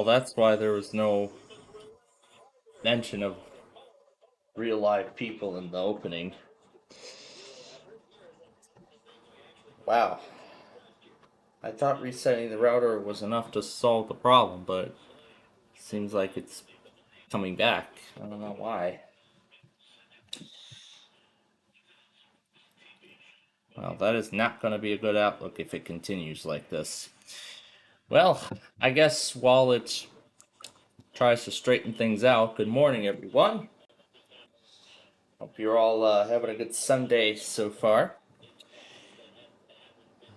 that's why there was no mention of real live people in the opening. Wow. I thought resetting the router was enough to solve the problem, but it seems like it's coming back. I don't know why. Well, that is not going to be a good outlook if it continues like this. Well, I guess while it tries to straighten things out, good morning, everyone. Hope you're all having a good Sunday so far.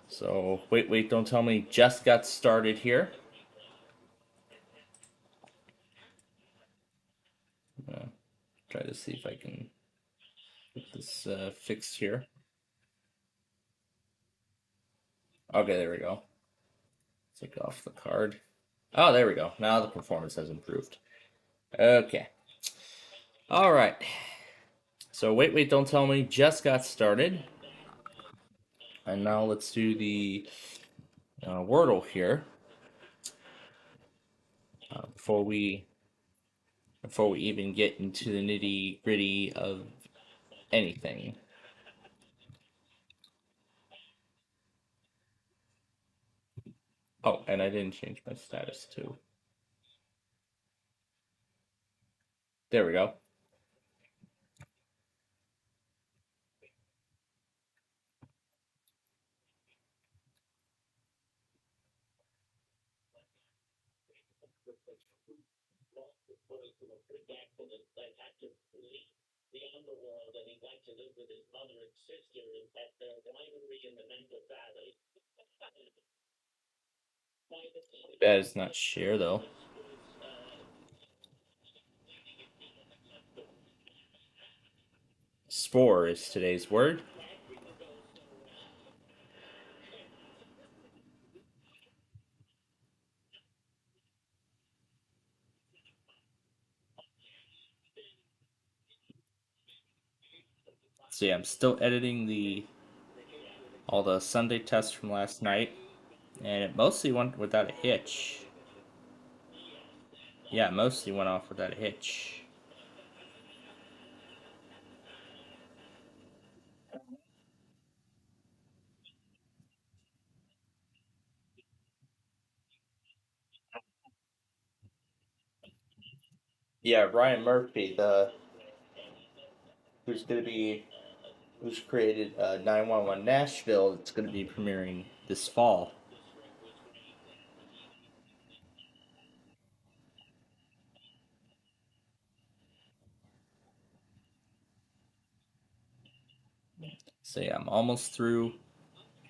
So, wait, don't tell me, just got started here. Try to see if I can get this fixed here. Okay, there we go. Take off the card. Oh, there we go. Now the performance has improved. Okay. All right. So wait, don't tell me. Just got started. And now let's do the Wordle here. Before we even get into the nitty gritty of anything. Oh, and I didn't change my status too. There we go. That is not share though. Spore is today's word. So yeah, I'm still editing all the Sunday tests from last night, and it mostly went without a hitch. Yeah, it mostly went off without a hitch. Yeah, Ryan Murphy, the who's gonna be who's created 911 Nashville. It's gonna be premiering this fall. So yeah, I'm almost through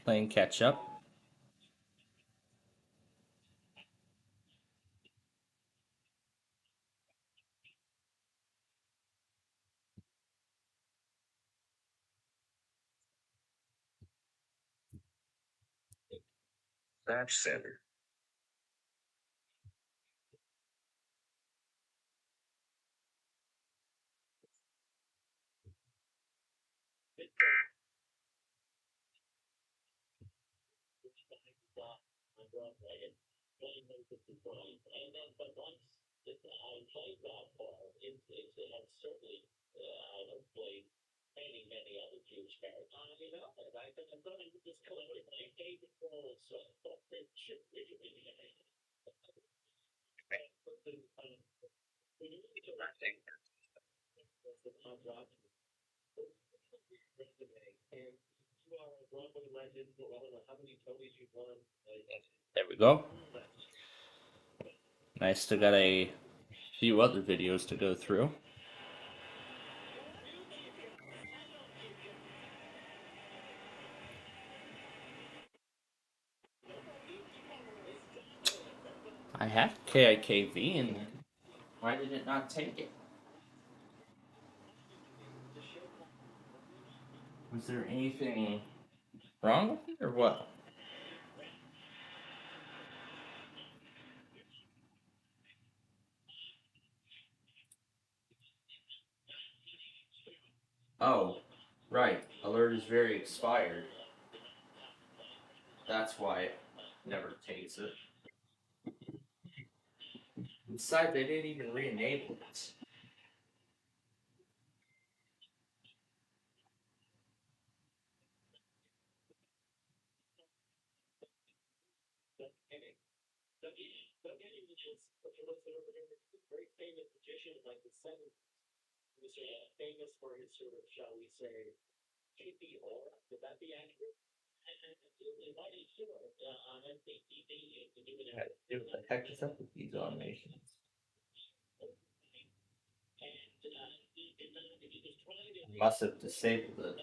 playing catch up. Match center. There we go. I still got a few other videos to go through. I had KIKV, and why did it not take it? Was there anything wrong with it, or what? Oh, right. Alert is very expired. That's why it never takes it. Besides, they didn't even re-enable it. What the heck is up with these automations? Must have disabled it.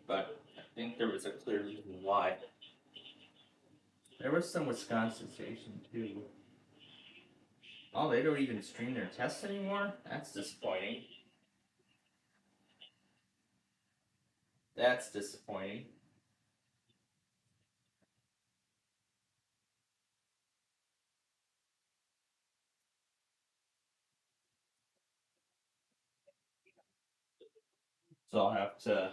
But I think there was a clear reason why. There was some Wisconsin station too. Oh, they don't even stream their tests anymore? That's disappointing. That's disappointing. So I'll have to.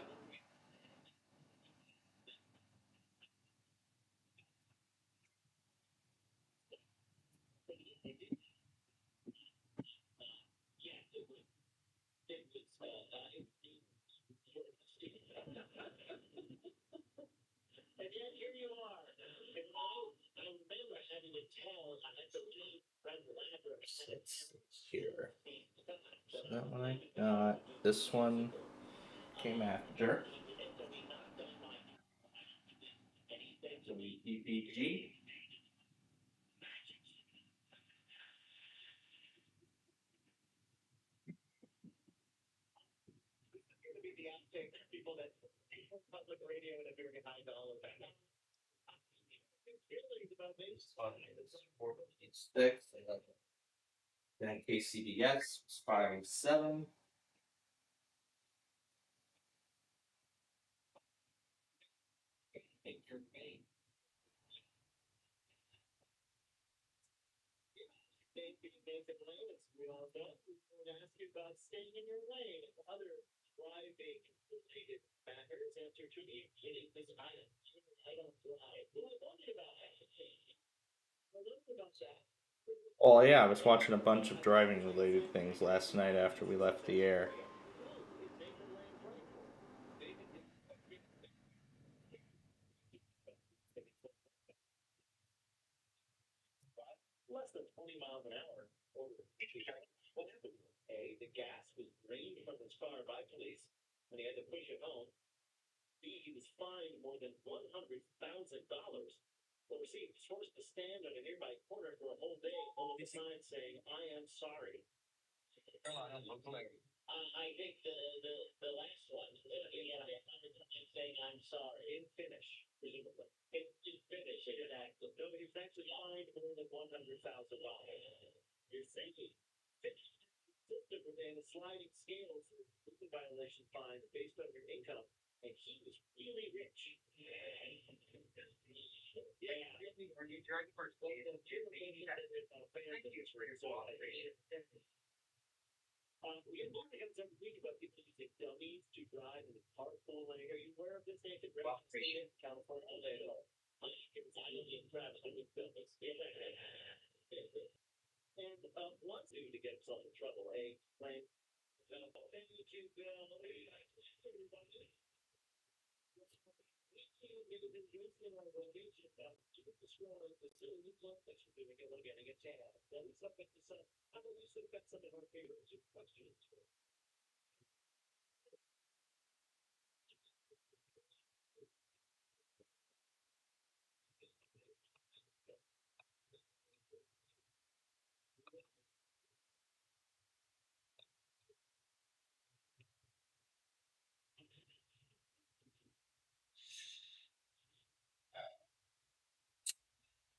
It's here. So that one I got. This one came after. So EPG. This one is 456. Then KCBS was 507. Oh yeah, I was watching a bunch of driving related things last night after we left the air.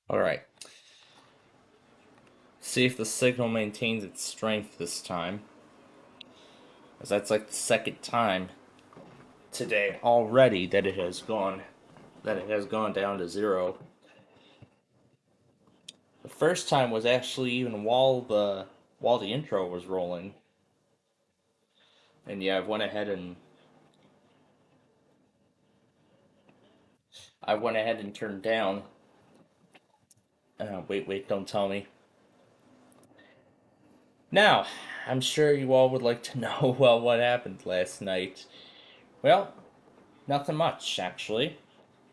All right. See if the signal maintains its strength this time. Because that's like the second time today already that it has gone down to zero. The first time was actually even while the intro was rolling. And yeah, I went ahead and turned down. Wait, don't tell me. Now, I'm sure you all would like to know, well, what happened last night. Well, nothing much, actually.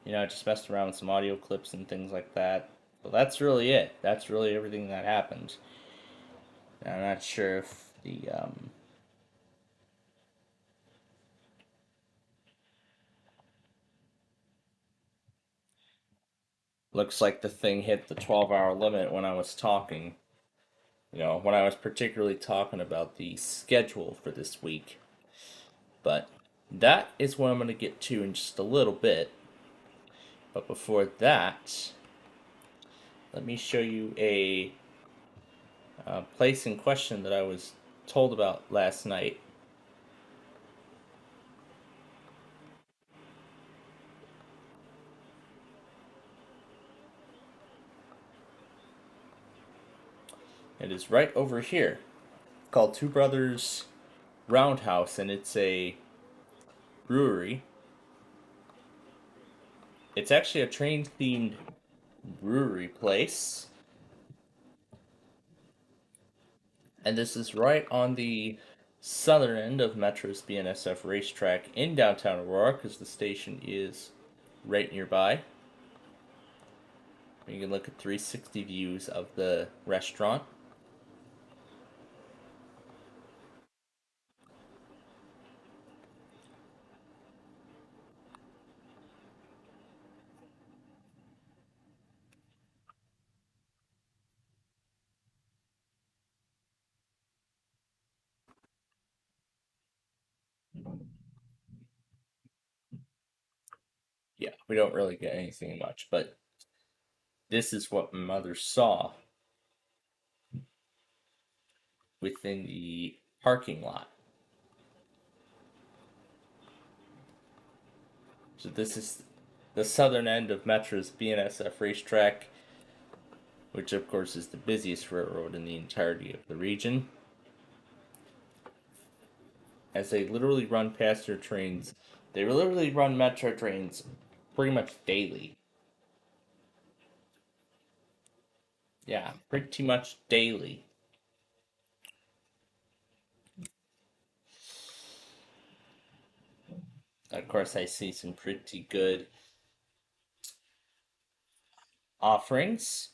I just messed around with some audio clips and things like that. But that's really it. That's really everything that happened. I'm not sure if the. Looks like the thing hit the 12-hour limit when I was talking. When I was particularly talking about the schedule for this week. But that is what I'm going to get to in just a little bit. But before that, let me show you a place in question that I was told about last night. It is right over here, called Two Brothers Roundhouse, and it's a brewery. It's actually a train themed brewery place. And this is right on the southern end of Metro's BNSF racetrack in downtown Aurora because the station is right nearby. You can look at 360 views of the restaurant. Yeah, we don't really get anything much, but this is what my mother saw within the parking lot. So this is the southern end of Metro's BNSF racetrack, which of course is the busiest railroad in the entirety of the region. As they literally run passenger trains, they literally run Metro trains pretty much daily. Yeah, pretty much daily. Of course, I see some pretty good offerings.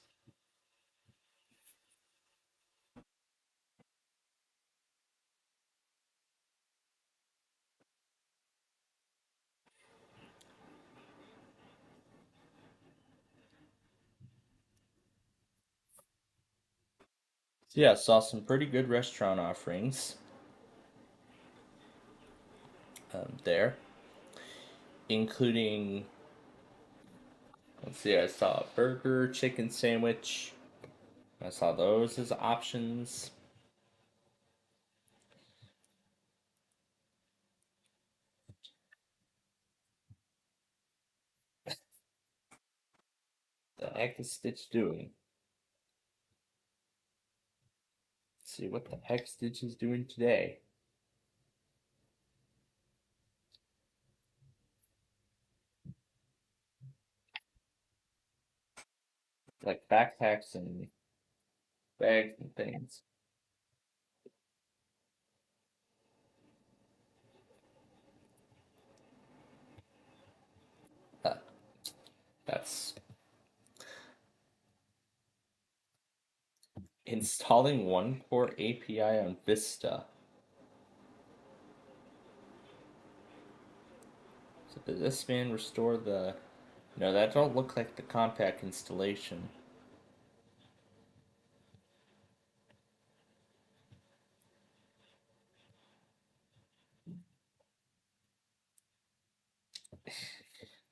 So yeah, saw some pretty good restaurant offerings there, including, let's see, I saw a burger, chicken sandwich. I saw those as options. The heck is Stitch doing? Let's see what the heck Stitch is doing today. Like backpacks and bags and things. Uh, that's installing one core API on Vista. So does this man restore the... No, that don't look like the compact installation.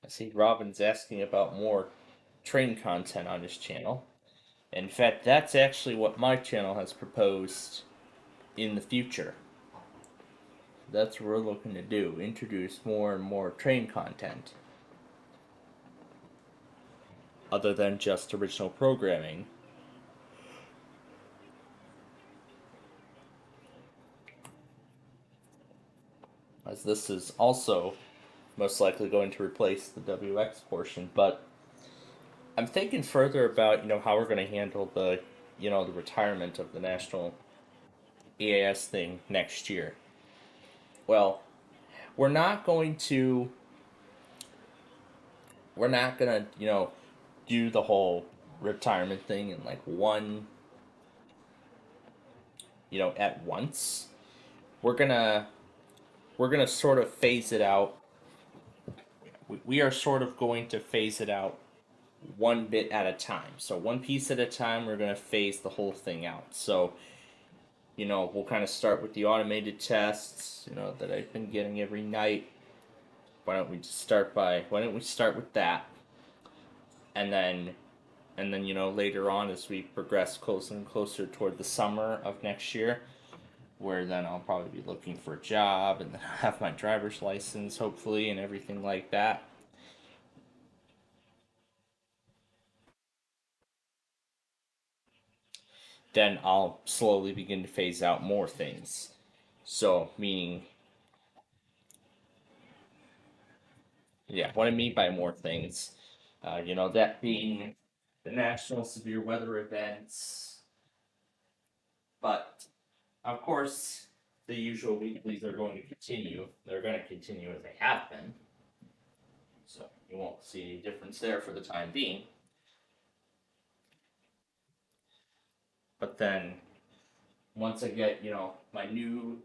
I see Robin's asking about more train content on his channel. In fact, that's actually what my channel has proposed in the future. That's what we're looking to do, introduce more and more train content. Other than just original programming. As this is also most likely going to replace the WX portion, but I'm thinking further about, how we're going to handle the retirement of the National EAS thing next year. Well, we're not going to we're not gonna, do the whole retirement thing in like one, at once. We're gonna we're gonna sort of phase it out. We are sort of going to phase it out one bit at a time. So one piece at a time, we're gonna phase the whole thing out. So we'll kind of start with the automated tests, that I've been getting every night. Why don't we start with that, and then later on, as we progress closer and closer toward the summer of next year, where then I'll probably be looking for a job and then I'll have my driver's license hopefully and everything like that. Then I'll slowly begin to phase out more things. So, meaning, yeah, what I mean by more things, that being the national severe weather events, but of course, the usual weeklies are going to continue. They're going to continue as they have been. So you won't see any difference there for the time being. But then once I get, my new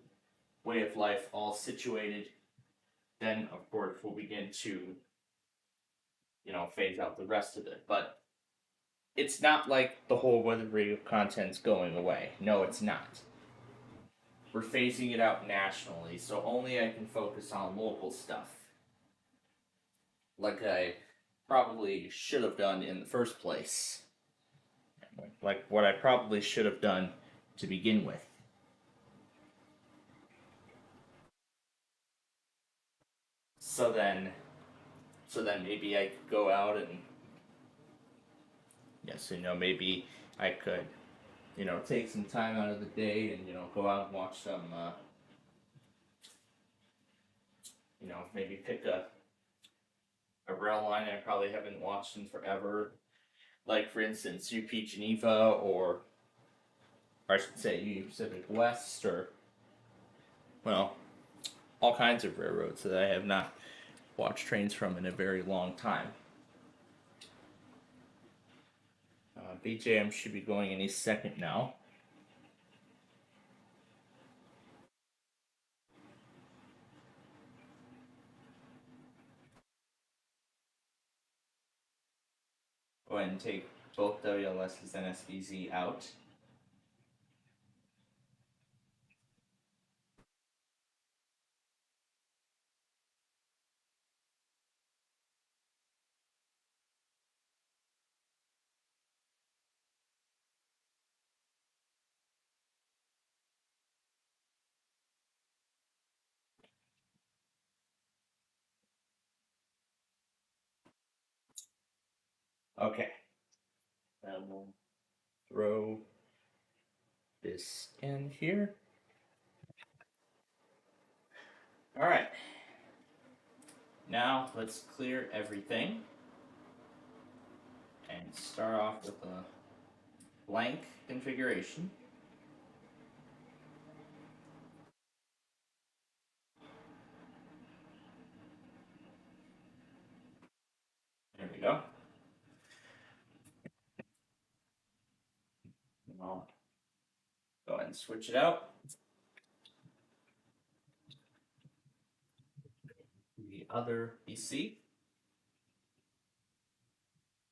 way of life all situated, then of course we'll begin to, phase out the rest of it. But it's not like the whole weather radio content's going away. No, it's not. We're phasing it out nationally, so only I can focus on local stuff. Like I probably should have done in the first place. Like what I probably should have done to begin with. So then, maybe I could go out and, yes, maybe I could, take some time out of the day and, go out and watch some, maybe pick a rail line I probably haven't watched in forever. Like, for instance, UP Geneva, or I should say UP Pacific West, or, well, all kinds of railroads that I have not watched trains from in a very long time. BJM should be going any second now. Go ahead and take both WLSs and SBZ out. Okay. Then we'll throw this in here. Alright. Now let's clear everything and start off with a blank configuration. There we go. And I'll go ahead and switch it out. The other PC,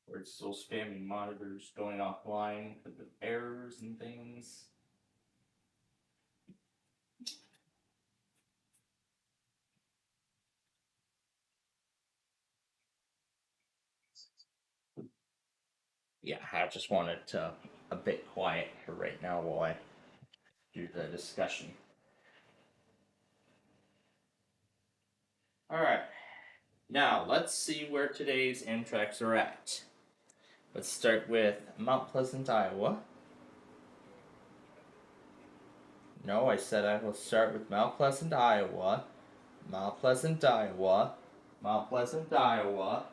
where it's still spamming monitors going offline because of errors and things. Yeah, I just want it a bit quiet for right now while I do the discussion. Alright, now let's see where today's Amtrak's are at. Let's start with Mount Pleasant, Iowa. No, I said I will start with Mount Pleasant, Iowa. Mount Pleasant, Iowa. Mount Pleasant, Iowa.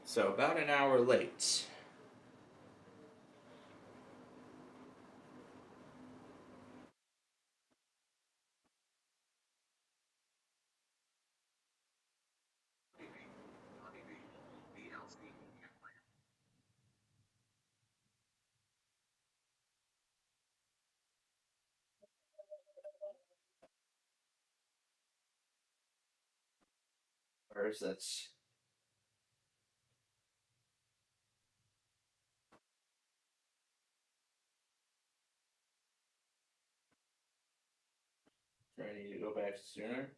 So about an hour late. Where's that? Do I need to go back sooner?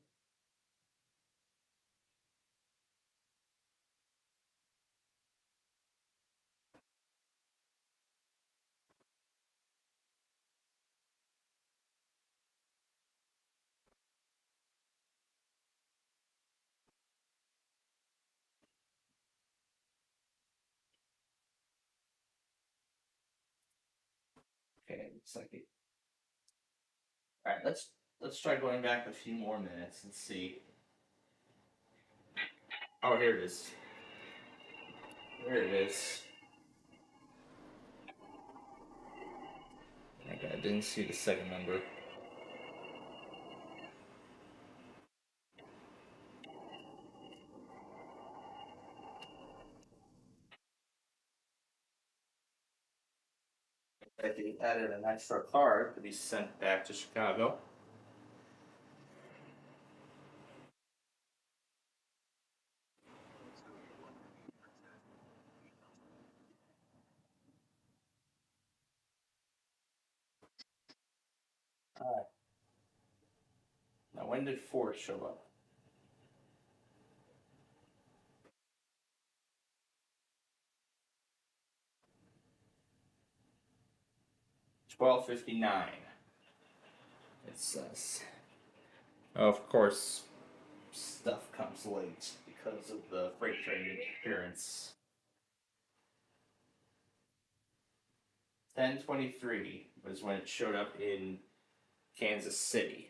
Okay, looks like it. All right, let's try going back a few more minutes and see. Oh, here it is. There it is. Okay, I didn't see the second number. They added an extra card to be sent back to Chicago. All right. Now, when did Ford show up? 12:59. It says. Of course, stuff comes late because of the freight train interference. 10:23 was when it showed up in Kansas City.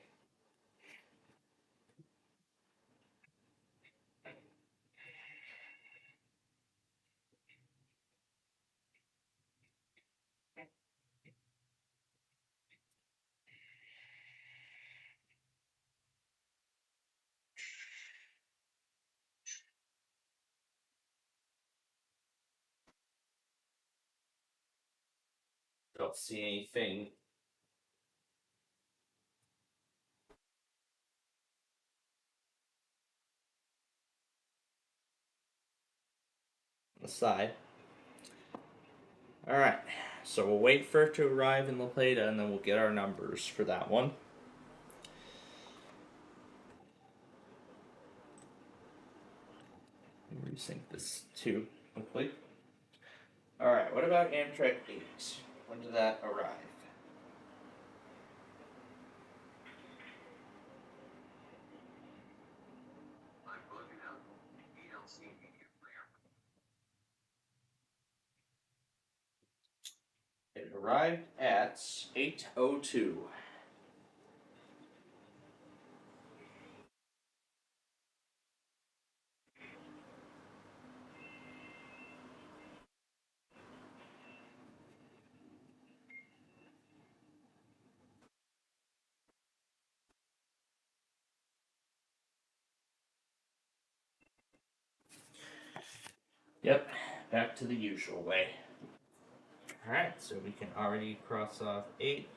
Don't see anything on the side. All right, so we'll wait for it to arrive in La Plata, and then we'll get our numbers for that one. Resync this too quickly. All right, what about Amtrak 8? When did that arrive? It arrived at 8:02. Yep, back to the usual way. Alright, so we can already cross off 8,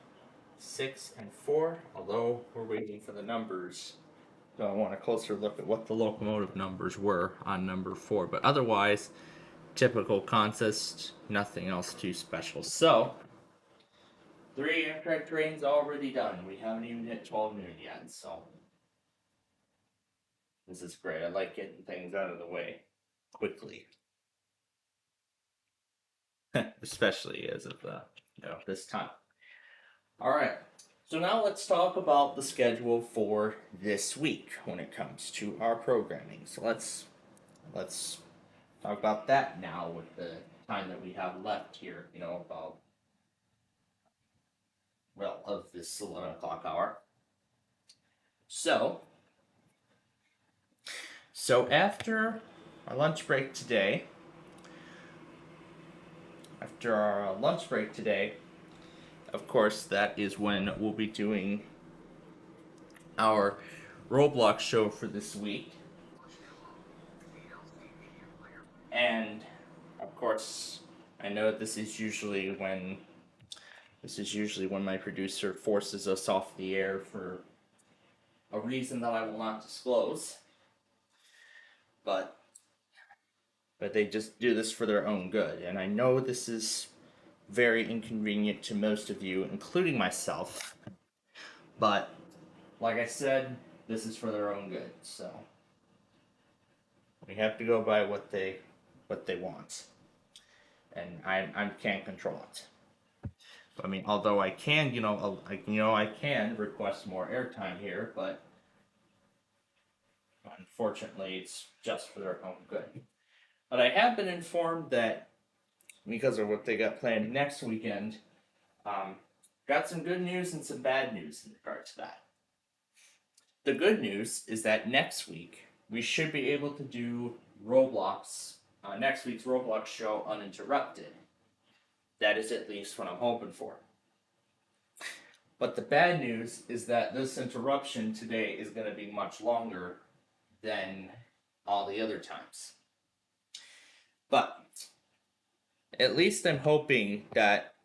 6, and 4, although we're waiting for the numbers. So I want a closer look at what the locomotive numbers were on number 4. But otherwise, typical consist, nothing else too special. So, 3 Amtrak trains already done. We haven't even hit 12 noon yet, so this is great. I like getting things out of the way quickly. Especially as of this time. All right. So now let's talk about the schedule for this week when it comes to our programming. So let's talk about that now with the time that we have left here. About of this 11 o'clock hour. So after our lunch break today, after our lunch break today, of course, that is when we'll be doing our Roblox show for this week. And of course, I know this is usually when my producer forces us off the air for a reason that I will not disclose. But they just do this for their own good, and I know this is very inconvenient to most of you, including myself. But like I said, this is for their own good, so we have to go by what they want, and I can't control it. I mean, although I can, I can request more airtime here, but unfortunately, it's just for their own good. But I have been informed that because of what they got planned next weekend, um, got some good news and some bad news in regard to that. The good news is that next week we should be able to do next week's Roblox show uninterrupted. That is at least what I'm hoping for. But the bad news is that this interruption today is going to be much longer than all the other times. But at least I'm hoping that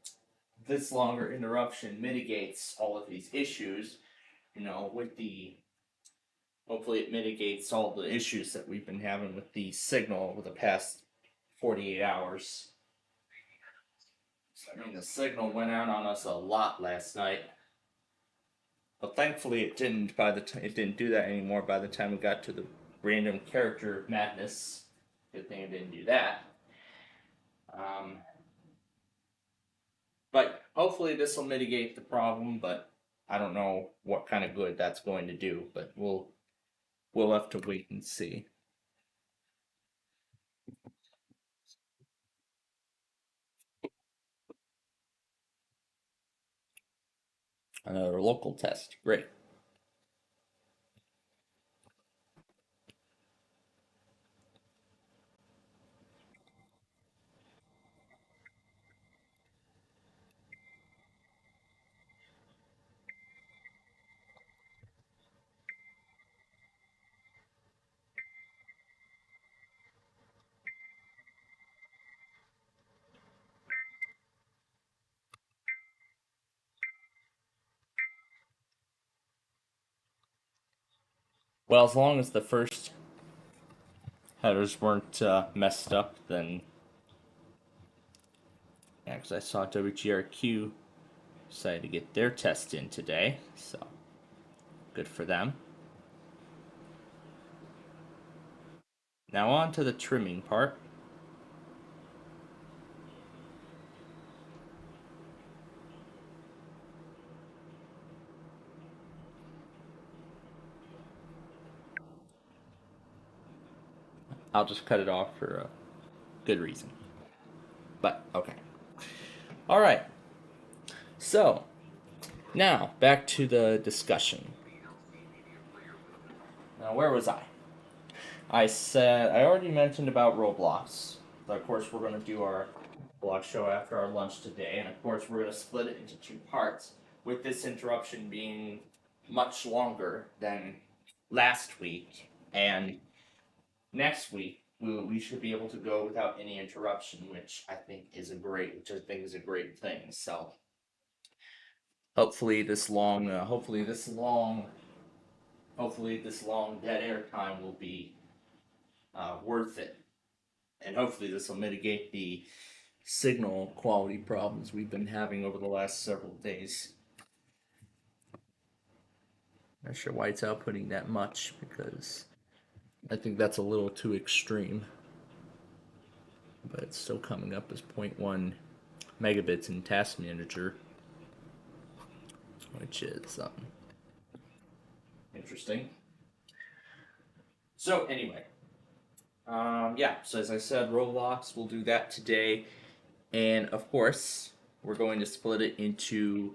this longer interruption mitigates all of these issues. Hopefully it mitigates all the issues that we've been having with the signal over the past 48 hours. I mean, the signal went out on us a lot last night. But thankfully it didn't it didn't do that anymore by the time we got to the random character madness. Good thing it didn't do that. But hopefully this will mitigate the problem, but I don't know what kind of good that's going to do, but we'll have to wait and see. Another local test. Great. Well, as long as the first headers weren't messed up, then yeah, because I saw WGRQ decided to get their test in today, so good for them. Now on to the trimming part. I'll just cut it off for a good reason. But okay. All right. So now back to the discussion. Now where was I? I already mentioned about Roblox. But of course, we're going to do our Roblox show after our lunch today, and of course, we're going to split it into two parts. With this interruption being much longer than last week, and next week we should be able to go without any interruption, which I think is a great thing. So hopefully this long dead air time will be worth it, and hopefully this will mitigate the signal quality problems we've been having over the last several days. Not sure why it's outputting that much, because I think that's a little too extreme. But it's still coming up as 0.1 megabits in Task Manager, which is interesting. So anyway, yeah. So as I said, Roblox will do that today, and of course we're going to split it into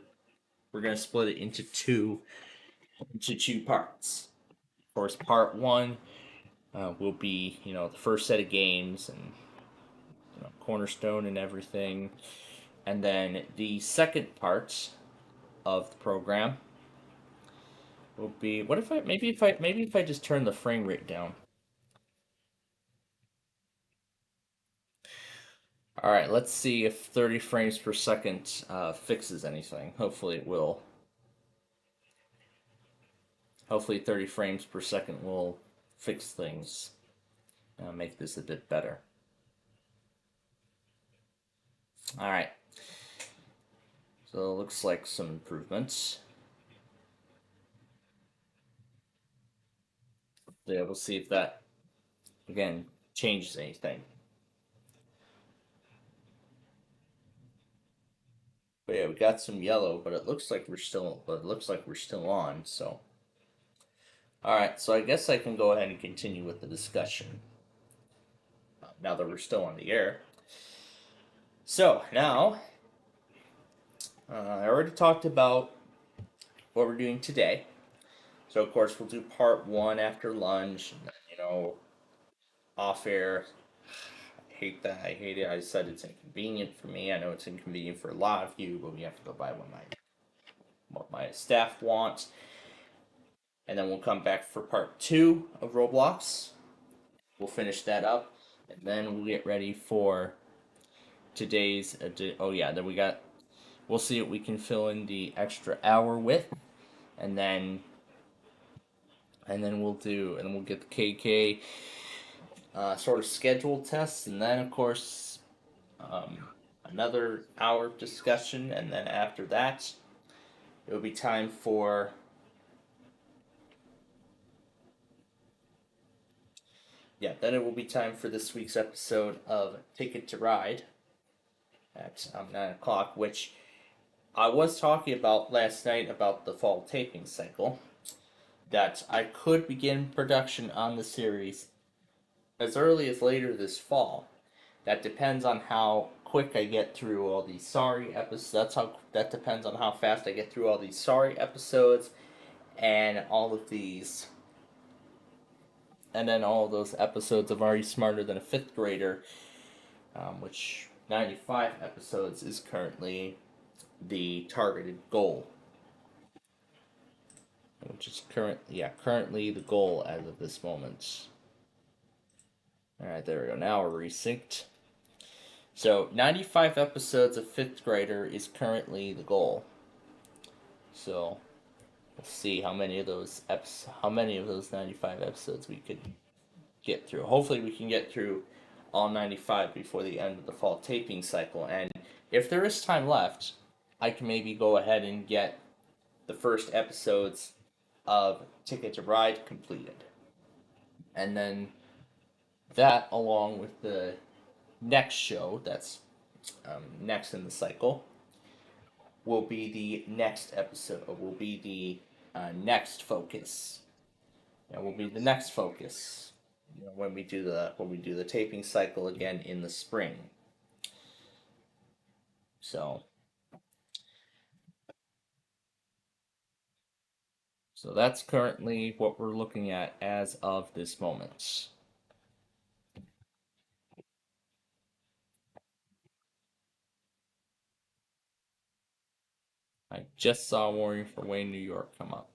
two parts. Of course, part one will be the first set of games, and of cornerstone and everything. And then the second part of the program will be, what if I maybe if I just turn the frame rate down. All right, let's see if 30 frames per second fixes anything. Hopefully it will. Hopefully 30 frames per second will fix things, make this a bit better. All right. So it looks like some improvements. Yeah, we'll see if that again changes anything. But yeah, we got some yellow, but it looks like we're still on. So, all right. So I guess I can go ahead and continue with the discussion now that we're still on the air. So now, I already talked about what we're doing today. So of course we'll do part one after lunch. And then, off air. I hate that. I hate it. I said it's inconvenient for me. I know it's inconvenient for a lot of you, but we have to go by what my staff wants. And then we'll come back for part two of Roblox. We'll finish that up, and then we'll get ready for today's. Oh yeah, then we got. We'll see what we can fill in the extra hour with, and then we'll get the KK sort of scheduled tests, and then of course um, another hour of discussion, and then after that, it'll be time for. Yeah, then it will be time for this week's episode of Ticket to Ride at 9 o'clock, which I was talking about last night about the fall taping cycle. That I could begin production on the series as early as later this fall. That depends on how quick I get through all these sorry episodes. That depends on how fast I get through all these sorry episodes and all of these, and then all of those episodes of Are You Smarter Than a Fifth Grader, which 95 episodes is currently the targeted goal, which is currently the goal as of this moment. All right, there we go. Now we're resynced. So 95 episodes of Fifth Grader is currently the goal. So we'll see how many of those 95 episodes we could get through. Hopefully, we can get through all 95 before the end of the fall taping cycle. And if there is time left, I can maybe go ahead and get the first episodes of Ticket to Ride completed. And then that, along with the next show that's next in the cycle, will be the next episode, will be the next focus. Will be the next focus. When we do the taping cycle again in the spring. So that's currently what we're looking at as of this moment. I just saw Warrior for Wayne, New York come up.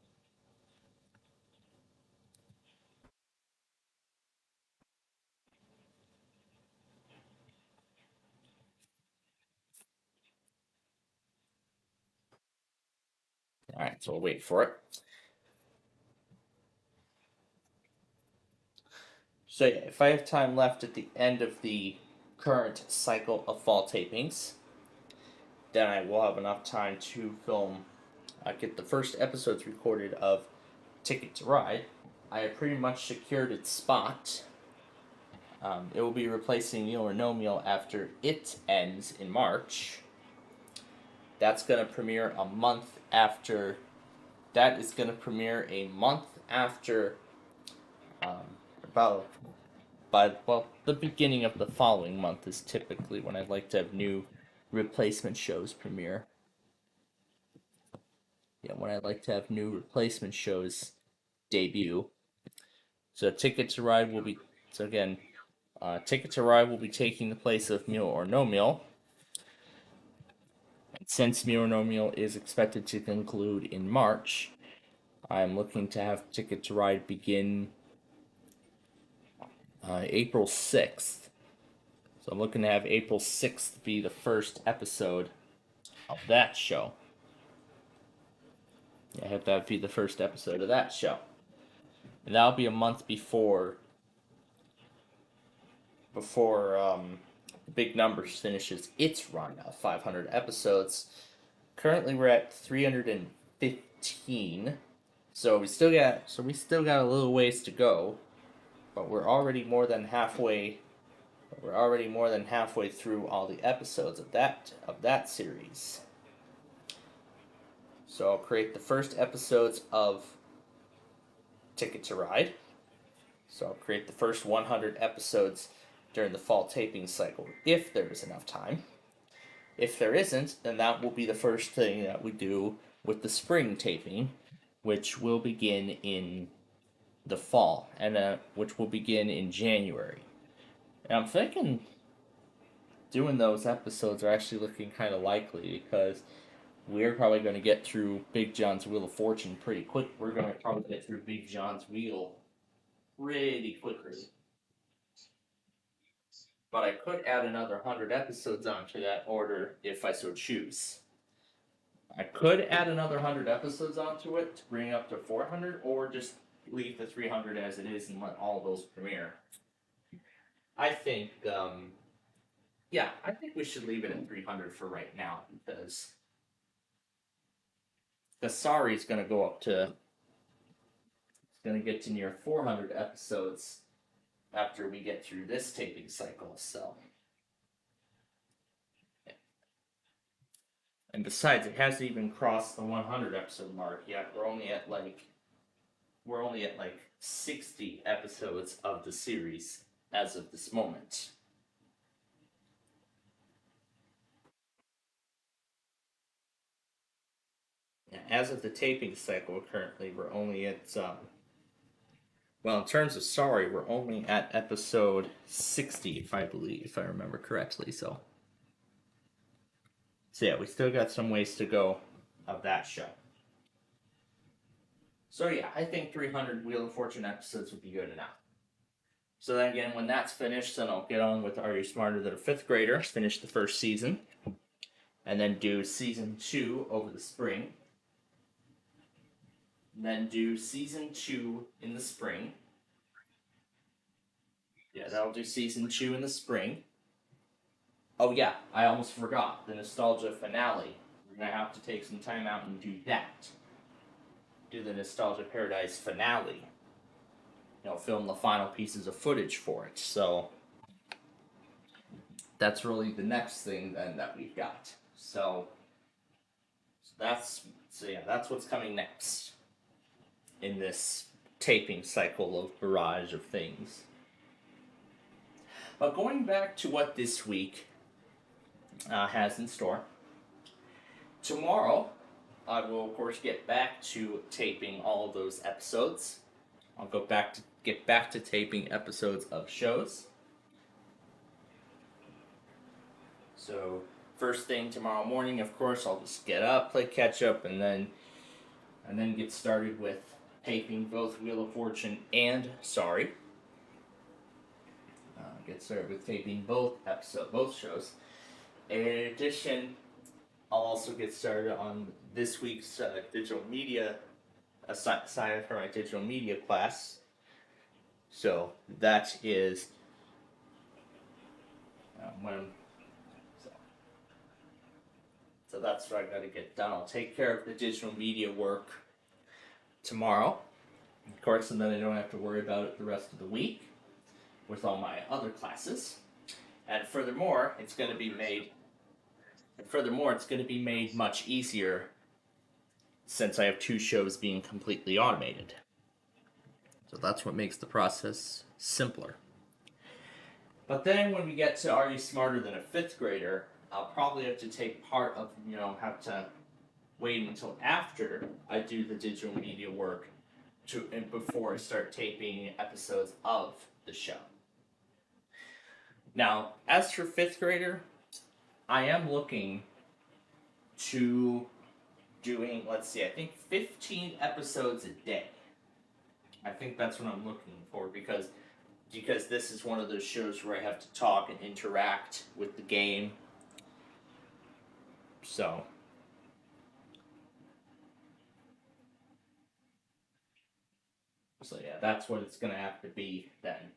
All right, so we'll wait for it. So yeah, if I have time left at the end of the current cycle of fall tapings, then I will have enough time to film, get the first episodes recorded of Ticket to Ride. I have pretty much secured its spot. It will be replacing Meal or No Meal after it ends in March. That's going to premiere a month after. That is going to premiere a month after. About the beginning of the following month is typically when I'd like to have new replacement shows premiere. Yeah, when I'd like to have new replacement shows debut. So Ticket to Ride will be. So again, Ticket to Ride will be taking the place of Meal or No Meal. And since Meal or No Meal is expected to conclude in March, I'm looking to have Ticket to Ride begin April 6th. So I'm looking to have April 6th be the first episode of that show. I hope that would be the first episode of that show. And that'll be a month before Big Numbers finishes its run of 500 episodes. Currently we're at 315. So we still got a little ways to go, but we're already more than halfway through all the episodes of that series. So I'll create the first episodes of Ticket to Ride. So I'll create the first 100 episodes during the fall taping cycle, if there is enough time. If there isn't, then that will be the first thing that we do with the spring taping, which will begin in the fall, and which will begin in January. And I'm thinking doing those episodes are actually looking kind of likely, because we're probably going to get through Big John's Wheel of Fortune pretty quick. We're going to probably get through Big John's Wheel pretty quickly. But I could add another 100 episodes onto that order if I so choose. I could add another 100 episodes onto it to bring it up to 400, or just leave the 300 as it is and let all of those premiere. I think we should leave it at 300 for right now, because Sorry is going to go up to, it's going to get to near 400 episodes after we get through this taping cycle, so. And besides, it hasn't even crossed the 100 episode mark yet. We're only at like 60 episodes of the series as of this moment. As of the taping cycle, currently we're only at in terms of Sorry, we're only at episode 60, if I remember correctly. So yeah, we still got some ways to go of that show. So yeah, I think 300 Wheel of Fortune episodes would be good enough. So then again, when that's finished, then I'll get on with Are You Smarter Than a Fifth Grader, finish the first season, and then do season 2 over the spring. And then do season 2 in the spring. Yeah, that'll do season 2 in the spring. Oh yeah, I almost forgot the nostalgia finale. We're gonna have to take some time out and do that. Do the Nostalgia Paradise finale. Film the final pieces of footage for it. So that's really the next thing then that we've got. So that's what's coming next in this taping cycle of barrage of things. But going back to what this week has in store, tomorrow I will of course get back to taping all of those episodes. I'll get back to taping episodes of shows. So first thing tomorrow morning, of course, I'll just get up, play catch up, and then get started with taping both Wheel of Fortune and Sorry. Get started with taping both shows. In addition, I'll also get started on this week's digital media assignment for my digital media class. So that is so that's what I got to get done. I'll take care of the digital media work tomorrow, of course, and then I don't have to worry about it the rest of the week with all my other classes. And furthermore, it's going to be made much easier since I have 2 shows being completely automated. So that's what makes the process simpler. But then when we get to Are You Smarter Than a Fifth Grader, I'll probably have to take part of, have to wait until after I do the digital media work before I start taping episodes of the show. Now, as for fifth grader, I am looking to doing, let's see, I think 15 episodes a day. I think that's what I'm looking for because this is one of those shows where I have to talk and interact with the game. So yeah, that's what it's gonna have to be then.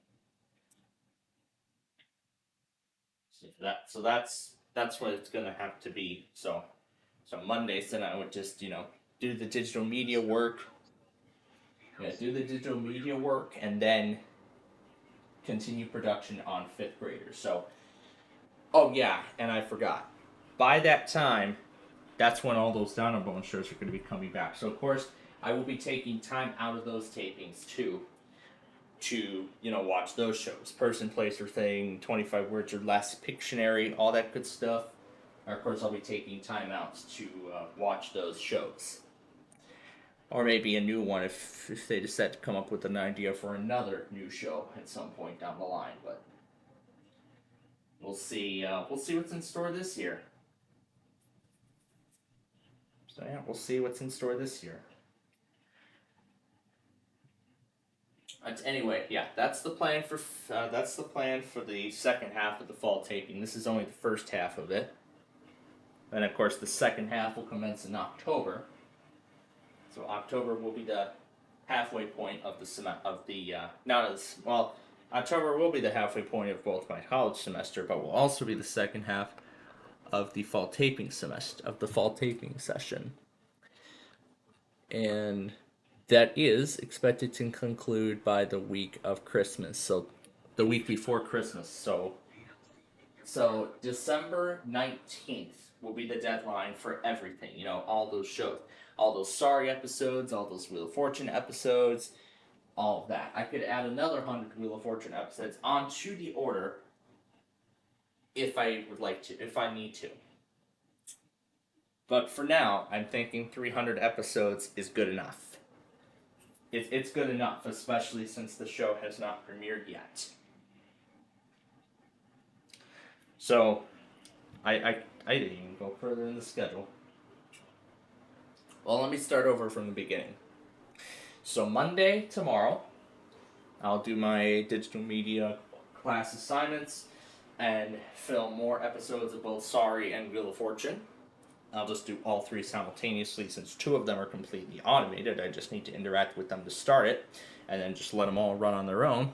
So that's what it's gonna have to be. So Mondays then I would just do the digital media work. Yeah, do the digital media work and then continue production on fifth graders. So oh yeah, and I forgot. By that time, that's when all those Donna Bone shows are going to be coming back. So of course, I will be taking time out of those tapings too to watch those shows. Person, place, or thing, 25 words or less, Pictionary, all that good stuff. Or of course, I'll be taking time out to watch those shows. Or maybe a new one if they decide to come up with an idea for another new show at some point down the line. But we'll see. We'll see what's in store this year. So yeah, we'll see what's in store this year. Anyway, yeah, that's the plan for the second half of the fall taping. This is only the first half of it, and of course the second half will commence in October. So October will be the halfway point of the not as well. October will be the halfway point of both my college semester, but will also be the second half of the fall taping semester of the fall taping session, and that is expected to conclude by the week of Christmas. So the week before Christmas. So December 19th will be the deadline for everything. All those shows, all those Sorry episodes, all those Wheel of Fortune episodes, all of that. I could add another 100 Wheel of Fortune episodes onto the order if I would like to, if I need to. But for now, I'm thinking 300 episodes is good enough. It's good enough, especially since the show has not premiered yet. So, I didn't even go further in the schedule. Well, let me start over from the beginning. So, Monday, tomorrow, I'll do my digital media class assignments and film more episodes of both Sorry and Wheel of Fortune. I'll just do all three simultaneously since two of them are completely automated. I just need to interact with them to start it, and then just let them all run on their own.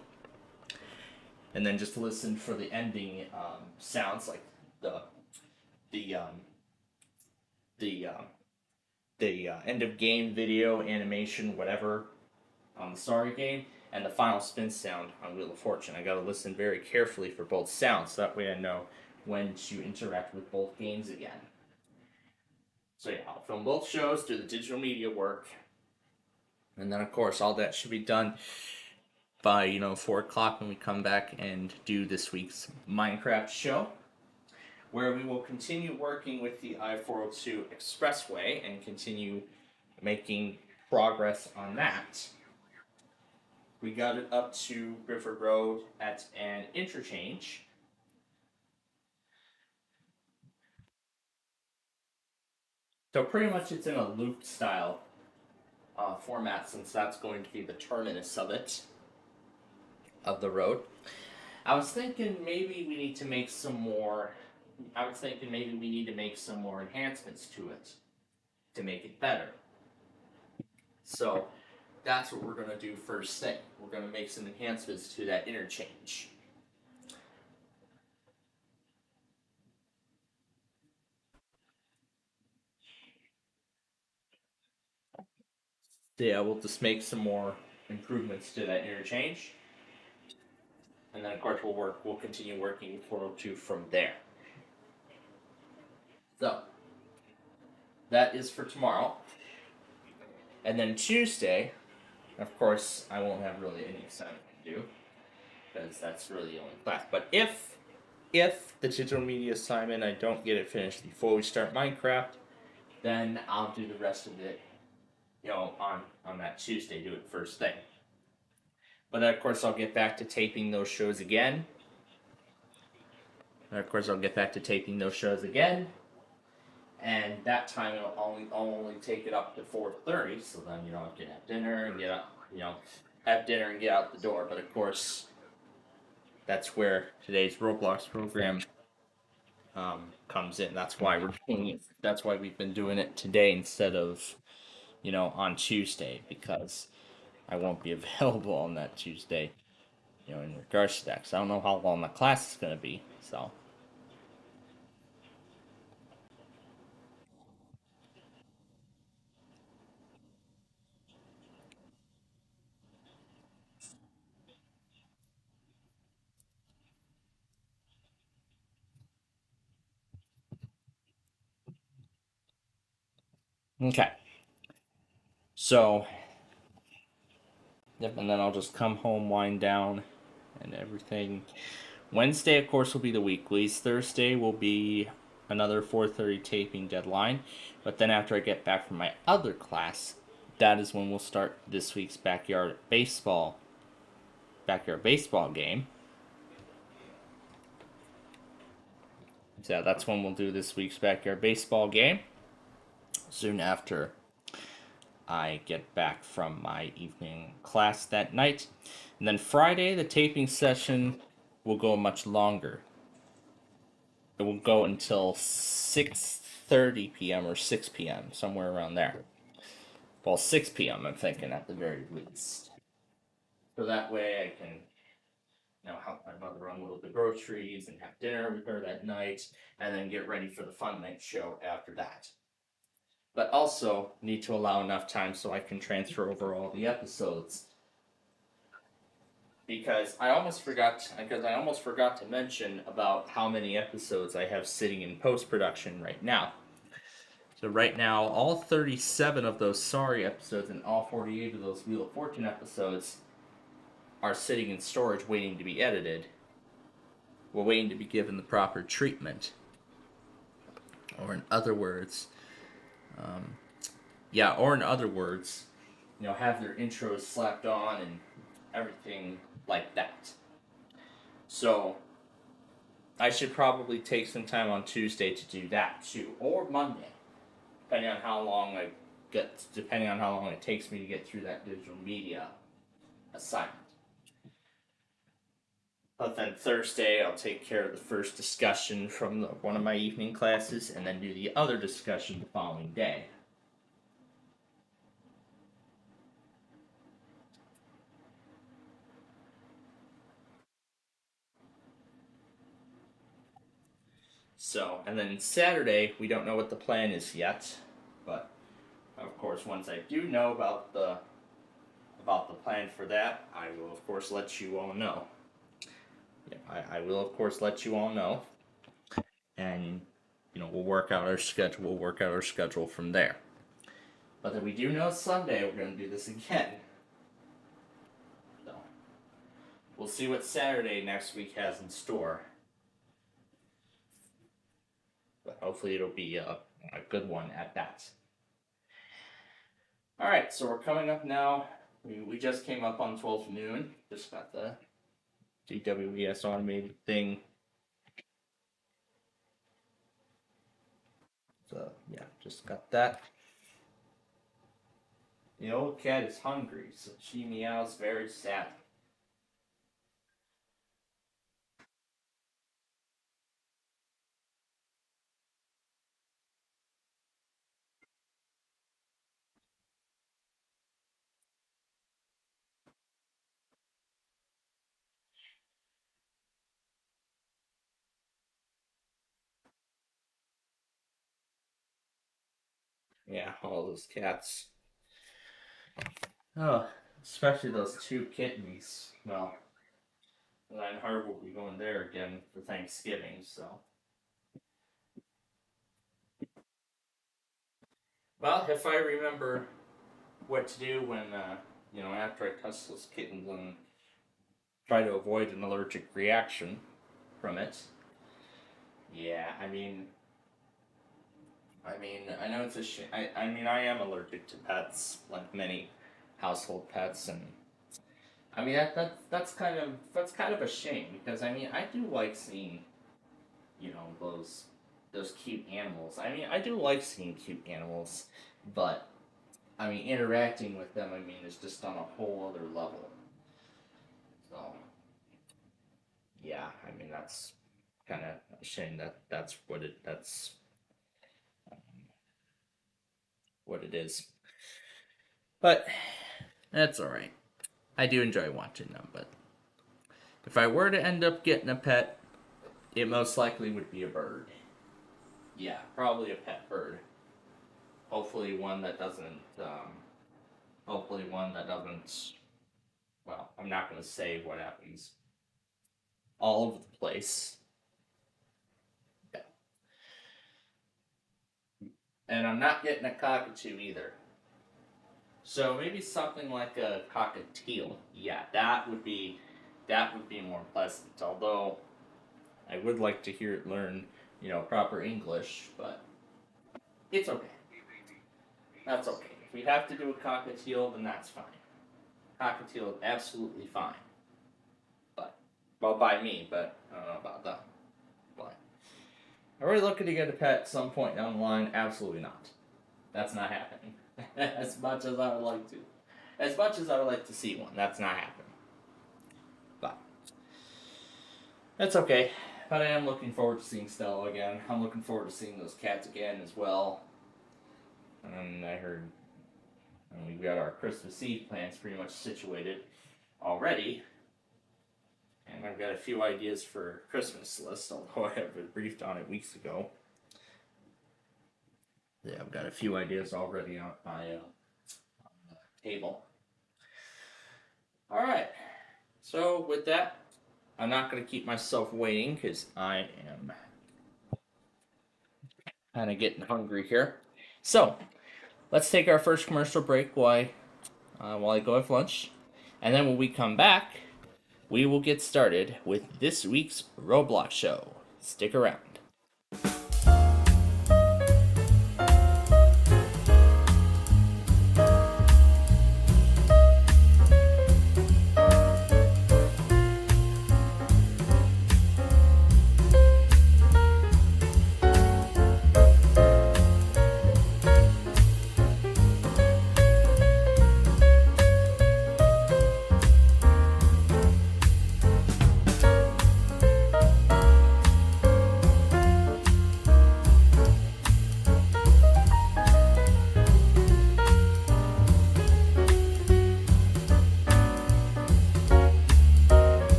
And then just listen for the ending sounds, like the the um, the end of game video, animation, whatever on the Sorry game, and the final spin sound on Wheel of Fortune. I gotta listen very carefully for both sounds, so that way I know when to interact with both games again. So yeah, I'll film both shows, do the digital media work, and then of course all that should be done by 4 o'clock when we come back and do this week's Minecraft show, where we will continue working with the I-402 Expressway and continue making progress on that. We got it up to Grifford Road at an interchange. So pretty much it's in a loop style format, since that's going to be the terminus of the road. I was thinking maybe we need to make some more. I was thinking maybe we need to make some more enhancements to it to make it better. So that's what we're going to do first thing. We're going to make some enhancements to that interchange. So yeah, we'll just make some more improvements to that interchange. And then of course we'll continue working with 402 from there. So that is for tomorrow. And then Tuesday, of course, I won't have really any assignment to do, because that's really the only class. But if the digital media assignment, I don't get it finished before we start Minecraft, then I'll do the rest of it, on that Tuesday, do it first thing. But then, of course, I'll get back to taping those shows again. And of course, I'll get back to taping those shows again. And that time I'll only take it up to 4:30. So then I can have dinner and get out. Have dinner and get out the door. But of course, that's where today's Roblox program comes in. That's why we're doing it. That's why we've been doing it today instead of on Tuesday, because I won't be available on that Tuesday. In regards to that, because I don't know how long the class is going to be. So okay. So yep, and then I'll just come home, wind down, and everything. Wednesday, of course, will be the weeklies. Thursday will be another 4:30 taping deadline. But then after I get back from my other class, that is when we'll start this week's backyard baseball game. So that's when we'll do this week's backyard baseball game. Soon after I get back from my evening class that night. And then Friday, the taping session will go much longer. It will go until 6:30 p.m. or 6 p.m., somewhere around there. Well, 6 p.m. I'm thinking at the very least. So that way I can help my mother unload the groceries and have dinner with her that night, and then get ready for the fun night show after that. But also need to allow enough time so I can transfer over all the episodes, because I almost forgot to mention about how many episodes I have sitting in post production right now. So right now, all 37 of those Sorry episodes and all 48 of those Wheel of Fortune episodes are sitting in storage waiting to be edited. We're waiting to be given the proper treatment. Or in other words, um, have their intros slapped on and everything like that. So I should probably take some time on Tuesday to do that too, or Monday, depending on how long it takes me to get through that digital media assignment. But then Thursday, I'll take care of the first discussion from one of my evening classes, and then do the other discussion the following day. So, and then Saturday, we don't know what the plan is yet, but of course, once I do know about the plan for that, I will of course let you all know. Yeah, I will of course let you all know, and we'll work out our schedule. We'll work out our schedule from there. But then we do know Sunday we're going to do this again. So we'll see what Saturday next week has in store. But hopefully it'll be a good one at that. All right, so we're coming up now. We just came up on 12 noon. Just got the GWES automated thing. So yeah, just got that. The old cat is hungry, so she meows very sad. Yeah, all those cats. Oh, especially those two kittens. Well, Ryan Hart will be going there again for Thanksgiving, so. Well, if I remember what to do when, after I touch those kittens and try to avoid an allergic reaction from it. Yeah, I know it's a shame. I am allergic to pets, like many household pets, and that's kind of a shame because I do like seeing you know, those cute animals. I mean, I do like seeing cute animals, but I mean, interacting with them, I mean, is just on a whole other level. So, yeah, I mean, that's kind of a shame that that's what it is. But that's all right. I do enjoy watching them, but if I were to end up getting a pet, it most likely would be a bird. Yeah, probably a pet bird. Hopefully one that doesn't. Hopefully one that doesn't. Well, I'm not going to say what happens all over the place. Yeah. And I'm not getting a cockatoo either. So maybe something like a cockatiel. Yeah, that would be more pleasant. Although I would like to hear it learn, you know, proper English, but it's okay. That's okay. If we have to do a cockatiel, then that's fine. Cockatiel is absolutely fine. But, well, by me, but I don't know about them. But, are we looking to get a pet at some point down the line? Absolutely not. That's not happening. As much as I would like to. As much as I would like to see one, that's not happening. But, that's okay. But I am looking forward to seeing Stella again. I'm looking forward to seeing those cats again as well. And I heard we've got our Christmas Eve plans pretty much situated already. And I've got a few ideas for Christmas list, although I have briefed on it weeks ago. Yeah, I've got a few ideas already on my table. Alright, so with that, I'm not going to keep myself waiting because I am kind of getting hungry here. So, let's take our first commercial break while I go have lunch. And then when we come back, we will get started with this week's Roblox show. Stick around.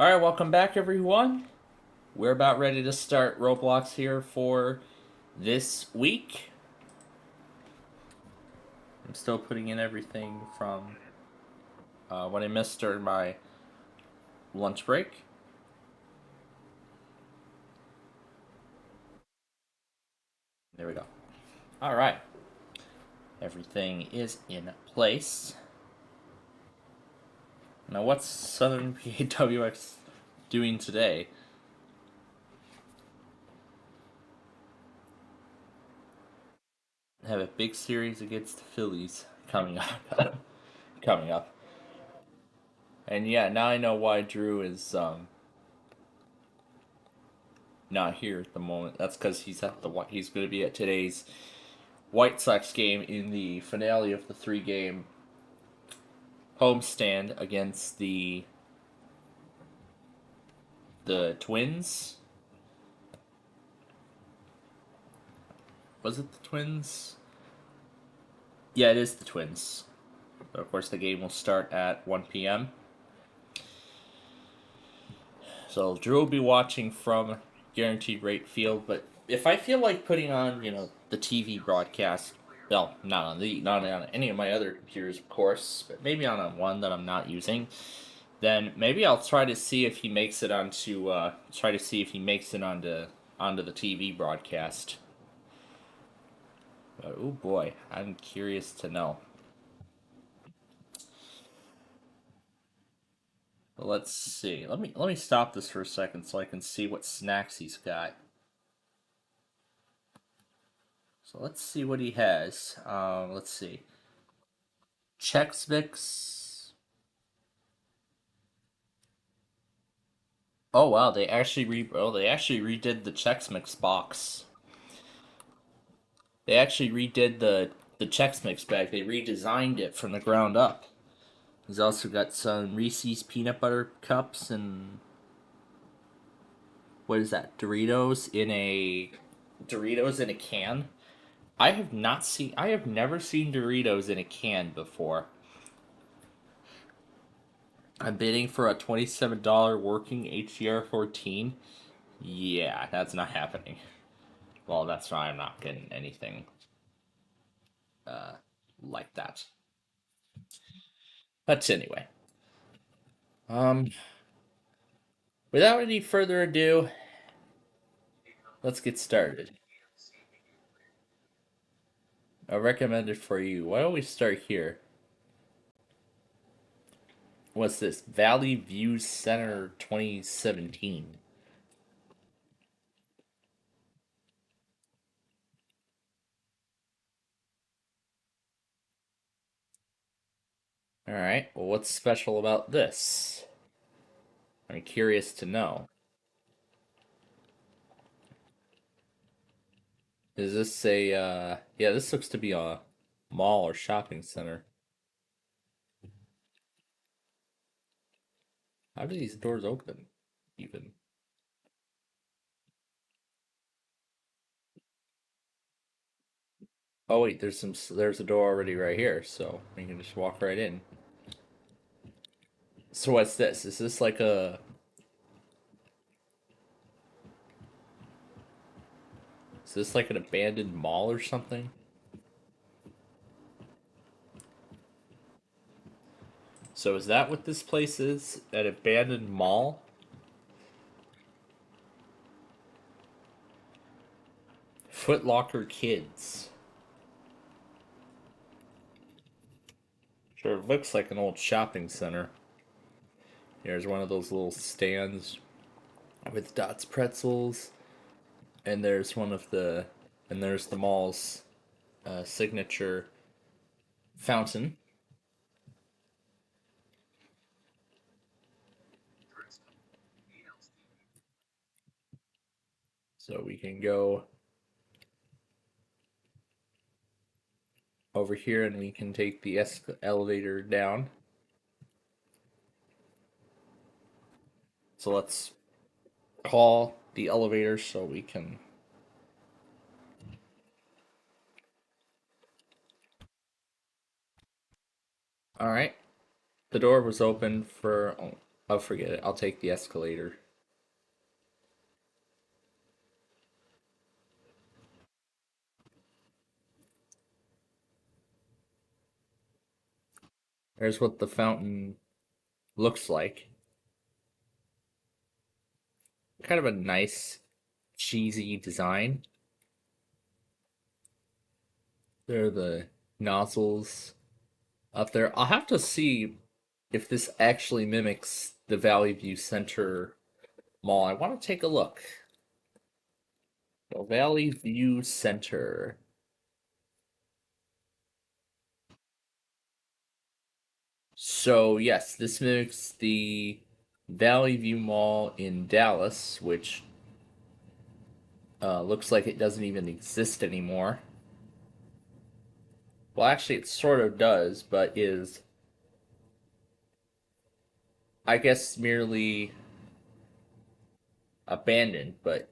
All right, welcome back, everyone. We're about ready to start Roblox here for this week. I'm still putting in everything from what I missed during my lunch break. There we go. All right, everything is in place. Now, what's Southern PAWX doing today? Have a big series against the Phillies coming up. coming up. And yeah, now I know why Drew is not here at the moment. That's because he's going to be at today's White Sox game in the finale of the 3-game homestand against the Twins. Was it the Twins? Yeah, it is the Twins. But of course, the game will start at 1 p.m. So Drew will be watching from Guaranteed Rate Field. But if I feel like putting on, the TV broadcast, well, not on any of my other computers, of course, but maybe on one that I'm not using, then maybe I'll try to see if he makes it onto onto the TV broadcast. Oh boy, I'm curious to know. Let's see. Let me stop this for a second so I can see what snacks he's got. So let's see what he has. Let's see. Chex Mix. Oh wow, they actually redid the Chex Mix box. They actually redid the Chex Mix bag. They redesigned it from the ground up. He's also got some Reese's peanut butter cups and what is that? Doritos in a can. I have never seen Doritos in a can before. I'm bidding for a $27 working HDR14. Yeah, that's not happening. Well, that's why I'm not getting anything uh, like that. But anyway, um, without any further ado, let's get started. I recommend it for you. Why don't we start here? What's this? Valley View Center 2017. All right. Well, what's special about this? I'm curious to know. Is this yeah, this looks to be a mall or shopping center. How do these doors open even? Oh wait, there's a door already right here, so we can just walk right in. So what's this? Is this like a is this like an abandoned mall or something? So is that what this place is? An abandoned mall? Foot Locker Kids. Sure, it looks like an old shopping center. Here's one of those little stands with Dots pretzels, and there's the mall's signature fountain. So we can go over here and we can take the elevator down. So let's call the elevator so we can. All right. The door was open for. Oh, I'll forget it. I'll take the escalator. There's what the fountain looks like. Kind of a nice, cheesy design. There are the nozzles up there. I'll have to see if this actually mimics the Valley View Center Mall. I want to take a look. So Valley View Center. So yes, this mimics the Valley View Mall in Dallas, which looks like it doesn't even exist anymore. Well, actually, it sort of does, but is, I guess, merely abandoned. But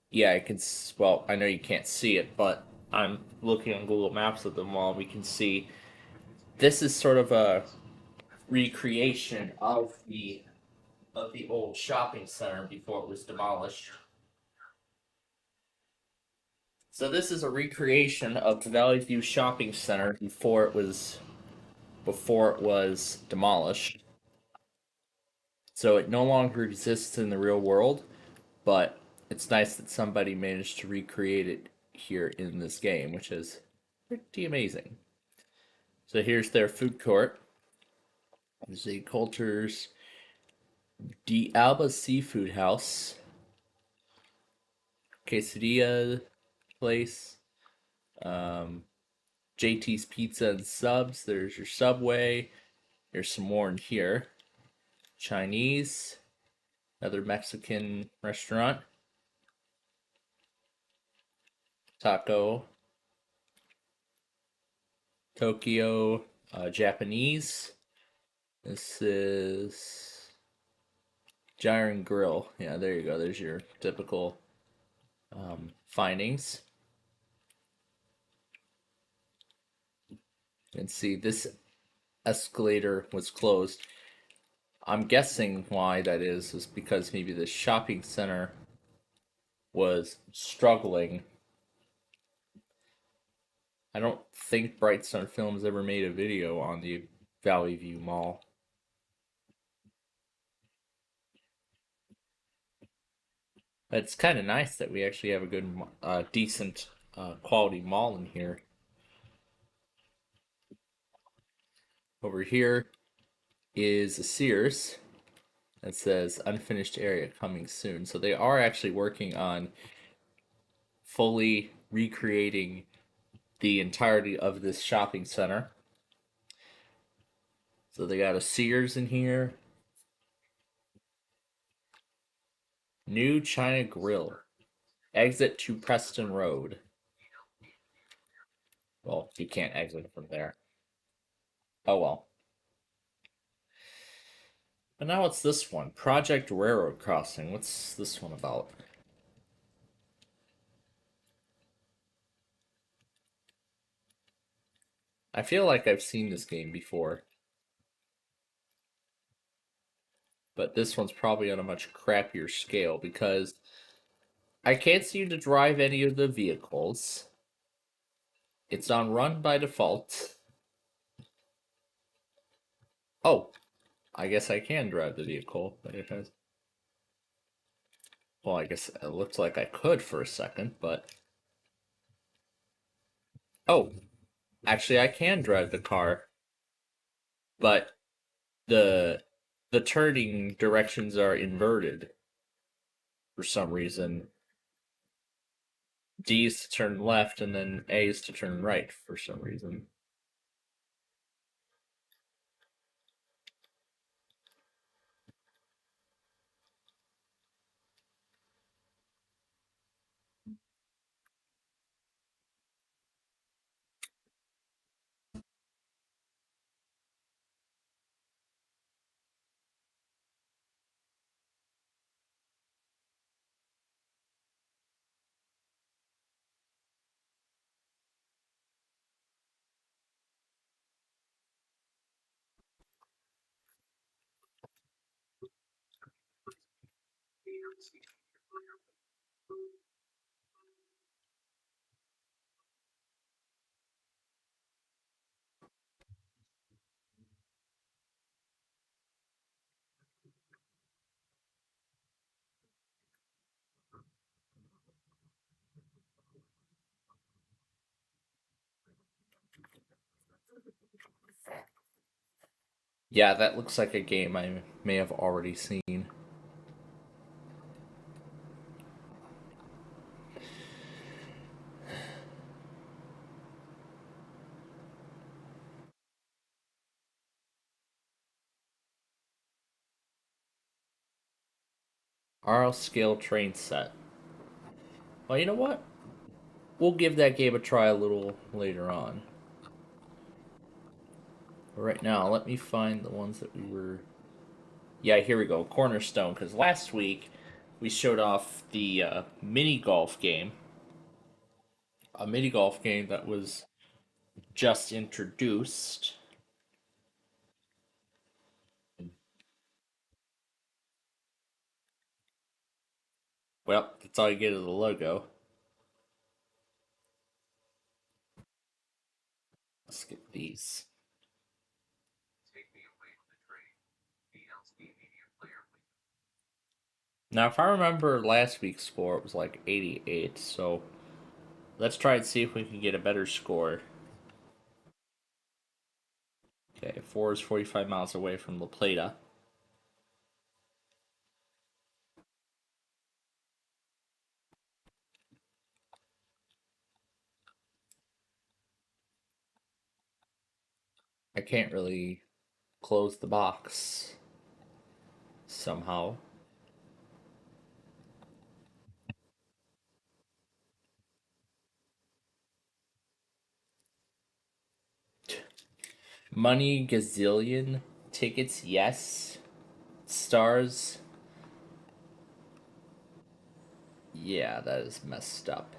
yeah, I can. Well, I know you can't see it, but I'm looking on Google Maps of the mall. We can see this is sort of a recreation of the old shopping center before it was demolished. So this is a recreation of the Valley View Shopping Center before it was demolished. So it no longer exists in the real world, but it's nice that somebody managed to recreate it here in this game, which is pretty amazing. So here's their food court. There's a Coulter's D'Alba Seafood House, quesadilla place, um, JT's Pizza and Subs. There's your Subway. There's some more in here. Chinese, another Mexican restaurant. Taco, Tokyo, Japanese. This is Gyron Grill. Yeah, there you go. There's your typical findings. You can see this escalator was closed. I'm guessing why that is because maybe the shopping center was struggling. I don't think Brightstone Films ever made a video on the Valley View Mall. It's kind of nice that we actually have a good, decent, quality mall in here. Over here is a Sears that says unfinished area coming soon. So they are actually working on fully recreating the entirety of this shopping center. So they got a Sears in here. New China Grill. Exit to Preston Road. Well, you can't exit from there. Oh well. But now what's this one? Project Railroad Crossing. What's this one about? I feel like I've seen this game before, but this one's probably on a much crappier scale because I can't seem to drive any of the vehicles. It's on run by default. Oh, I guess I can drive the vehicle, but it has. Well, I guess it looks like I could for a second, but. Oh, actually, I can drive the car, but the the turning directions are inverted for some reason. D is to turn left, and then A is to turn right for some reason. Yeah, that looks like a game I may have already seen. RL scale train set. Well, you know what? We'll give that game a try a little later on. But right now, let me find the ones that we were. Yeah, here we go. Cornerstone. Because last week we showed off the mini golf game. A mini golf game that was just introduced. Well, that's all you get of the logo. Let's get these. Now, if I remember last week's score, it was like 88. So let's try and see if we can get a better score. Okay, 4 is 45 miles away from La Plata. I can't really close the box somehow. Money gazillion tickets, yes. Stars, yeah, that is messed up.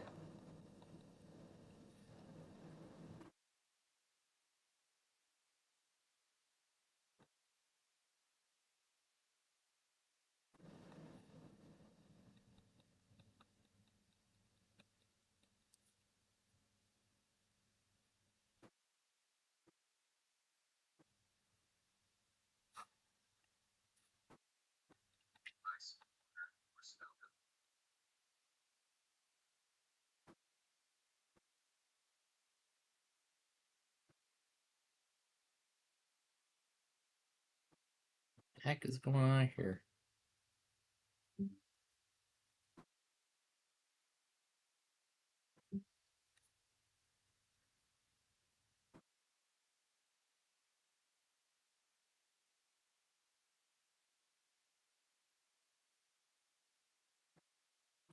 What the heck is going on here?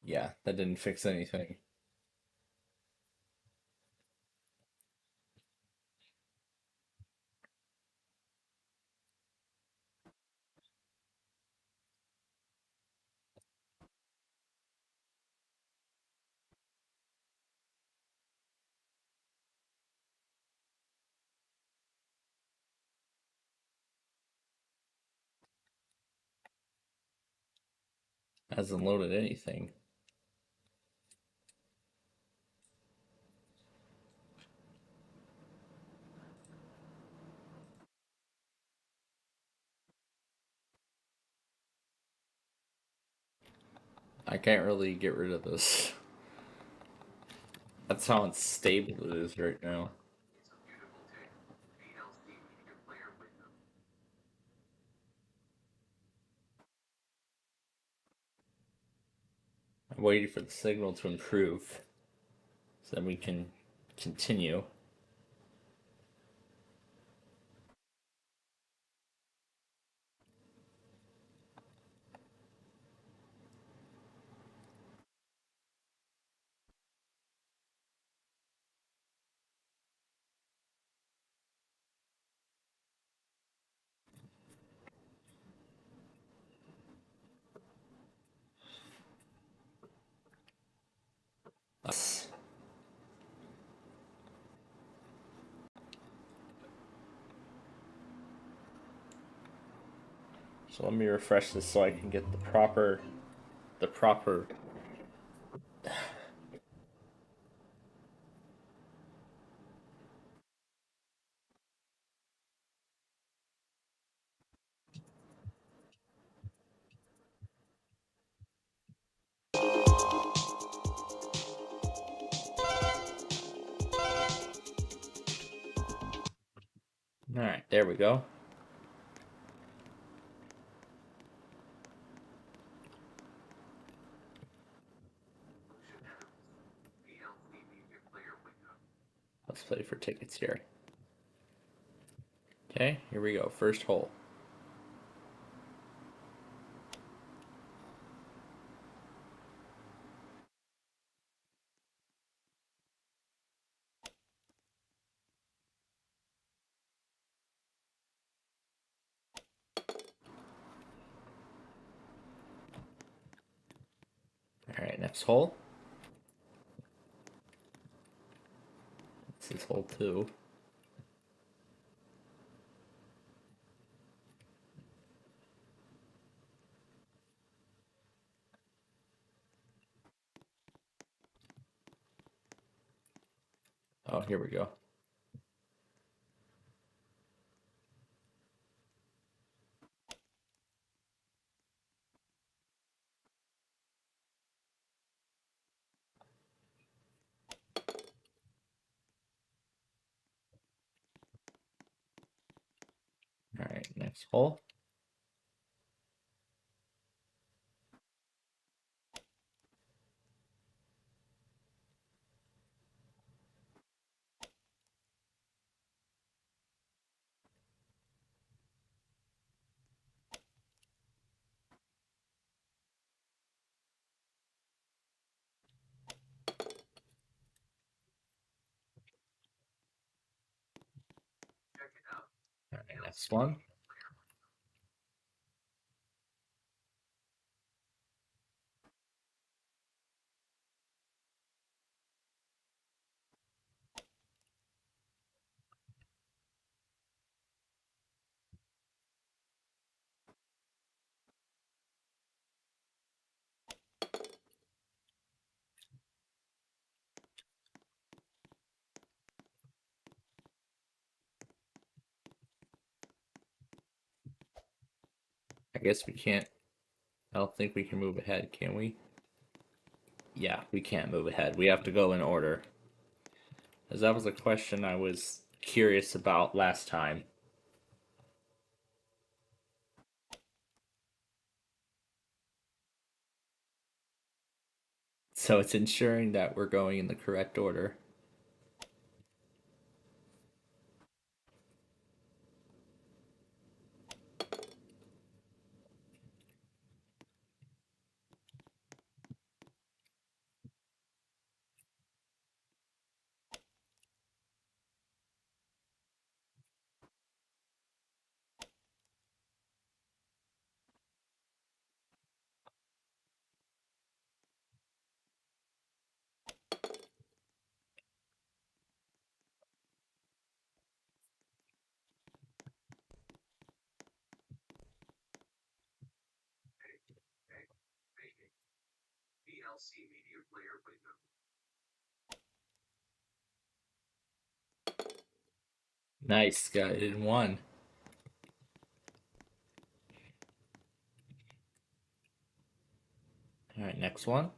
Yeah, that didn't fix anything. Hasn't loaded anything. I can't really get rid of this. That's how unstable it is right now. I'm waiting for the signal to improve so that we can continue. So let me refresh this so I can get the proper the proper. All right, there we go. Let's play for tickets here. Okay, here we go. First hole. All right, next hole. This is hole 2. Oh, here we go. All right, next hole. All right, next one. I guess we can't. I don't think we can move ahead, can we? Yeah, we can't move ahead. We have to go in order. As that was a question I was curious about last time. So it's ensuring that we're going in the correct order. Nice, got it in one. All right, next one.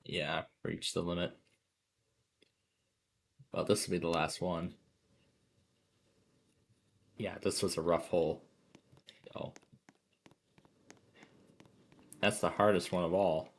Yeah, reached the limit. Well, this will be the last one. Yeah, this was a rough hole. Oh, that's the hardest one of all.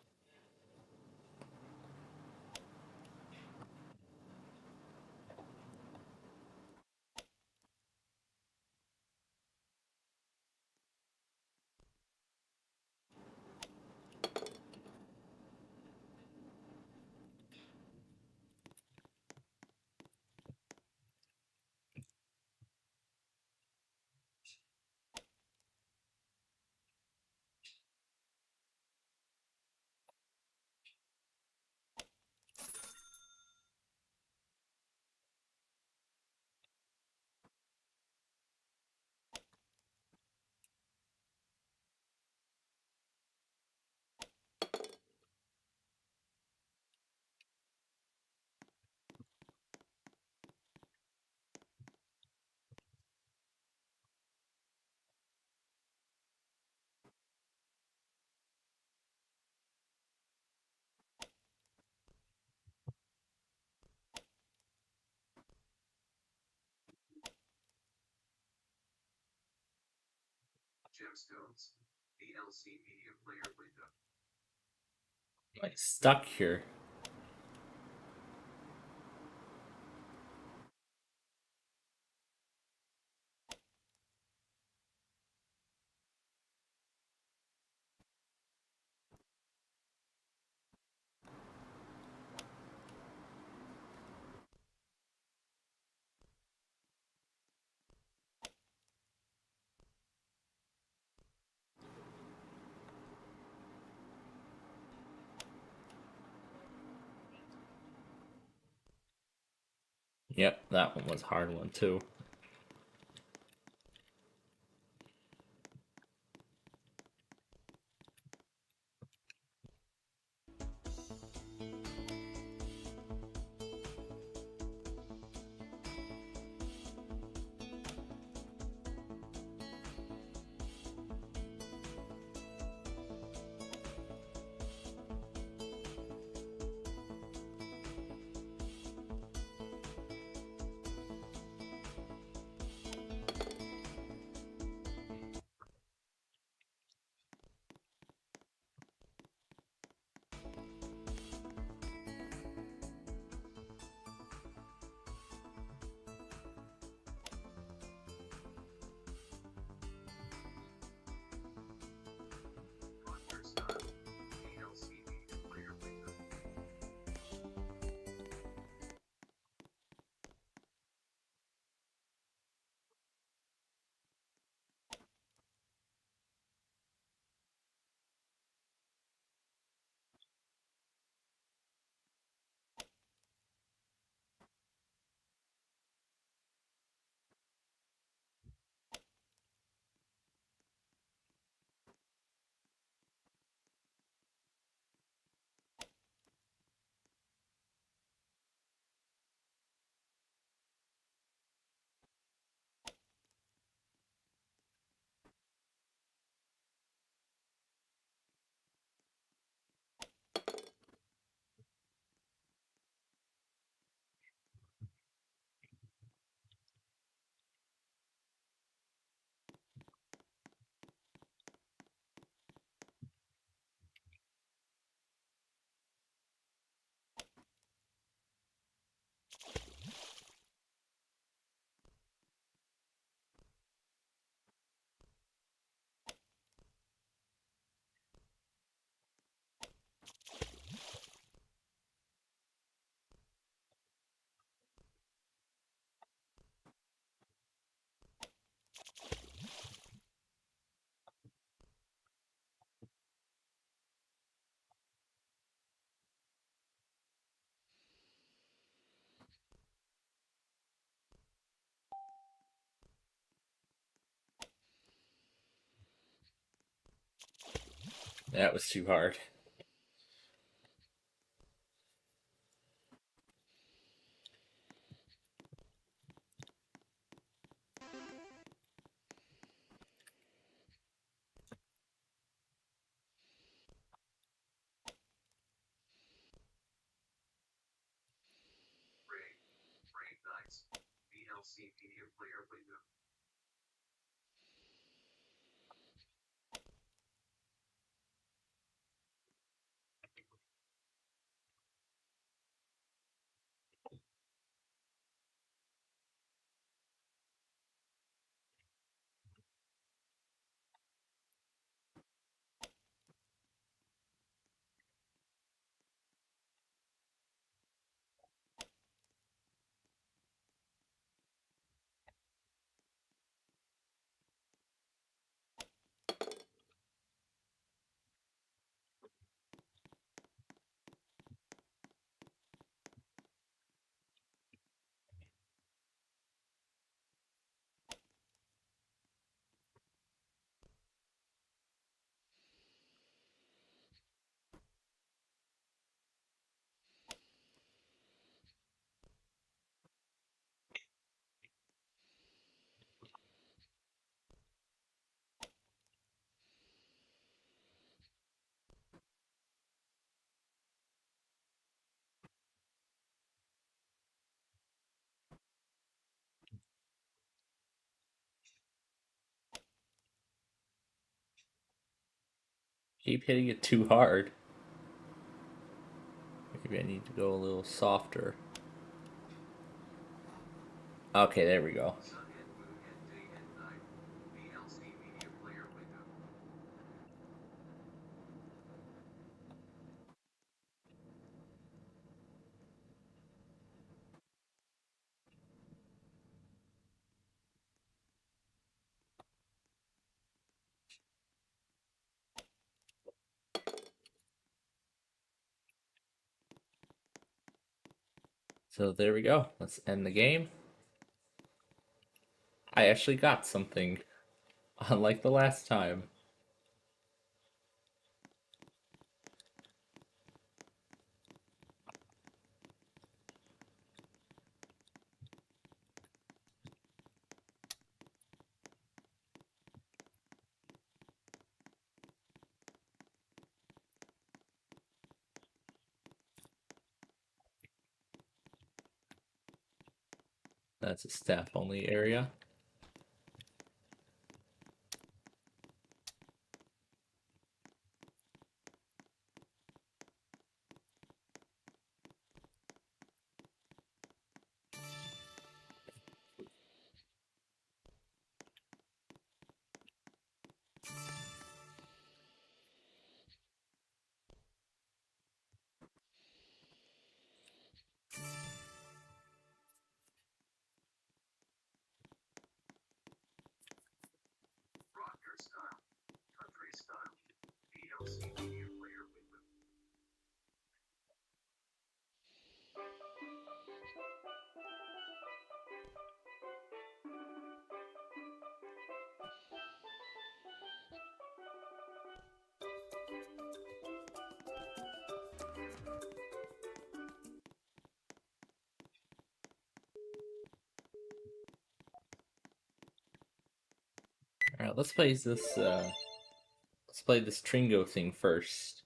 Like stuck here. Yep, that one was a hard one too. That was too hard. Keep hitting it too hard. Maybe I need to go a little softer. Okay, there we go. So there we go. Let's end the game. I actually got something, unlike the last time. That's a staff only area. All right, let's play this. Let's play this Tringo thing first.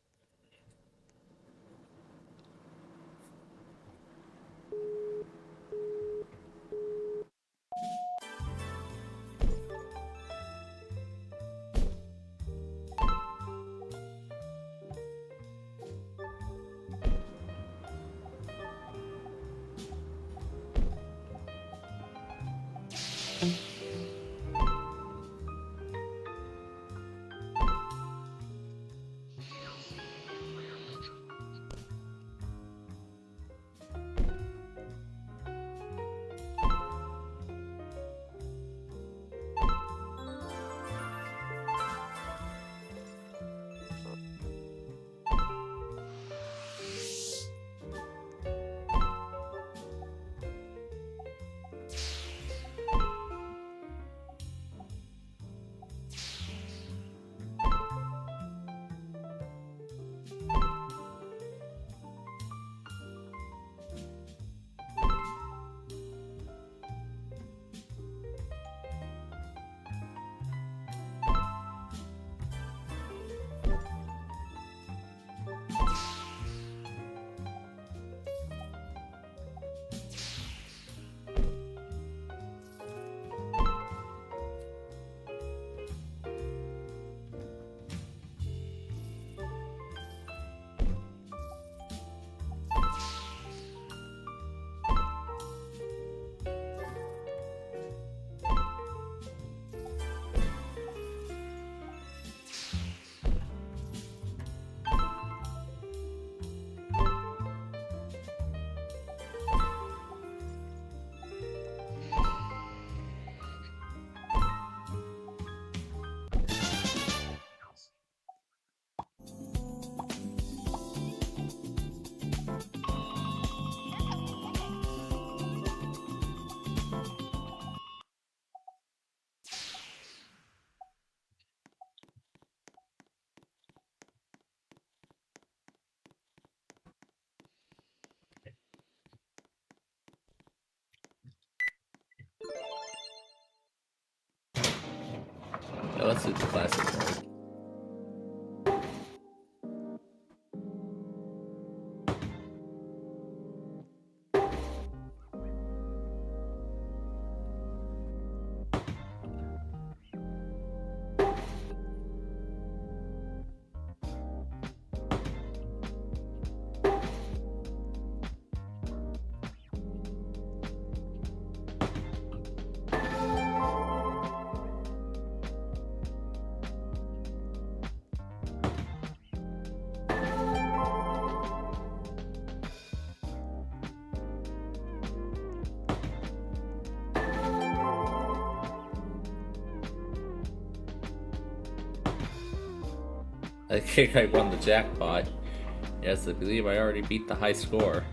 let's do the classic mode. I think I won the jackpot. Yes, I believe I already beat the high score.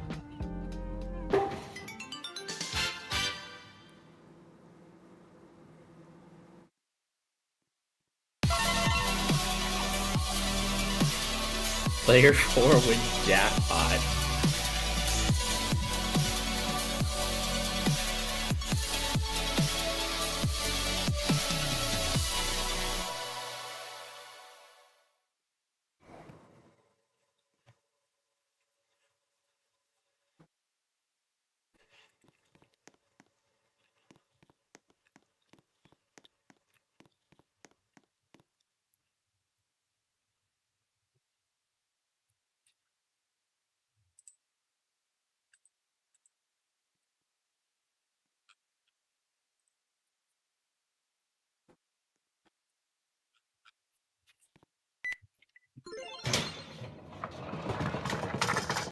Player 4 wins jackpot.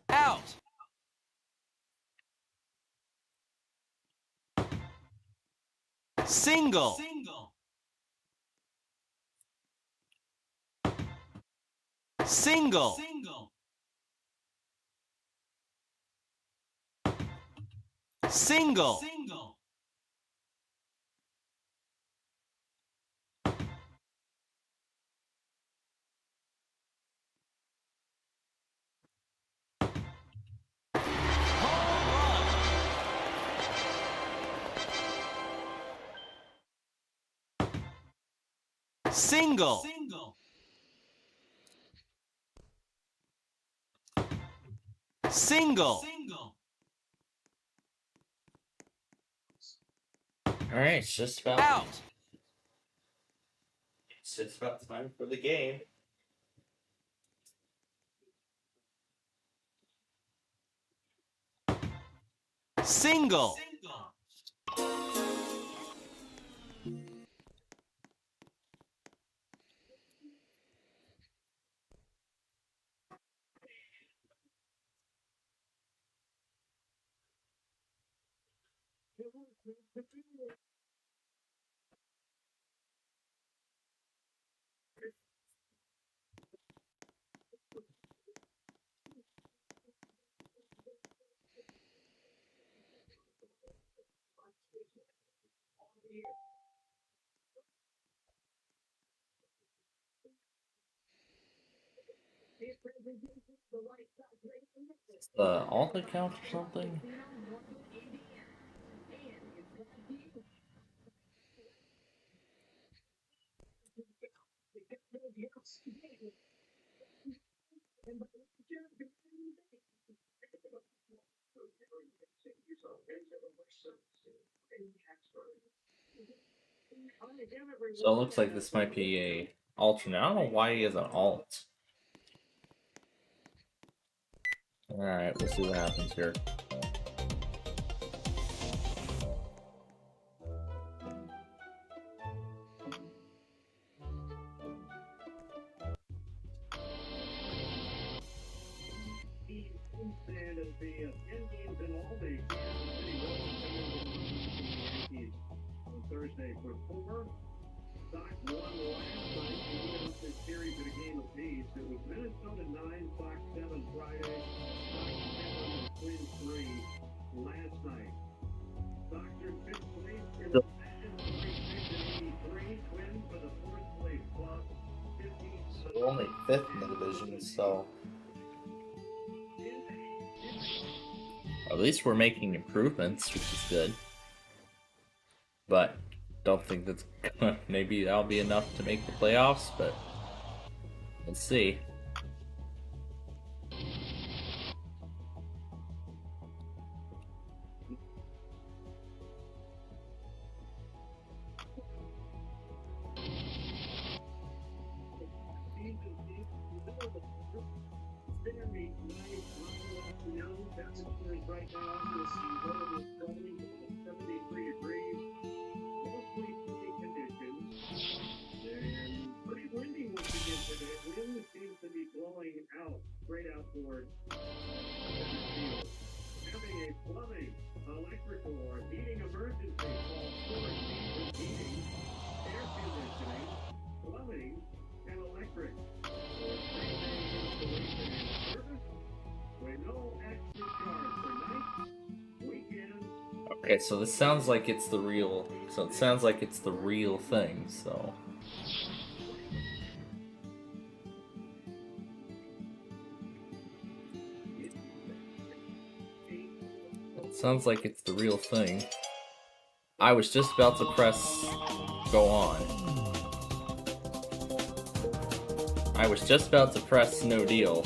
Out. Single. Single. Single. Single. Single. Alright, it's just about Out. it's just about time for the game. Single. The alt account or something? So it looks like this might be a alternate. I don't know why he is an alt. Alright, we'll see what happens here. Thursday for 4. Sox won last night to end up this series in a game apiece. It was Minnesota 9, Sox 7 Friday. Sox 10 on the Twins 3 last night. Sox are 5th place in the division, 83. Twins for the 4th place club, 50. So we're only 5th in the division, so at least we're making improvements, which is good. But don't think that's maybe that'll be enough to make the playoffs, but let's see. Right now, this is 73 degrees, mostly sunny conditions, and pretty windy once again today. Wind seems to be blowing out straight out towards center field. Having a plumbing, electrical, or heating emergency call for season heating, air conditioning, plumbing, and electric. For same-day installation and service, with no extra charge for nights, weekends. Okay, so this sounds like it's the real. So it sounds like it's the real thing. So. It sounds like it's the real thing. I was just about to press go on. I was just about to press no deal.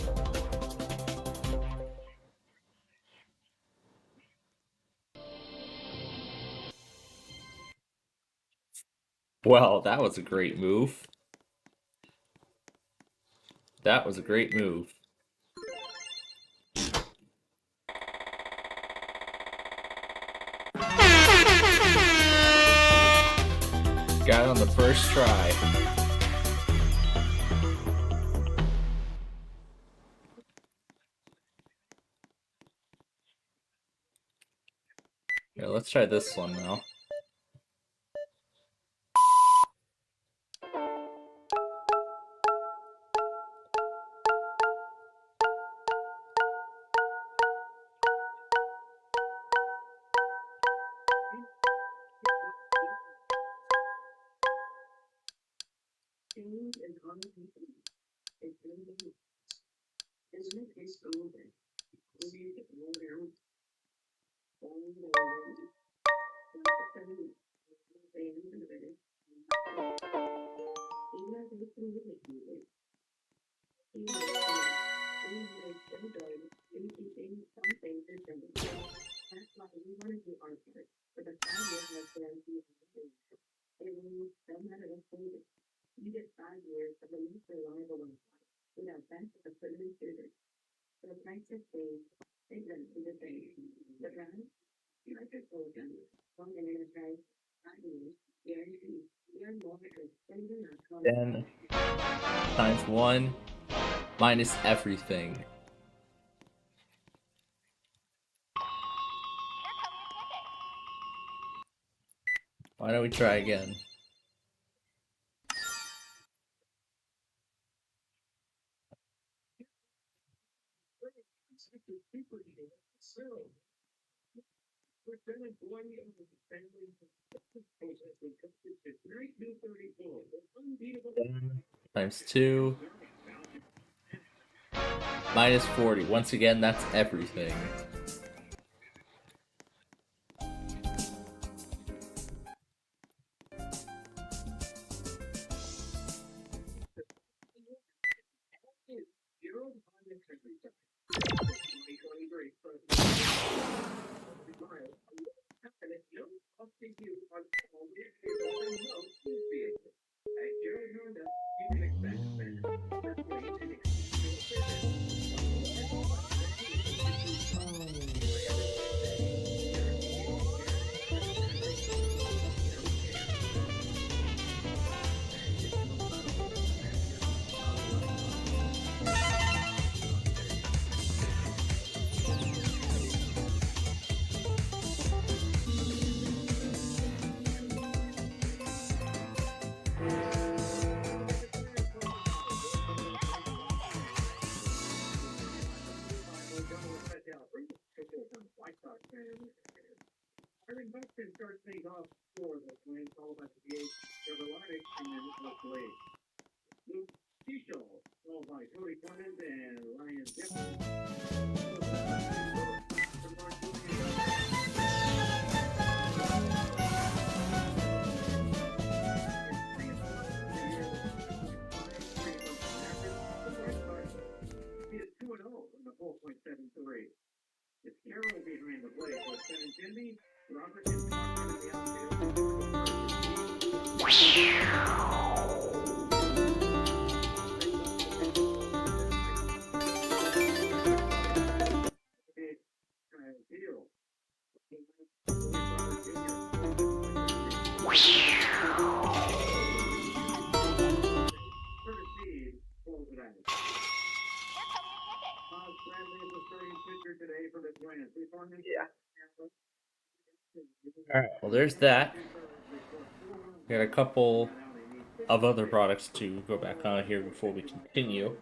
Well, that was a great move. That was a great move. Got it on the first try. Here, let's try this one now. Change and connotation. It's really good. Isn't it? It's golden. When you get roll down, all the way around, like the 70s, they innovated. Even as they can really do it. Even as they enjoy keeping some things different. That's why we want to do our part. For the 5 years has guaranteed everything. It means no matter the state, you get 5 years of the least reliable Wi-Fi without best equipment service. For the price of paid, they run to the same. The brand, electric Golden, long and enterprise, 5 years, guaranteed. Learn more at golden.com. Then times 1 minus everything. Why don't we try again? Lieutenant Boyd of the family great new 34, unbeatable Times 2 minus 40. Once again, that's everything. Aaron Buxton starts things off for the Twins, followed by the DH, Trevor Larnach, and then Luke Blade. Luke Keeschel, followed by Cody Clemens and Ryan Jefferson. Jimmy, Robert, and Parker in the outfield. Deal. Proceed, pulls it out. Miles Bradley is the starting pitcher today for the Twins. Yeah. All right. Well, there's that. Got a couple of other products to go back on here before we continue.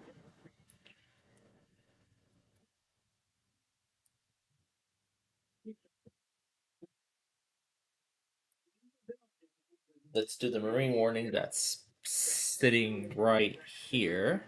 Let's do the marine warning that's sitting right here.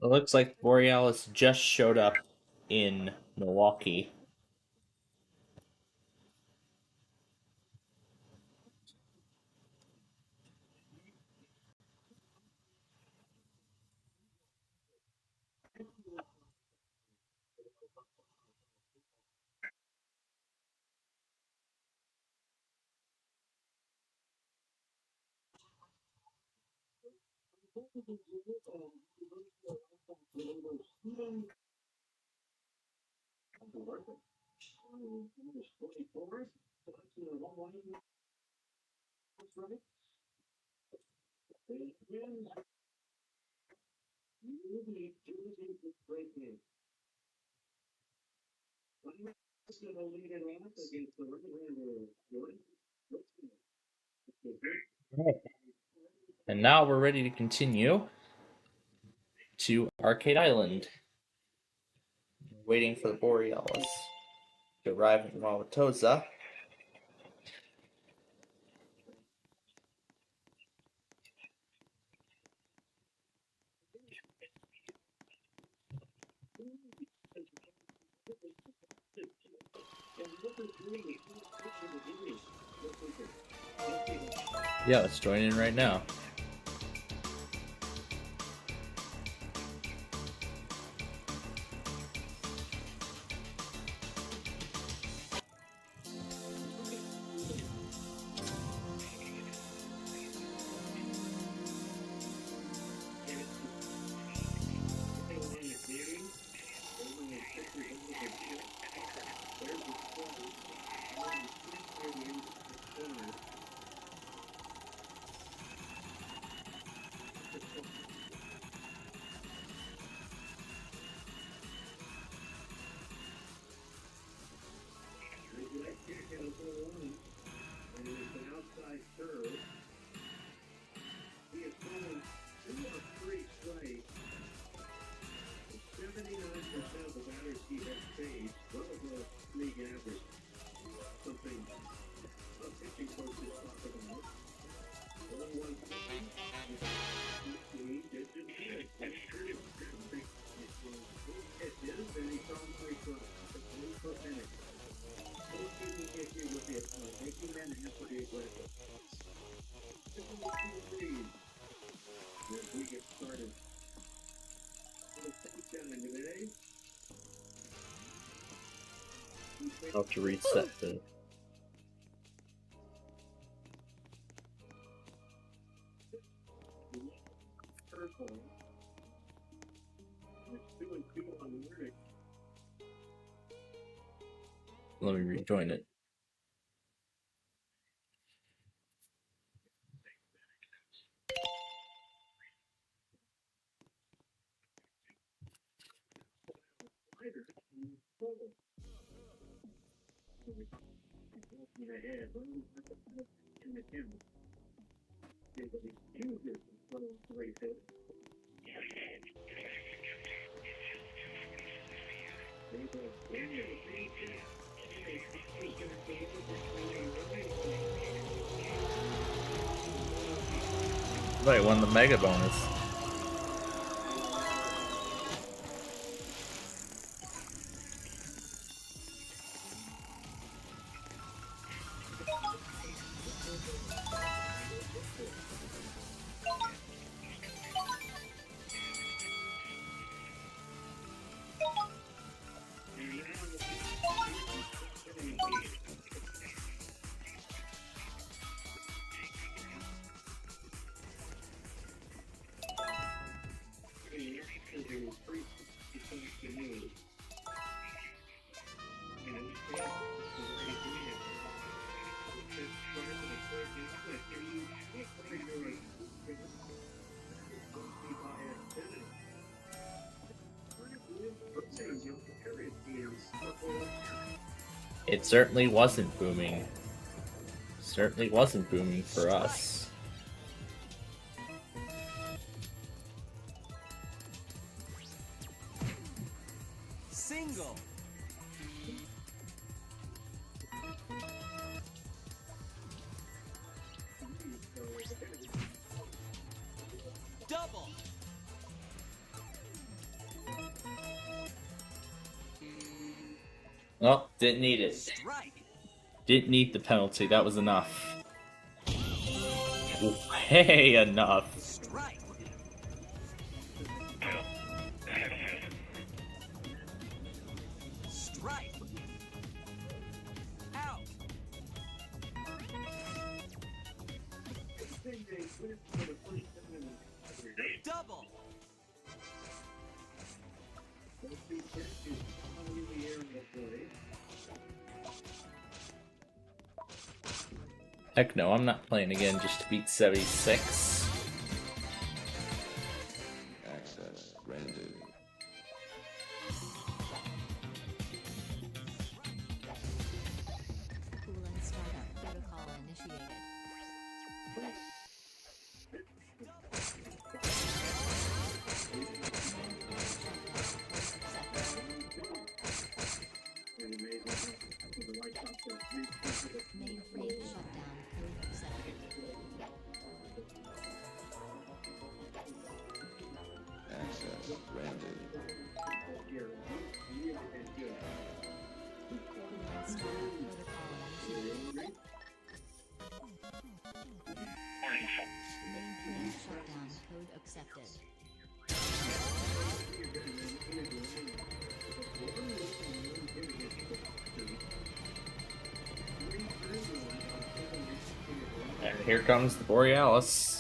It looks like Borealis just showed up in Milwaukee. And now we're ready to continue to Arcade Island. Waiting for the Borealis to arrive in Wauwatosa. Yeah, let's join in right now. I'll have to reset the. Let me rejoin it. Somebody won the mega bonus. It certainly wasn't booming. Certainly wasn't booming for us. Single. Double. Oh, didn't need it. Strike. Didn't need the penalty. That was enough. Ooh, hey, enough. Strike. Strike. Out. Double. Heck no, I'm not playing again just to beat 76. Access granted. Coolant startup protocol initiated. Mainframe shutdown code accepted. Access granted. Coolant startup protocol initiated. Mainframe shutdown code accepted. And here comes the Borealis.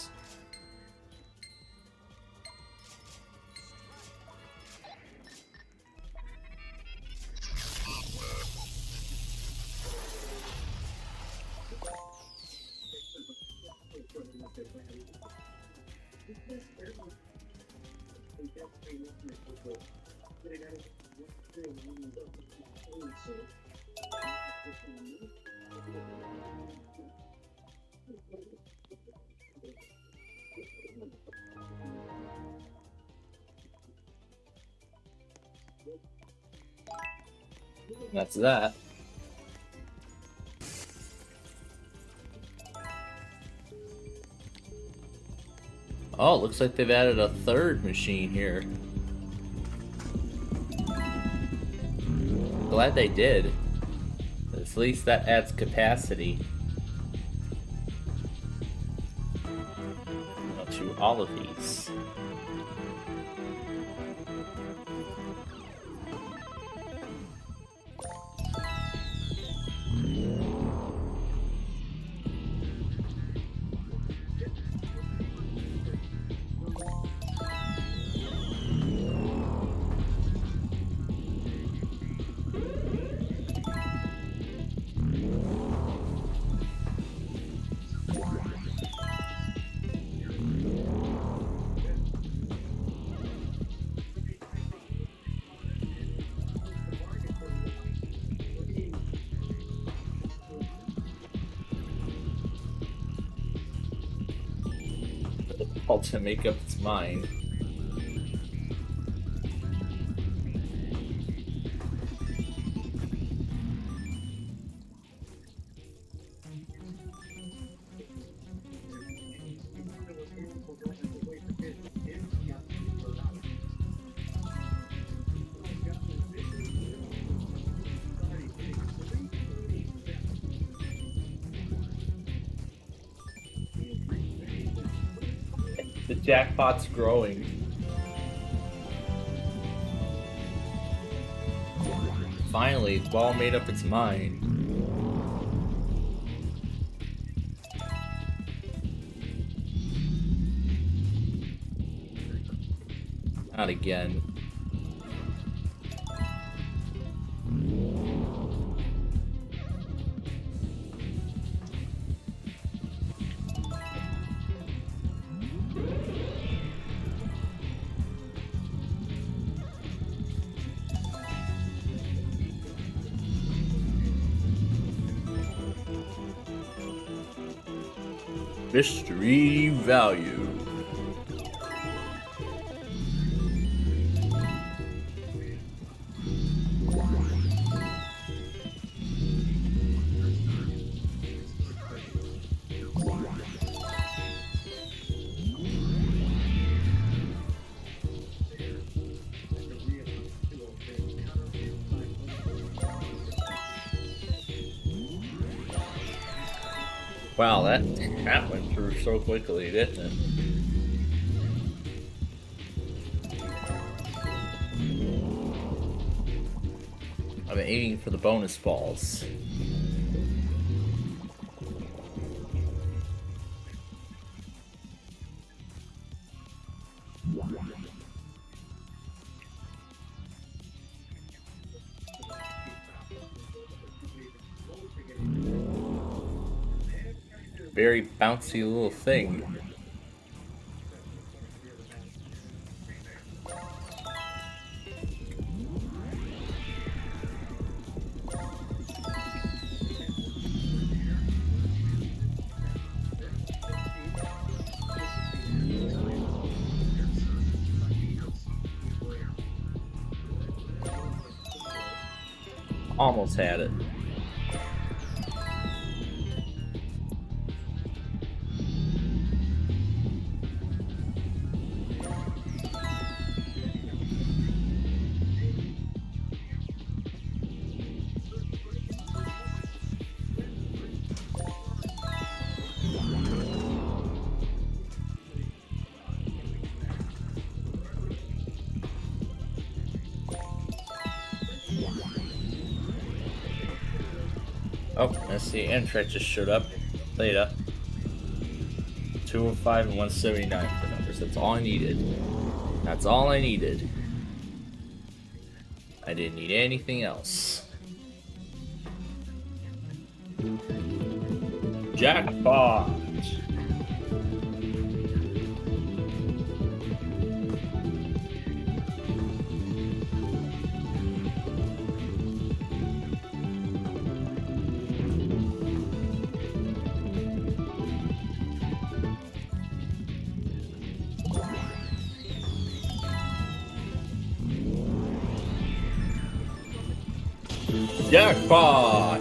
That's that. Oh, looks like they've added a third machine here. Glad they did. At least that adds capacity to all of these. ball to make up its mind. The jackpot's growing. Finally, the ball made up its mind. Not again. Mystery value. Wow, that went through so quickly, didn't it? I've been aiming for the bonus balls. Very bouncy little thing. Almost had it. Oh, let's see, Amtrak just showed up. Later. 205 and 179 for numbers. That's all I needed. That's all I needed. I didn't need anything else. Jackpot! Jackpot!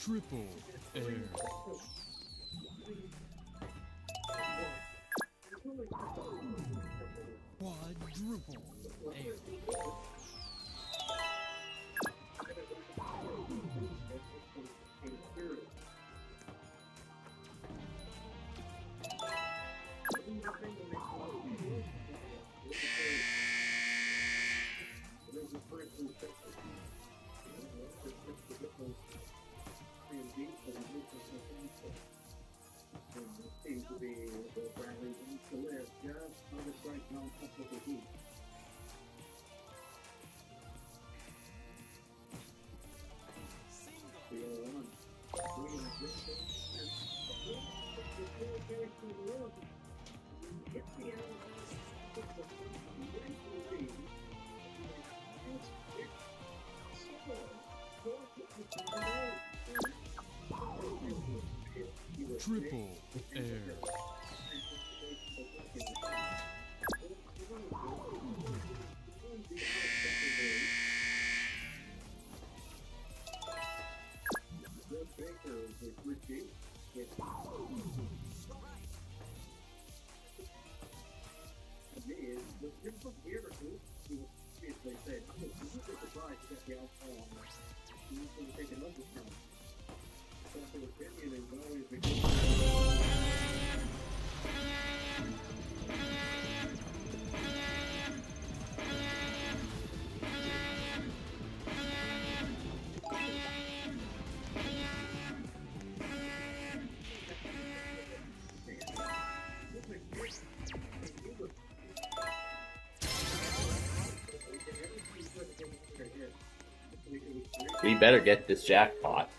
Triple air. Quadruple air. Seems to be Bradley wants to live just on the strike zone up with the heat. Single. 3-1. Triple air. They said, I'm surprised that the alcohol he's going to take another count. Popular opinion is always the We better get this jackpot.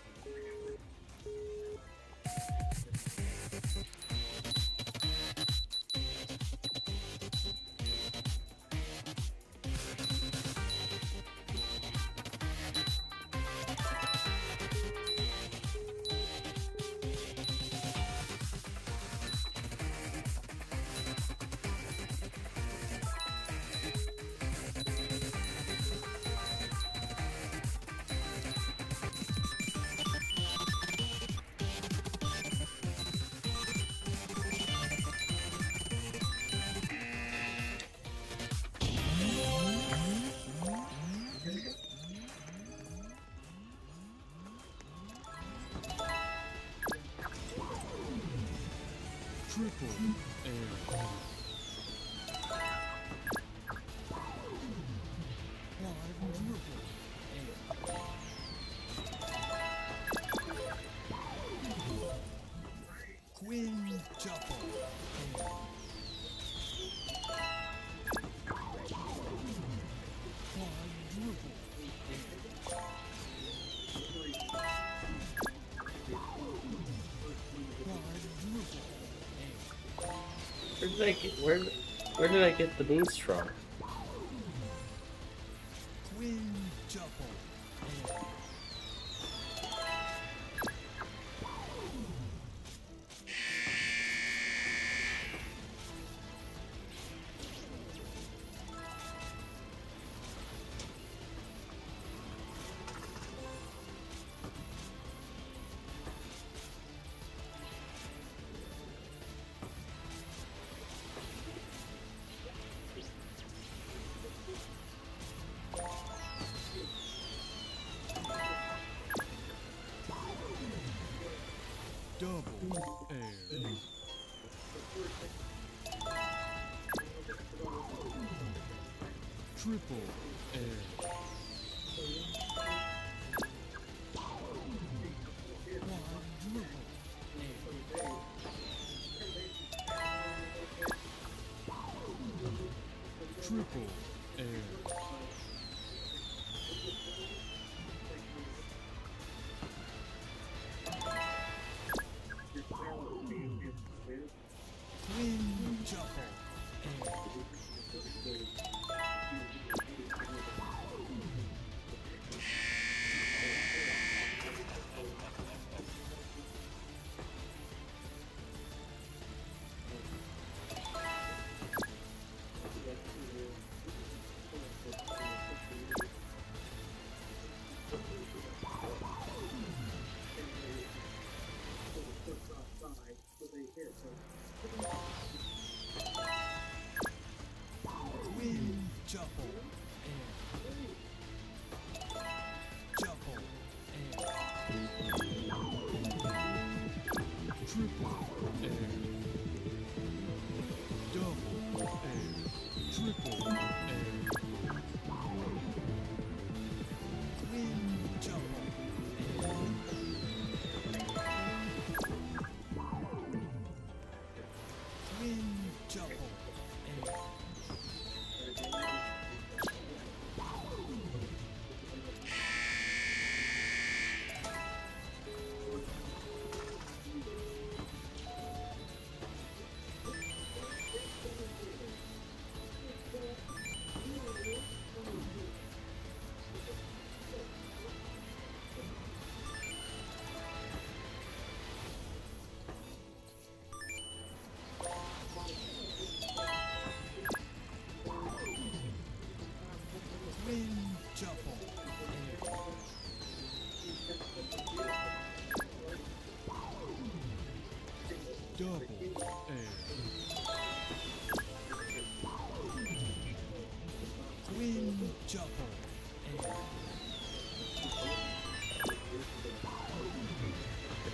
Triple air. Quadruple air. Quintuple air. Quadruple air. Quadruple air. Where did I get the boost from? Quintuple air. Double air. Triple air. Quadruple air. Triple air. Quintuple air.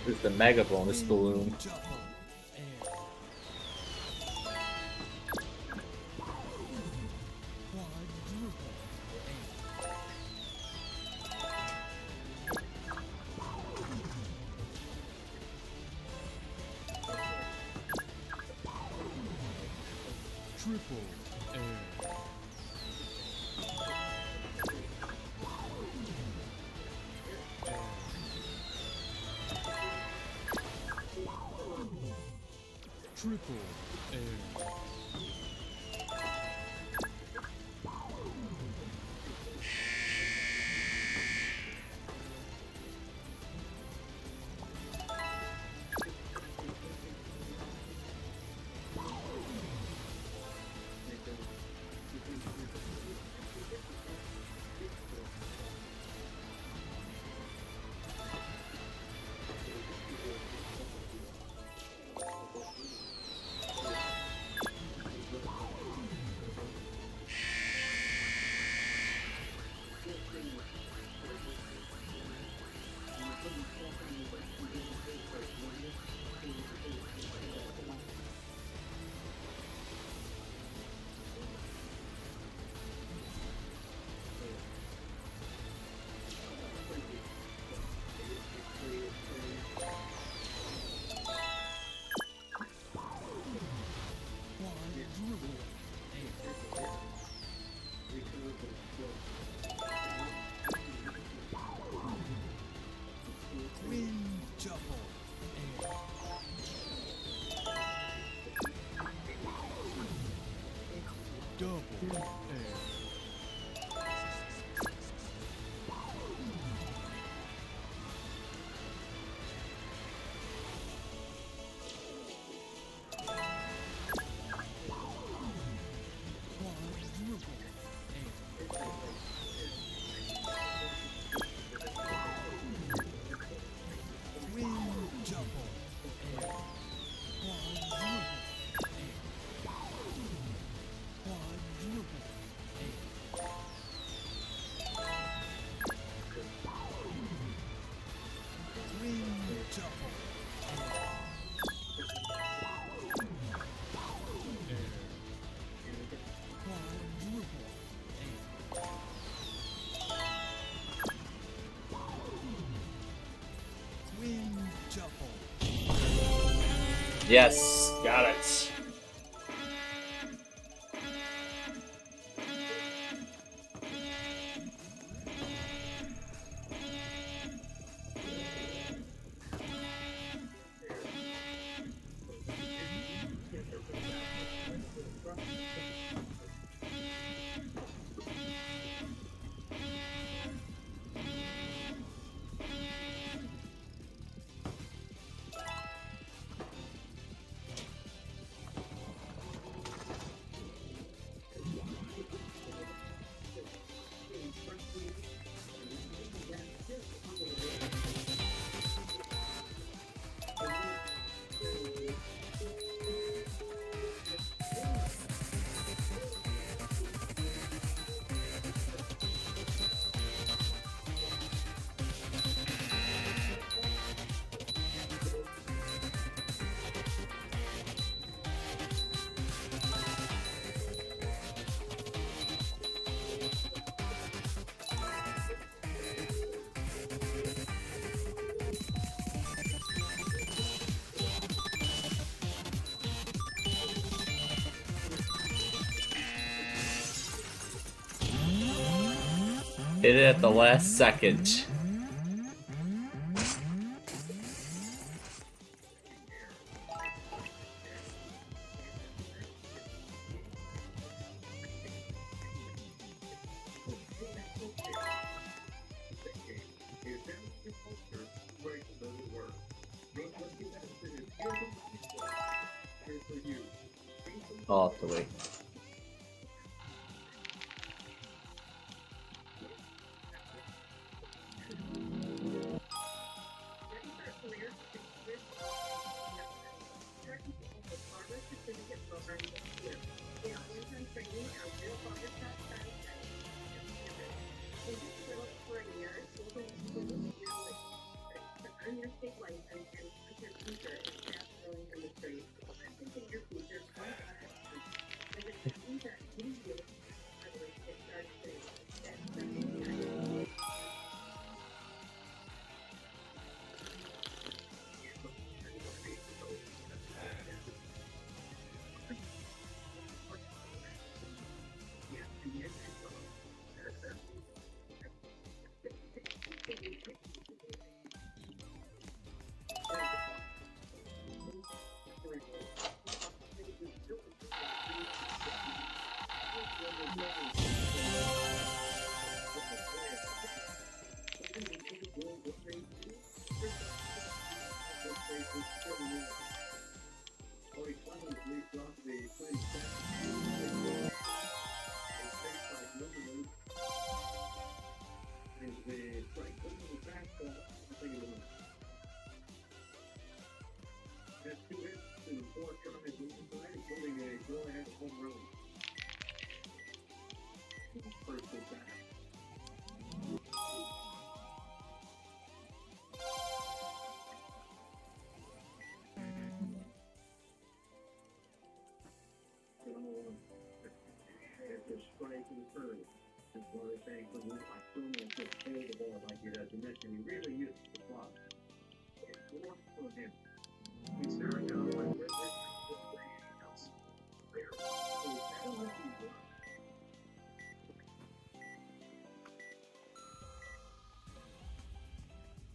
This is the mega bonus balloon. Double. Air. Quadruple. Air. Triple. Air. Triple air. Quadruple air. Quintuple air. Double air. Quadruple air. Quintuple air. Quadruple air. Quadruple air. Quintuple air. Quadruple air. Quintuple. Yes, got it. Hit it at the last second. I'll have to wait. Earn your state license and Cody Clemens leads off the Twins bench. Is the strike the fastball? I think it was. Has 2 hits and 4 tries inside, including a go-ahead home run. First at bat. It's a strike and third. That's why they're saying for me, I still don't just hold the ball like he does. You mentioned he really used the clock. It's worked for him. He's staring down like where's else? Where? So that would be good.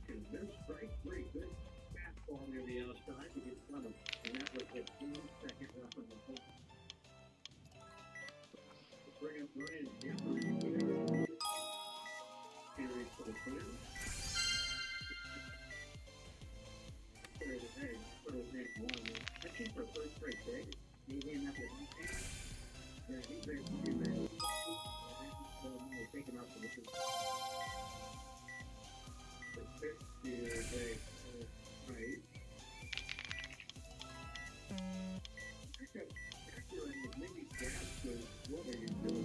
And this strike three, good fastball near the outside to get front of him. And that was his 1 second left on the ball. Bring up Ryan Jeffers. Series for the Twins. Put his name one. I think for first straight day, he came up with one hand. Yeah, he's very good. We're taking up the fifth is a right. Maybe gas was what they really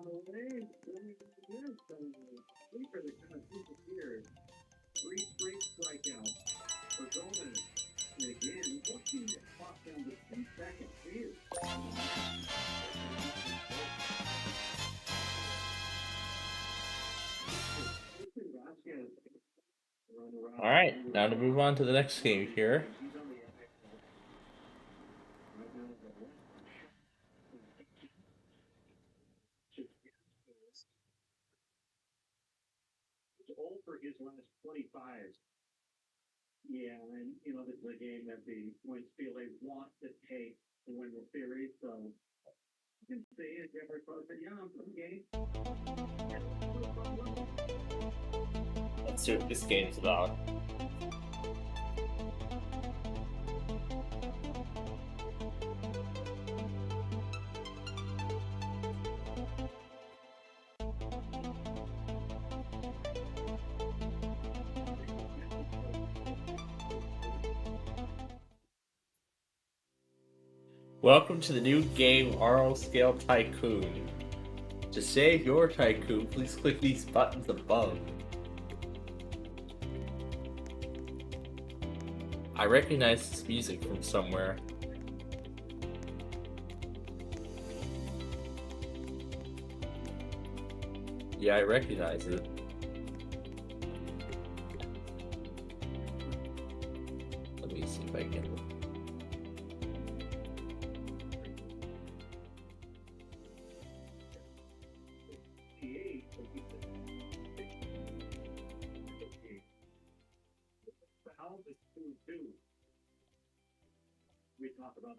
on the way. Sleeper that kind of disappeared. 3 straight strikeouts for Gomez. And again, watching the clock down to 2 seconds here. All right, now to move on to the next game here. He's all for his last 25. Yeah, and you know, this is a game that the Twins feel they want to take to win the series, so you can see it. Jeffrey Crow said, yeah, I'm from the game. Let's see what this game's about. Welcome to the new game RL Scale Tycoon. To save your Tycoon, please click these buttons above. I recognize this music from somewhere. Yeah, I recognize it. Let me see if I can.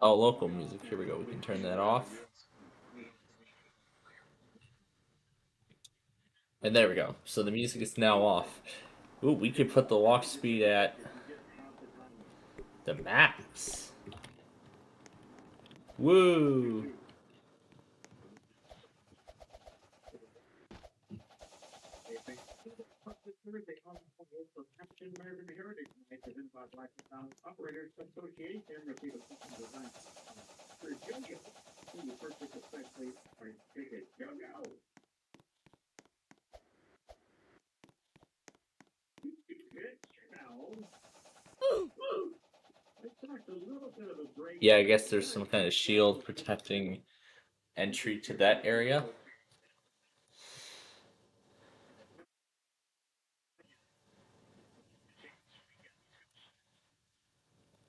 Oh, local music. Here we go. We can turn that off. And there we go. So the music is now off. Ooh, we could put the walk speed at the max. Woo! Operators Association received a system design for JoJo. You purchase a specially or ticket JoJo. Good now. a little bit of a break. Yeah, I guess there's some kind of shield protecting entry to that area.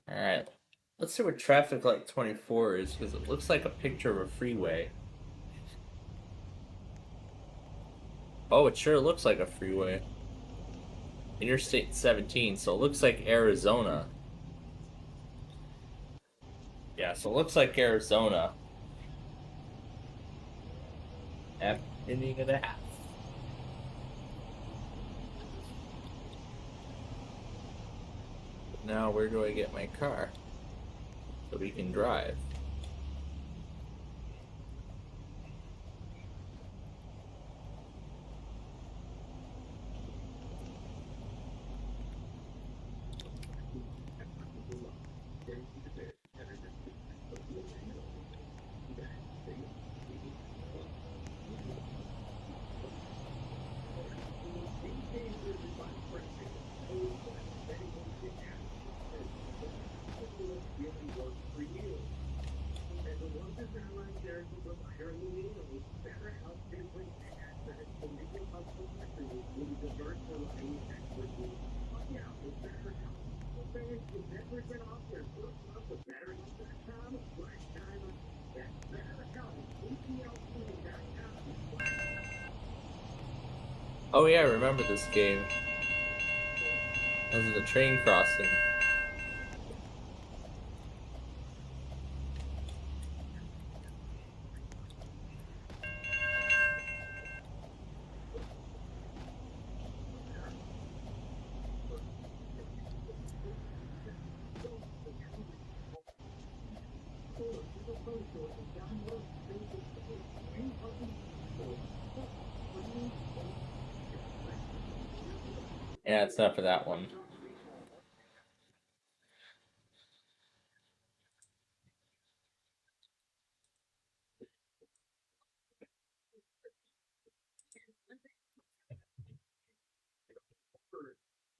Alright. Let's see what traffic light 24 is, because it looks like a picture of a freeway. Oh, it sure looks like a freeway. Interstate 17, so it looks like Arizona. Yeah, so it looks like Arizona. At inning and a half. Now, where do I get my car? So we can drive. Oh yeah, I remember this game. This is a train crossing. Yeah, it's not for that one.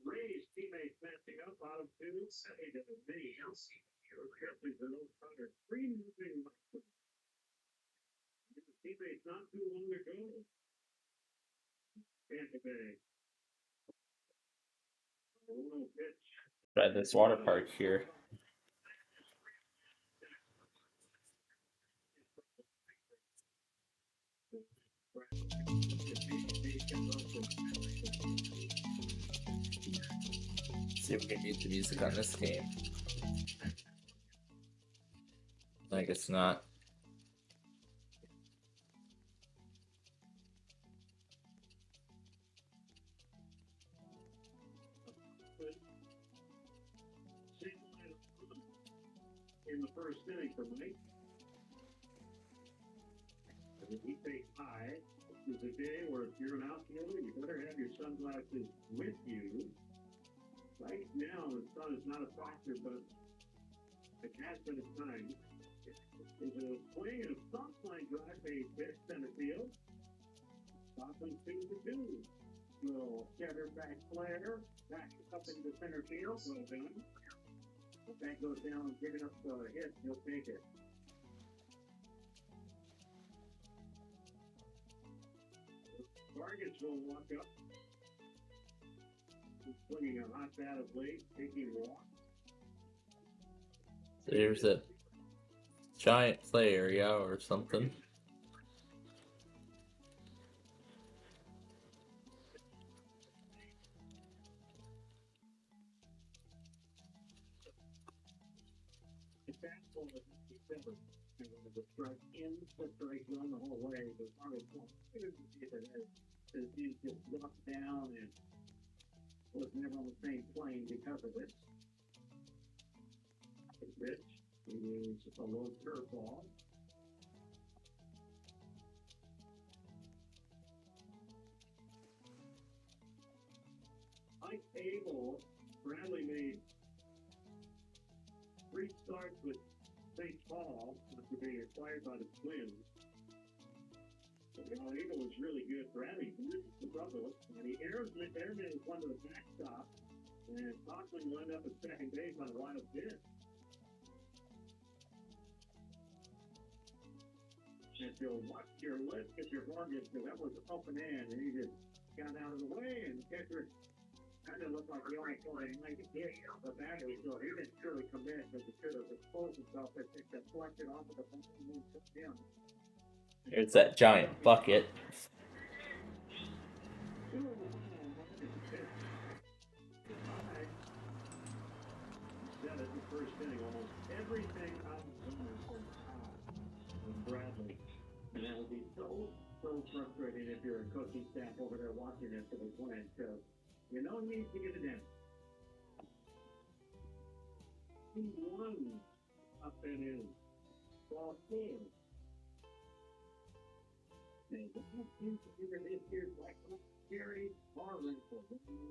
Ray's teammates matching up out of two. Hey, to the mini LC. Carefully, the old Hunter. Three moving. Teammates not too long ago. Tampa Bay. A little pitch. Try this water park here. See if we can mute the music on this game. I guess not. In the first inning for Mike. And he takes high. This is a day where if you're an outfielder, you better have your sunglasses with you. Right now, the sun is not a factor, but it has been a time. There's a swing and a soft line drive, a pitch center field. Stopping 2-2. Little cheddar back flare, back up into center field. Well done. If that goes down and giving up the hit, he'll take it. Vargas will walk up. He's swinging a hot bat of late, taking walks. There's a giant play area or something. The fastball is 57. And the strike in, the strike run the whole way. The Vargas won't as he's just dropped down and was never on the same plane because of it. The pitch is a low curveball. Mike Abel, Bradley made 3 starts with St. Paul after being acquired by the Twins. Abel was really good. Bradley, the brother, and he airman one to the backstop, and Coughlin wound up at second base on a line of pitch. if you'll watch your list, if you're Vargas, because that was open end, and he just got out of the way, and the catcher kind of looked like he only thought he might get the batter, so he didn't really commit, but he should have exposed himself if it deflected off of the ball and moved him. Here's that giant bucket. That is the first inning, almost everything I've done from Bradley. And that will be so frustrating if you're a coaching staff over there watching it for the Twins, because you know he needs to get it in. He won up and in. Ball four. And that seems to be this year's like Gary Harlan for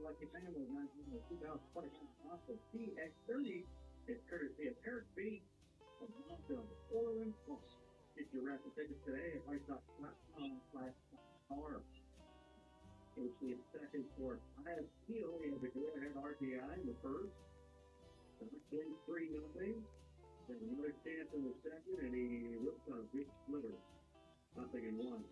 Lucky Family 2020 off the CX30 is courtesy of Eric B. from Mountain Orleans. Get your raffle tickets today at White.com/R. It's the second for Highest Steel. He has a go-ahead RBI in the first. 3-0. Then another chance in the second, and he ripped on a big sliver. 0-1.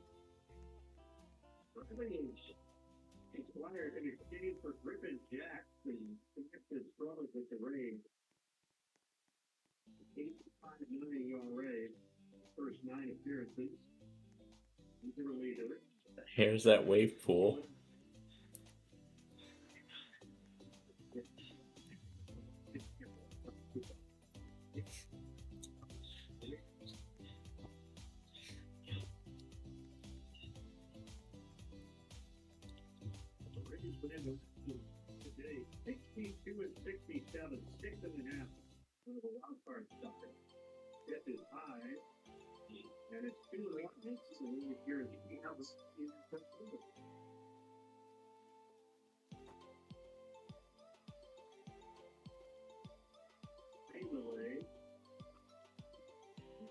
Expired in exchange for Griffin Jackson. Connected struggles with the Rays. 8.59 ERA. First 9 appearances. He's a reliever. Here's that wave pool. Today, 62 and 67, 6.5. The wild card stuff. This is high, and it's 2-1. So here we have a away.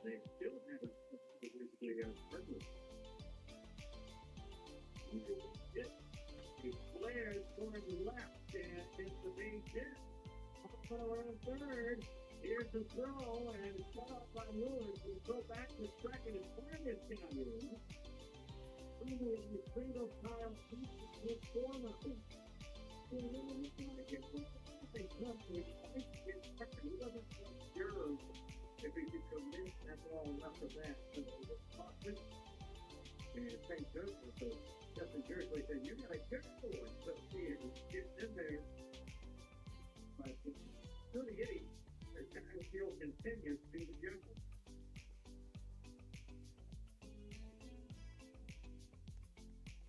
They still have a he flares toward the left and hits the base hit. Also around third. Here's the throw and it's caught up by Lewis. We go back to second and Vargas down here. Over the single pile with 4-0. He doesn't sure if he could commit that ball enough of that. So it and St. Joseph, so Justin Jersley said, you got to get forward. So see it gets in there. But it's really hitting. The time field continues to the jungle.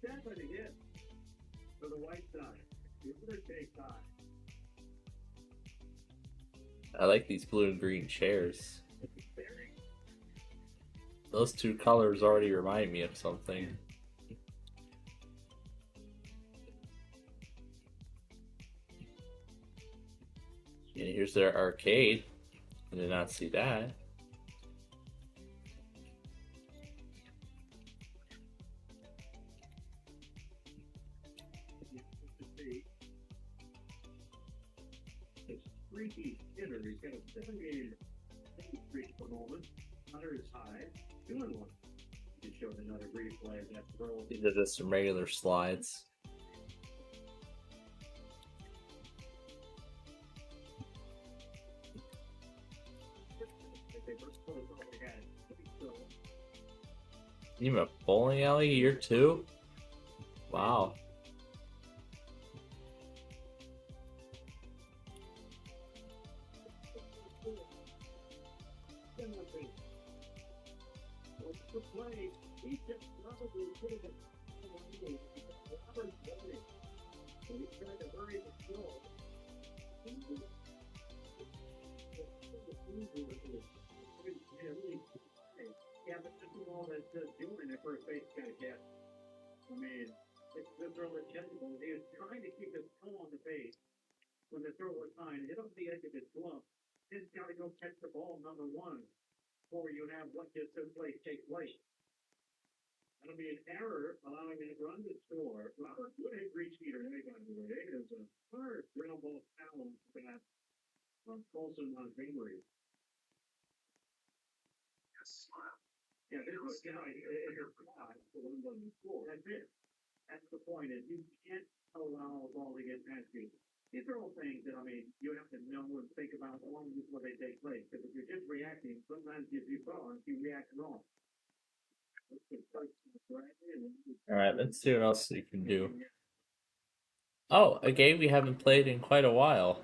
Seven to hit for the White Sox. The other takes high. I like these blue and green chairs. Those two colors already remind me of something. And here's their arcade. I did not see that. It's freaky hitter. He's got a 78 streak for the moment. Hunter is high. 2-1. Just showed another replay of that throw. These are just some regular slides. Even a bowling alley year 2? Wow. The play, he just probably could have been Robert Bowling. So he tried to hurry the throw. Yeah, but this is all that's doing at first base kind of catch. I mean, it's the throw was catchable. He was trying to keep his toe on the base when the throw was fine. Hit off the edge of his glove. Then got to go catch the ball, number 1, before you have what just took place take place. That'll be an error, allowing him to run the score. Robert would have reached either way, by the way. It was a hard ground ball foul bat on Colson Montgomery. Yeah, this was, you know, it's a squad, so one doesn't score. That's it. That's the point, is you can't allow a ball to get past you. These are all things that, I mean, you have to know and think about long before they take place. Because if you're just reacting, sometimes if you fall, you react wrong. All right, let's see what else we can do. Oh, a game we haven't played in quite a while.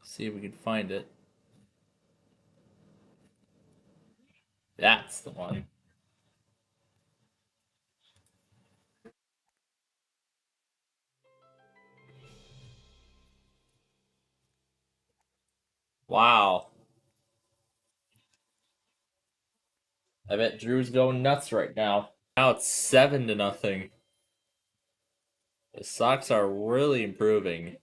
See if we can find it. That's the one. Wow. I bet Drew's going nuts right now. Now it's 7-0. The Sox are really improving.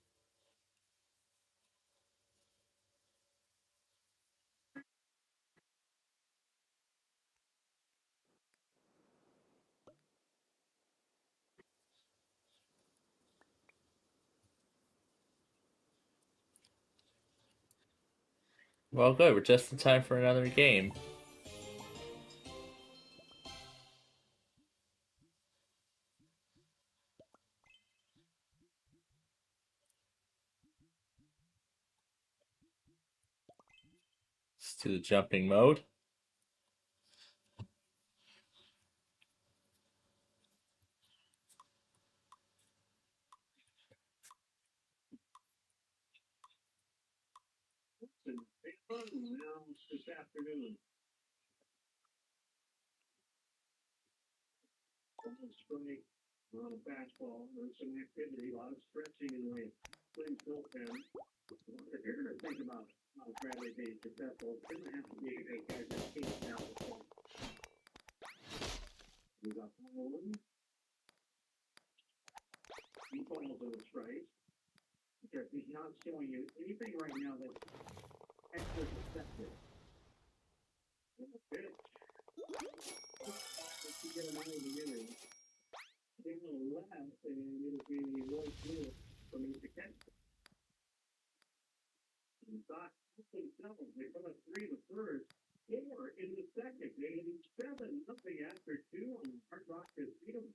Well, good. We're just in time for another game. Let's do the jumping mode. Now, this afternoon, strike on a fastball. There's some activity, a lot of stretching in the Twins bullpen. If you're going to think about how Bradley being successful, it's going to have to be a guy that can't down the ball. We got one. He falls to the strike. Because he's not showing you anything right now that's extra effective. Pitch. Let's get him out of the inning. They're going to left, and it'll be really good for me to catch. In fact, they put up 3 the first, 4 in the second. They need 7 nothing after 2 on Hard Rock Casino.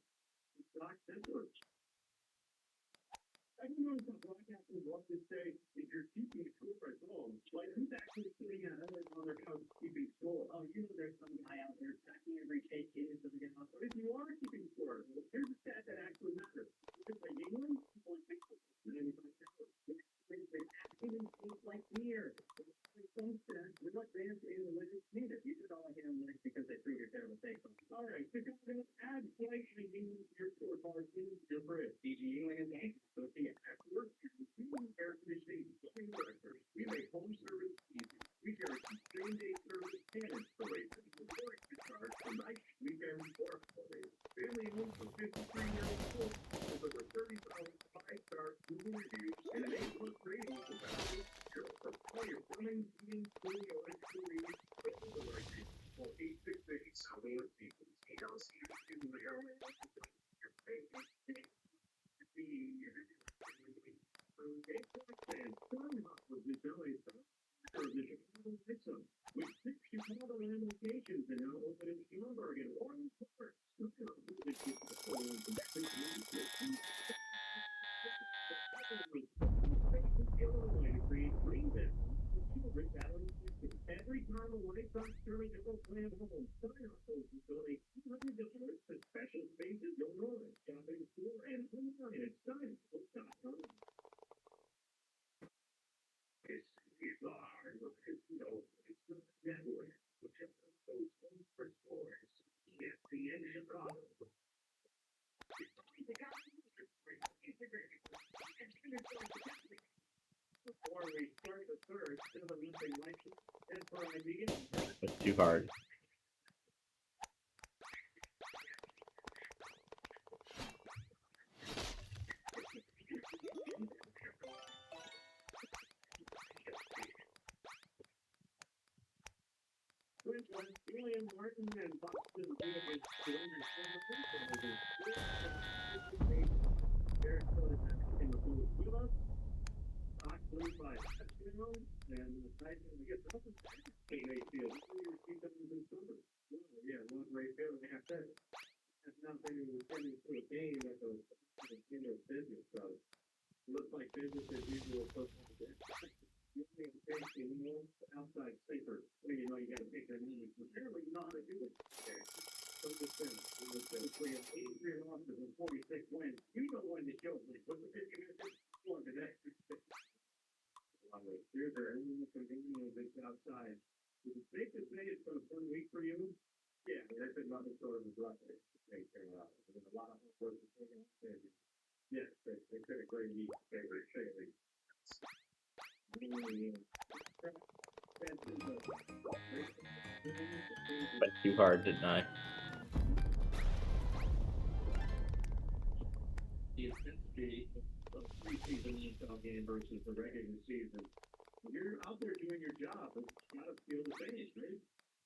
Rock Center. I don't know if the broadcasters love to say if you're keeping score at home. Like, who's actually sitting at home on their couch keeping score? Oh, you know there's some guy out there tracking every take in into the game. But if you are keeping score, well, here's a stat that actually matters. Just like England, people in Mexico, 95 hours. They're acting in states like here. Some stats, we're not advanced analytics needed. You should all like analytics because they prove your terrible takes. All right, so you're going to add slightly in your scorecard in your bridge. DG England and so the work air conditioning directors. We make home service easy. We guarantee same-day service and installation. Before it starts tonight, we guarantee for family home for 53-year-old folks. Deliver 30,000 5-star Google reviews and an A+ rating for value. For all your plumbing, heating, cooling, electrical needs, with the right people. Call 866 Southwest Peoples. TLC in the area. Your favorite thing. And Starbucks was the LA with 6 Chicagoland locations and now open in Schulenburg and Orange Park. Illinois to create Greenville. Every time a White Sox tournament ever planned home, sign-up folks donate $200 to special spaces Illinois, shopping store, and online at signup.com. It's the hard work. No, it's not network, which is those homes for stores. ESPN Chicago. Before we start the third, still a missing license. That's where I begin. That's too hard. William Martin and Boston Davis Derek Soderman in the booth with us. Fox 25. you know, and the Titans, I guess, nothing. Mayfield, you see them in the summer. Yeah, one Mayfield, they have that. Has nothing to do with a game at the business. So it looks like business as usual. So you can take outside safer. Well, you know, you got to take their money. Apparently, not a good thing. So just saying, we have 83 losses and 46 wins. You know when the show is. What's the 50 minutes for today? Here's our only convenience that's outside. Is it safe to say it's been a fun week for you? Yeah, that's another sort of a rough day. There's a lot of work to take on. Yes, they could have great week. Favorite shady. Went too hard, didn't I? The intensity of preseason NFL game versus the regular season. You're out there doing your job, but you gotta feel the pain, right?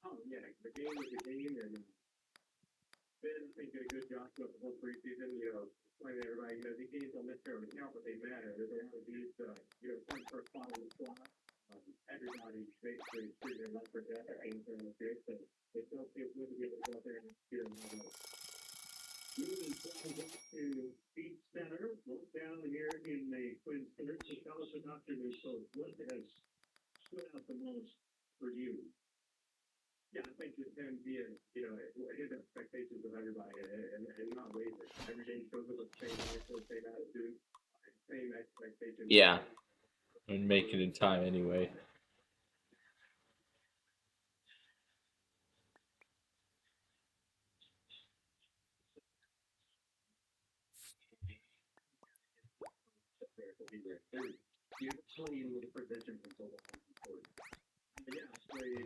Oh yeah, the game is the game, and Ben, I think, did a good job throughout the whole preseason. You know, explaining to everybody, you know, these games don't necessarily count, but they matter. They have to be, point first spot on the squad. Everybody basically treated their life for death at games during the field, so they still feel good to be able to go out there and get them out. Moving to Beach Center, look down here in the Twin Cities. So tell us about your new show. What has stood out the most for you? Yeah, I think it's going to be, his expectations of everybody and not waver. Every day shows up with the same mindset, same attitude, same expectations. Yeah. And make it in time anyway. You played with a position for so long. Yeah, I played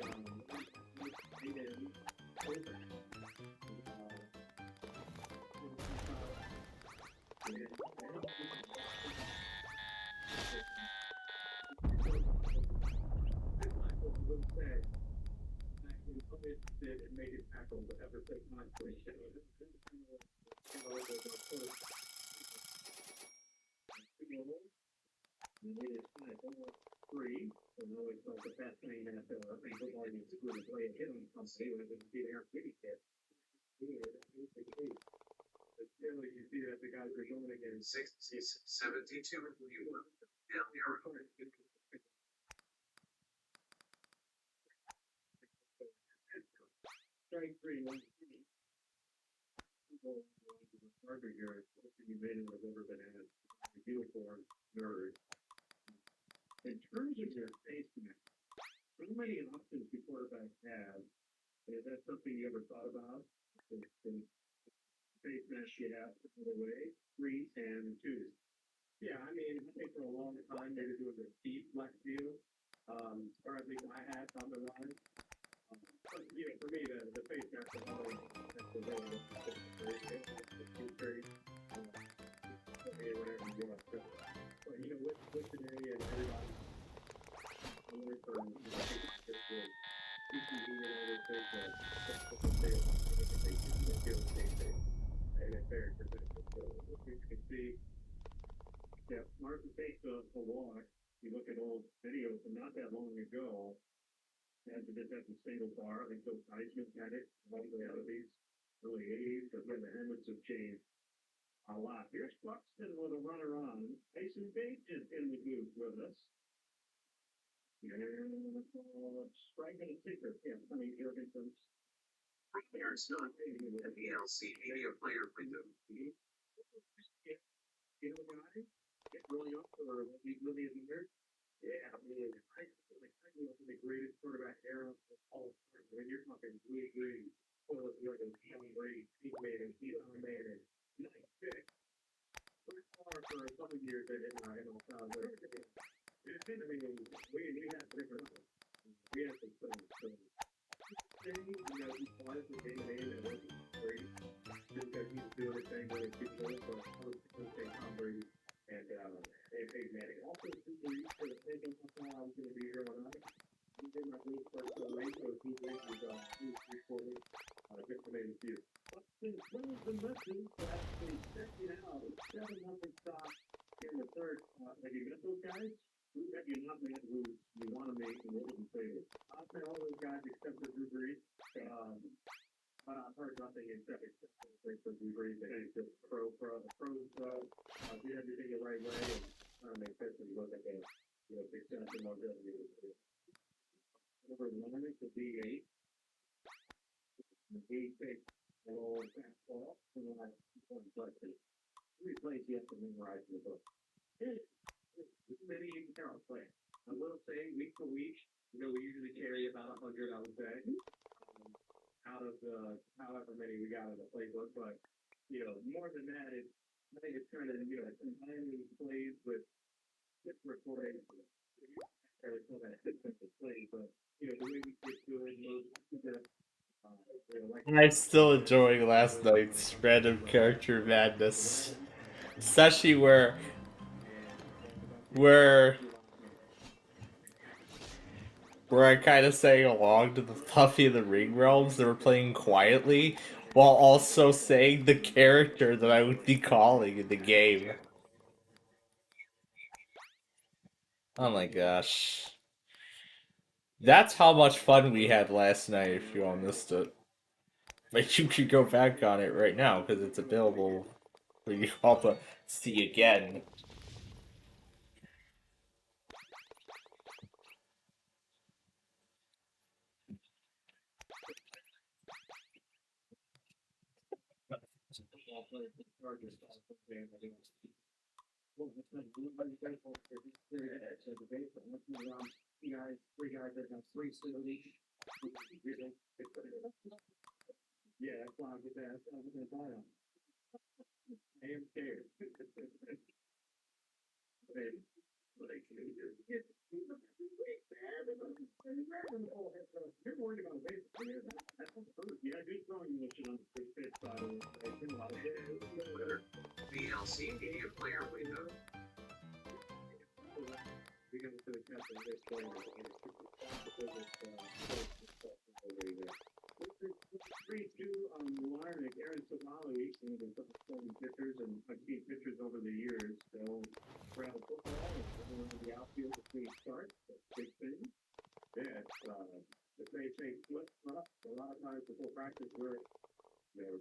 it made it tackle, but ever take my position. Three, and always thought the best thing that I think football needs to do is play a hitting company with it be their pretty kid. But still, you see that the guys are going against 72 and strike three, 1 Harvard here, you made it have ever been asked. The uniform nerd. In terms of your face mask, so many options the quarterbacks have. Is that something you ever thought about? The face mask you have to put away, 3 and 2. Yeah, I mean, I think for a long time they were doing the deep flex deal, or at least I had on the line. But for me, the face mask is always that's the way whatever you want. But with today and everybody. Yeah, Martin takes a walk. You look at old videos from not that long ago. Had to just have the single bar. I think those Heisman had it. Out of these early 80s, but then the helmets have changed a lot. Here's Buxton with a runner on. Mason Bates is in the booth with us. Striking a ticker. Yeah, I mean, Irvington's. There's not a VLC media player window. You know, guys, get really up or really in there. Yeah, I mean, I think the greatest quarterback era of all time. When you're talking really great, well, it's like a Tom Brady, Pete Manning, Eli Manning, nice pick. Pretty far for a couple of years they didn't know. I mean, we had different. We had some things. So, he wanted to game and it wasn't great. Just because he was doing his thing with his people, but I would say Tom Brady and Peyton Manning. Also, super used to the thinking, I was going to be here all night. He did my booth first so late, so he was 2-3 quarters. Good to make a few. But since one of the lessons that actually checking out 700 stock in the third. Have you met those guys? Who have you not met who wouldn't say it. I'll say all those guys except for Drew Brees. But I've heard nothing except for Drew Brees. They just pros. Did everything the right way, and trying to make sense when you look at the success and longevity. Number 11 to D8. He takes a little fastball, and then I one question. 3 plays you have to memorize in the book. It's many you can count play. I will say week to week, we usually carry about 100, I would say, out of the however many we got in the playbook. But more than that, I think it's kind of combining plays with different recordings. There's still that different plays, but the way we get to it, I'm still enjoying last night's random character madness, especially where I kind of sang along to the Puffy and the Ring Realms. They were playing quietly while also saying the character that I would be calling in the game. Oh my gosh. That's how much fun we had last night if you all missed it. Like, you could go back on it right now because it's available for you all to see again. Three guys that have 3 still each. Yeah, that's why I'm gonna buy them. I am scared. You're worried about base. Yeah, good throwing motion on the pitch side of VLC Media Player window. We got to the captain of this player. Larnick, Aaron Savali, and the stolen pitchers and I've seen pitchers over the years. They'll grab a football and put it in the outfield between starts. That's a big thing. Yeah, if they say flip up, a lot of times before practice, we're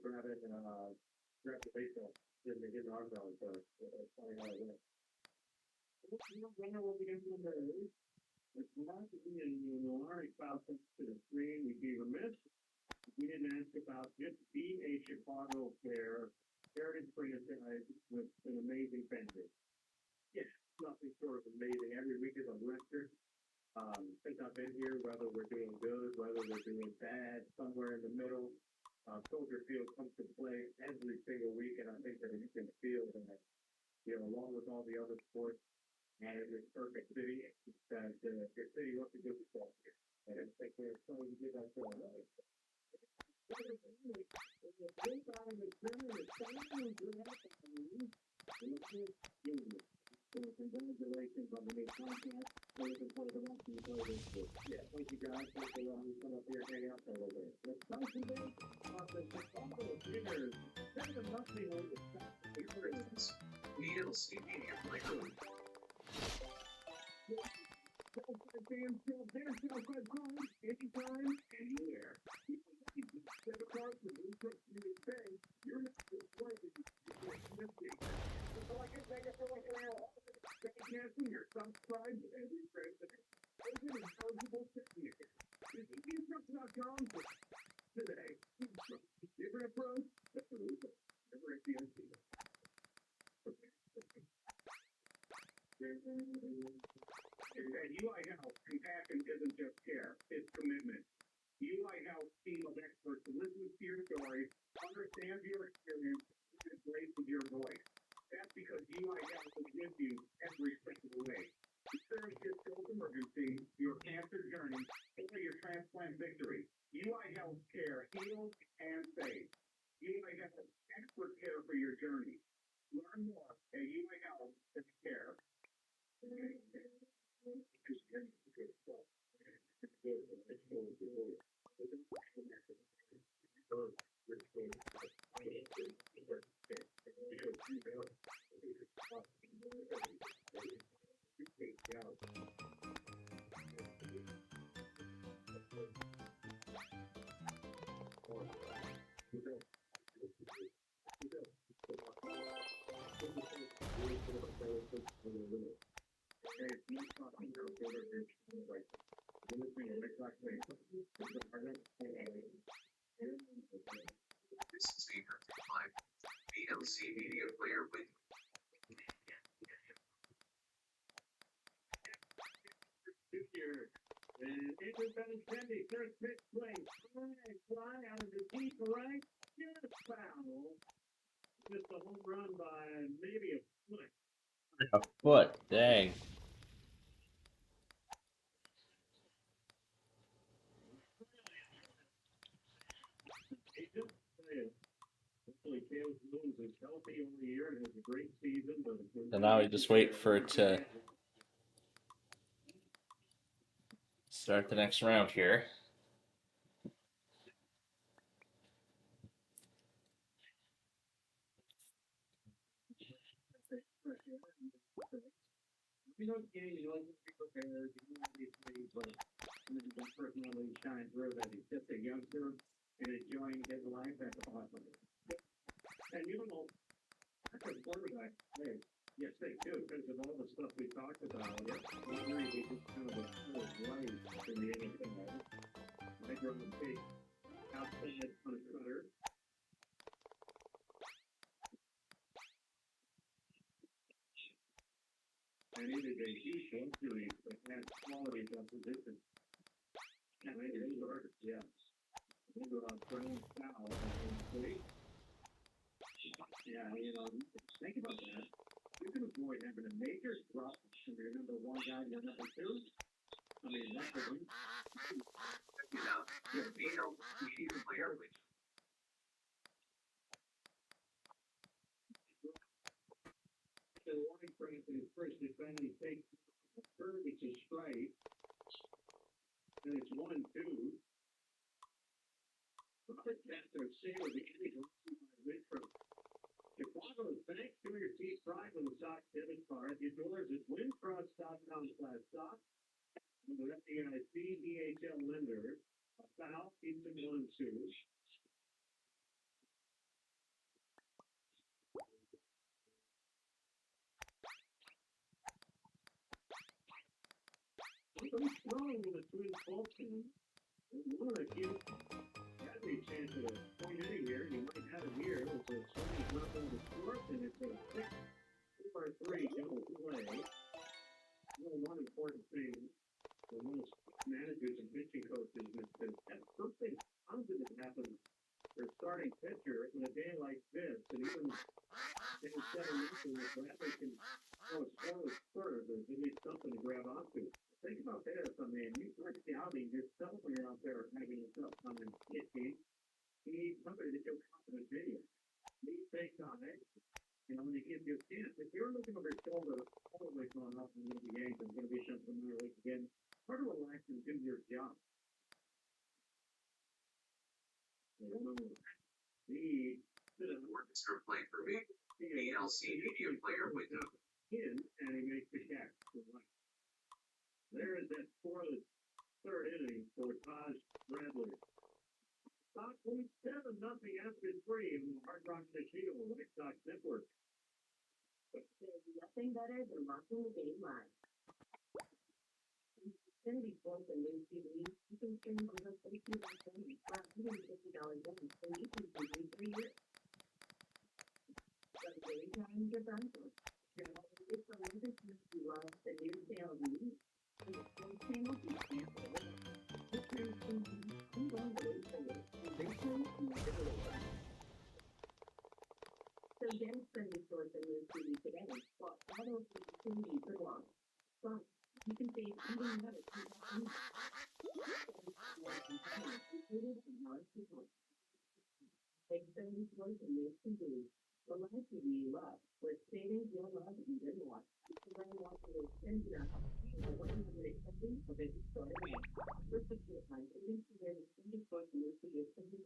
grab it and grab the baseball, then they get an arm down. So it's funny how it went. Wonder what we can do there. It's not to be in Larnick foul to the screen. We'd be remiss. We didn't ask about just being a Chicago player. Heritage franchise with an amazing fan base. Yes, nothing short of amazing. Every week is a record. Since I've been here, whether we're doing good, whether we're doing bad, somewhere in the middle, Soldier Field comes to play every single week, and I think that you can feel that, along with all the other sports, and it's perfect city. That your city wants to do football here, and I think we're trying to get that going. Congratulations on the new contract. Looking forward to watching you play this week. Yeah, thank you guys. Thanks for letting me come up here and hang out for a little bit. Let's talk today about the Chicago Bears. There's a nothing on the top of the Christmas. VLC Media Player window. Anytime, anywhere. Set apart the new truck you would say, you're not just playing, you're playing this week. So I can take it for like an hour. Second your subscribe to every president. Open and eligible signature. Visit eTrucks.com today. Different approach, different result. Never at the end. At UI Health, compassion isn't just care, it's commitment. UI Health team of experts listen to your story, understand your experience, and embrace your voice. That's because UI Health will give you every step of the way. Experience your children reducing your cancer journey or your transplant victory. UI Health Care heals and saves. UI Health expert care for your journey. Learn more at UI Health Care. This is the Live VLC Media Player with Junior. And Andrew Benintendi, first pitch play. Fly out of the deep right. Just foul. Just a home run by maybe a foot. A foot. Dang. Hopefully Caleb Williams is healthy all year and has a great season. But So now we just wait for it to start the next round here. You know, the game, you like to be prepared, you know, obviously, but the personality shine through that he's just a youngster and enjoying his life at the bottom. And you know, that's a quarterback. Hey, yes, they do, because of all the stuff we talked about. Yeah, he just kind of a full right in the NFL. Might run the big outside on a cutter. And it is a huge injury that has quality of position. And it is hard, yes. They were on Brown foul. Yeah, you know, think about that. You can avoid having a major drop from your number one guy to number two. I mean, that's a win. Check it out. The VLC Media Player with The warning frame for his first defending takes a third, it's a strike. And it's 1-2. Robert Kessler saved the inning from Chicago's Bank Junior T. Pride on the Sox debit card. The doors at windcross.com/stock. The FDIC DHL lender. A foul keeps him 1-2. Something strong with the Twins bullpen. One of the kids got a chance at a point inning here. You might have it here. It's a 20 drop on the fourth, and it's a 6-4-3 double play. Well, one important thing for most managers and pitching coaches is that something positive happens for a starting pitcher in a day like this, and even in 7 innings, if Bradley can throw a scoreless third, there's at least something to grab onto. Think about this. I mean, you start scouting yourself when you're out there having yourself come and pitching. You need somebody to show confident video. He takes on it, you know, and he gives you a chance. If you're looking over your shoulder, probably going off in the games, I'm going to be something familiar with again. Hard to relax and do your job. The Orchestra Play for me. VLC Media Player with in, and he makes the catch. There is that scoreless third inning for Taj Bradley. Sox lead 7-0 after 3 in the Hard Rock Casino White Sox Network. There's nothing better than watching the game live. Xfinity Sports and News TV, you can stream over 14 games, flat $150 games, so you can see 3 years. But every time you're done, you're always get some other things you love, the new sale of meat. And the same channel to sample. This year's TV, you won't wait for it. They turn to the So get Xfinity Sports and News TV today, while all those opportunities are long. Plus, you can save even another $2. Xfinity Sports and News TV, the live TV you love, with savings you'll love even more. You can watch the extended what you would expect of it starting now. For the time, agency there is Xfinity Sports and News TV is $70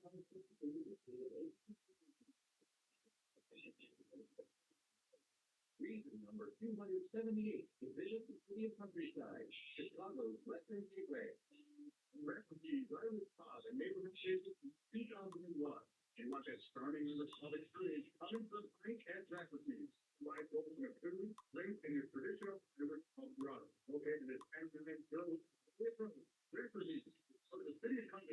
Reason number 278 to visit the city of Countryside, Chicago's Western Gateway. Refugees are in the spot and neighborhood business in 2001. And what is starting in the public experience coming from Frank at Refugees. Life open of food,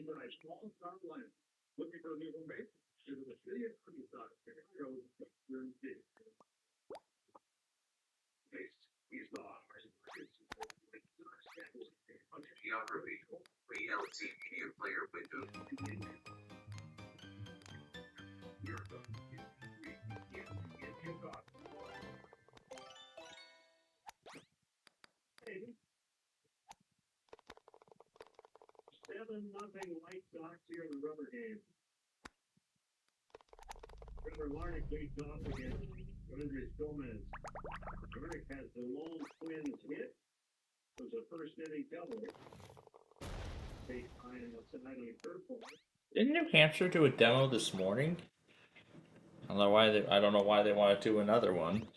by Small Start Land. Looking for a new home base? Visit the city of Creekside, Chicago, Western City. Geography. VLC Media Player window. Nothing White Sox here in the rubber game. Trevor Larnach leads off against Andres Gomez. Larnach has the lone Twins hit. It was a first inning double. Base high and outside on a curveball. Didn't New Hampshire do a demo this morning? I don't know why they want to do another one.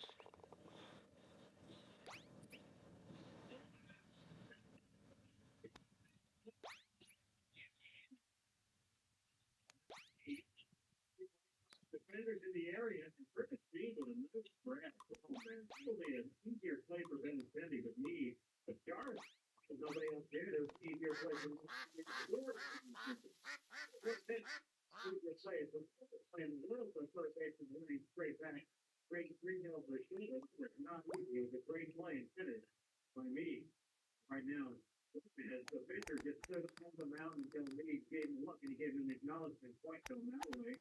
Defenders in the area, and Griffith Field with a nice grab. Oh man, probably an easier play for Benintendi, but me, but Jarvis, with nobody else there, it was an easier play for me. Let's say it's playing a little bit first base and then straight back. Great 3-0 for Schindler, but not easy. It was a great play and finish by me. Right now, as the pitcher just stood on the mound until me gave him a look and he gave him an acknowledgement quite going that way.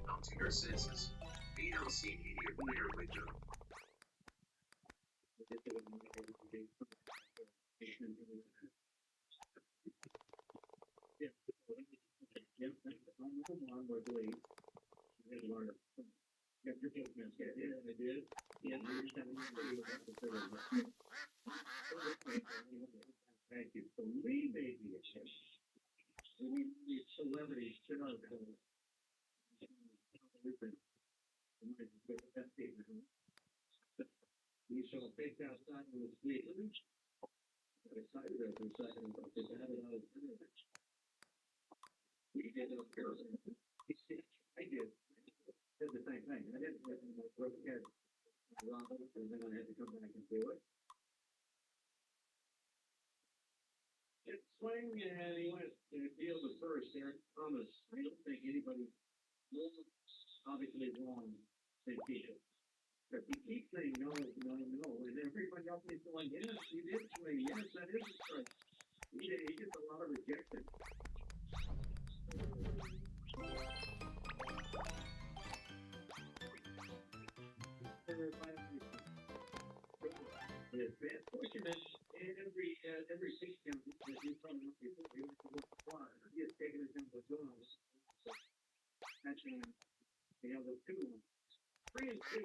Altier Census. VLC Media Player window. Thank you. So we made the attempt. We celebrities should have done. We saw baked outside in the street. I decided that we decided about this habit out of we did it up here. I did. Did the same thing. I didn't let my brother get and then I had to come back and do it. It swing and he went to deal with first. Eric Thomas. I don't think anybody obviously wrong than Keisha. But he keeps saying no, no, no, and everybody else is going, yes, he did swing, yes, that is a strike. He gets a lot of rejection. But it's bad fortunate every 6 count that he's coming up before he went to look the fly. He has taken it down to the doors. That's the other 2 ones. 3 and 2.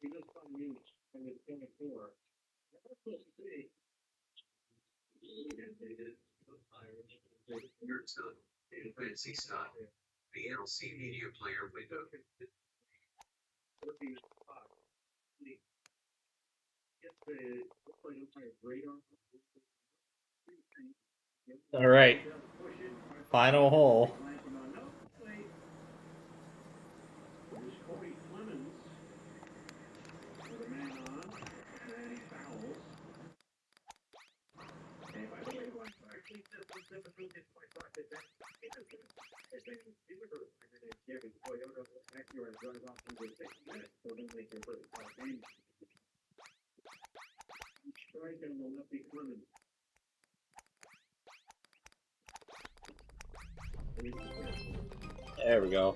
He looks unused from his 24. That's supposed to say. Your turn. Fancy Stop. VLC Media Player window. All right. Final hole. There we go.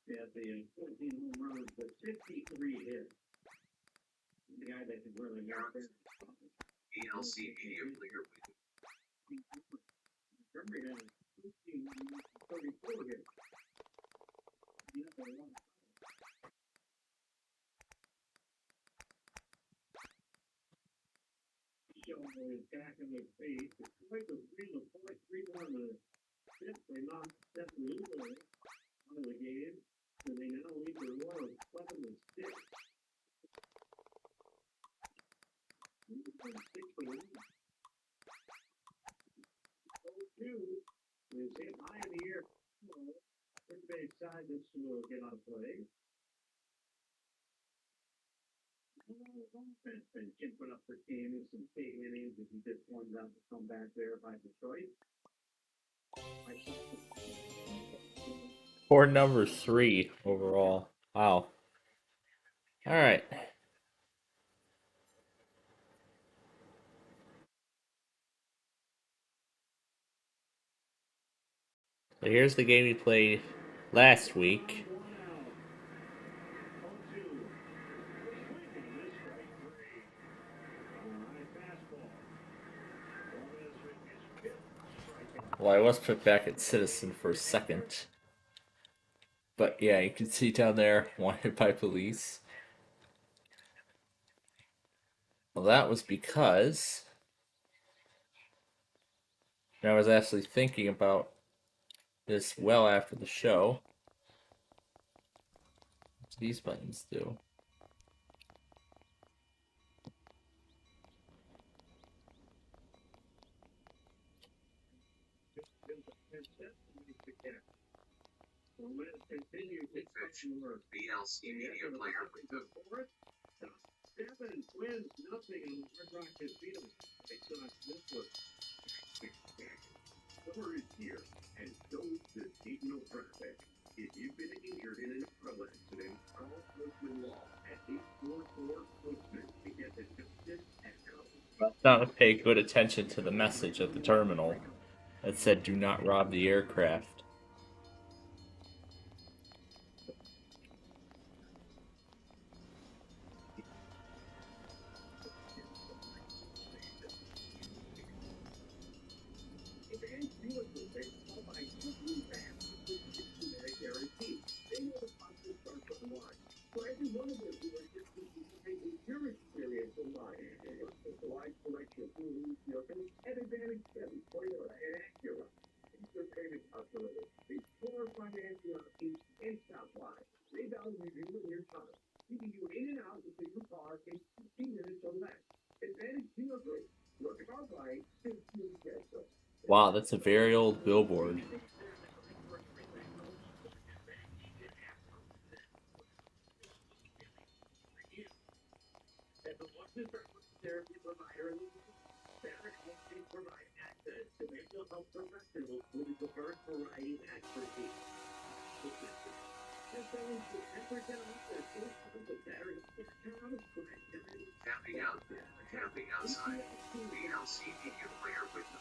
Yeah, the 14 home runs, but 63 hits. The guy that can really knock it. VLC Media Player window. Montgomery has 34 hits. Showing is back in the face. It's quite the 3-4, 3-1 the fifth. They knocked Seth Lewis out of the game. guy gets to get on play. Offense been keeping up for teams and big innings if he just wants out to come back there by Detroit. Or number 3 overall. Wow. All right. So here's the game we played last week. Well, I was put back at Citizen for a second. But yeah, you can see down there, wanted by police. Well, that was because I was actually thinking about this well after the show. What do these buttons do? VLC Media Player window. Seven wins nothing on Hard Rock Casino. It's not this one. Summer is here, and so is the seasonal traffic. If you've been injured in an auto accident, call Postman Law at 844 Postman to get the justice and help. Not pay good attention to the message at the terminal that said, "Do not rob the aircraft." Wow, that's a very old billboard. Therapy provider Barrett Healthcare provide access to mental health professionals with a diverse variety of expertise. Camping outside. VLC Media Player window.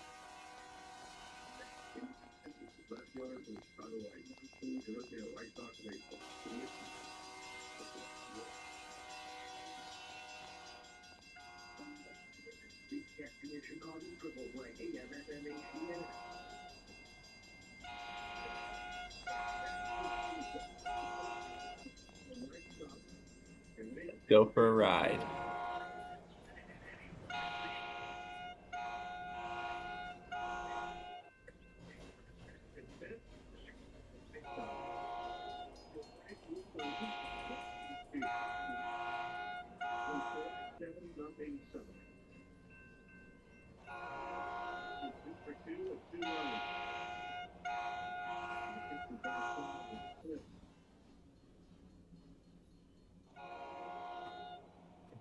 Go for a ride.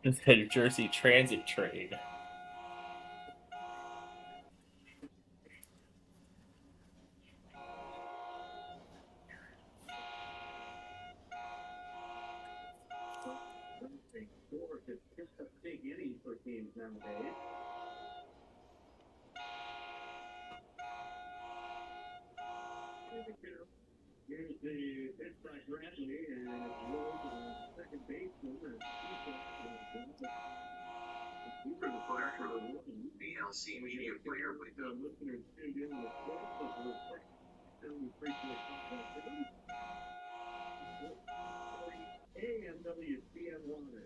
This is the New Jersey Transit train. It's a big inning for teams nowadays. Here's the pitch by Bradley, and it's rolled to the second baseman. For the fire for the VLC Media Player window. Listeners tuned in with voice of the report. We appreciate it. AMWCN Water.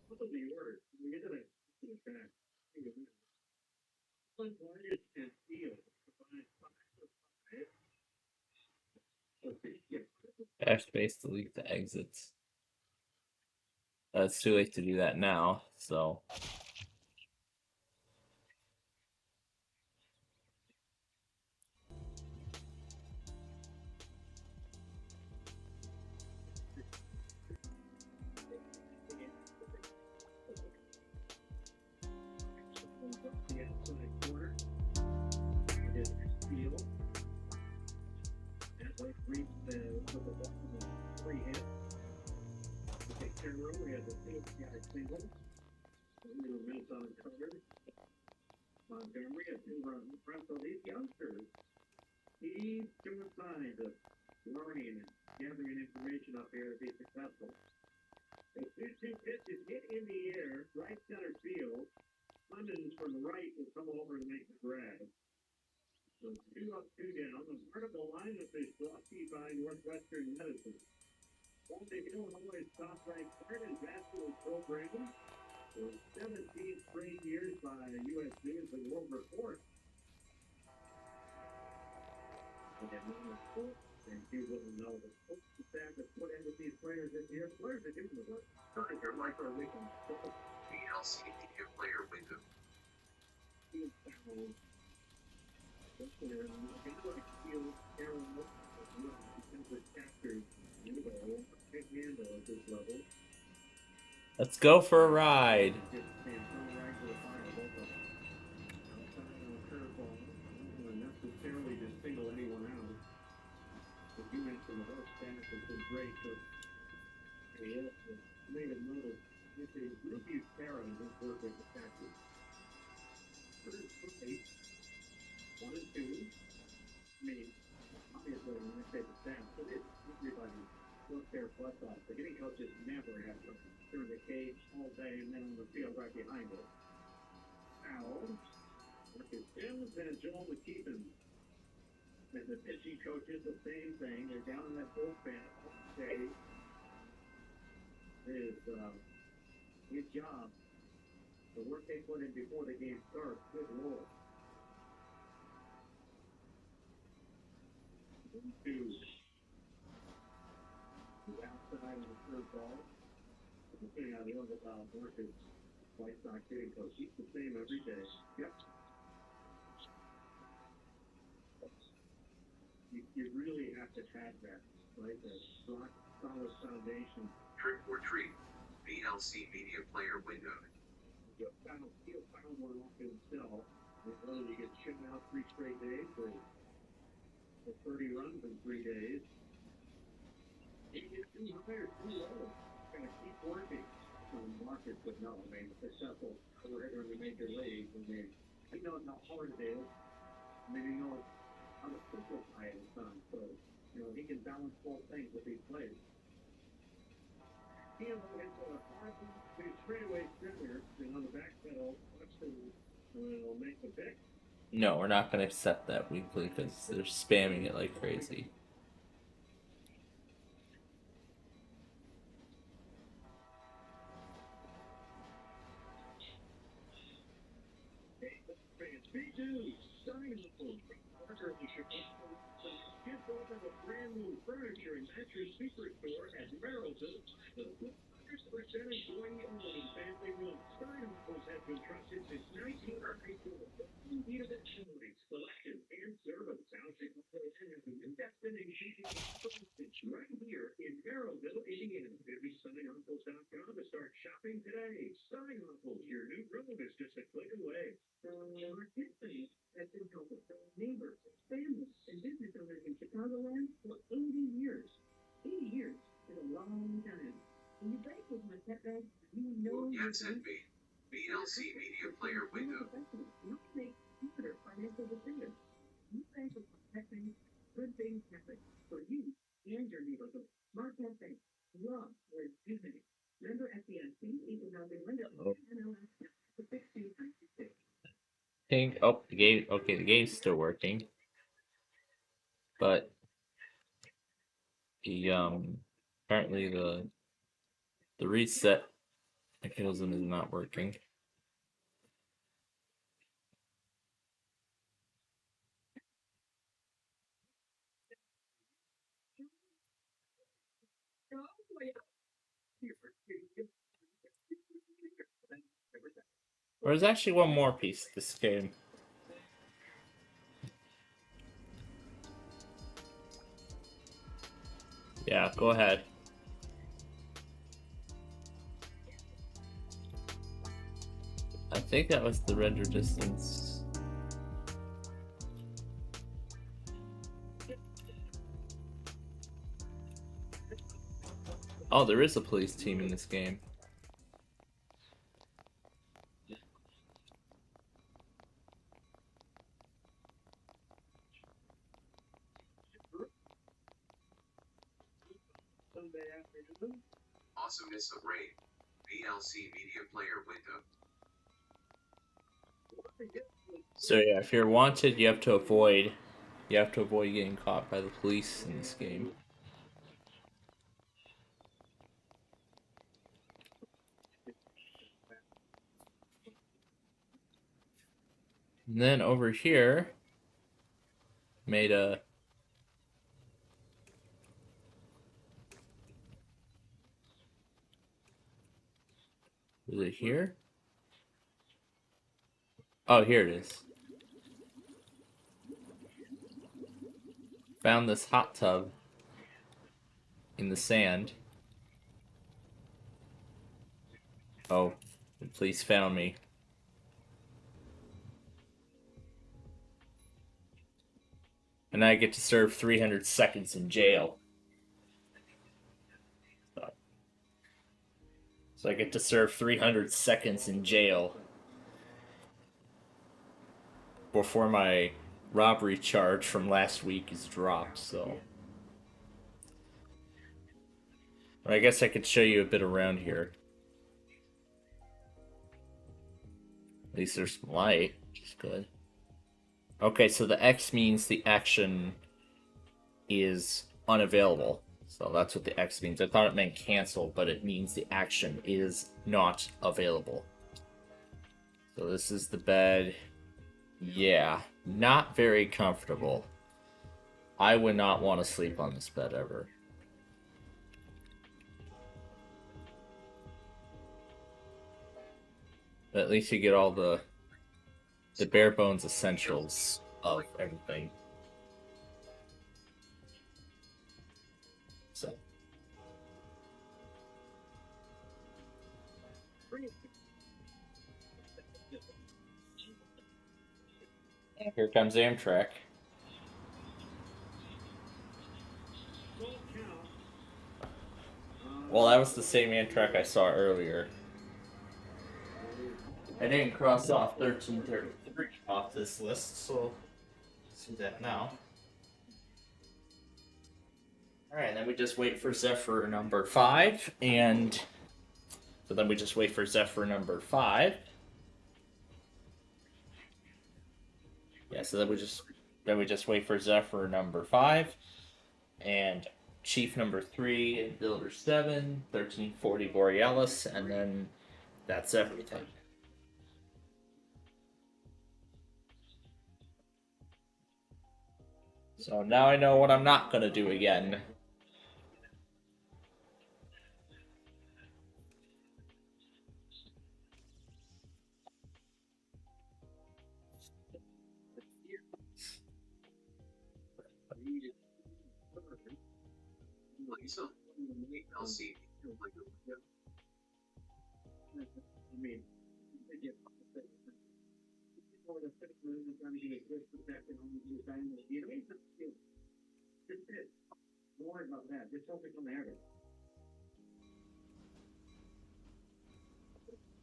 What are the orders? We get to the back. Largest and steel. Backspace delete the exits. It's too late to do that now, so outside corner. It is Steele. As I reach the ball, 3 hits. Okay, Carroll, we have the field guy single. Little miss uncovered. Montgomery, a 2-run front. So these youngsters, he's showing signs of learning and gathering information up here to be successful. A 2-2 pitch is hit in the air, right center field. Clemens from the right will come over and make the grab. So 2 up, 2 down. The vertical lineup is brought to you by Northwestern Medicine. Baltic, Illinois' top-ranked Harvard basketball program for 17 straight years by U.S. News and World Report. And you will know the coaching staff has put in with these players this year. Players are doing the work. They're like our weekend. VLC Media Player Window. Let's go for a ride. Necessarily to single anyone out. As you mentioned, the whole staff has been great. So they made a note of this is Ruby Farah and his work with the Packers. First place, 1 and 2. I mean, obviously, when I say the staff, it is everybody work their butts off. The hitting coaches never have to turn the cage all day and then on the field right behind it. Foul. Marcus Sims and Joel McKeevan. And the pitching coaches, the same thing. They're down in that bullpen all day. It is his job. The work they put in before the game starts. Good Lord. 2. Outside of the third ball. The thing I love about Marcus White Sox hitting coach, he's the same every day. Yep. You really have to have that, right? That rock solid foundation. Trick or treat. VLC Media Player Window. You foul one off himself. Whether you get shipped out 3 straight days or 30 runs in 3 days. He gets too high or too low. Gotta keep working. Marcus would know. I mean, successful career in the major leagues. I mean, he knows how hard it is. I mean, he knows how to simplify it at times. So, he can balance both things with these plays. He hits a 5-2 straightaway center, and on the back pedal, Weston will make the pick. No, we're not going to accept that weekly because they're spamming it like crazy. B2, starting the full Parker to Chicago. Just opened a brand new furniture and mattress superstore at Merrillville. The 100% employee only family room. Starting has been trusted since 1994. Unbeatable choice, selection, and service. Housing has a new destination right here in Merrillville, Indiana. Visit StunningUncles.com to start shopping today. Stunning Uncles, your new room is just a click away. Our history has been built with neighbors, families, and business owners in Chicagoland for 80 years. 80 years is a long time. When you break with my pet bag, you know you're Jensen B. VLC Media Player Window. You make smarter financial decisions. You bank with pet bank, good things happen for you and your neighborhood. Smart Pet Bank. Love where it's easy. Member FDIC, equal housing lender, NLS, 6296. Think the game. Okay, the game's still working, but the apparently the reset mechanism is not working. There's actually one more piece to this game. Yeah, go ahead. I think that was the render distance. Oh, there is a police team in this game. Sunday afternoon. Awesomeness of rain. VLC media player window. So yeah, if you're wanted, you have to avoid getting caught by the police in this game. And then over here, made a is it here? Oh, here it is. Found this hot tub in the sand. Oh, the police found me. And I get to serve 300 seconds in jail. So I get to serve 300 seconds in jail before my robbery charge from last week is dropped, so. But I guess I could show you a bit around here. At least there's some light, which is good. Okay, so the X means the action is unavailable. So that's what the X means. I thought it meant cancel, but it means the action is not available. So this is the bed. Yeah, not very comfortable. I would not want to sleep on this bed ever. But at least you get all the bare bones essentials of everything. So. Here comes Amtrak. Well, that was the same Amtrak I saw earlier. I didn't cross off 1333 off this list, so let's do that now. Alright, then we just wait for Zephyr number 5, and so then we just wait for Zephyr number 5. Yeah, so then we just wait for Zephyr number 5, and Chief number 3, and Builder 7, 1340 Borealis, and then that's everything. So now I know what I'm not gonna do again. Lisa. VLC media player window. I mean, they get more than 6 minutes of trying to get a good protection on the design of the game. I mean, just it. Don't worry about that. Just focus on the average.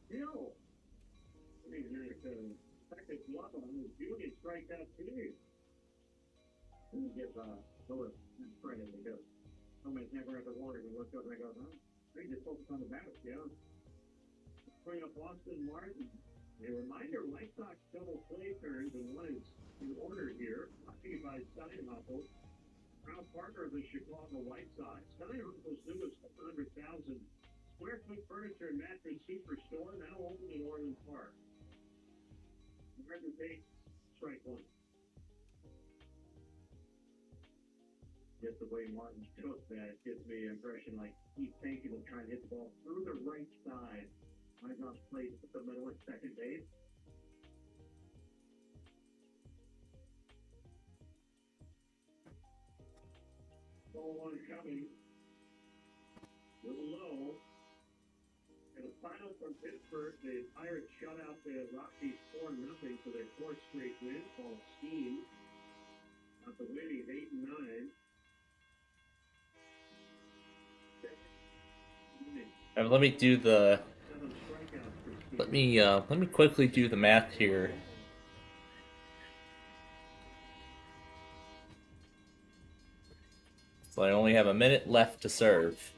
Still, I mean, there's the fact that Guapa on his Julian strike out too. And you get lower Friday they go. Somebody's never at the water and looks up and goes, oh, they just focus on the battle, yeah. Bring up Austin Martin. A reminder, White Sox double play turns, and one is in order here. Brought to you by Steinhoffel, proud partner of the Chicago White Sox. Steinhoffel's newest 100,000 square foot furniture and mattress superstore, now open in Orland Park. Remember, base, strike one. Just the way Martin took that, it gives me an impression like he's thinking of trying to hit the ball through the right side. My gosh, played at the middle at second base. Ball one coming. Little low. And a final from Pittsburgh, the Pirates shut out the Rockies 4-0 for their fourth straight win. All steam. At the winning 8-9. Let me do the. 7 strikeouts for Steam. Let me quickly do the math here. So I only have a minute left to serve.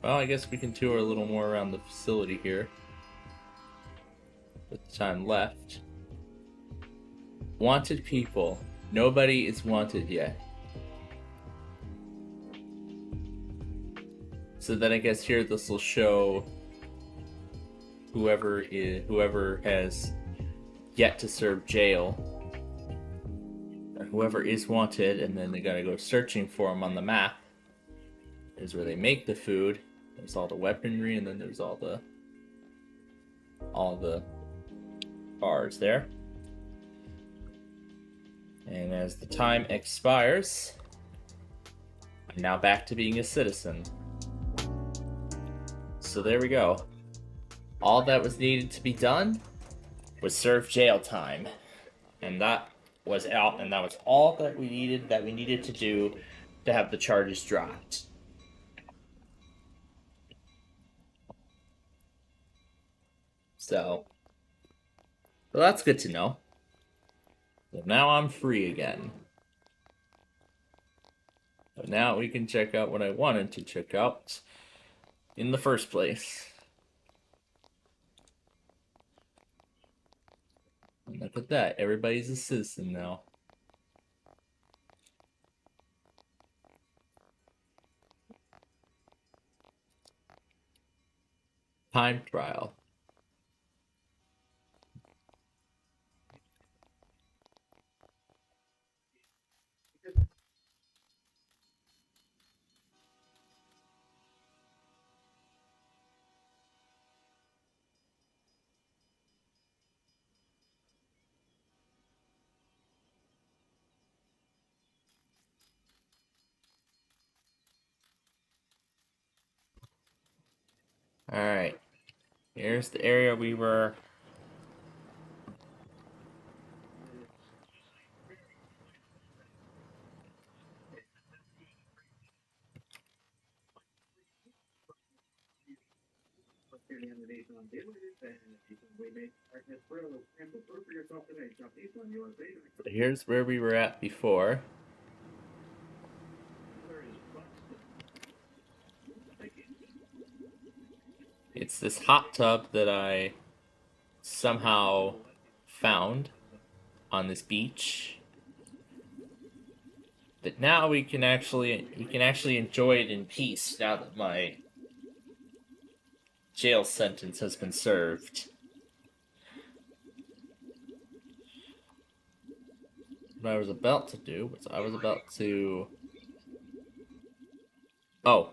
Well, I guess we can tour a little more around the facility here. With the time left. Wanted people. Nobody is wanted yet. So then I guess here this will show whoever has yet to serve jail. Or whoever is wanted, and then they gotta go searching for them on the map. Is where they make the food. There's all the weaponry, and then there's all the bars there. And as the time expires, I'm now back to being a citizen. So there we go. All that was needed to be done was serve jail time, and that was all that we needed to do to have the charges dropped. So, well, that's good to know. So now I'm free again. So now we can check out what I wanted to check out in the first place. And look at that, everybody's a citizen now. Time trial. Alright. Here's the area we were. So here's where we were at before. It's this hot tub that I somehow found on this beach. But now we can actually enjoy it in peace now that my jail sentence has been served. What I was about to do was oh,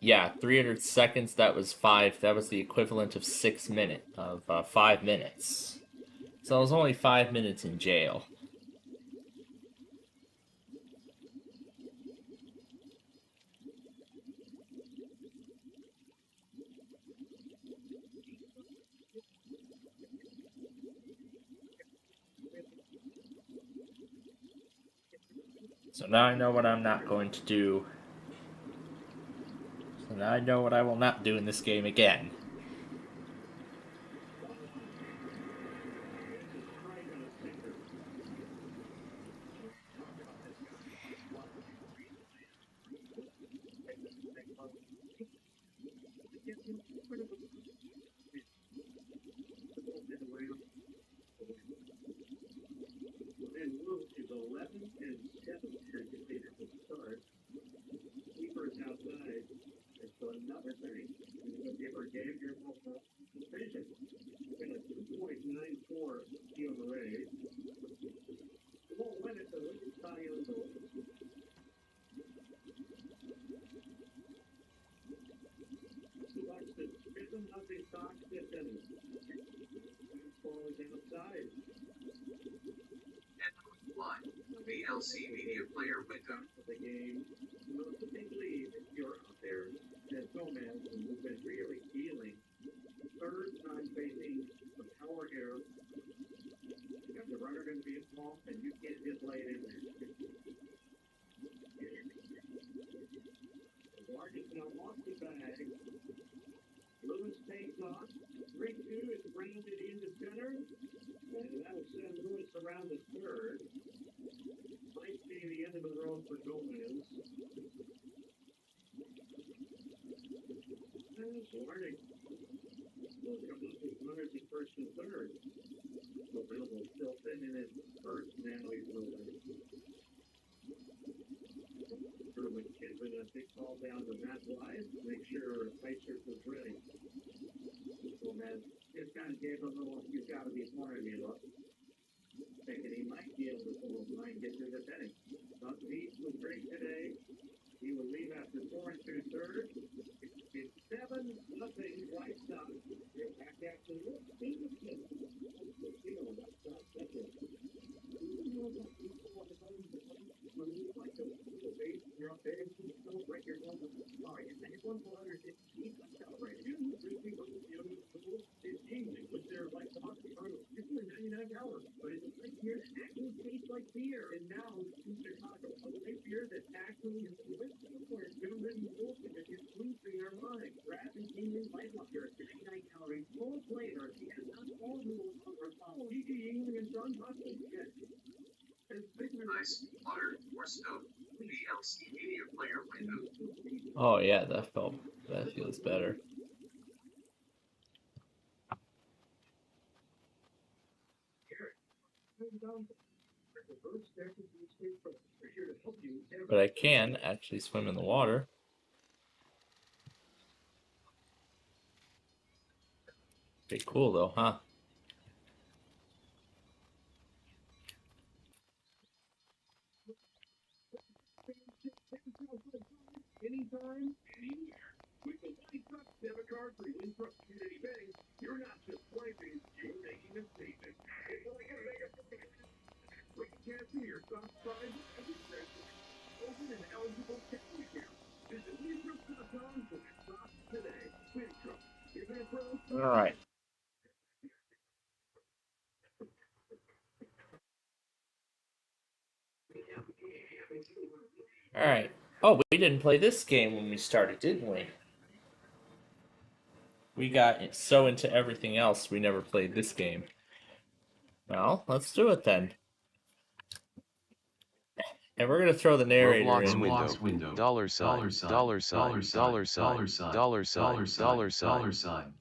yeah, 300 seconds. That was the equivalent of 5 minutes. So I was only 5 minutes in jail. So now I know what I'm not going to do. So now I know what I will not do in this game again. VLC Media Player window. The game, most of the big lead, if you're out there, as Gomez, and who's been really feeling third time facing the power here. You got the runner going to be involved, and you can't just lay it in there. Largest now lost the bag. Lewis takes off. 3-2 is grounded into center. And that'll send Lewis around the third. Might be the end of the road for Gomez. And Warning. Will come up with runners in first and third. Gomez will still fit in his first. Now he's moving. McKinnon, a big ball down to Matt Wise. Make sure Spicer was ready. Gomez just kind of gave a little, you've got to be smart of me look. Thinking he might be able to pull a line and get through the inning. But Beach was great today. He will leave after 4 2/3. It's 7-0 White Sox. They're back after this. You're up there, you don't break your nose. All right, and it's 1 400. He's not celebrating. It's English, which they're like the hockey hurdle. It's only 99 hours, but it's a great beer that actually tastes like beer. And now it's in Chicago, a great beer that actually is somewhere. Never been bullshit that is losing our mind. Grab and English Light Beer, 99 calories, full of flavor. He has not all rules of our follow. E.G. English and John Buckley. Yes. Ice, water, or stove. VLC Media Player window. Oh yeah, that feels better. But I can actually swim in the water. Pretty cool though, huh? Anytime, anywhere. With the Money Truck debit card for Win Truck Community Bank, you're not just swiping, you're making a statement. It's only going to make a quick cash in your stock prize every session. Open an eligible checking account. Visit WinTruck.com for stocks today. Win Truck. You're going to throw. All right. All right. Oh, we didn't play this game when we started, didn't we? We got so into everything else, we never played this game. Well, let's do it then. And we're gonna throw the narrator Roblox in. window. Dollar sign. Dollar sign. Dollar sign. Dollar sign. Dollar sign.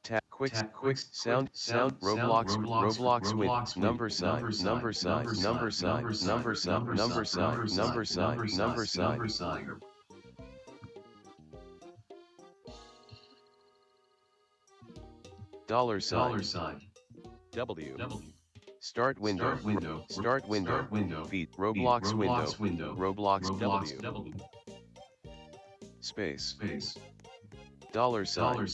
Tap quick sound Roblox with number sign dollar sign W start window feet Roblox window Roblox W space dollar sign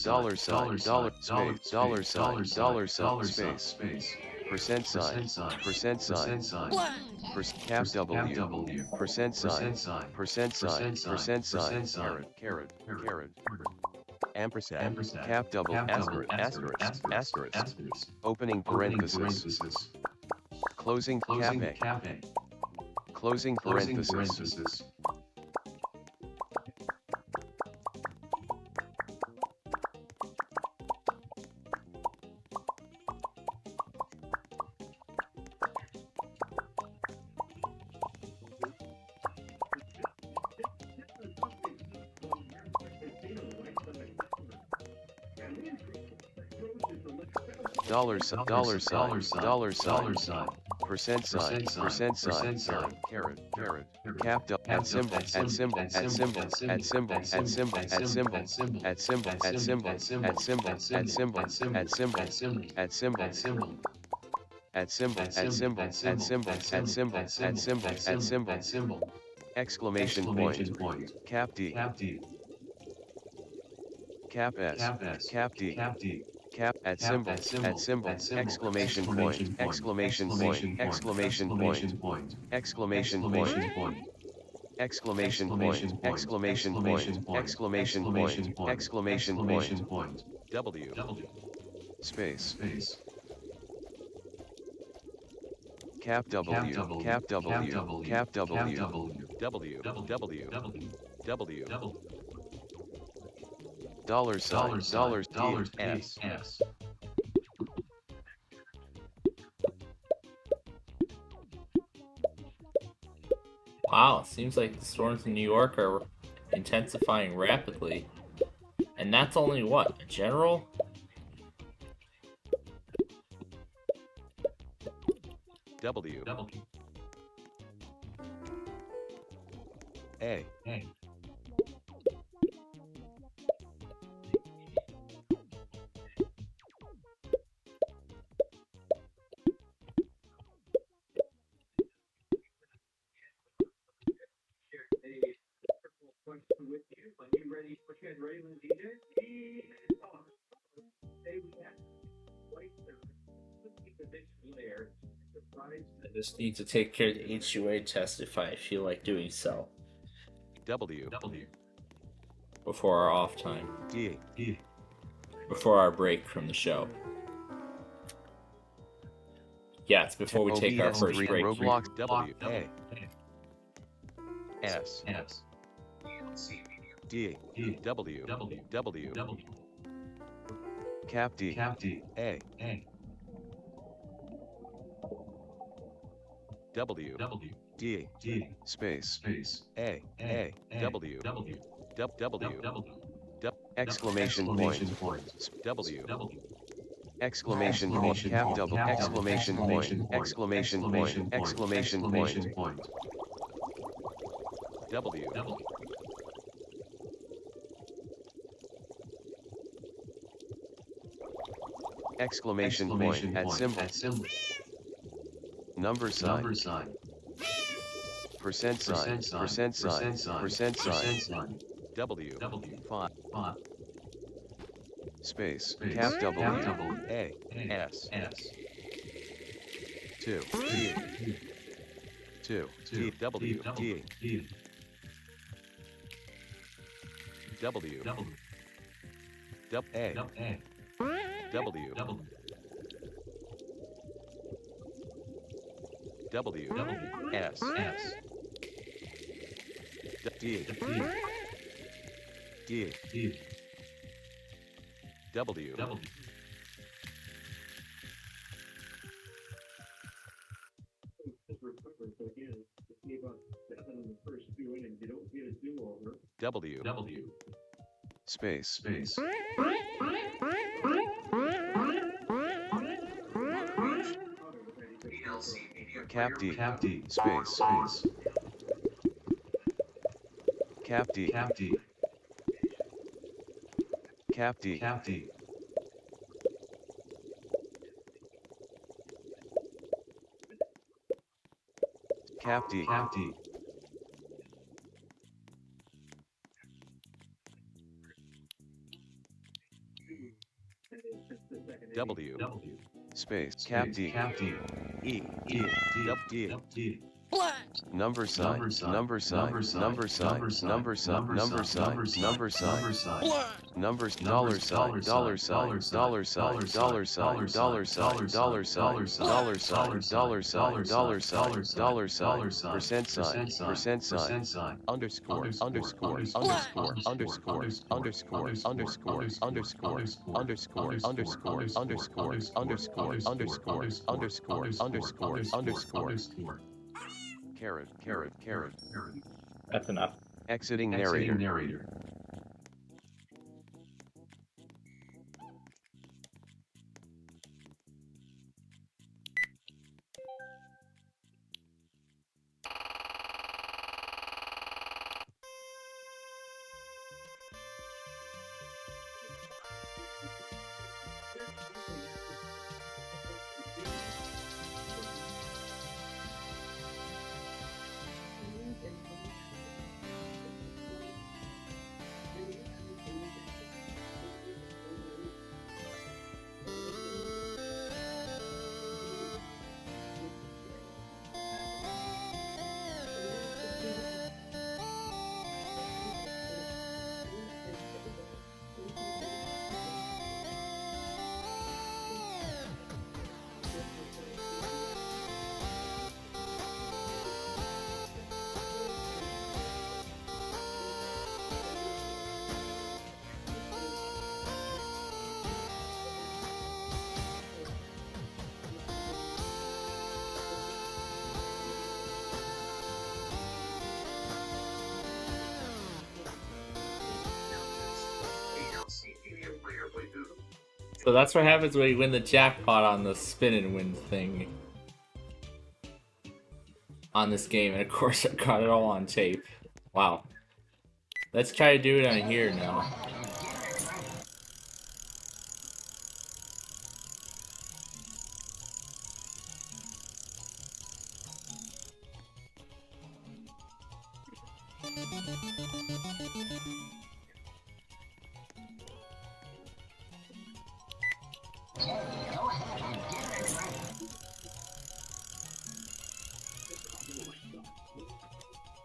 space percent sign cap W percent sign caret ampersand cap double asterisk opening parenthesis closing cafe closing parenthesis dollar sign percent sign caret cap at symbol exclamation point cap D cap S cap D Cap at symbol, exclamation point, exclamation point, exclamation point, exclamation point, exclamation point, exclamation point, exclamation point, exclamation point, W, space, cap W, cap W, cap W, W, W, dollar sign, $D, S. Wow, it seems like the storms in New York are intensifying rapidly. And that's only what? A general? W, A, Question with you. When you ready, what you guys ready, DJ? I just need to take care of the HUA test if I feel like doing so W, before our off time, D, before our break from the show. Yeah, it's before we take our first break. Roblox, W, A, S, D, W, cap D, A, W, D, space, A, W, exclamation point, W, exclamation point, cap double, exclamation point, exclamation point, exclamation point, W, exclamation point at symbol, number sign, percent sign, percent sign, W, 5, space, cap W, A, S, 2, D, 2, D, W, D, W, A, W, W, S, D, W, W, space, cap D, space, cap D, cap D, cap D, W, space, cap D, E, D, number sign, numbers, numbers, dollar sign, dollar sign, dollar sign, dollar sign, dollar sign, dollar sign, dollar sign, dollar sign, dollar sign, dollar sign, dollar sign, dollar sign, percent sign, underscore, underscore, underscore, underscore, underscore, underscore, underscore, underscore, underscore, underscore, underscore, underscore, underscore, underscore, carrot. That's enough. Exiting narrator. So that's what happens when you win the jackpot on the spin and win thing. On this game, and of course I got it all on tape. Wow. Let's try to do it on here now.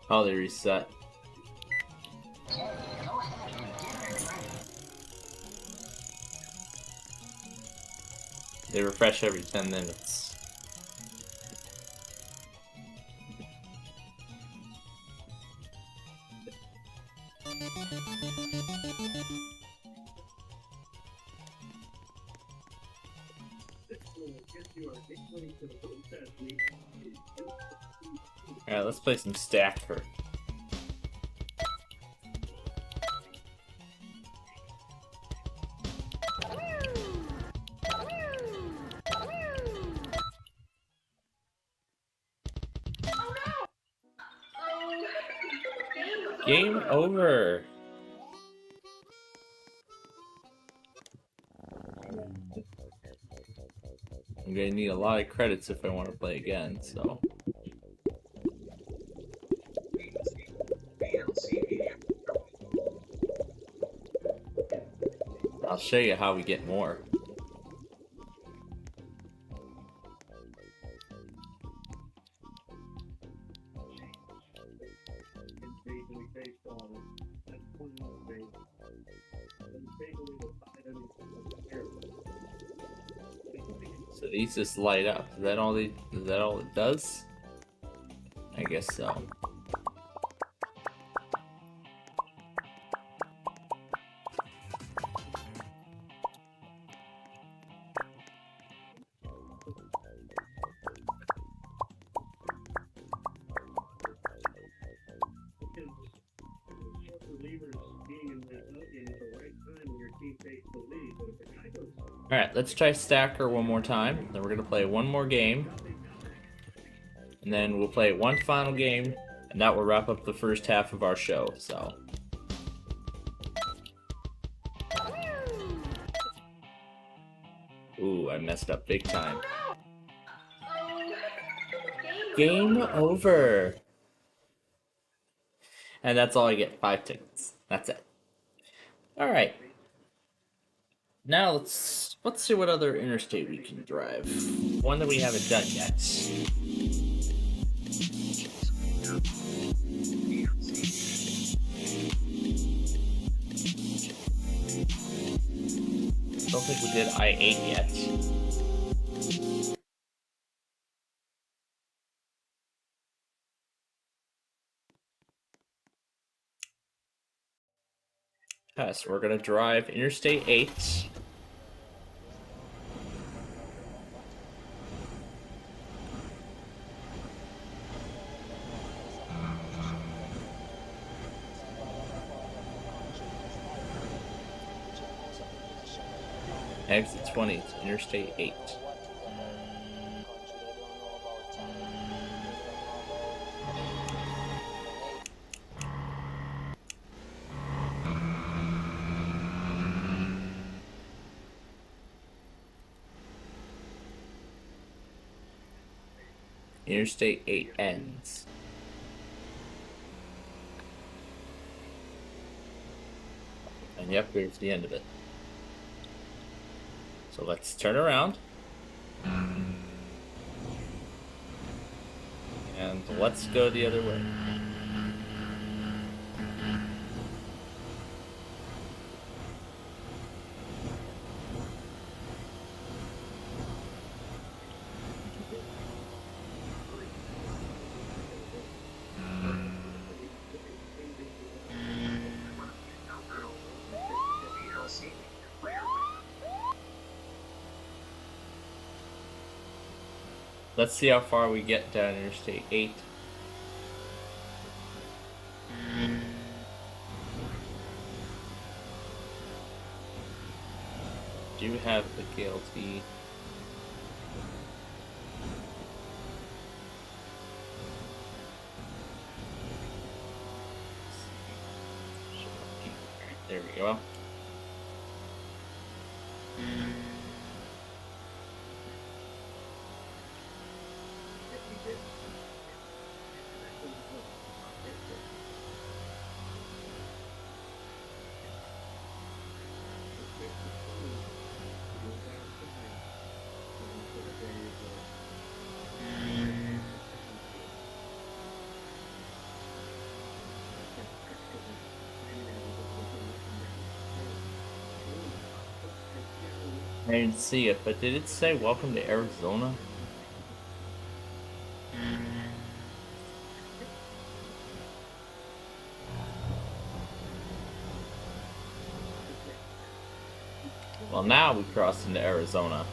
Oh, they reset. They refresh every 10 minutes. Alright, let's play some Stacker. Game over. I'm gonna need a lot of credits if I want to play again, so. I'll show you how we get more. So these just light up. Is that all it does? I guess so. Alright, let's try Stacker one more time. Then we're gonna play one more game. And then we'll play one final game, and that will wrap up the first half of our show, so. Ooh, I messed up big time. Game over! And that's all I get, 5 tickets. That's it. Alright. Now let's see what other interstate we can drive. One that we haven't done yet. Don't think we did I-8 yet. Yes, we're gonna drive Interstate 8. Exit 20 to Interstate 8. Interstate 8 ends. And yep, here's the end of it. So let's turn around. And let's go the other way. Let's see how far we get down Interstate 8. do have the KLT. There we go. I didn't see it, but did it say welcome to Arizona? Well, now we crossed into Arizona,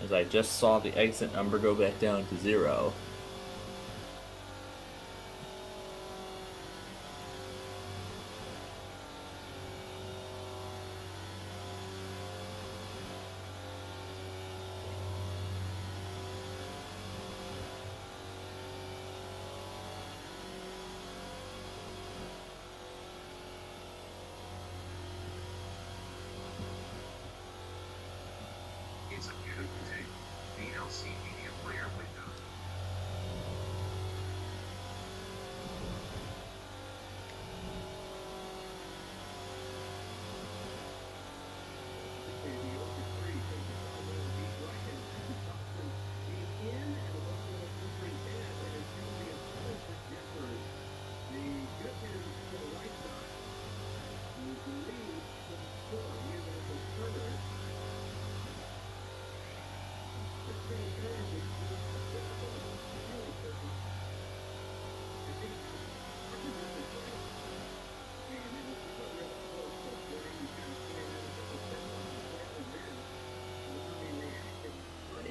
as I just saw the exit number go back down to 0. It's a beautiful day. VLC Media Player window.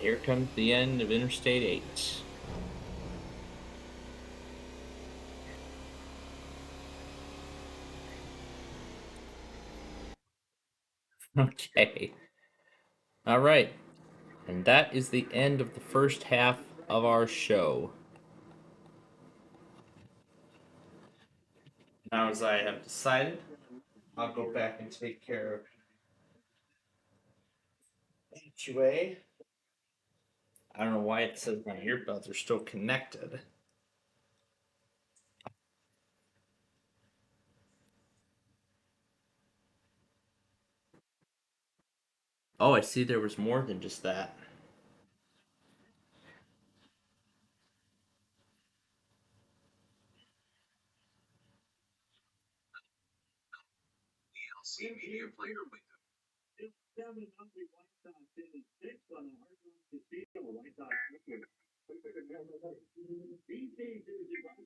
Here comes the end of Interstate 8. Okay. Alright. And that is the end of the first half of our show. Now, as I have decided, I'll go back and take care of HUA. I don't know why it says my earbuds are still connected. Oh, I see there was more than just that. VLC Media Player window. It's 7-0 White Sox in 6 on the Hard Rock Casino. White Sox record. These days, it is about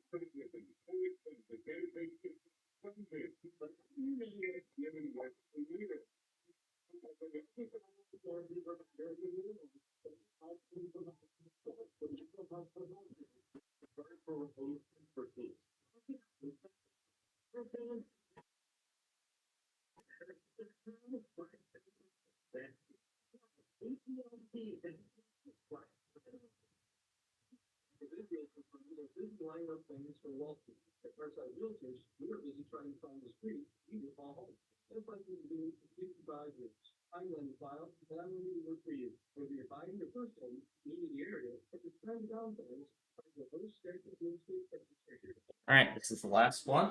Alright, this is the last one.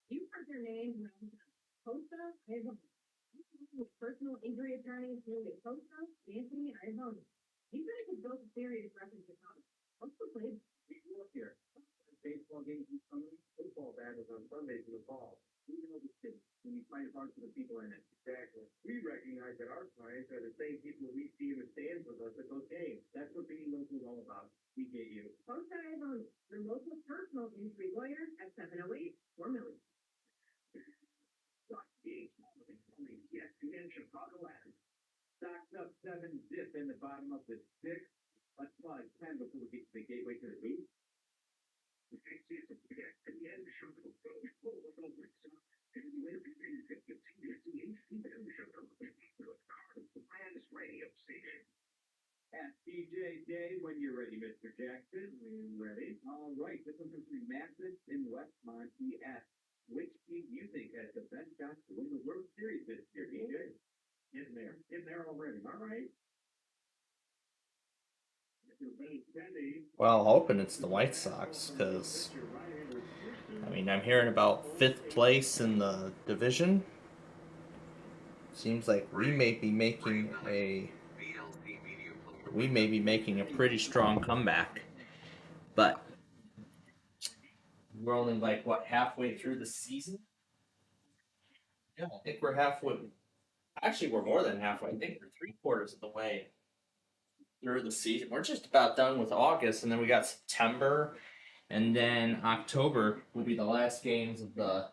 You heard their name, Costa Ivan. Personal injury attorney, Julia Costa, Anthony Ivan. These guys have built a serious reference to Costa. Also played look here. Baseball games in summer, football bat is on Sundays in the fall. Even though the city, when you find hard for the people in it. Exactly. We recognize that our clients are the same people we see in the stands with us at those games. That's what being local is all about. We get you. Costa Ivan, your local personal injury lawyer at 708-4 million. Stock being coming yet again, Chicago Land. Stocked up 7 zip in the bottom of the 6th. Let's slide 10 before we get to the gateway to the booth. The next is to protect the end shuttle. Radio station. At DJ Day, when you're ready, Mr. Jackson. We're ready. All right, this one comes from Massive in Westmont. He asks, which team do you think has the best chance to win the World Series this year, DJ? Getting there already. All right. Well, hoping it's the White Sox, because I mean, I'm hearing about 5th place in the division. Seems like we may be making a pretty strong comeback, but we're only like what, halfway through the season? Yeah, I think we're halfway. Actually, we're more than halfway. I think we're 3/4 of the way through the season. We're just about done with August, and then we got September, and then October will be the last games of the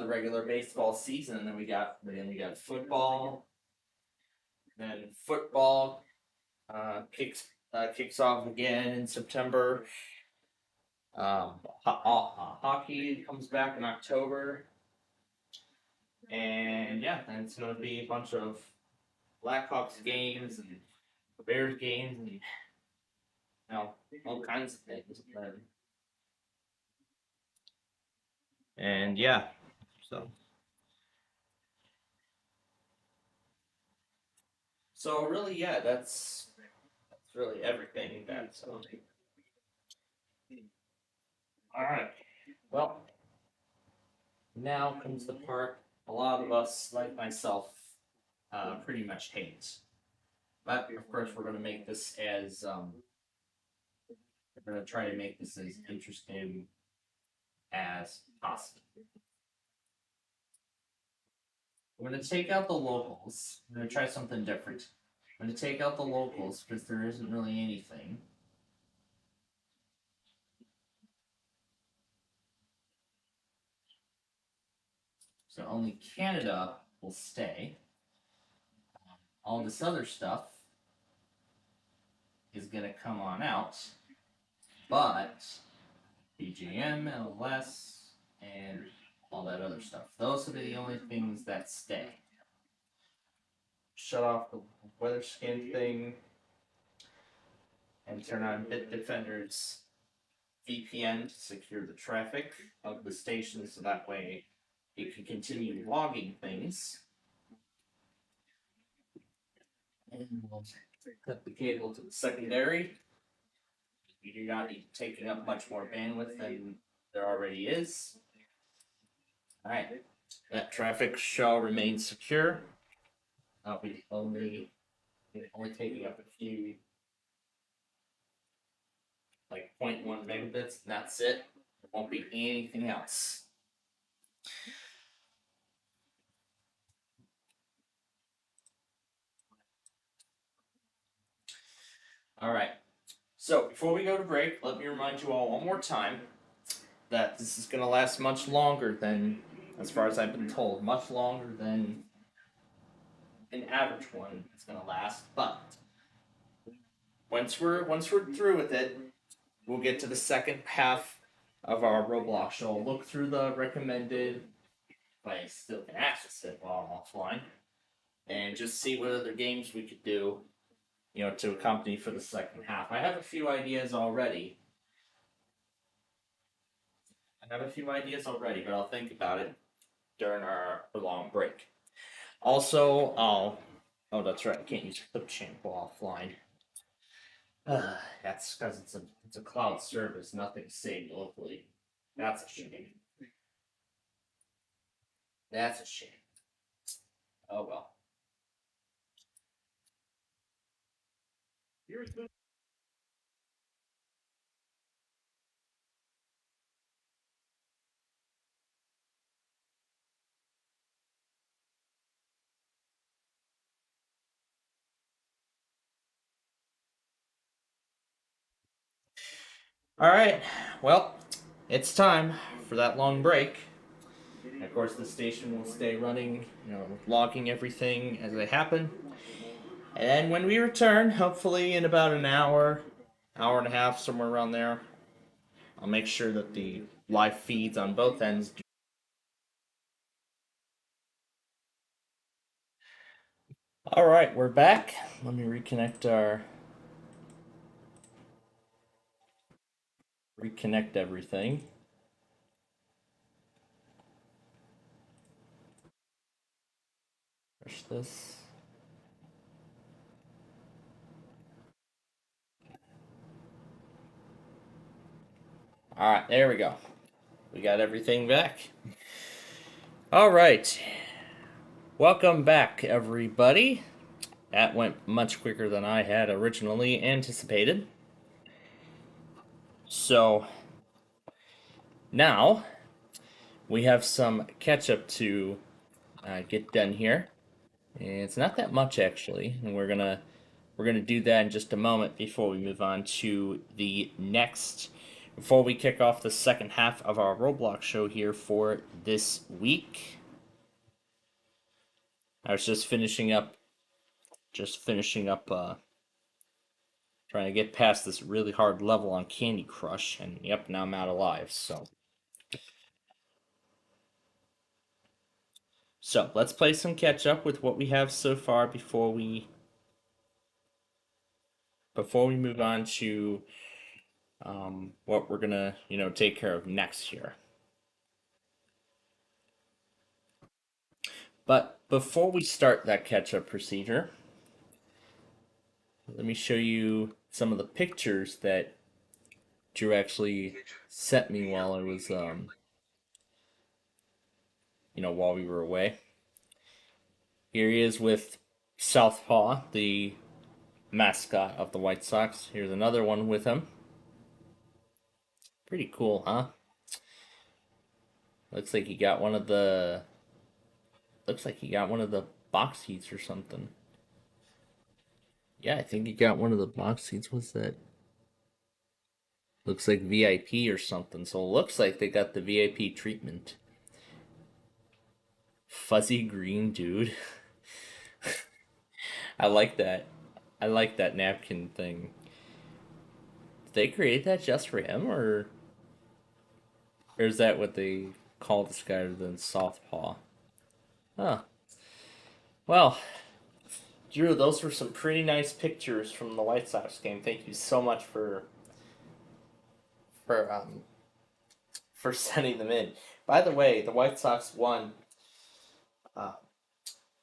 regular baseball season. And then we got football. Then football kicks off again in September. Hockey comes back in October, and yeah, then it's gonna be a bunch of Blackhawks games and Bears games and all kinds of things. And yeah, so really, yeah, that's really everything. That's all right. Well, now comes the part a lot of us, like myself, pretty much hate. But of course, we're going to make this as we're going to try to make this as interesting as possible. I'm going to take out the locals. I'm going to try something different. I'm going to take out the locals because there isn't really anything. So only Canada will stay. All this other stuff is going to come on out. But BGM, LS, and all that other stuff. Those are the only things that stay. Shut off the weather skin thing and turn on Bitdefender's VPN to secure the traffic of the station so that way it can continue logging things. And we'll cut the cable to the secondary. We do not need taking up much more bandwidth than there already is. Alright, that traffic shall remain secure. I'll be only taking up a few, like 0.1 megabits, and that's it. There won't be anything else. Alright, so before we go to break, let me remind you all one more time that this is going to last much longer than, as far as I've been told, much longer than an average one is going to last. But once we're through with it, we'll get to the second half of our Roblox show. We'll look through the recommended, if I still can access it while I'm offline, and just see what other games we could do, to accompany for the second half. I have a few ideas already. But I'll think about it during our long break. Also, oh, that's right, I can't use Clip Shampoo offline. That's because it's a cloud service, nothing saved locally. That's a shame. Oh well. Alright, well, it's time for that long break. And of course, the station will stay running, logging everything as they happen. And then when we return, hopefully in about an hour, hour and a half, somewhere around there, I'll make sure that the live feeds on both ends do. All right, we're back. Let me reconnect everything. Push this. All right, there we go. We got everything back. All right. Welcome back, everybody. That went much quicker than I had originally anticipated. So, now we have some catch up to get done here. And it's not that much actually, and we're gonna do that in just a moment before we move on to the next. Before we kick off the second half of our Roblox show here for this week, I was just finishing up, trying to get past this really hard level on Candy Crush, and yep, now I'm out of lives. So let's play some catch up with what we have so far before we move on to what we're gonna take care of next year. But before we start that catch up procedure, let me show you some of the pictures that Drew actually sent me while I was while we were away. Here he is with Southpaw, the mascot of the White Sox. Here's another one with him. Pretty cool, huh? Looks like he got one of the box seats or something. Yeah, I think he got one of the box seats. What's that? Looks like VIP or something. So it looks like they got the VIP treatment. Fuzzy green dude. I like that. I like that napkin thing. Did they create that just for him, or is that what they call this guy other than Southpaw? Huh. Well, Drew, those were some pretty nice pictures from the White Sox game. Thank you so much for sending them in. By the way, the White Sox won.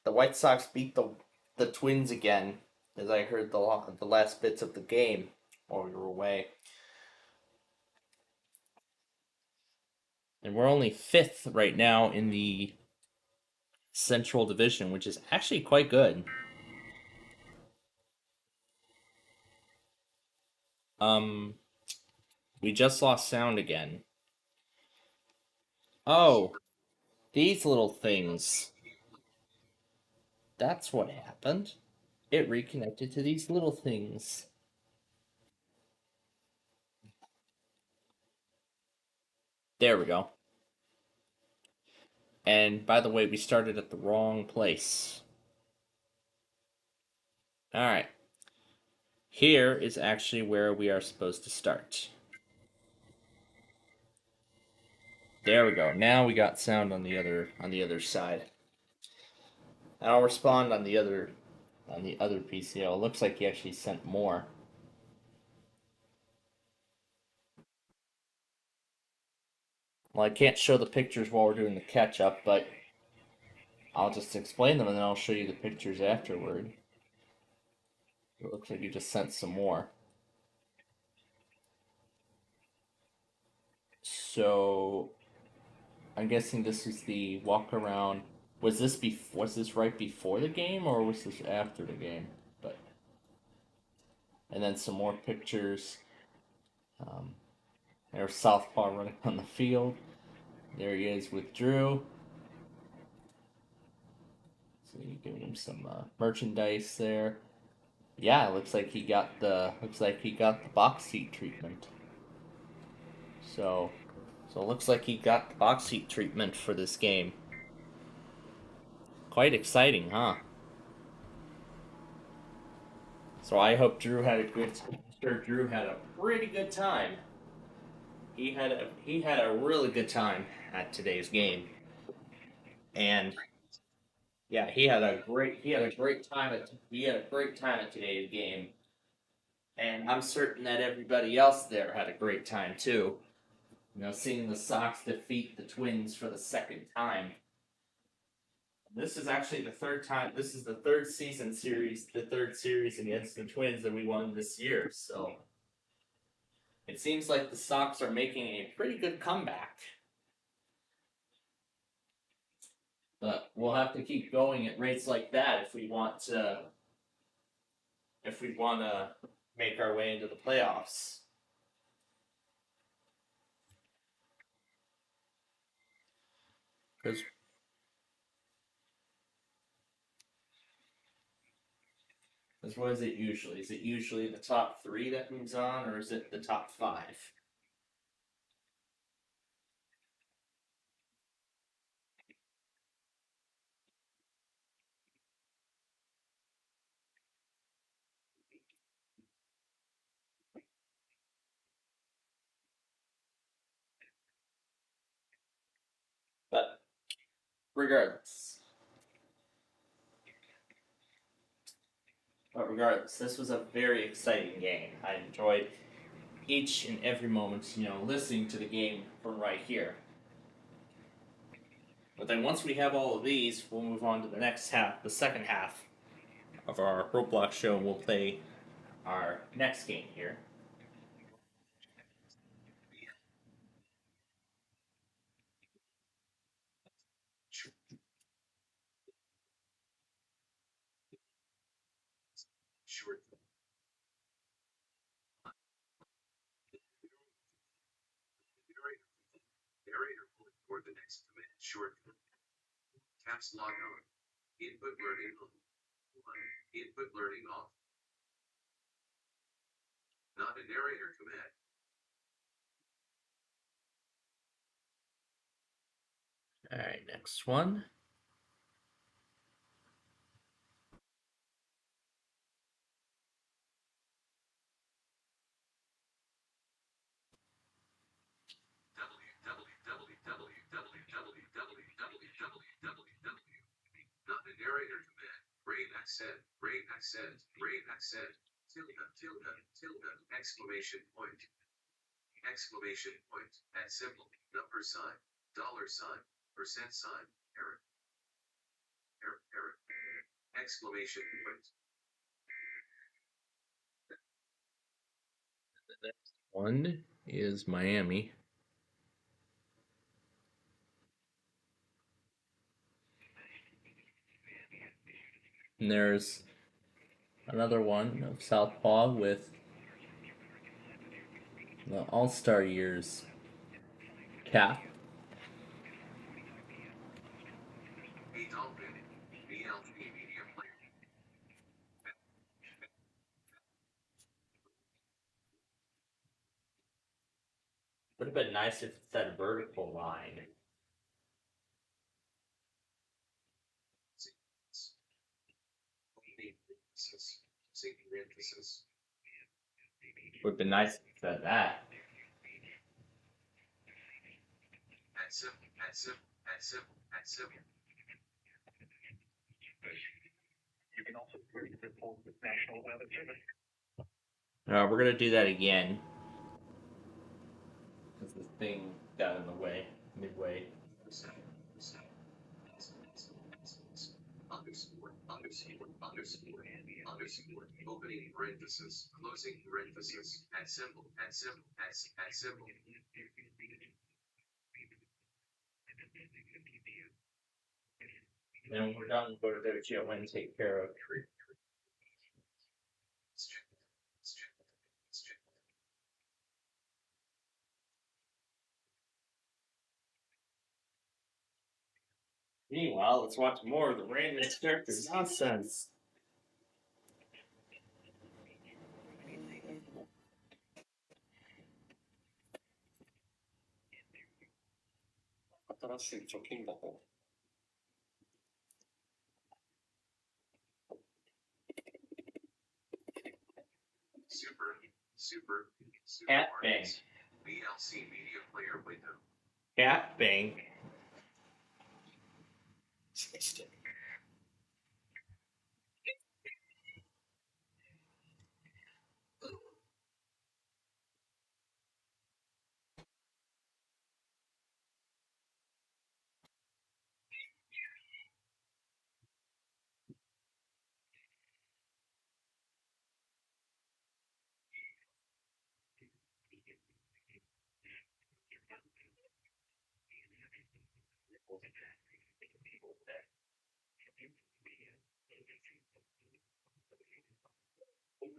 The White Sox beat the Twins again, as I heard the last bits of the game while we were away. And we're only 5th right now in the Central Division, which is actually quite good. We just lost sound again. Oh, these little things. That's what happened. It reconnected to these little things. There we go. And by the way, we started at the wrong place. Alright. Here is actually where we are supposed to start. There we go. Now we got sound on the other side. And I'll respond on the other PCO. It looks like he actually sent more. Well, I can't show the pictures while we're doing the catch up, but I'll just explain them and then I'll show you the pictures afterward. It looks like you just sent some more. So I'm guessing this is the walk around. Was this right before the game or was this after the game? And then some more pictures. There's Southpaw running on the field. There he is with Drew. So you're giving him some merchandise there. Yeah, it looks like he got the box seat treatment. So it looks like he got the box seat treatment for this game. Quite exciting, huh? So I hope Drew had a good. I'm sure Drew had a pretty good time. He had a really good time at today's game, and yeah, he had a great time at today's game, and I'm certain that everybody else there had a great time too. You know, seeing the Sox defeat the Twins for the second time. This is actually the third time. This is the third series against the Twins that we won this year. So it seems like the Sox are making a pretty good comeback. But we'll have to keep going at rates like that if we want to make our way into the playoffs. Because what is it usually? Is it usually the top 3 that moves on, or is it the top 5? But regardless. This was a very exciting game. I enjoyed each and every moment, listening to the game from right here. But then once we have all of these, we'll move on to the second half of our Roblox show, and we'll play our next game here. Sure. Narrator for the next command. Short. Caps lock on. Input learning on. Input learning off. Not a narrator command. Alright, next one. Not a narrator command. Brave accent. Brave accent. Brave accent. Tilde. Tilde. Tilde. Exclamation point. Exclamation point. At symbol. Number sign. Dollar sign. Percent sign. Error. Error. Error. Exclamation point. The next one is Miami. And there's another one of Southpaw with the All-Star Years cap. Media player. Would have been nice if it said vertical line. Would have been nice if it said that. At symbol. At symbol. At symbol. At symbol. You can also query the report with National Weather Service. We're gonna do that again. Because the thing got in the way midway. Underscore, opening parenthesis, closing parenthesis, at symbol, at symbol, at symbol. Then when we're done, go to WGO and take care of. Meanwhile, let's watch more of the random characters nonsense. Super Cat Markets. VLC Media Player window. Cat Bank.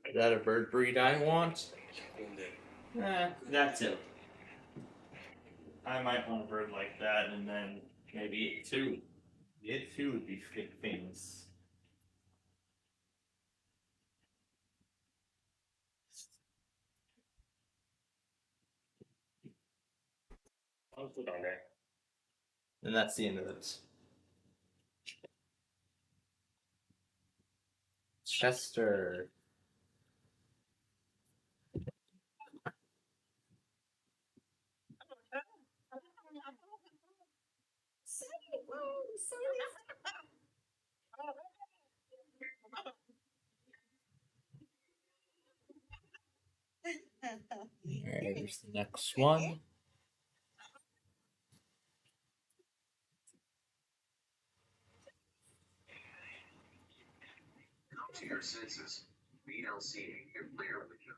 Is that a bird breed I want? That's it. I might want a bird like that, and then maybe it too. It too would be famous. I'll put on there. And that's the end of this. Chester. There's the next one. Come to your senses. VLC Media Player window.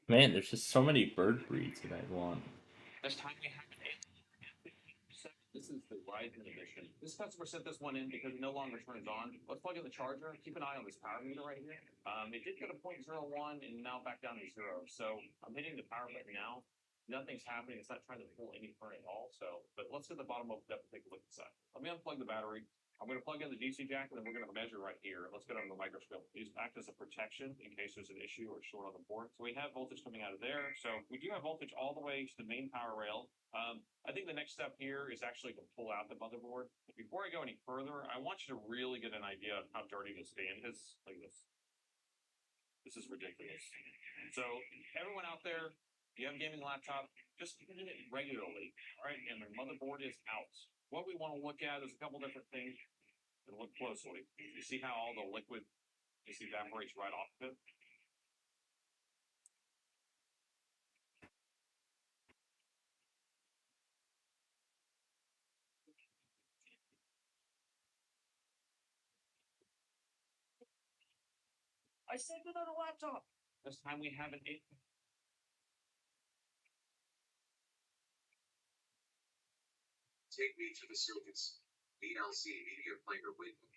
Man, there's just so many bird breeds that I want. This time we have this is the Ryzen edition. This customer sent this one in because it no longer turns on. Let's plug in the charger. Keep an eye on this power meter right here. It did go to 0.01 and now back down to 0. So I'm hitting the power button now. Nothing's happening. It's not trying to pull any current at all. So, but let's get the bottom of the depth and take a look inside. Let me unplug the battery. I'm going to plug in the DC jack, and then we're going to measure right here. Let's get on the microscope. These act as a protection in case there's an issue or short on the board. So we have voltage coming out of there. So we do have voltage all the way to the main power rail. I think the next step here is actually to pull out the motherboard. Before I go any further, I want you to really get an idea of how dirty this stand is. Like this. This is ridiculous. So everyone out there, you have a gaming laptop, just clean it regularly, all right? And the motherboard is out. What we want to look at is a couple different things and look closely. You see how all the liquid just evaporates right off of it? I saved it on a laptop. This time we have an 8. Take me to the circus. VLC Media Player window.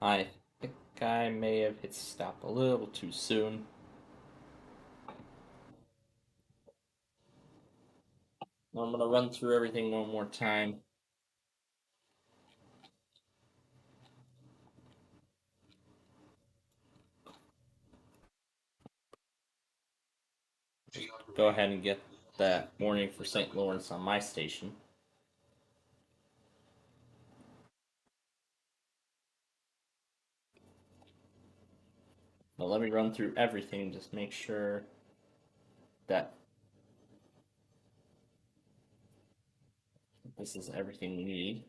I think I may have hit stop a little too soon. I'm gonna run through everything one more time. Go ahead and get that warning for St. Lawrence on my station. Now let me run through everything, just make sure that this is everything we need.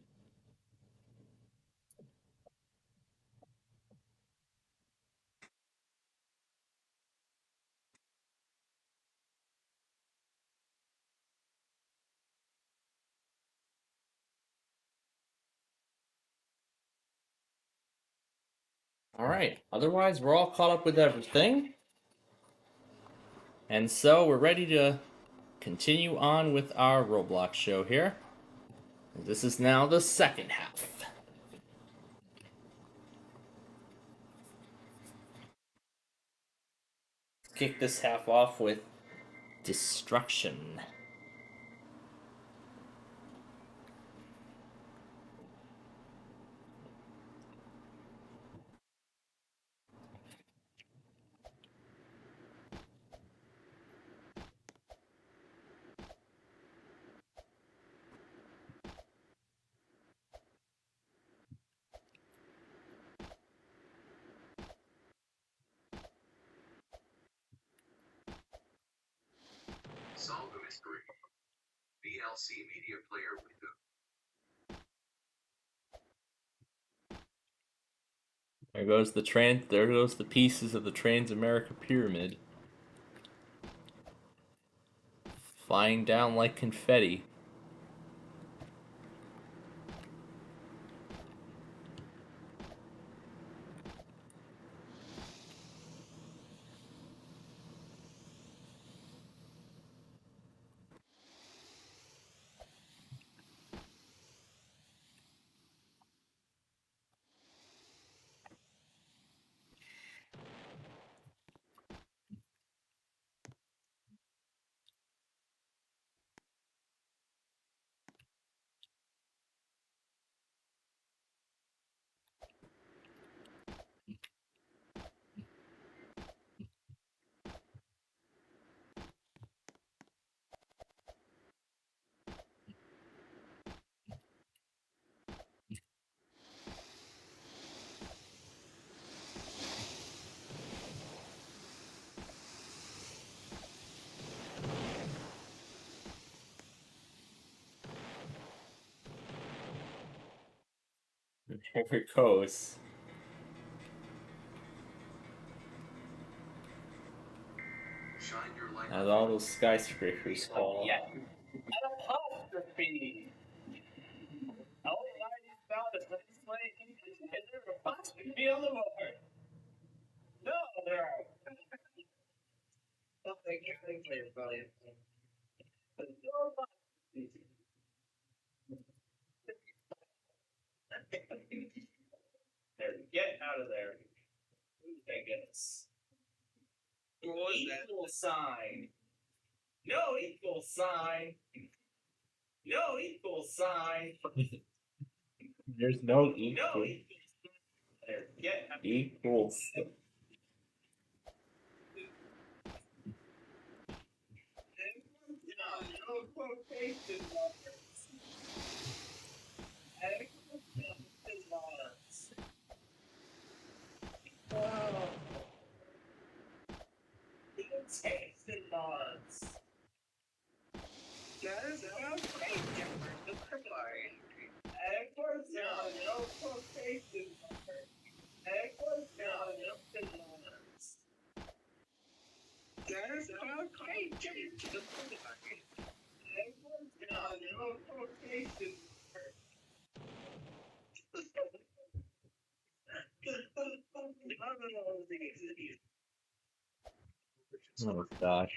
Alright, otherwise we're all caught up with everything. And so we're ready to continue on with our Roblox show here. This is now the second half. Kick this half off with destruction. Solve the mystery. VLC Media Player window. There goes the pieces of the Transamerica Pyramid. Flying down like confetti. Here it goes. Shine your light. As all those skyscrapers fall. Yeah. Apostrophe. Oh, I just found a nice way and there's an apostrophe on the board. No, there are. Oh, thank you, Brian. But no apostrophe. There, get out of there. Thank goodness. What was equal that? Sign. No equal sign. No equal sign. There's no No equal. equal. There, get out. Equals. No quotation marks. Quotation marks. Oh. Quotation marks. That is how great different the line. And was no quotation marks. And was no quotation marks. That is how great different the line. And was no quotation marks. Oh gosh.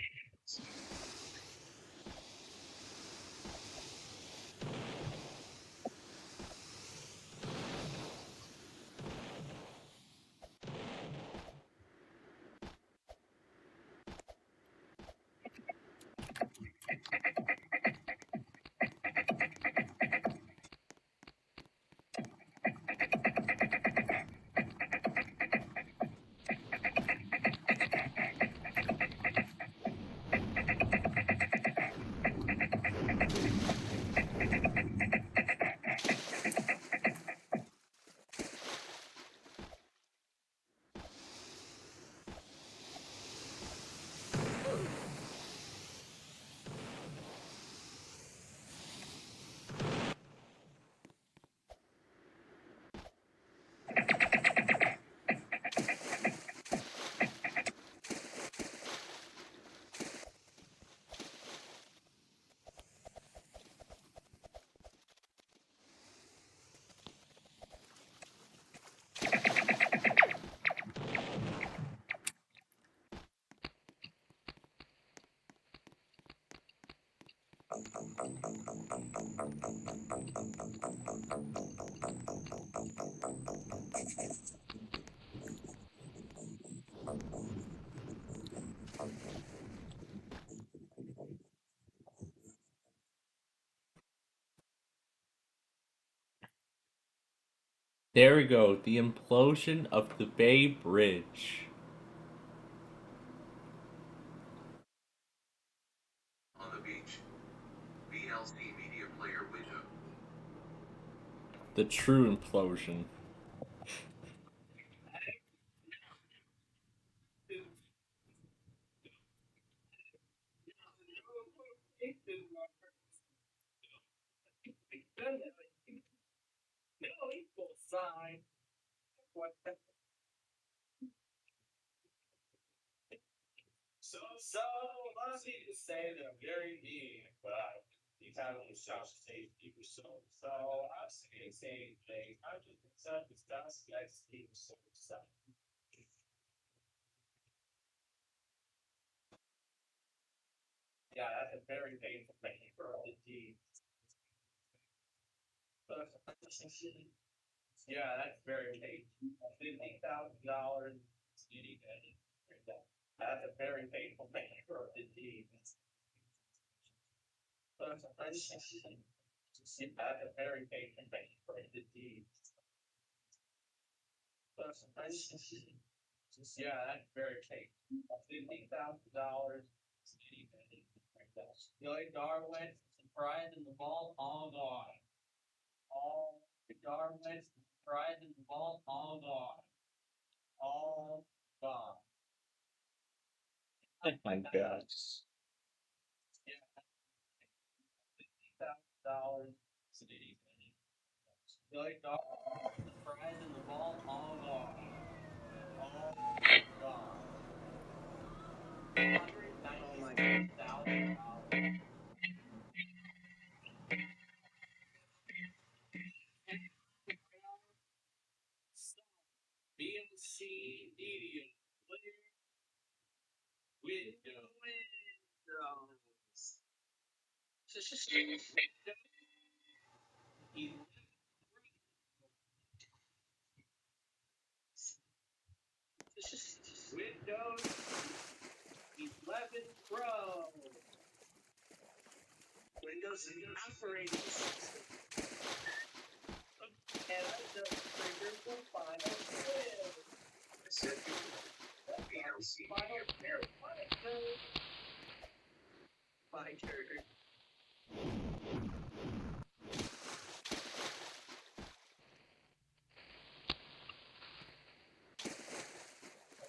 There we go. The implosion of the Bay Bridge. On the beach. VLC media player window. The true implosion. So allows me to say that I'm very mean, but these animals just say people so I'm saying the same thing. I just accept this dust guys people so stuff. Yeah, that's a very painful thing for the deed. Yeah, that's very painful. $50,000 anything. That's a very painful thing for the deed. That's a very painful thing for the deed. Yeah, that's very painful. $50,000 anything. Billy Darwin, pride in the ball, all gone. All Darwin, pride in the ball, all gone. All gone. Oh my gosh. $50,000 Billy Darwin, pride in the ball, all gone. All gone. $196,000. BNC Media Player Windows. Windows 11 Pro. Windows operating system. And I just triggered the final sale. I said VLC media player. My turn.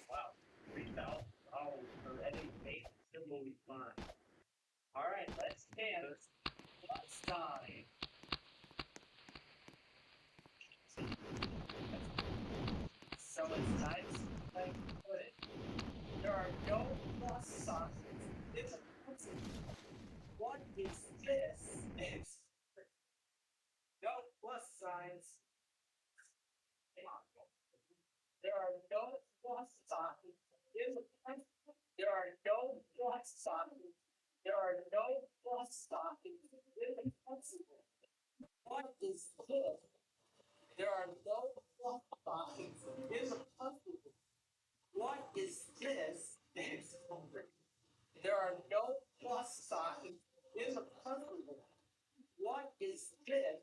Wow, $3,000 for any base symbol we find. All right, let's dance. Plus time. So it's nice like put it. There are no plus signs. It's a pencil. What is this? It's no plus signs. There are no plus signs. It's a pencil. There are no plus signs. There are no plus signs. It's a pencil. What is this? There are no plus signs. It's a pencil. What is this? There are no plus signs. It's a puzzle. What is this?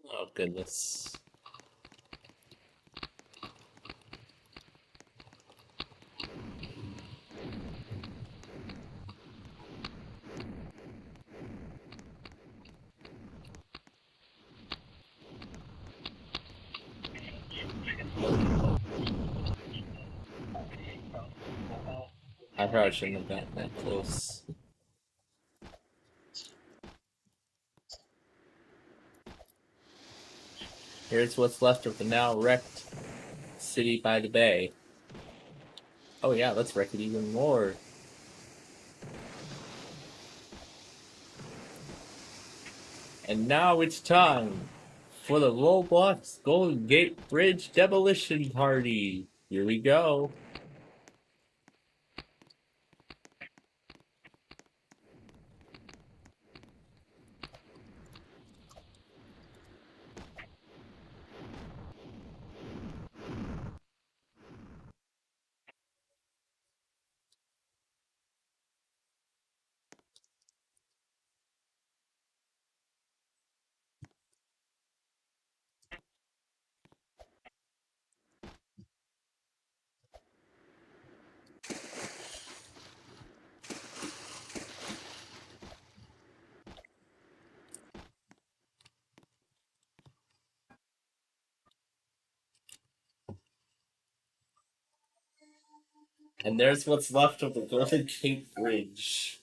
Oh goodness. I probably shouldn't have gotten that close. Here's what's left of the now wrecked city by the bay. Oh yeah, let's wreck it even more. And now it's time for the Roblox Golden Gate Bridge Demolition Party. Here we go. And there's what's left of the Golden Gate Bridge.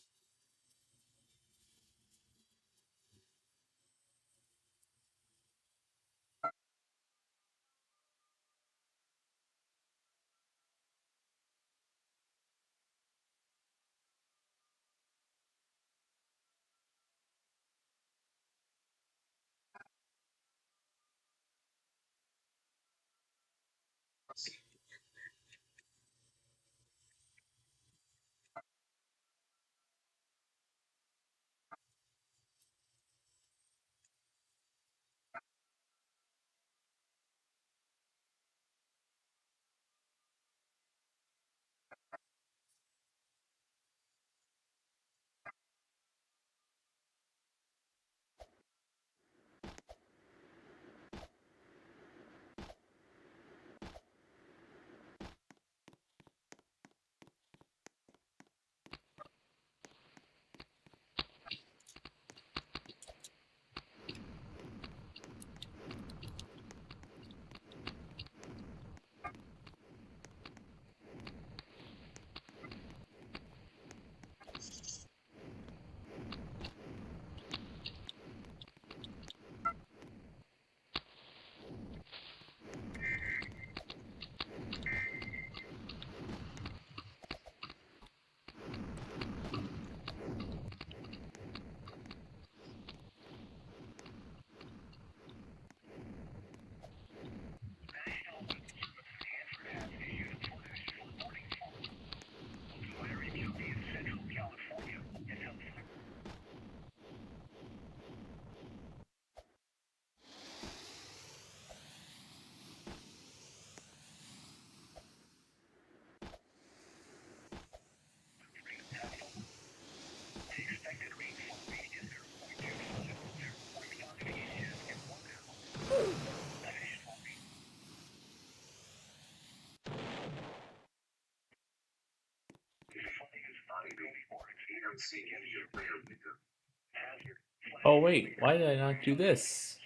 Oh wait, why did I not do this?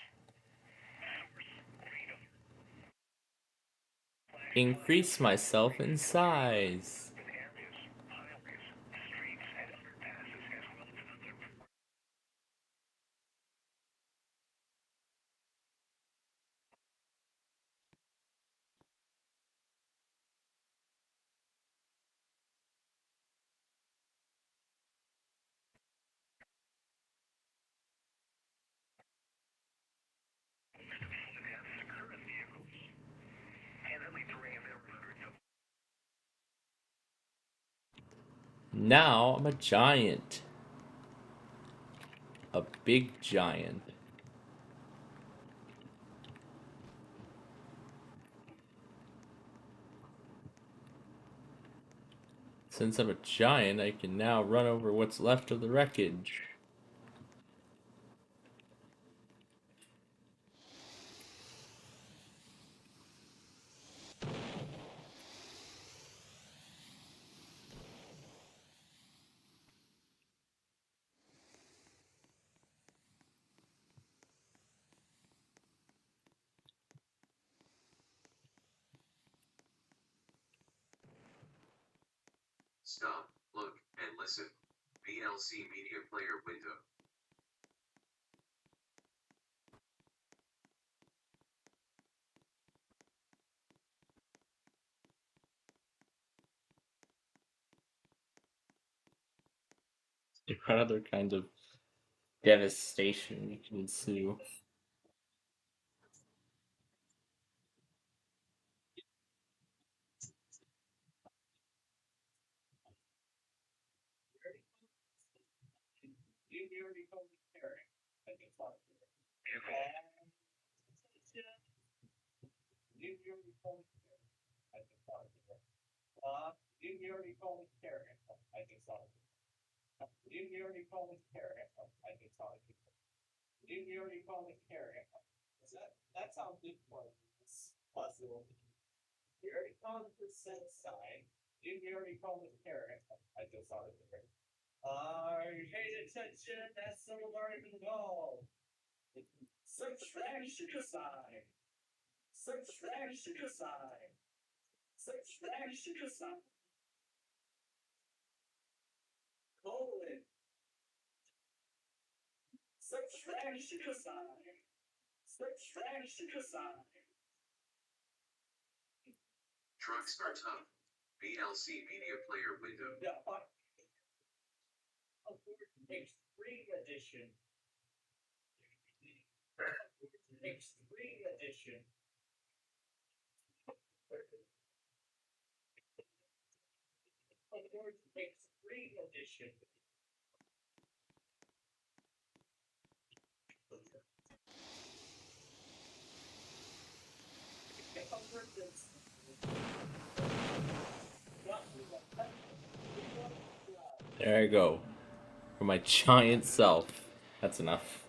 Increase myself in size. Now I'm a giant. A big giant. Since I'm a giant, I can now run over what's left of the wreckage. Stop, look, and listen. VLC Media Player window. What other kind of devastation can ensue? Trucks are tough. VLC Media Player window. Extreme edition. Extreme edition. Extreme edition. There I go. For my giant self. That's enough.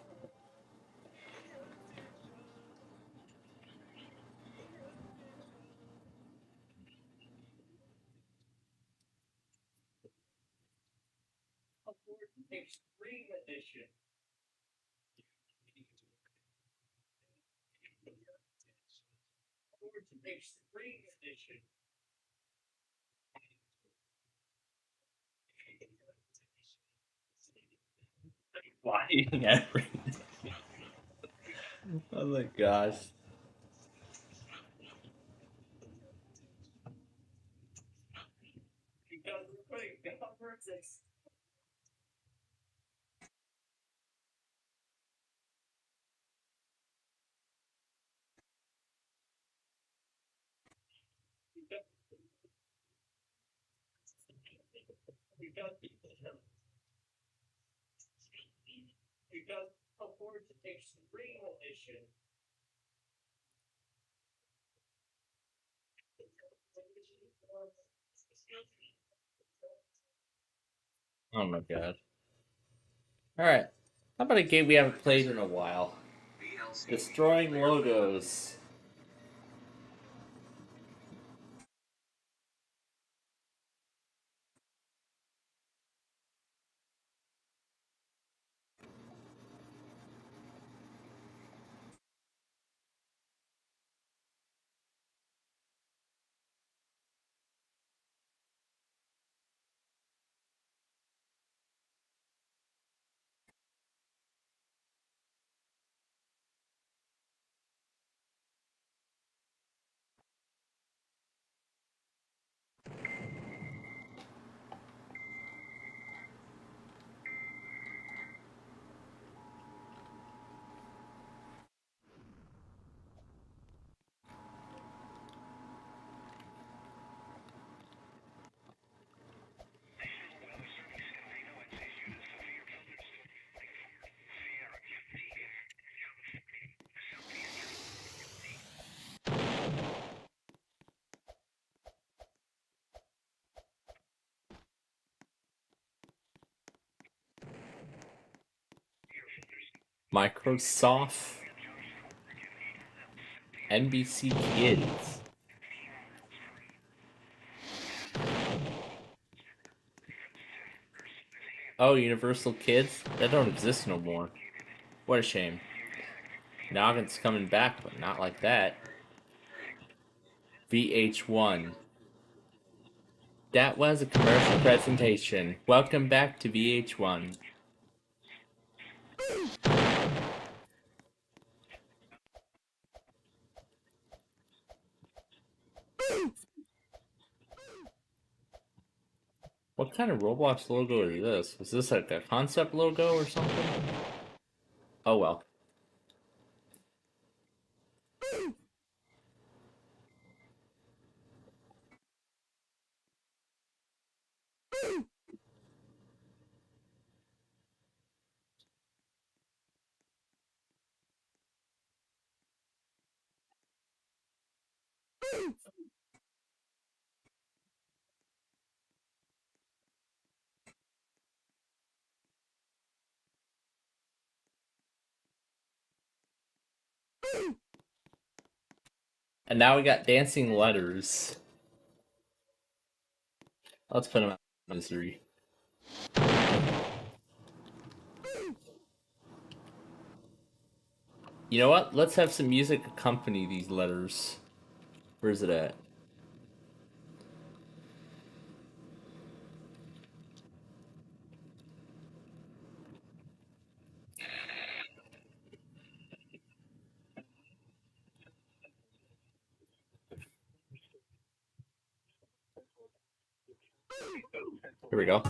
Extreme edition. Extreme edition. Flying everything. Oh my gosh. Because we're putting numbers and because afford to extreme edition. Oh my god. Alright. How about a game we haven't played in a while? VLC Destroying logos. Microsoft. NBC Kids. Oh, Universal Kids? That don't exist no more. What a shame. Noggin's coming back, but not like that. VH1. That was a commercial presentation. Welcome back to VH1. What kind of Roblox logo is this? Is this like a concept logo or something? Oh well. And now we got dancing letters. Let's put them out of misery. You know what? Let's have some music accompany these letters. Where's it at? Here we go.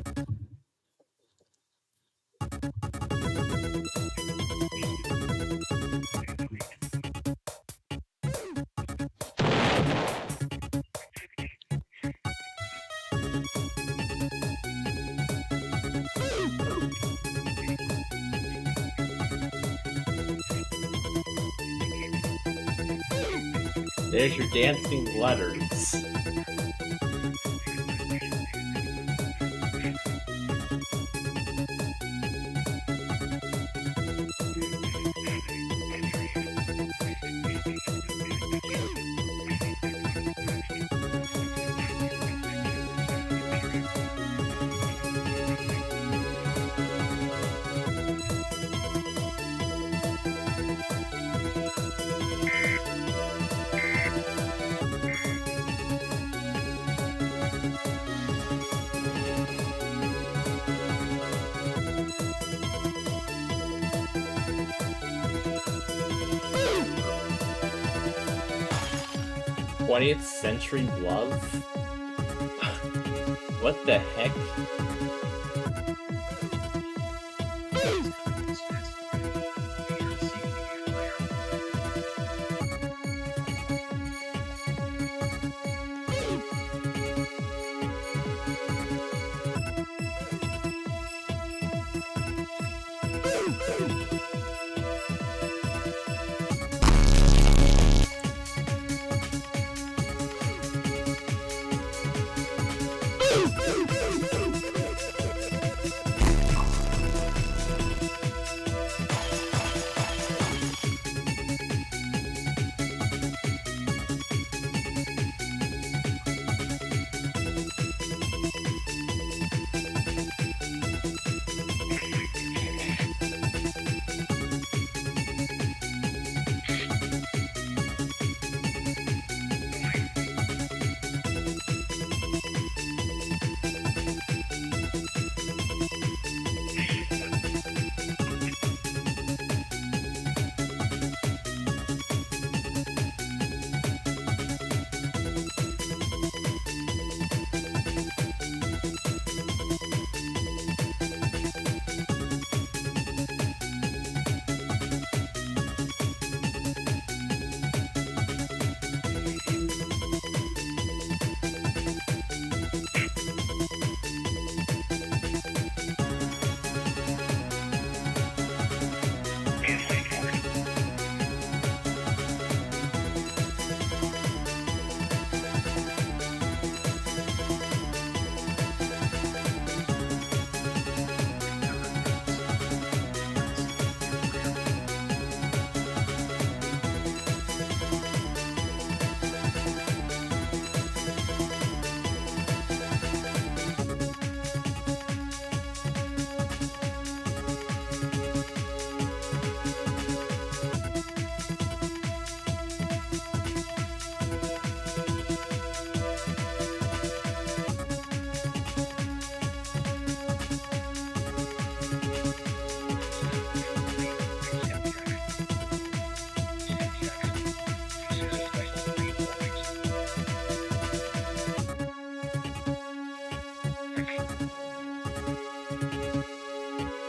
There's your dancing letters. '20th Century Love? What the heck?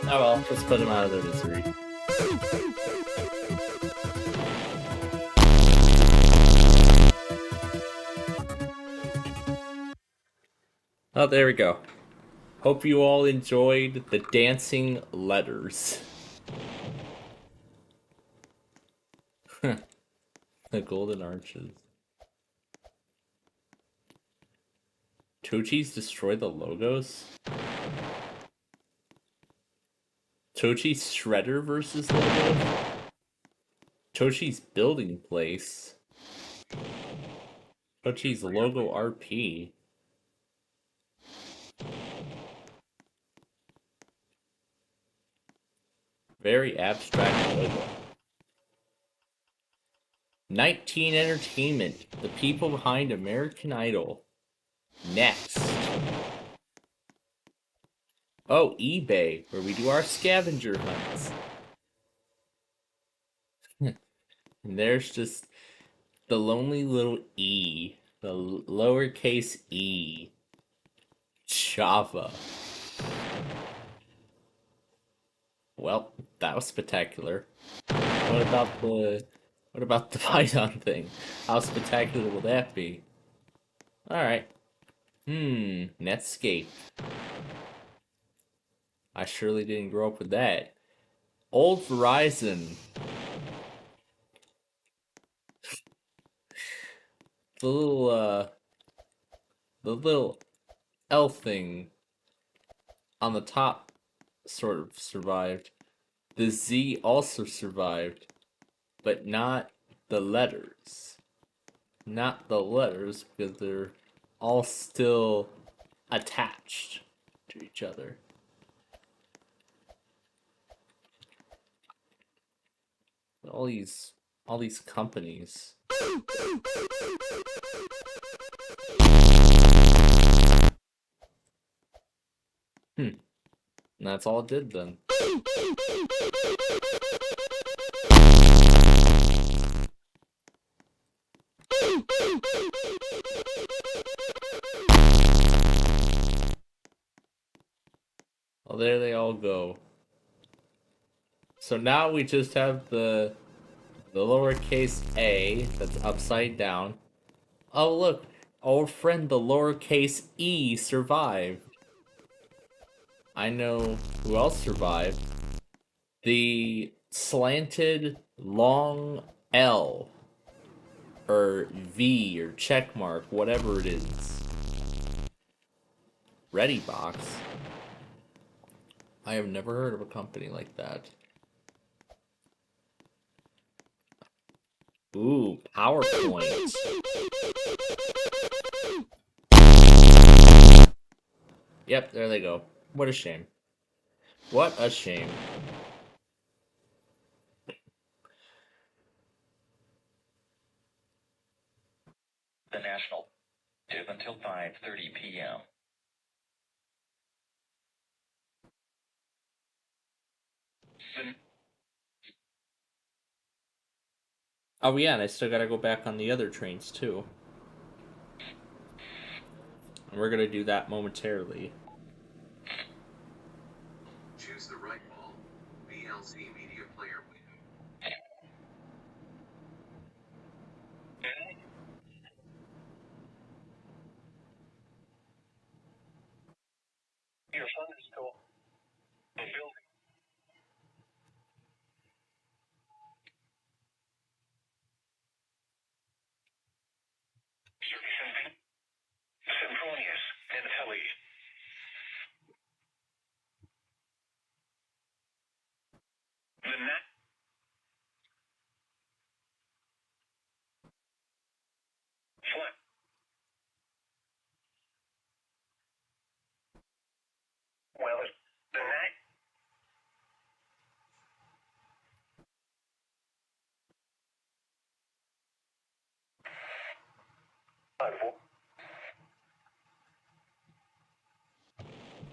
Oh well, just put them out of their misery. Oh, there we go. Hope you all enjoyed the dancing letters. The golden arches. Tochi's destroy the logos? Tochi Shredder versus logo? Tochi's building place. Tochi's logo RP. Very abstract logo. 19 Entertainment, the people behind American Idol. Next. Oh, eBay, where we do our scavenger hunts. And there's just the lonely little E, the lowercase e. Java. Well, that was spectacular. What about the Python thing? How spectacular will that be? Alright. Netscape. I surely didn't grow up with that. Old Verizon. The little L thing on the top sort of survived. The Z also survived, but not the letters. Not the letters, because they're all still attached to each other. All these companies. And that's all it did then. Well, there they all go. So now we just have the lowercase a that's upside down. Oh look, our friend the lowercase e survived. I know who else survived. The slanted long L or V or check mark, whatever it is. ReadyBox. I have never heard of a company like that. Ooh, PowerPoint. Yep, there they go. What a shame. What a shame. The National. Tip until 5:30 p.m. Oh yeah, and I still gotta go back on the other trains too. And we're gonna do that momentarily. Choose the right ball. VLC media player window. Your son is still building. Sempronius and Heli. The net. Flip. Well, the net.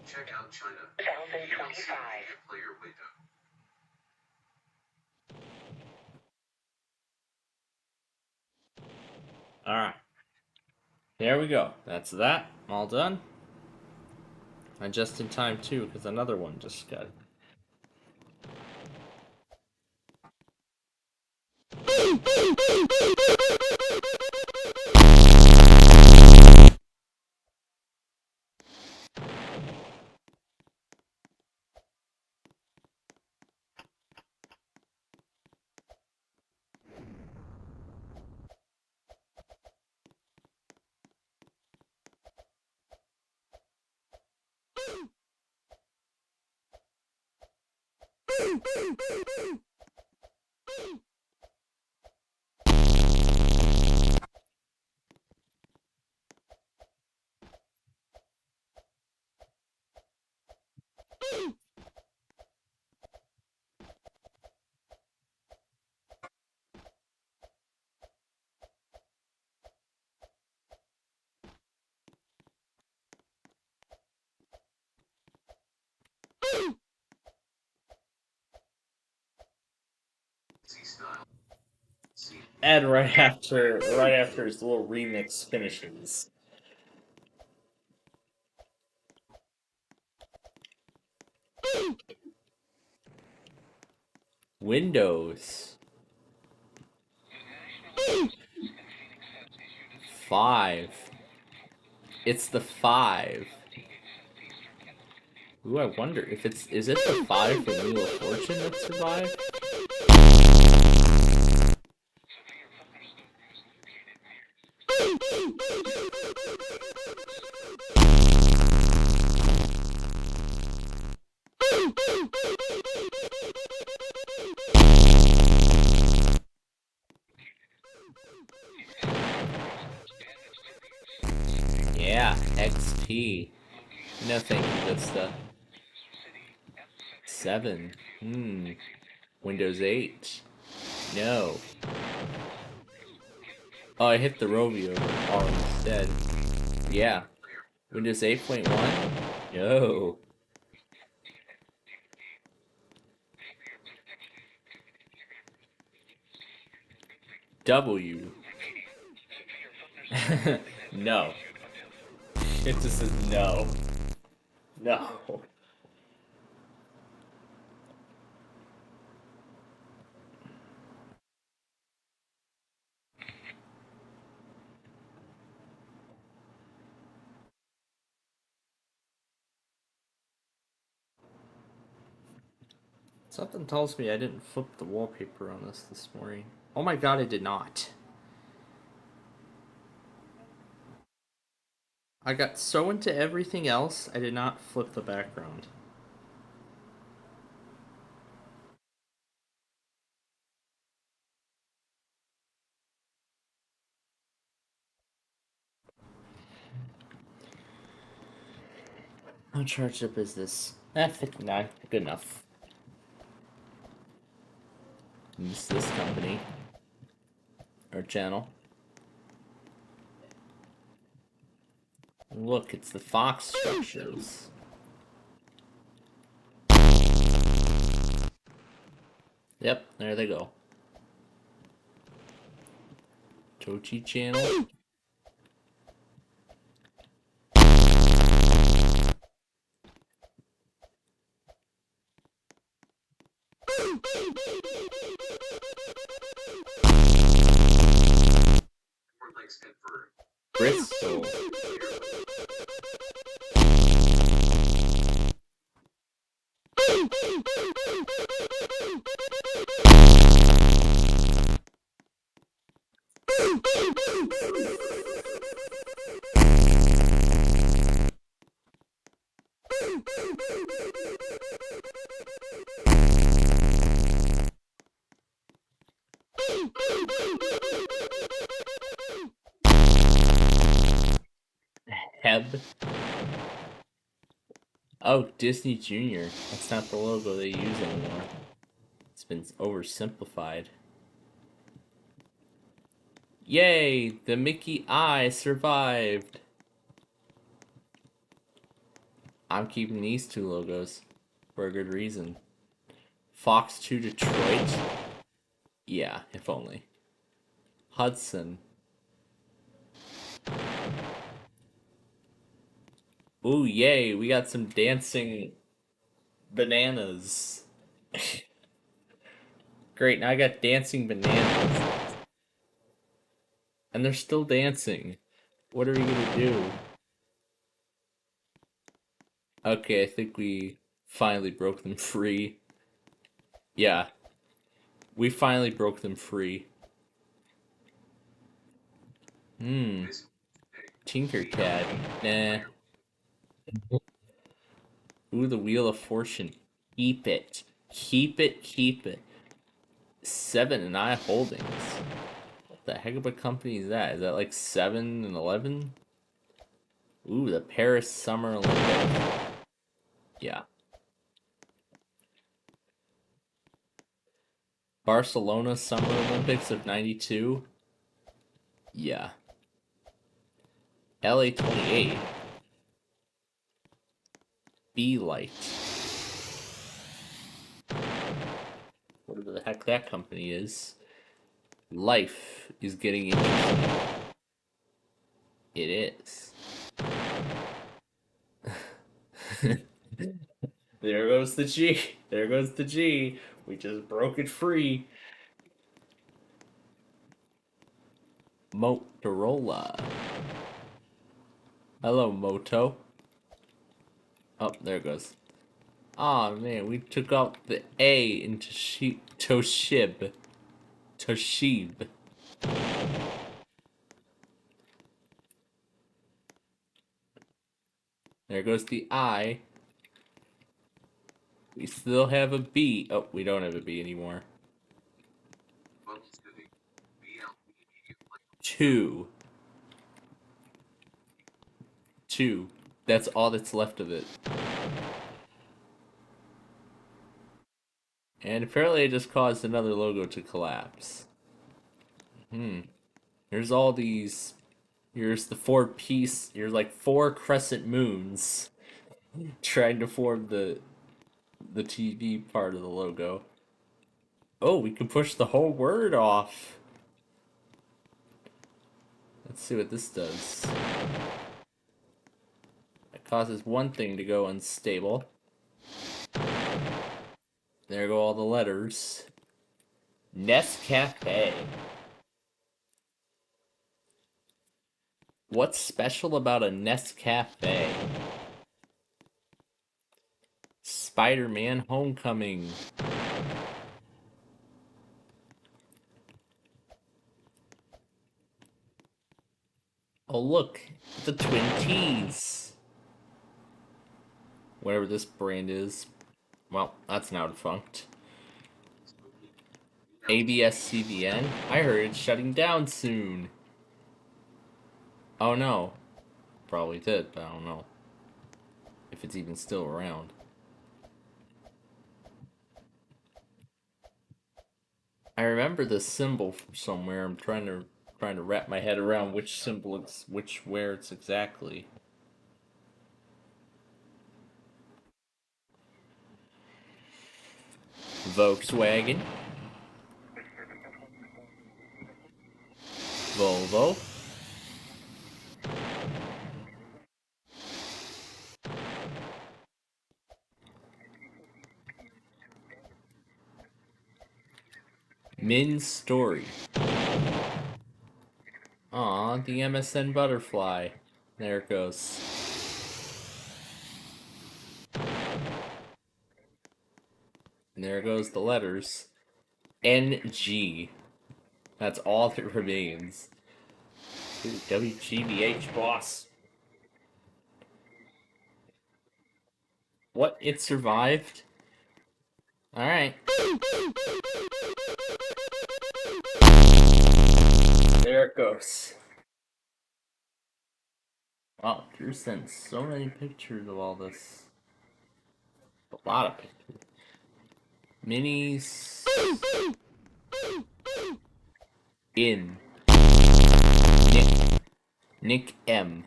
Check out China. 2025. VLC media player window. Alright. There we go. That's that. All done. And just in time too, because another one just got. C style. C. And right after his little remix finishes. Windows 5. It's the 5. Ooh, I wonder if is it the 5 from Wheel of Fortune that survived? Yeah, XP. No thank you, Vista. 7. Windows 8. No. Oh, I hit the Rovio R instead. Yeah. Windows 8.1? No. W. No. It just says no. No. Something tells me I didn't flip the wallpaper on this morning. Oh my god, I did not. I got so into everything else, I did not flip the background. How charged up is this? 59. Good enough. Use this company. Or channel. Look, it's the Fox structures. Yep, there they go. Tochi channel. Bristol. Heb. Oh, Disney Junior. That's not the logo they use anymore. It's been oversimplified. Yay! The Mickey Eye survived! I'm keeping these two logos for a good reason. Fox 2 Detroit? Yeah, if only. Hudson. Ooh, yay, we got some dancing bananas. Great, now I got dancing bananas. And they're still dancing. What are we gonna do? Okay, I think we finally broke them free. Yeah. We finally broke them free. Tinkercad. Nah. Ooh, the Wheel of Fortune. Keep it. Keep it, keep it. 7 & I Holdings. What the heck of a company is that? Is that like 7 and 11? Ooh, the Paris Summer Olympics. Yeah. Barcelona Summer Olympics of 92. Yeah. LA 28. Be Light. Whatever the heck that company is. Life is getting interesting. It is. There goes the G. There goes the G. We just broke it free. Motorola. Hello, Moto. Oh, there it goes. Aw, man, we took out the A into Toshib. Toshib. There goes the I. We still have a B. Oh, we don't have a B anymore. Two. That's all that's left of it. And apparently it just caused another logo to collapse. Here's all these. Here's the here's like 4 crescent moons trying to form the TV part of the logo. Oh, we can push the whole word off. Let's see what this does. It causes one thing to go unstable. There go all the letters. Nescafe. What's special about a Nescafe? Spider-Man Homecoming. Oh look, the Twin T's. Whatever this brand is. Well, that's now defunct. ABS-CBN? I heard it's shutting down soon. Oh no. Probably did, but I don't know if it's even still around. I remember this symbol from somewhere. I'm trying to wrap my head around which symbol it's where it's exactly. Volkswagen. Volvo. Min Story. Aw, the MSN butterfly. There it goes. And there goes the letters. NG. That's all that remains. Ooh, WGBH, boss. What? It survived? Alright. There it goes. Wow, Drew sent so many pictures of all this. A lot of pictures. Minis. In. Nick M.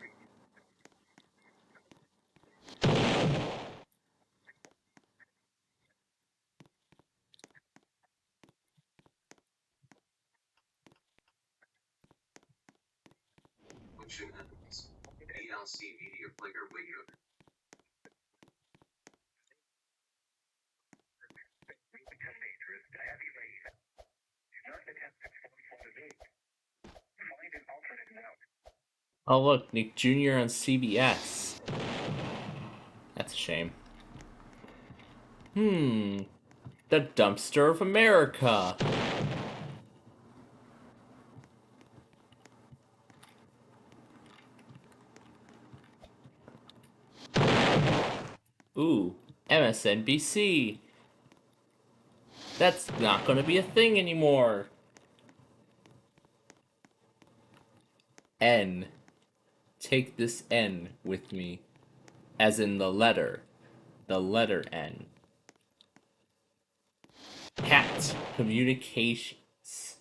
Function ends. ALC Media Player window. Oh look, Nick Jr. on CBS. That's a shame. The Dumpster of America. Ooh, MSNBC. That's not gonna be a thing anymore. N. Take this N with me. As in the letter. The letter N. Cat Communications.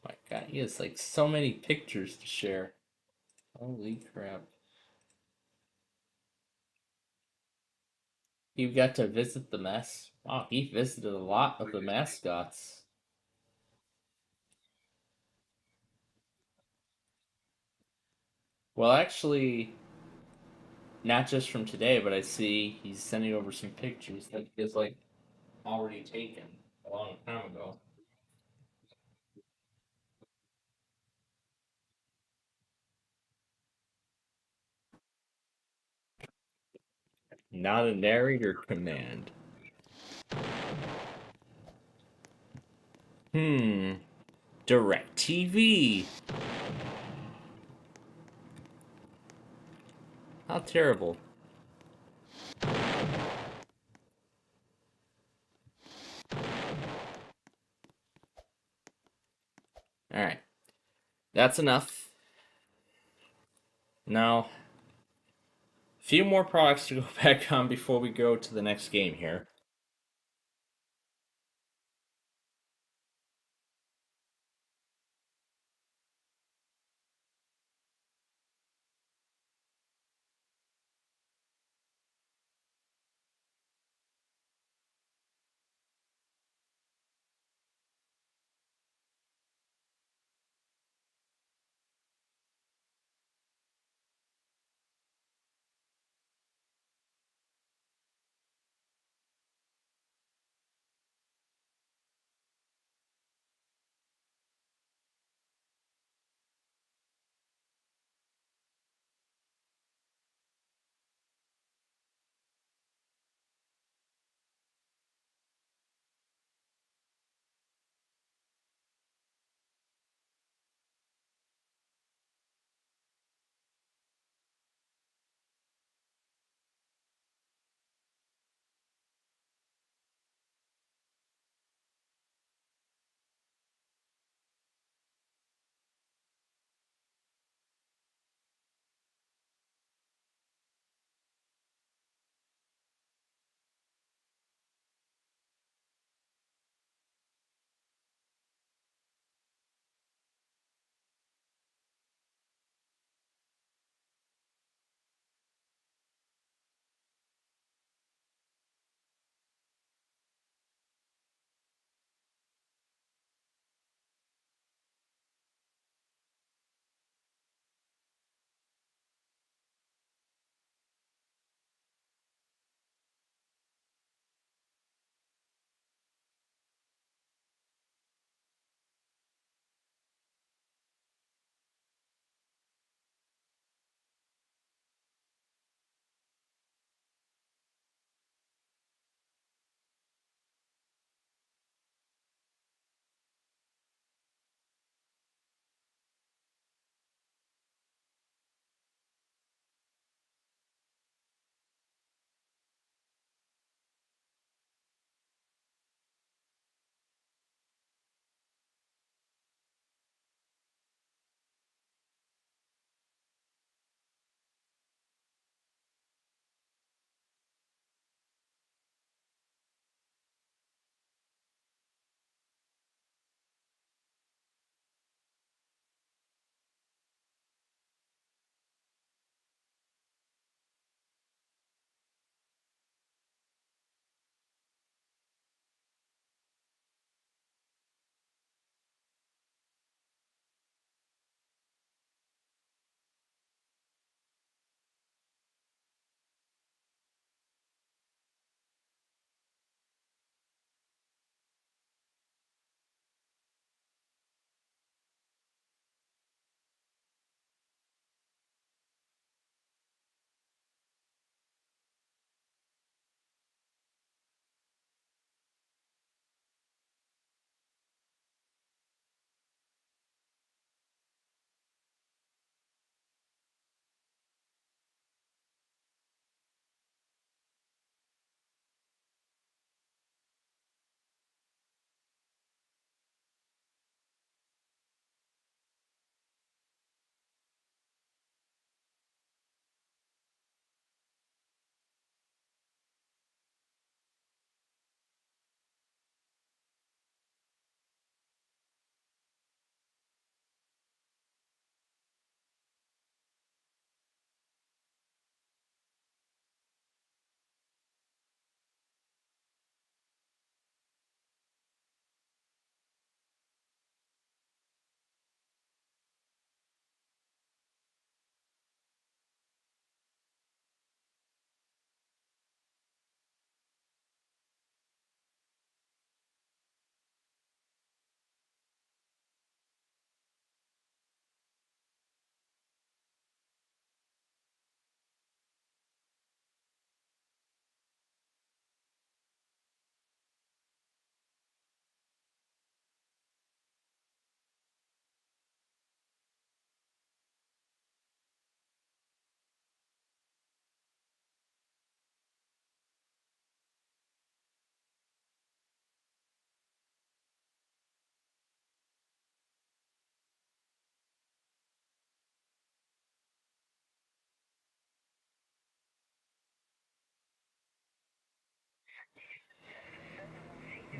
My god, he has like so many pictures to share. Holy crap. You got to visit the mess. Wow, he visited a lot of the mascots. Well, actually, not just from today, but I see he's sending over some pictures that he has like already taken a long time ago. Not a narrator command. Direct TV. How terrible. Alright. That's enough. Now, a few more products to go back on before we go to the next game here.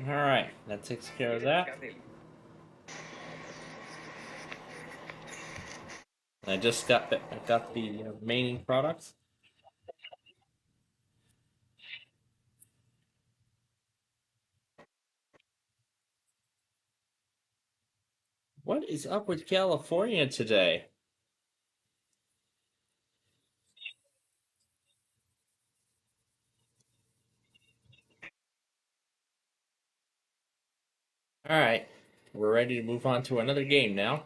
All right, that takes care of that. I just got the remaining products. What is up with California today? All right, we're ready to move on to another game now.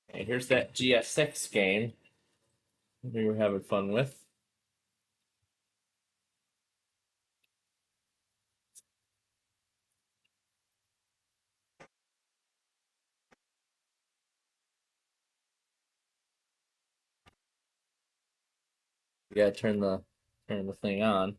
Okay, here's that GSX game we were having fun with. You gotta turn the thing on.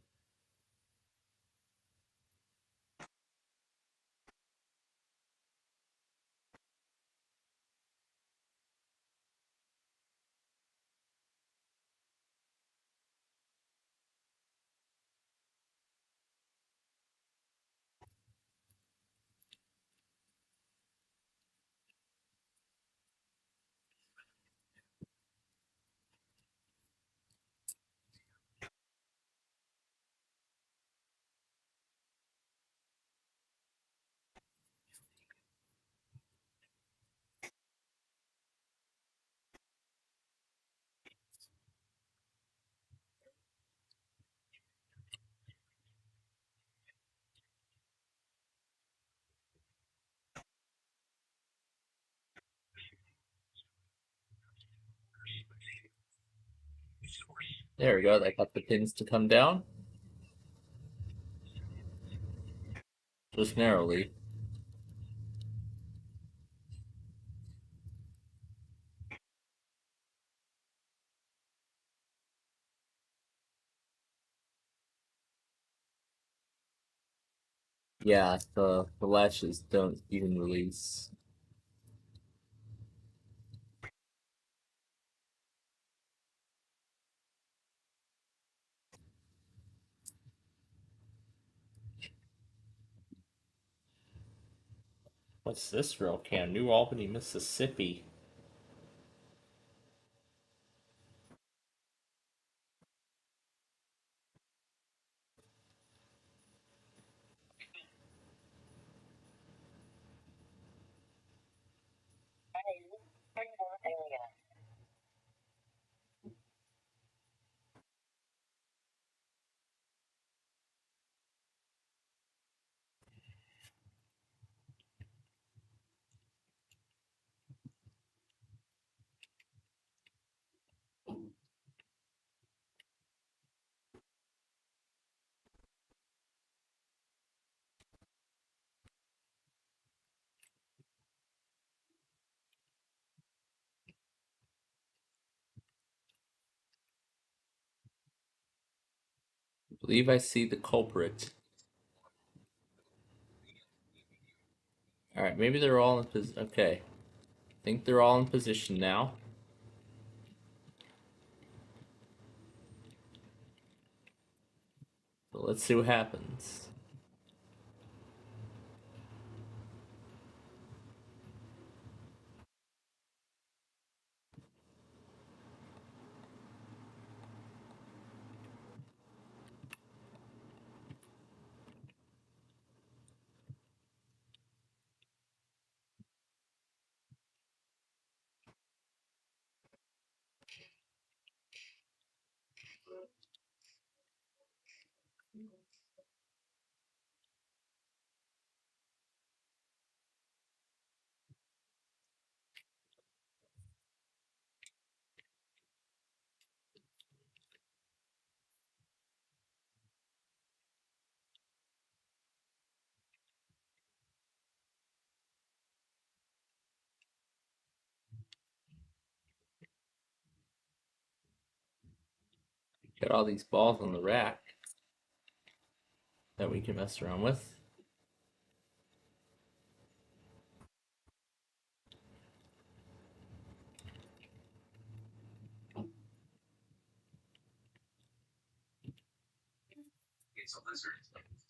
There we go. That got the pins to come down. Just narrowly. Yeah, the latches don't even release. What's this rail can? New Albany, Mississippi. I believe I see the culprit. All right, maybe they're all in position. Okay, I think they're all in position now. So let's see what happens. Got all these balls on the rack that we can mess around with. It's a lizard.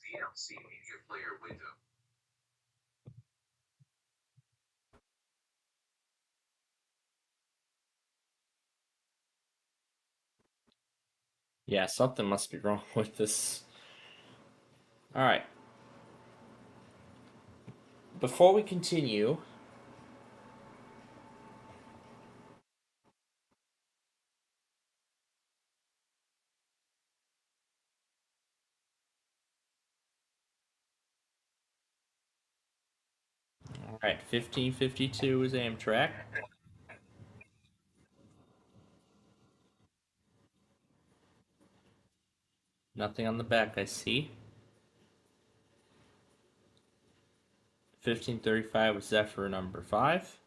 VLC Media Player window. Yeah, something must be wrong with this. Alright. Before we continue, alright, 1552 is Amtrak. Nothing on the back I see. 1535 was Zephyr number 5.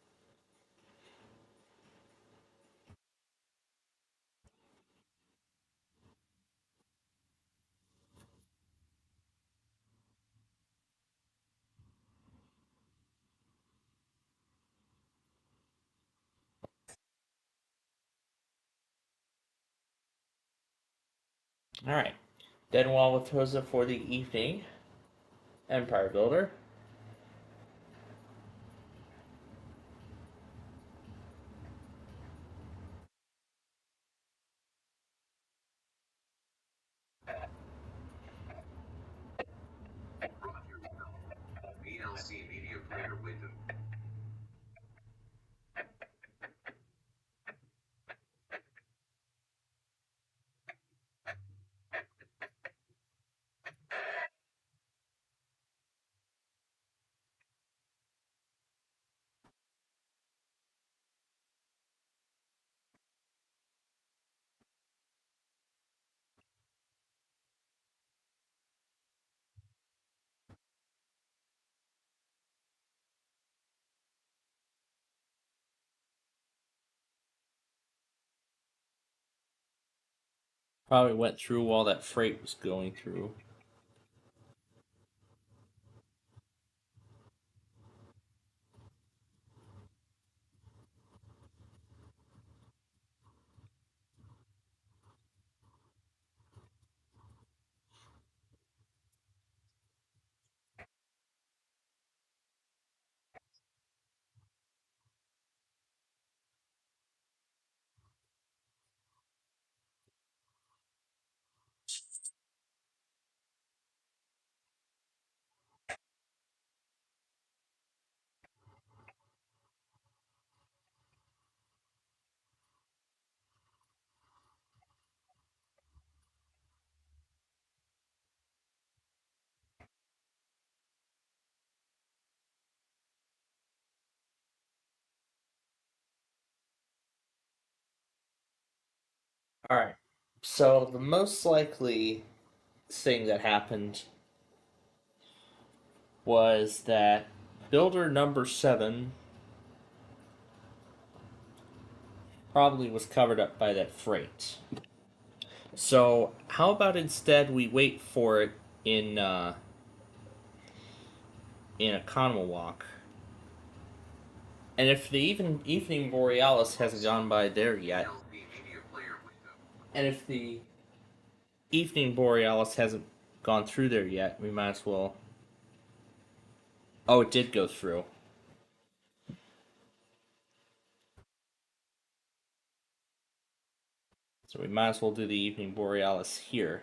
Alright. Denwall with Hosa for the evening. Empire Builder. VLC Media Player window. Probably went through while that freight was going through. Alright. So the most likely thing that happened was that builder number 7 probably was covered up by that freight. So how about instead we wait for it in Economo Walk? And if the evening Borealis hasn't gone by there yet, VLC Media Player window. and if the evening Borealis hasn't gone through there yet, we might as well. Oh, it did go through. So we might as well do the evening Borealis here.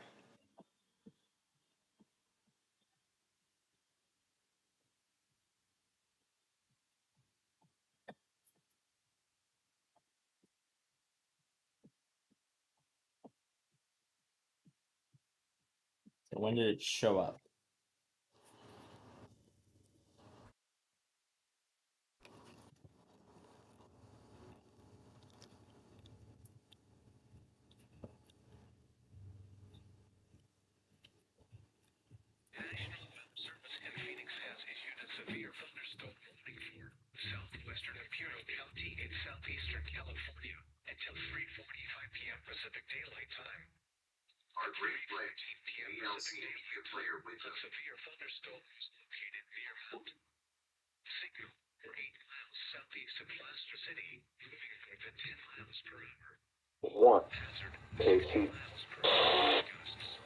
So when did it show up? The National Weather Service in Phoenix has issued a severe thunderstorm warning for southwestern Imperial County in southeastern California until 3:45 p.m. Pacific Daylight Time. Heart rate play. VLC media player window. Severe thunderstorm is located near Houghton. Signal 8 miles southeast of Plaster City, moving within 10 miles per hour. 1. Hazard KC. miles per hour gusts.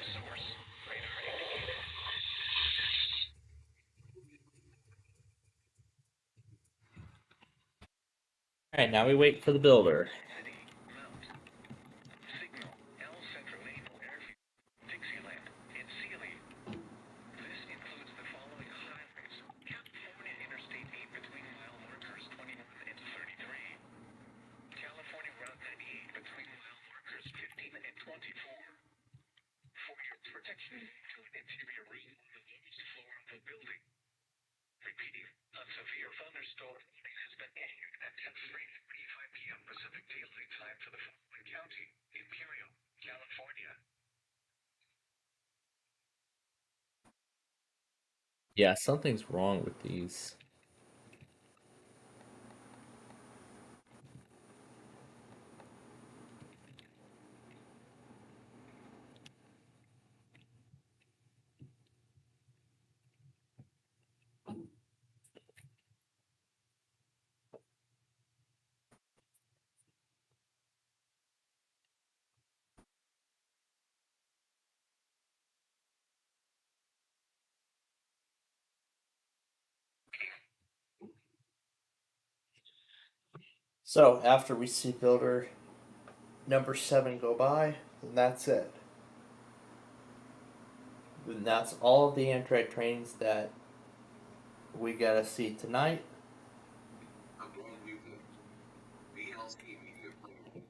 Source radar indicated. Alright, now we wait for the builder. City, Mount. Signal El Centro Naval Airfield, Dixieland, and Sealy. This includes the following highways: California Interstate 8 between mile markers 21 and 33. California Route 98 between mile markers 15 and 24. For your protection, to an interior room on the lowest floor of the building. Repeating, a severe thunderstorm has been issued at 10:45 p.m. Pacific Daylight Time for the following county: Imperial, California. Yeah, something's wrong with these. So after we see builder number 7 go by, then that's it. And that's all of the Amtrak trains that we gotta see tonight. Upon reboot. VLC media player.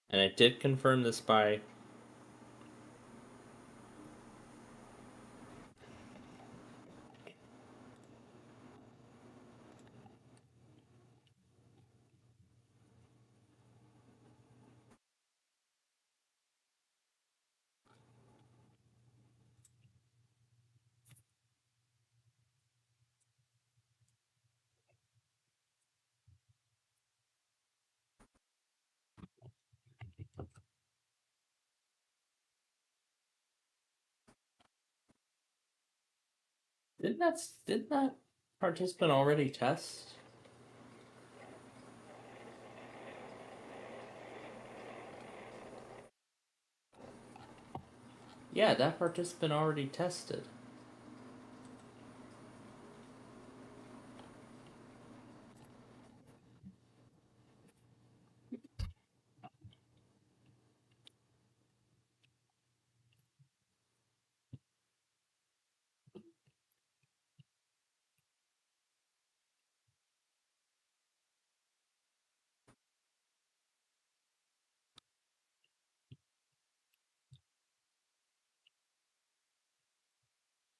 And I did confirm this by didn't that participant already test? Yeah, that participant already tested.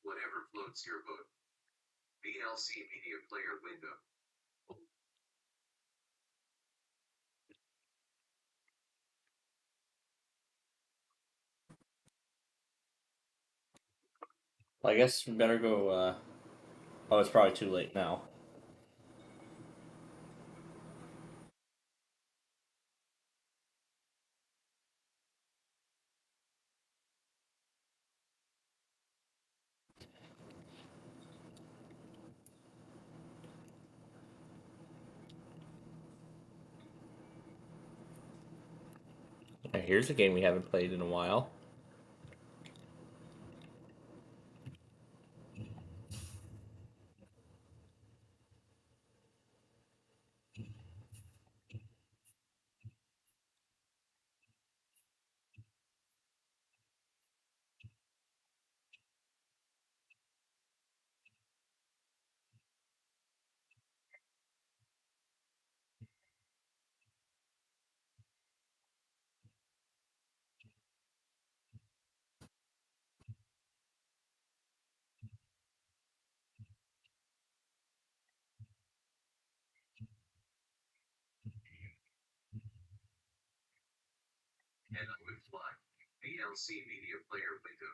Whatever floats your boat. VLC media player window. I guess we better go. Oh, it's probably too late now. Okay, here's a game we haven't played in a while. And I would fly. VLC media player window.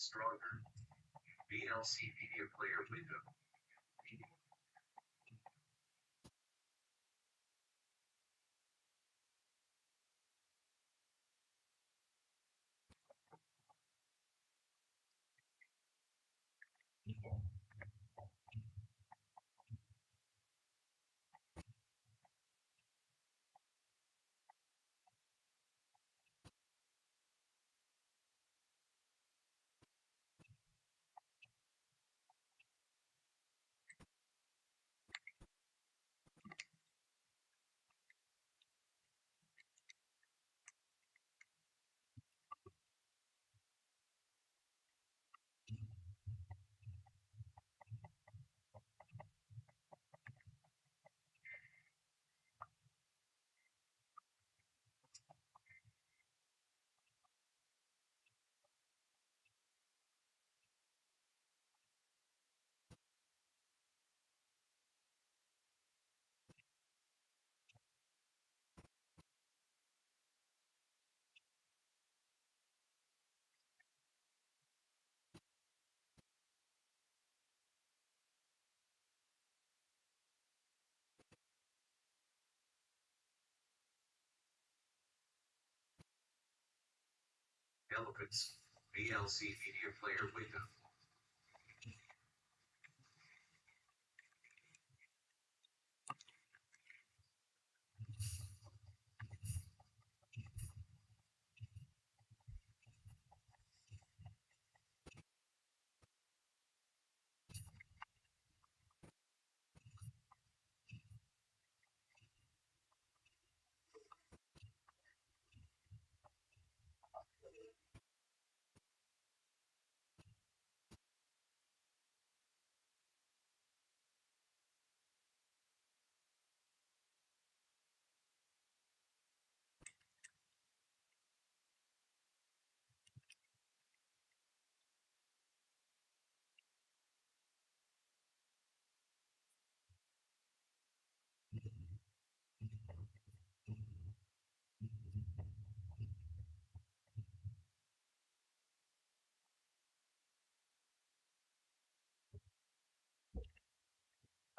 Stronger. VLC Media Player window. Elephants. VLC Media Player window.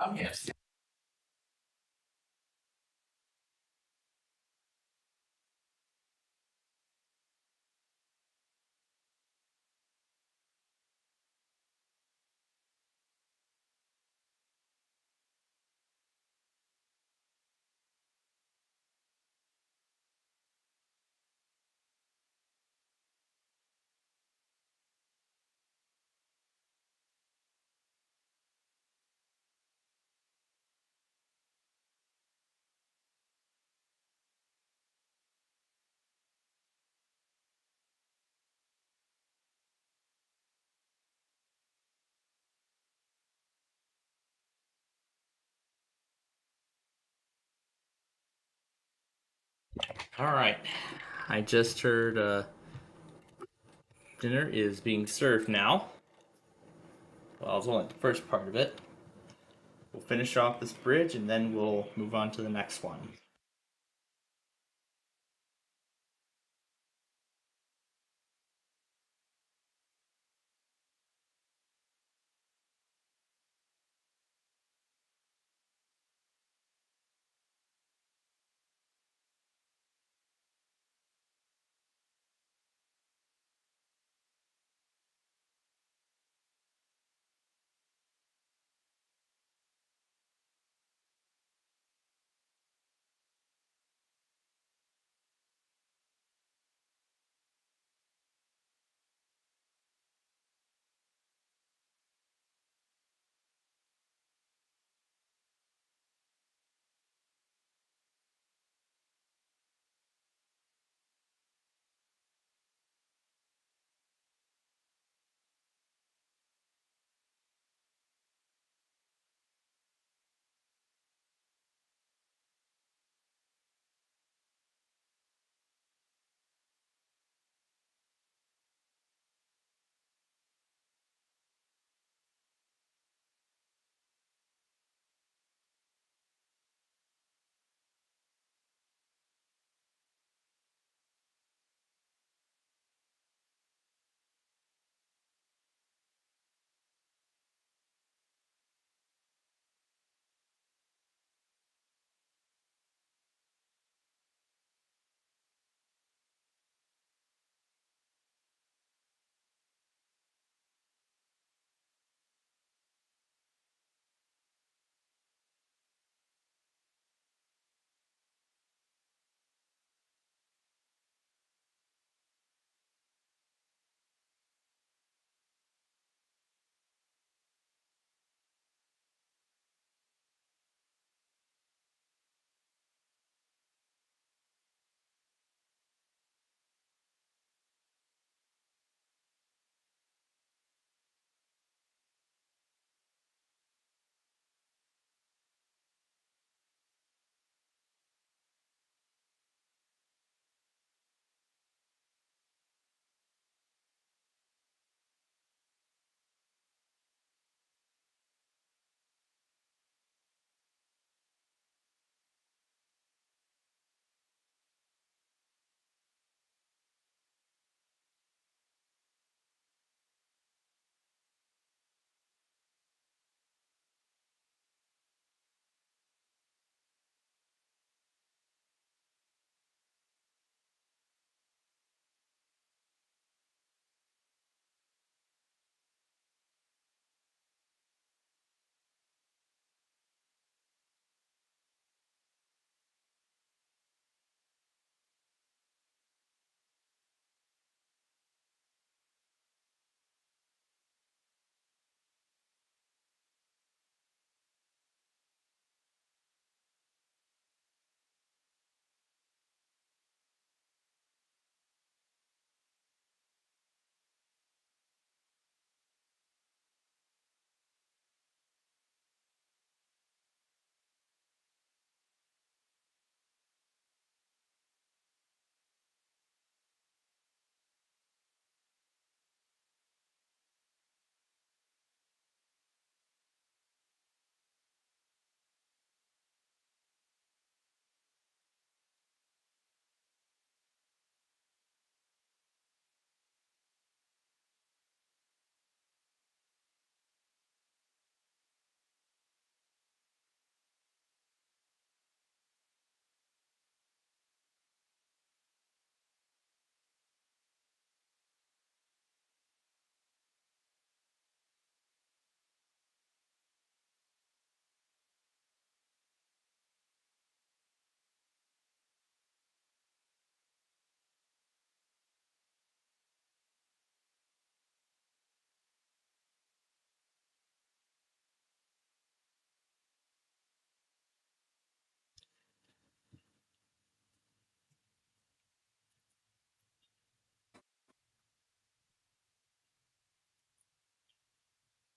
Oh, yes. All right. I just heard dinner is being served now. Well, it's only the first part of it. We'll finish off this bridge and then we'll move on to the next one.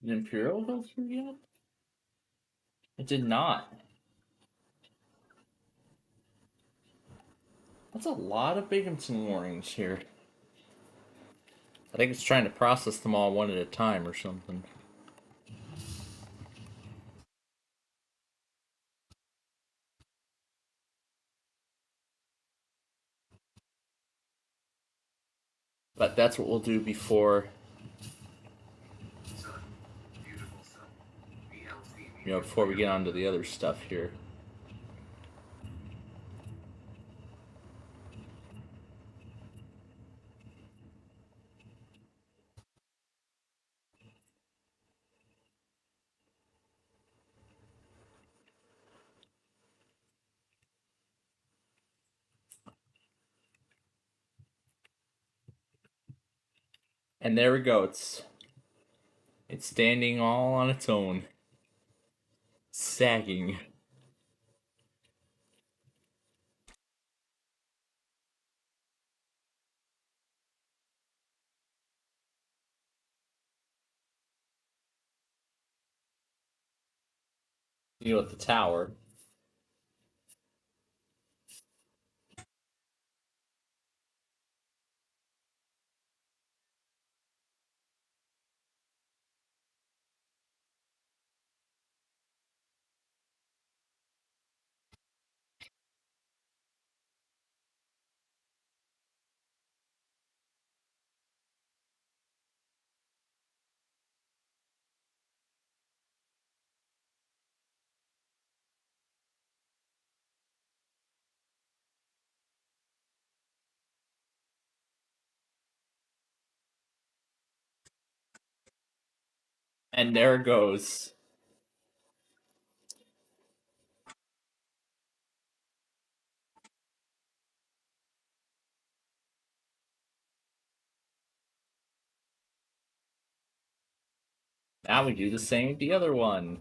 Did Imperial go through yet? It did not. That's a lot of Binghamton warnings here. I think it's trying to process them all one at a time or something. But that's what we'll do before, Sun. Beautiful sun. BLT. you know, before we get on to the other stuff here. And there we go. It's standing all on its own. Sagging. You know, at the tower. And there it goes. Now we do the same with the other one.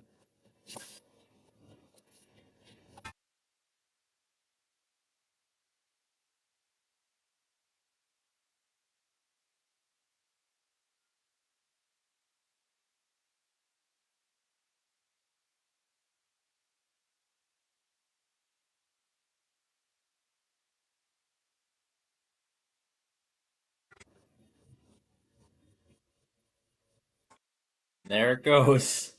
There it goes.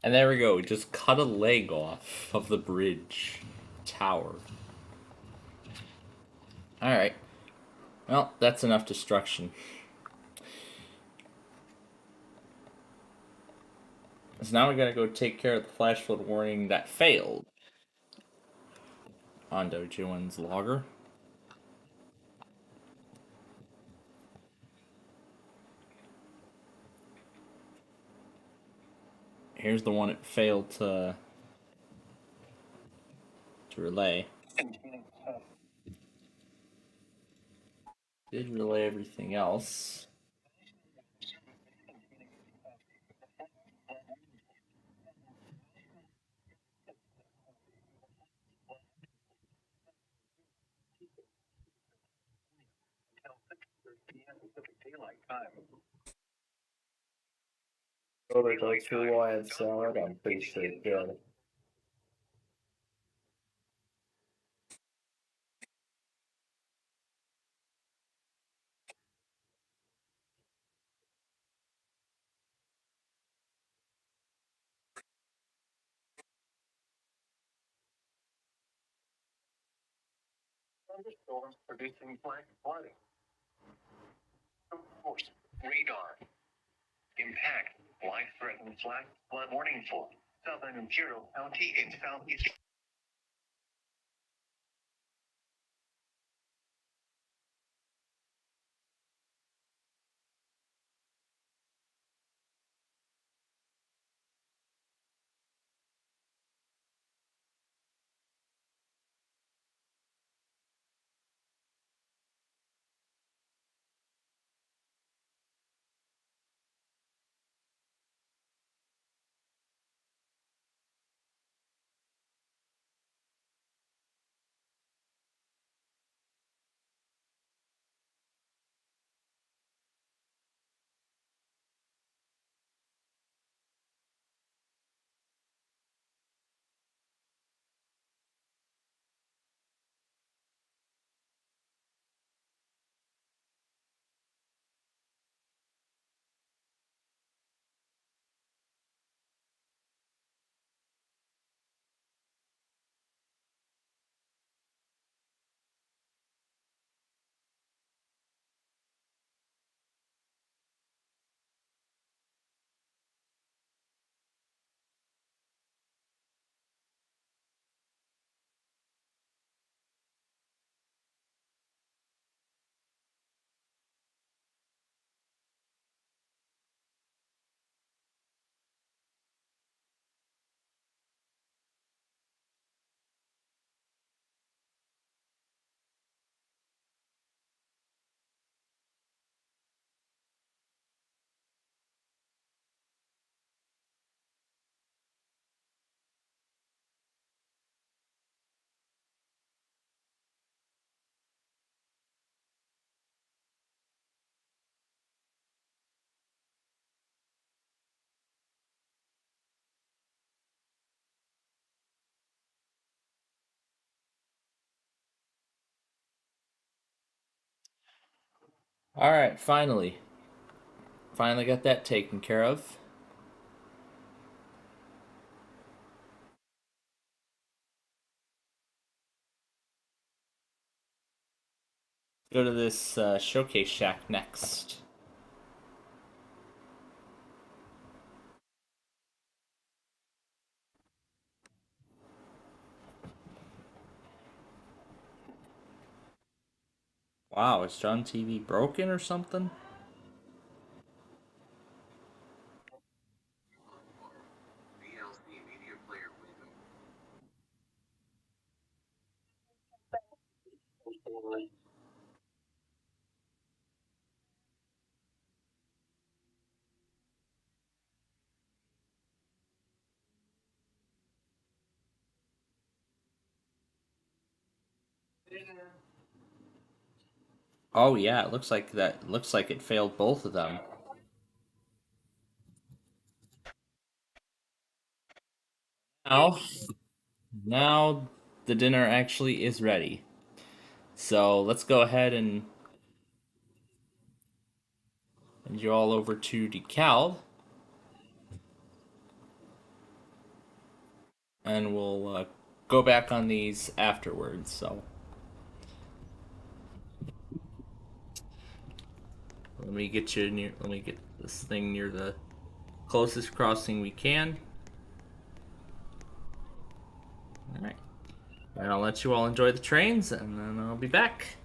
And there we go. We just cut a leg off of the bridge tower. Alright. Well, that's enough destruction. So now we gotta go take care of the flash flood warning that failed on Dojo logger. Here's the one it failed to relay. Did relay everything else. Oh, there's like 2 wide salad. I'm pretty sure it's good. Thunderstorms producing flash flooding. Force. Radar. Impact. Life-threatening flash flood warning for southern Imperial County in southeast. Alright, finally. Finally got that taken care of. Go to this showcase shack next. Wow, is John TV broken or something? VLC Media Player window. Oh yeah, it looks like it failed both of them. Now, now the dinner actually is ready. So let's go ahead and send you all over to DeKalb, and we'll go back on these afterwards. So let me get you near. Let me get this thing near the closest crossing we can. All right, and I'll let you all enjoy the trains, and then I'll be back.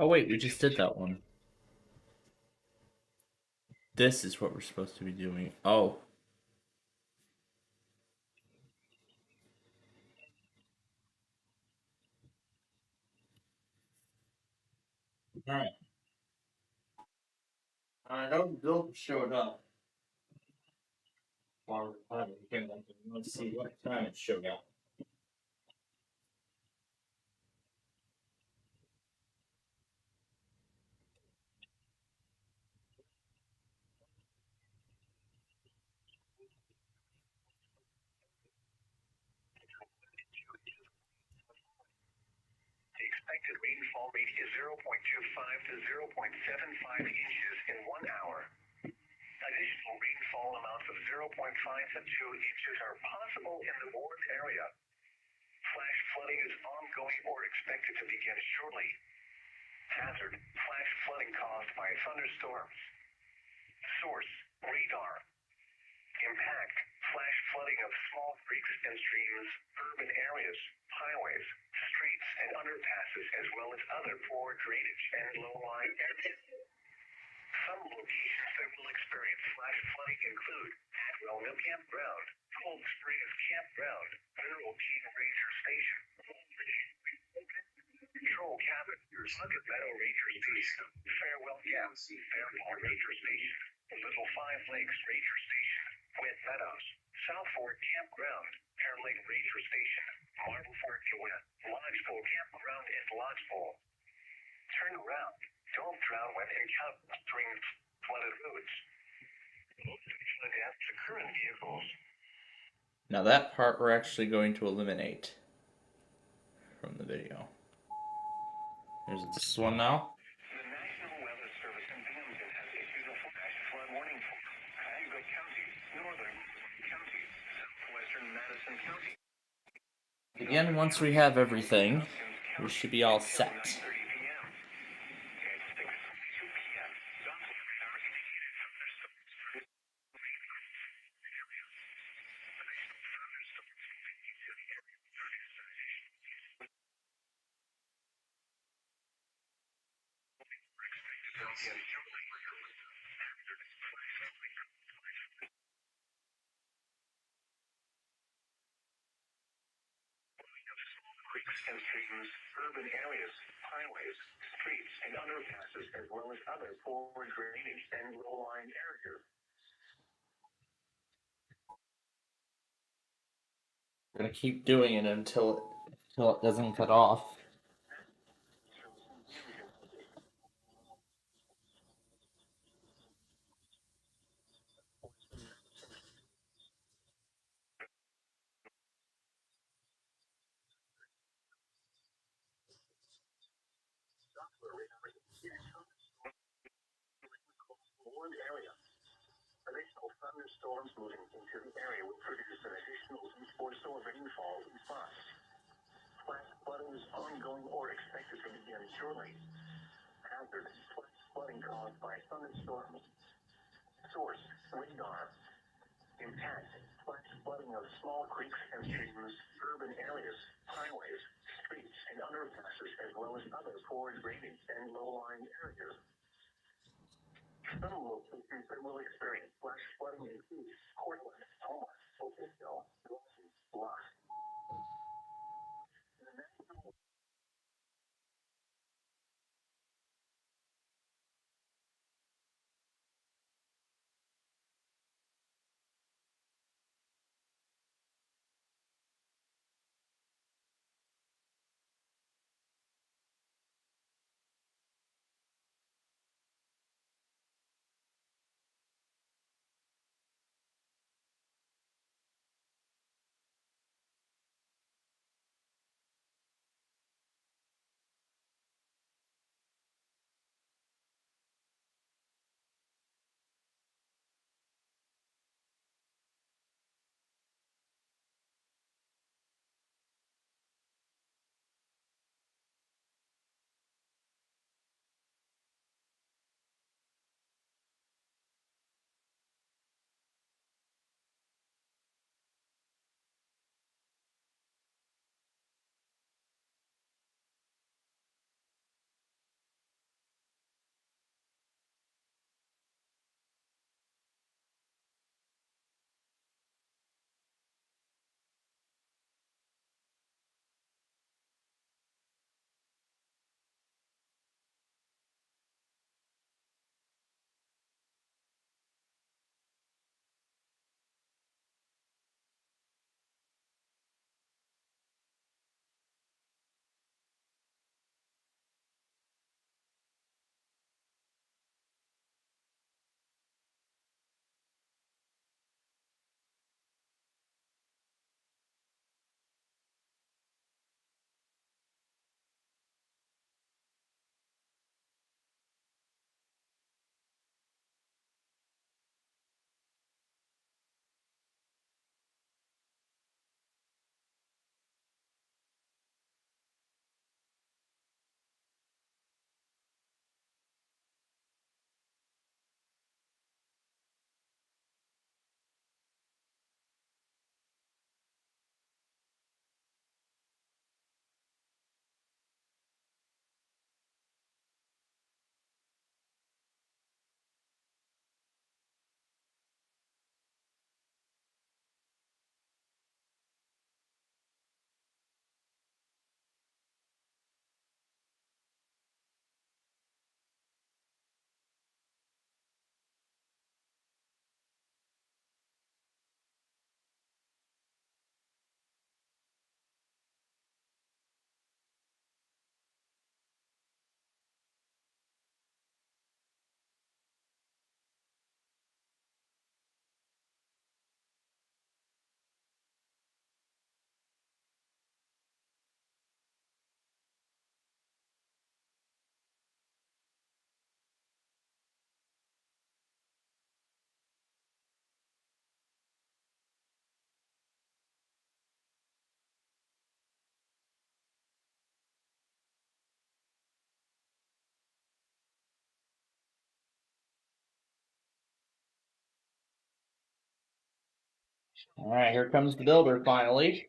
Oh wait, we just did that one. This is what we're supposed to be doing. Oh. Alright. I know Bill showed up. While we're having him, let's see what time it showed up. The expected rainfall rate is 0.25 to 0.75 inches in 1 hour. Additional rainfall amounts of 0.5 to 2 inches are possible in the warned area. Flash flooding is ongoing or expected to begin shortly. Hazard: flash flooding caused by thunderstorms. Source: radar. Impact: flash flooding of small creeks and streams, urban areas, highways, streets, and underpasses, as well as other poor drainage and low-lying areas. Some locations that will experience flash flooding include Atwell Mill Campground, Cold Springs Campground, Mineral King Ranger Station, Troll Cabin, Sugar Meadow Ranger Station, Farewell Gap, Fairmont Ranger Station, Little Five Lakes Ranger Station, Wet Meadows, South Fork Campground, Pear Lake Ranger Station, Marble Fork Joanna, Lodgepole Campground, and Lodgepole. Turn around. Don't drown when encountering flooded roads. Most flood deaths occur in vehicles. Now that part we're actually going to eliminate from the video. There's this one now. The National Weather Service in Binghamton has issued a flash flood warning for Cayuga County, Northern County, Southwestern Madison County. Again, once we have everything, we should be all set. Creeks and streams, urban areas, highways, streets, and underpasses, as well as other poor drainage and low-lying areas. We're gonna keep doing it until it doesn't cut off. Warned area. Additional thunderstorms moving into the area will produce an additional or so rainfall in spots. Flash flooding is ongoing or expected to begin shortly. Hazard: flash flooding caused by thunderstorms. Source: radar. Impact: flash flooding of small creeks and streams, urban areas, highways, streets, and underpasses, as well as other poor drainage and low-lying areas. Some locations that will experience flash flooding include Cortland, Homer, Otisco, Lost. All right, here comes the builder finally.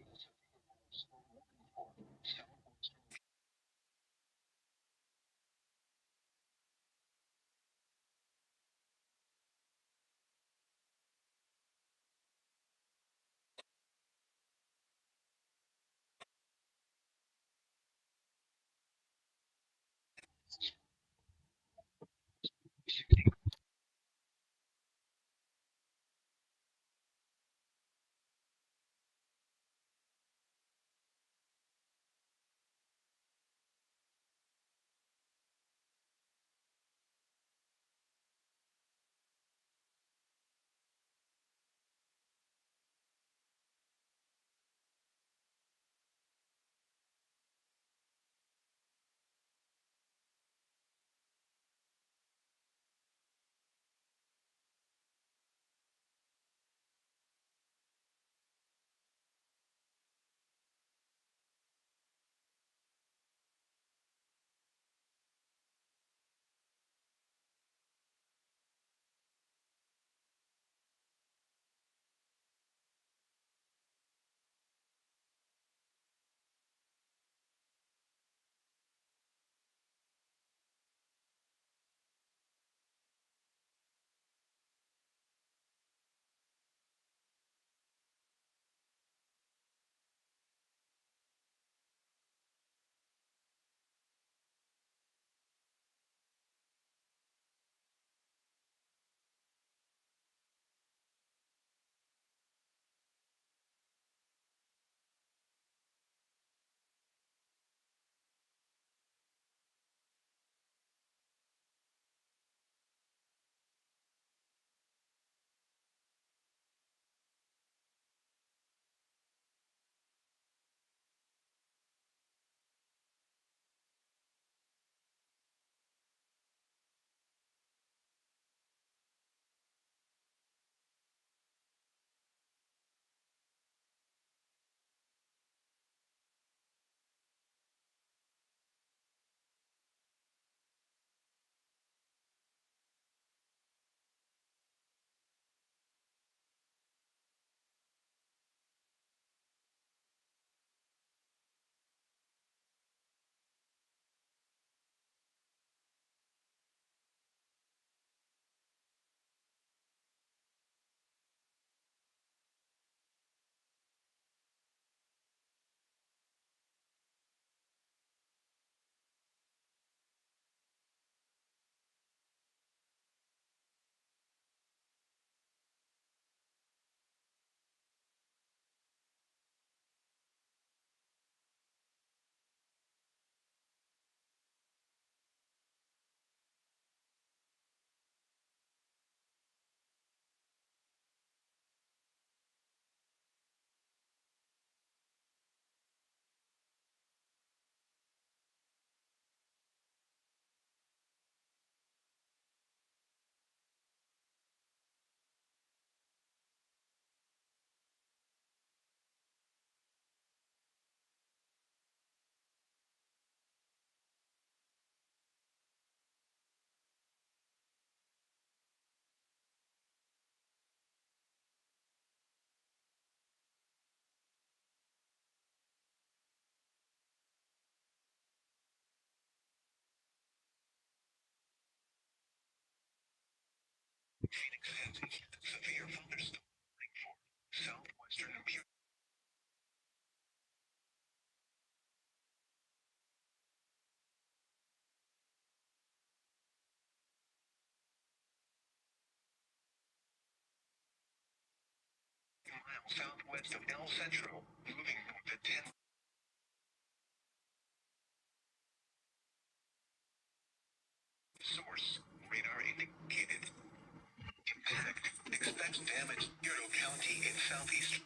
Phoenix has severe thunderstorm for southwestern Imperial. Miles southwest of El Centro, moving north at 10. Source, radar indicated. Impact, expect damage, Hero County in southeast.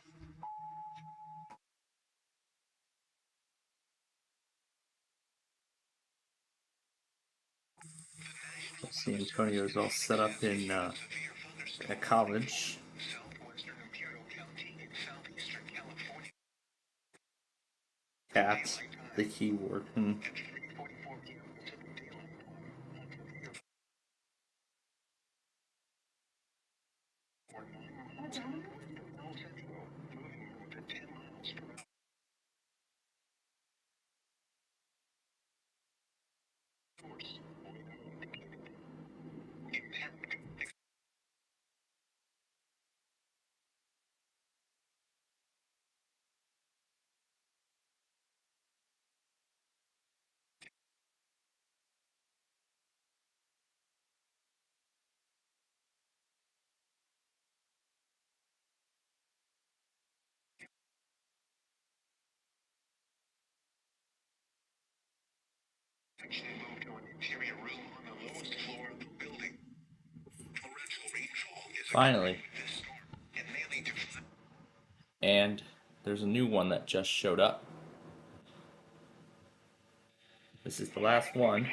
See, Antonio is all set up in a college. Southwestern Imperial County in southeastern California. Cat, the keyword. Moved to an interior room on the lowest floor of the building. Torrential rainfall is Finally. this storm and mainly to And there's a new one that just showed up. This is the last one.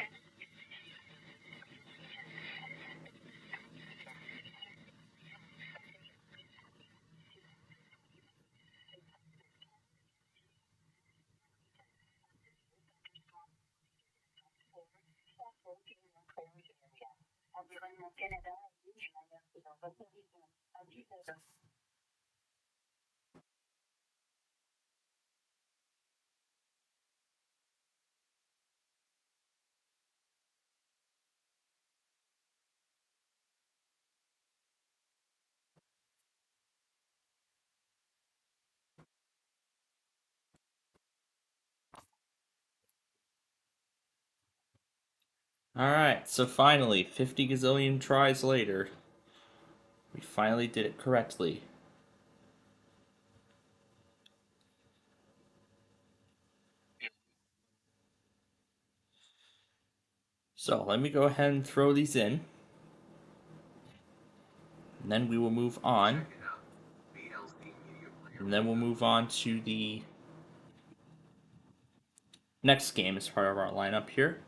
Alright, so finally, 50 gazillion tries later, we finally did it correctly. So let me go ahead and throw these in. And then we will move on. And then we'll move on to the next game as part of our lineup here.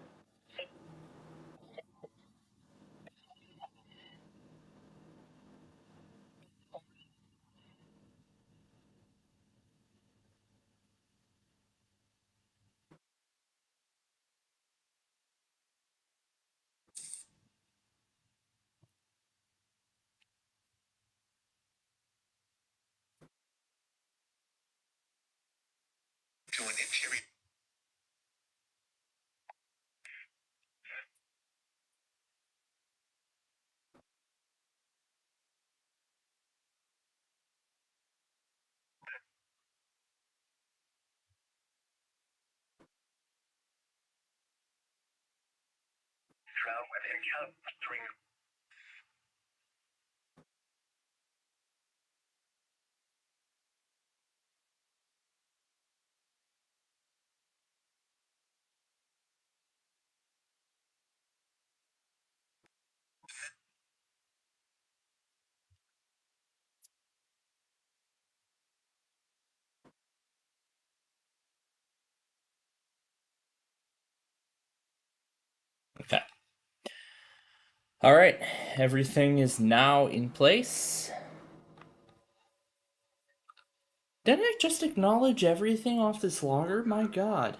an interior. Drown with encountering. Okay. Alright, everything is now in place. Didn't I just acknowledge everything off this logger? My god.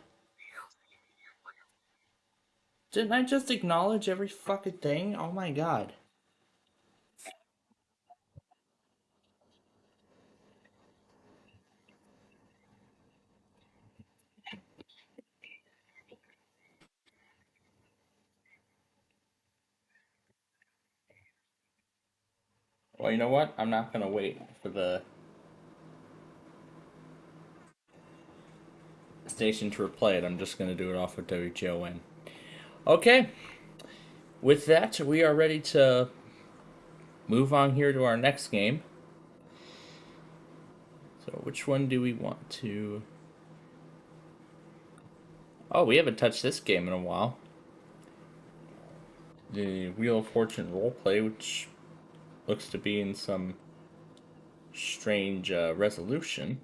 Didn't I just acknowledge every fucking thing? Oh my god. Well, you know what? I'm not gonna wait for the station to replay it. I'm just gonna do it off of WJON. Okay. With that, we are ready to move on here to our next game. So, which one do we want to... Oh, we haven't touched this game in a while. The Wheel of Fortune roleplay, which looks to be in some strange resolution.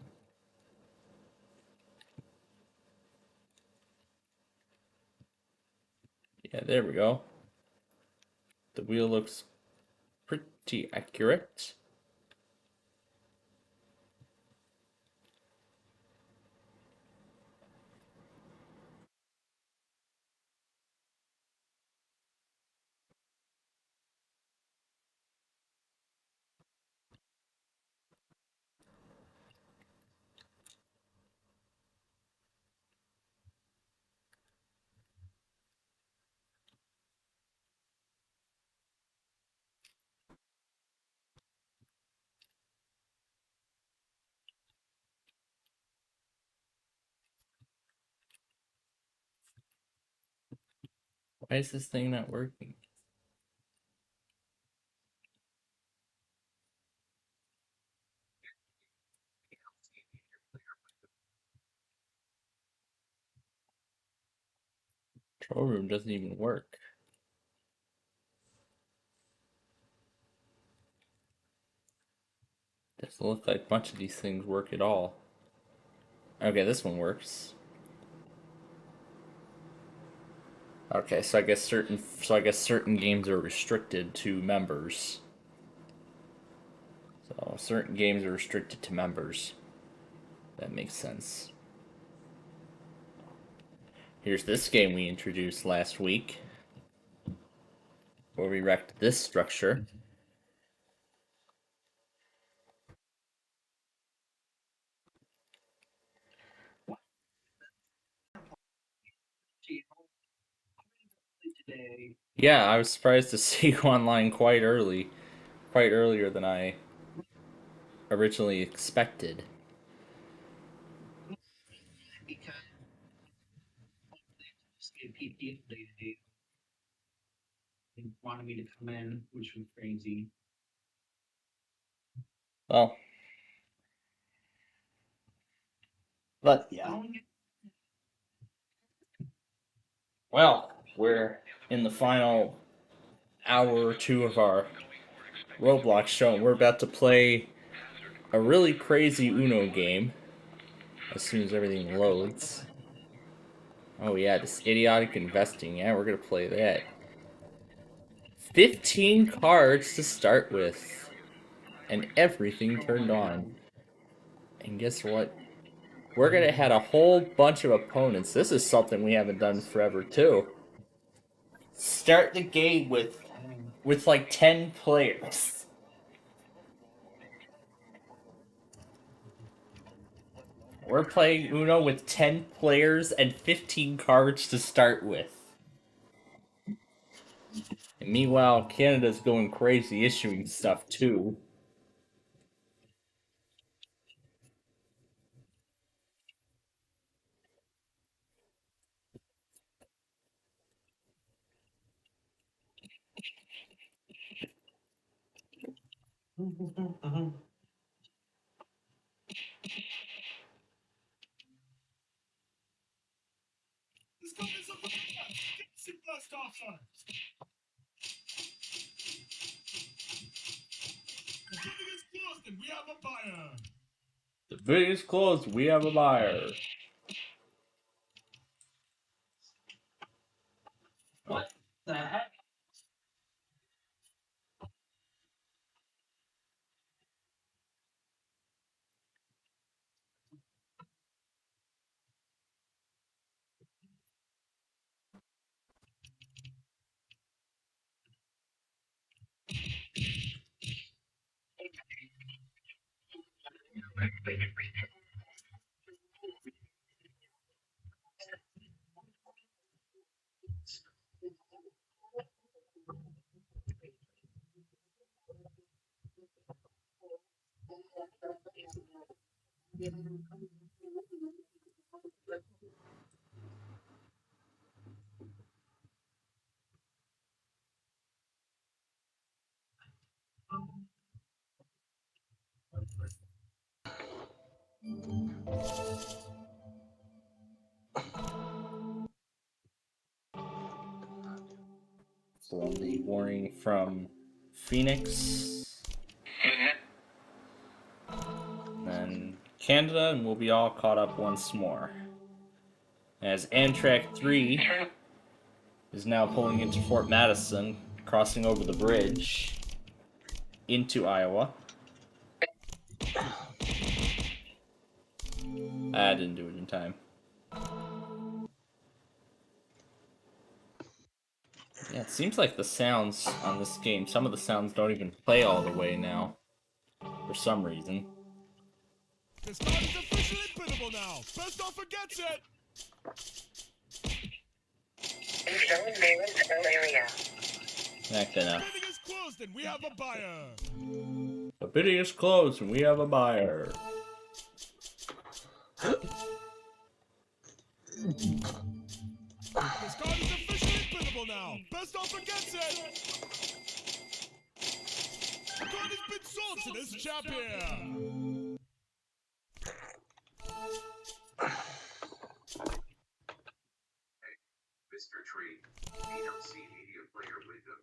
Yeah, there we go. The wheel looks pretty accurate. Why is this thing not working? Control room doesn't even work. Doesn't look like much of these things work at all. Okay, this one works. Okay, so I guess certain games are restricted to members. So certain games are restricted to members. That makes sense. Here's this game we introduced last week, where we wrecked this structure. Yeah, I was surprised to see you online quite earlier than I originally expected. Because just get PT today. They wanted me to come in, which was crazy. Well, but yeah. Well, we're in the final hour or two of our Roblox show, and we're about to play a really crazy Uno game as soon as everything loads. Oh yeah, this idiotic investing. Yeah, we're gonna play that. 15 cards to start with, and everything turned on. And guess what? We're gonna have a whole bunch of opponents. This is something we haven't done forever too. Start the game with like 10 players. We're playing Uno with 10 players and 15 cards to start with. And meanwhile, Canada's going crazy issuing stuff too. We have a buyer. The video is closed. We have a buyer. What the heck? So the warning from Phoenix. Then Canada, and we'll be all caught up once more. As Amtrak 3 is now pulling into Fort Madison, crossing over the bridge into Iowa. I didn't do it in time. Yeah, it seems like the sounds on this game, some of the sounds don't even play all the way now. For some reason. This card is officially biddable now. Best offer gets it. Not gonna. Bidding is closed and we have a buyer. The bidding is closed and we have a buyer. This card is officially biddable biddable now. Best offer gets it. The card has been sold to this chap here. Mr. Tree, DLC Media Player window.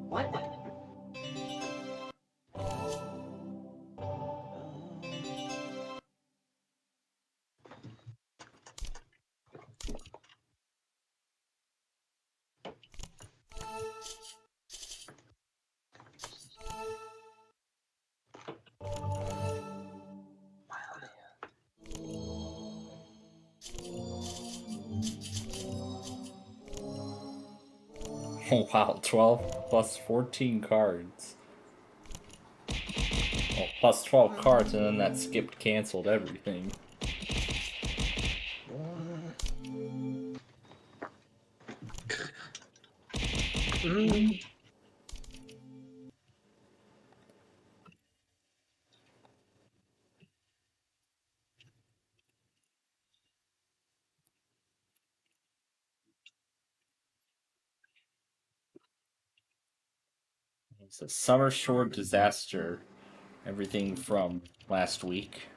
What? Oh wow, 12 plus 14 cards. Well, plus 12 cards, and then that skipped canceled everything. It's a Summer Shore disaster. Everything from last week.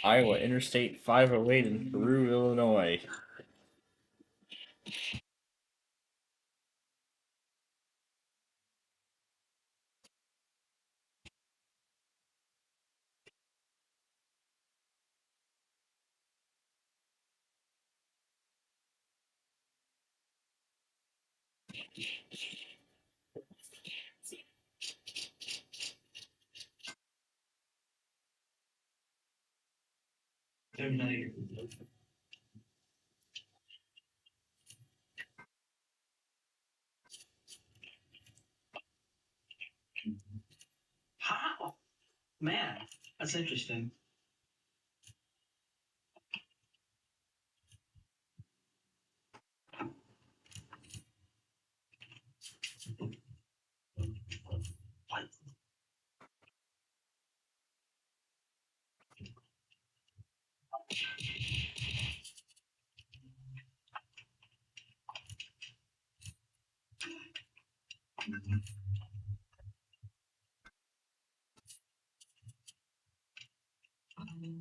Iowa Interstate 508 in Peru, Illinois. They're nice. How? Man, that's interesting.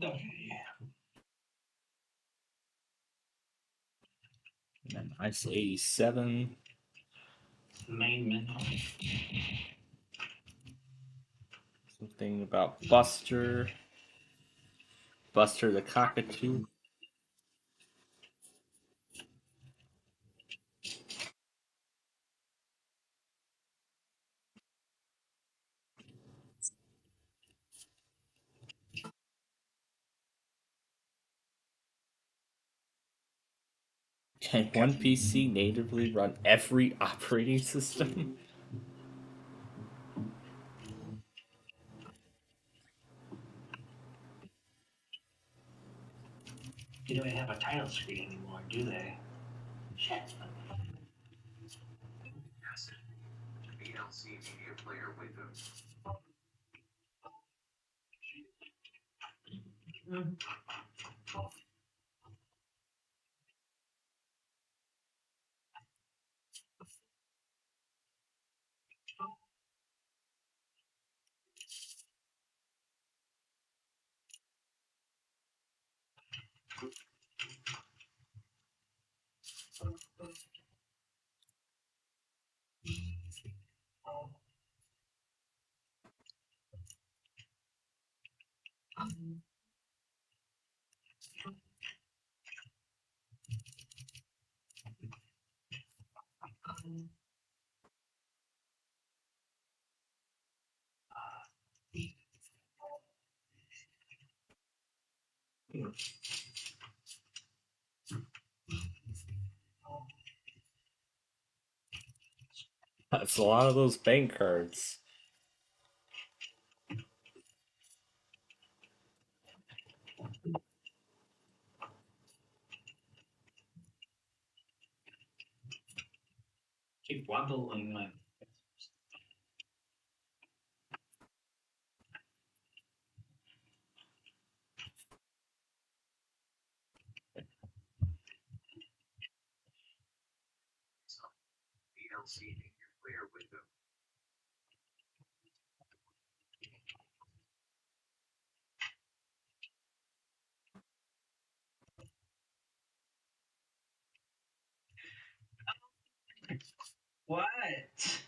Okay. And then Ice 87. Main menu. Something about Buster. Buster the Cockatoo. Can one PC natively run every operating system? They don't have a title screen anymore, do they? Shit. DLC Media Player window. That's a lot of those bank cards. Keep waddling, man. VLC Media Player window. What?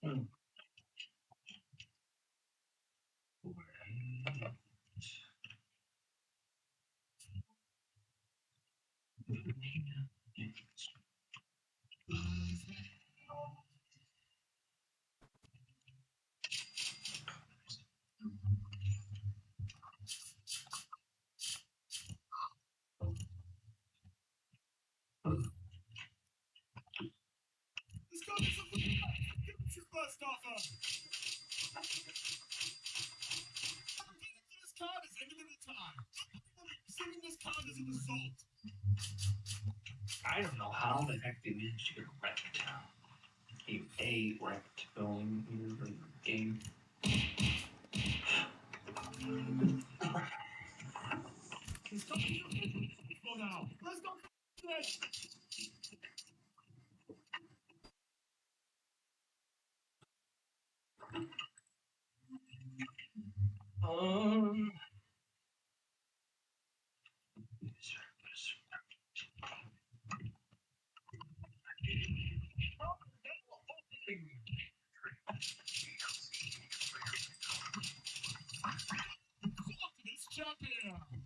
Hmm. This card is a give us your first offer. This card is ended at a time. Receiving this card is an assault. I don't know how the heck they managed to get wrecked. A wrecked going into the game. This card is well now. Let's go. Um. This champion.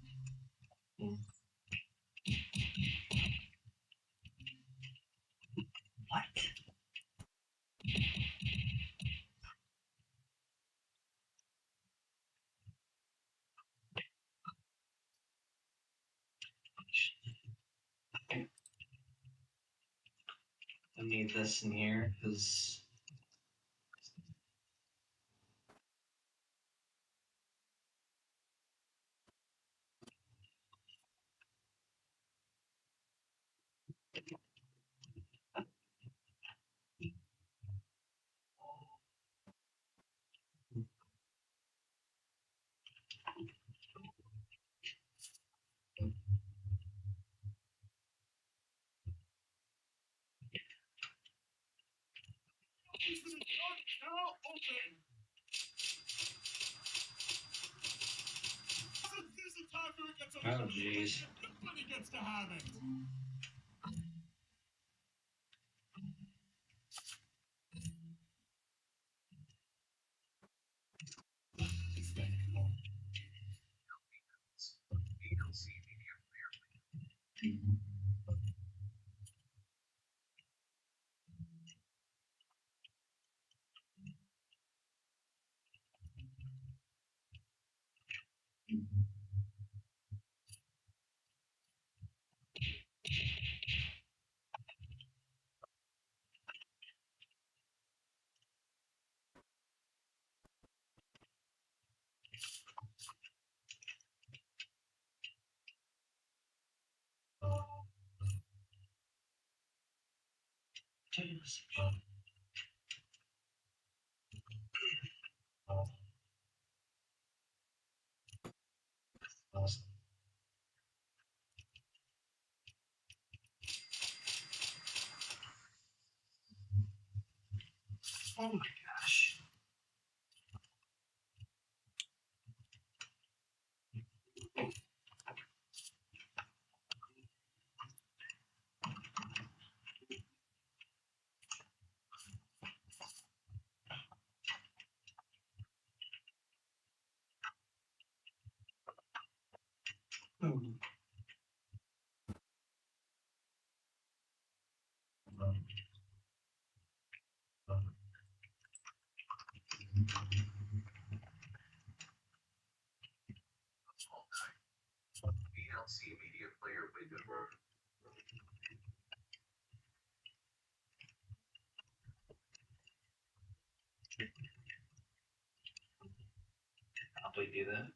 I need this in here because Now open. There's a time where it gets a oh jeez. nobody gets to have it. VLC Media Player Oh my gosh. VLC Media Player window. How do we do that?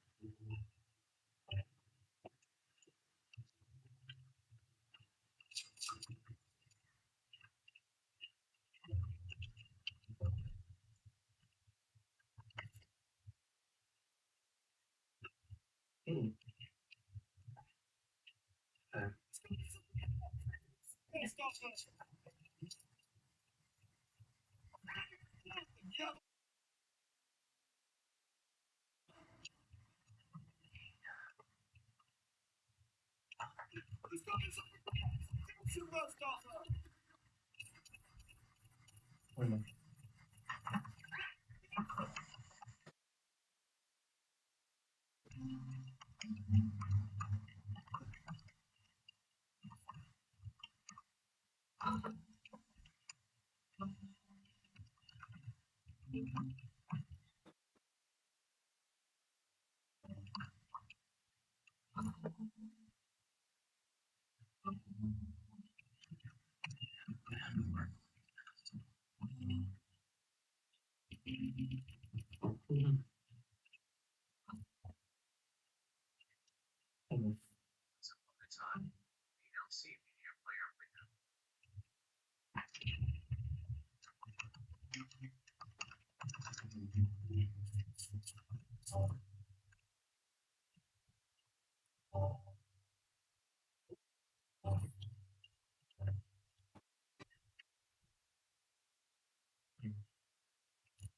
Time. PLC Media Player window.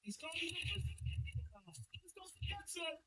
He's going to get set.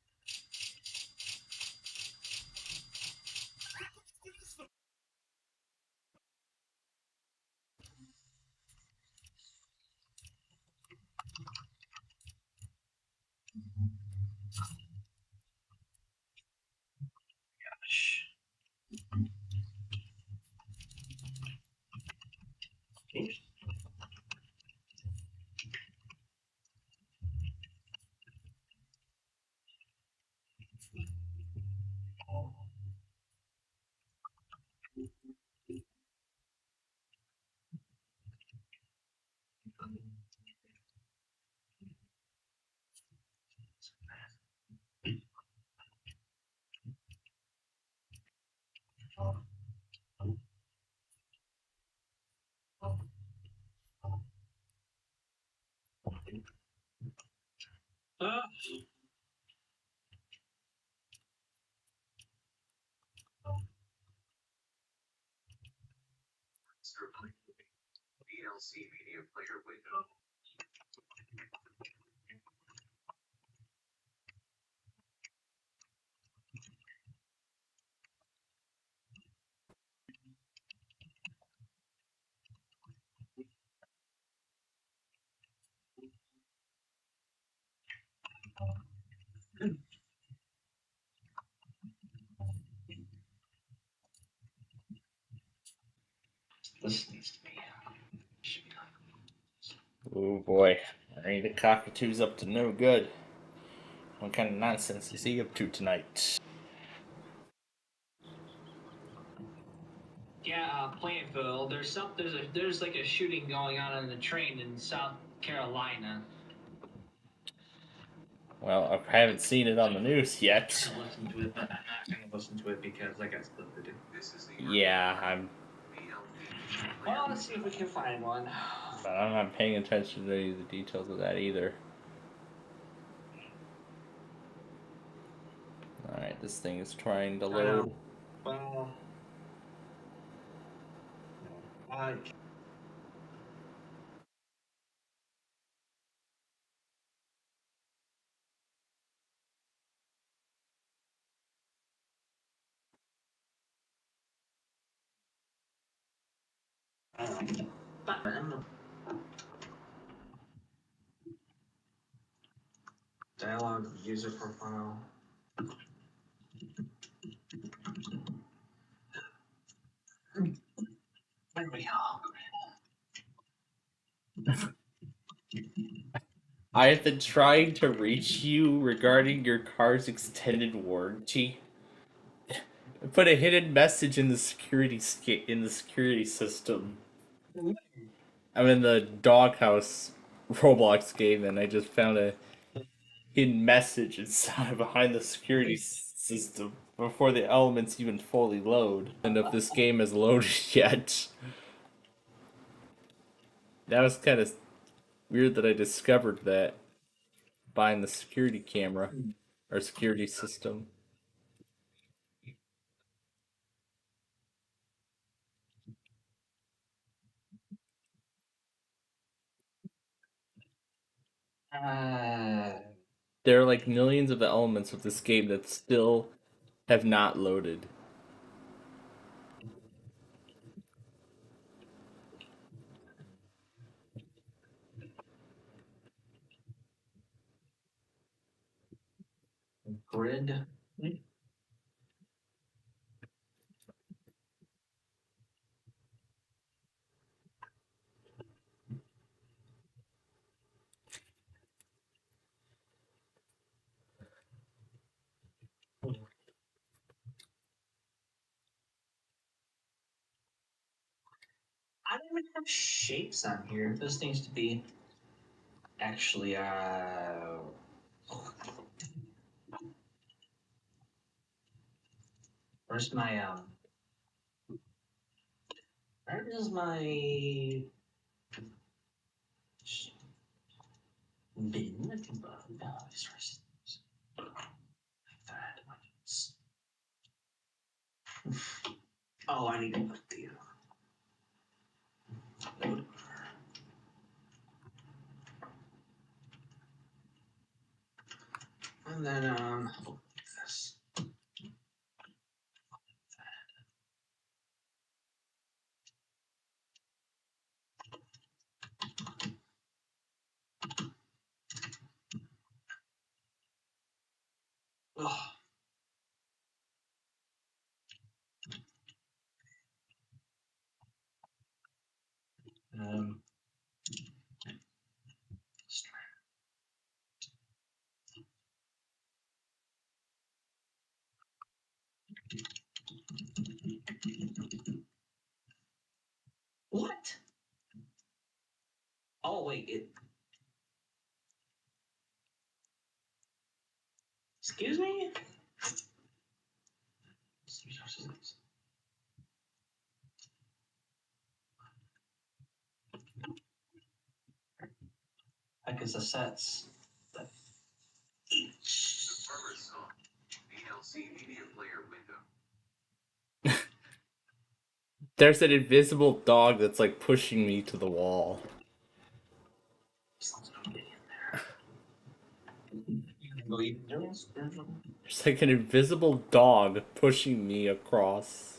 Circling. PLC Media Player window. This needs to be. Oh boy, Ernie the Cockatoo's up to no good. What kind of nonsense is he up to tonight? Yeah, Plainville. There's like a shooting going on the train in South Carolina. Well, I haven't seen it on the news yet. I listened to it, but I'm not gonna listen to it because I got stuff to do. This is the Yeah, I'm. Well, let's see if we can find one. But I'm not paying attention to any of the details of that either. Alright, this thing is trying to load. Well, dialogue user profile. There we go. I have been trying to reach you regarding your car's extended warranty. I put a hidden message in the security system. I'm in the Doghouse Roblox game, and I just found a hidden message inside behind the security system before the elements even fully load. And if this game is loaded yet, that was kind of weird that I discovered that behind the security camera or security system. There are like millions of elements of this game that still have not loaded. Grid. I don't even have shapes on here. This needs to be actually where's my where is my bin? I think oh, I need to put the load. And then this. Oh. Um, what? Oh wait, it. Excuse me. Because the sets. Farmer's Song. VLC Media Player window. There's an invisible dog that's like pushing me to the wall. There's like an invisible dog pushing me across.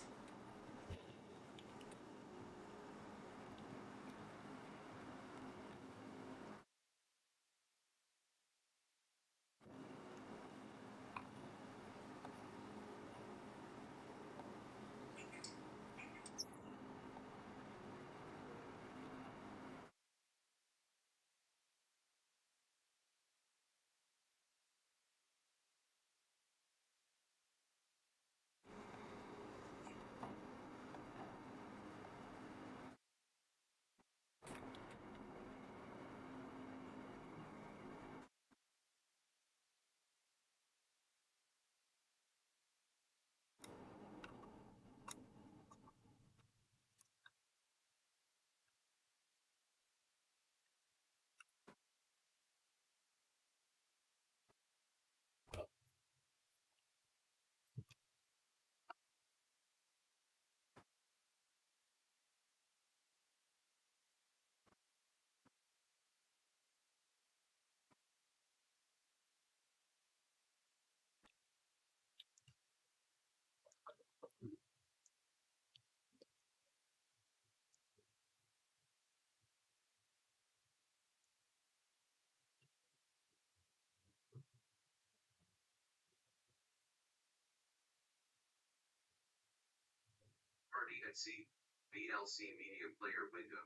Party at Sea. VLC Media Player window.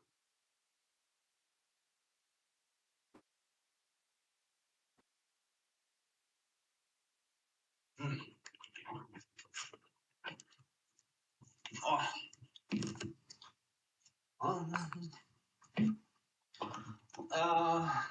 Oh.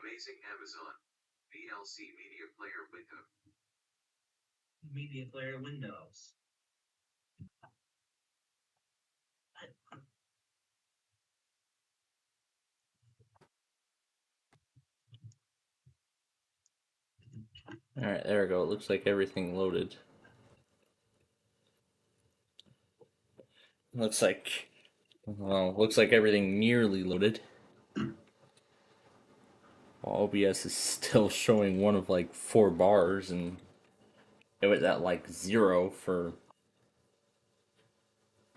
Amazing Amazon. VLC Media Player window. Media player Windows. Alright, there we go. It looks like everything loaded. Looks like, well, looks like everything nearly loaded. While OBS is still showing one of like 4 bars, and it was at like 0 for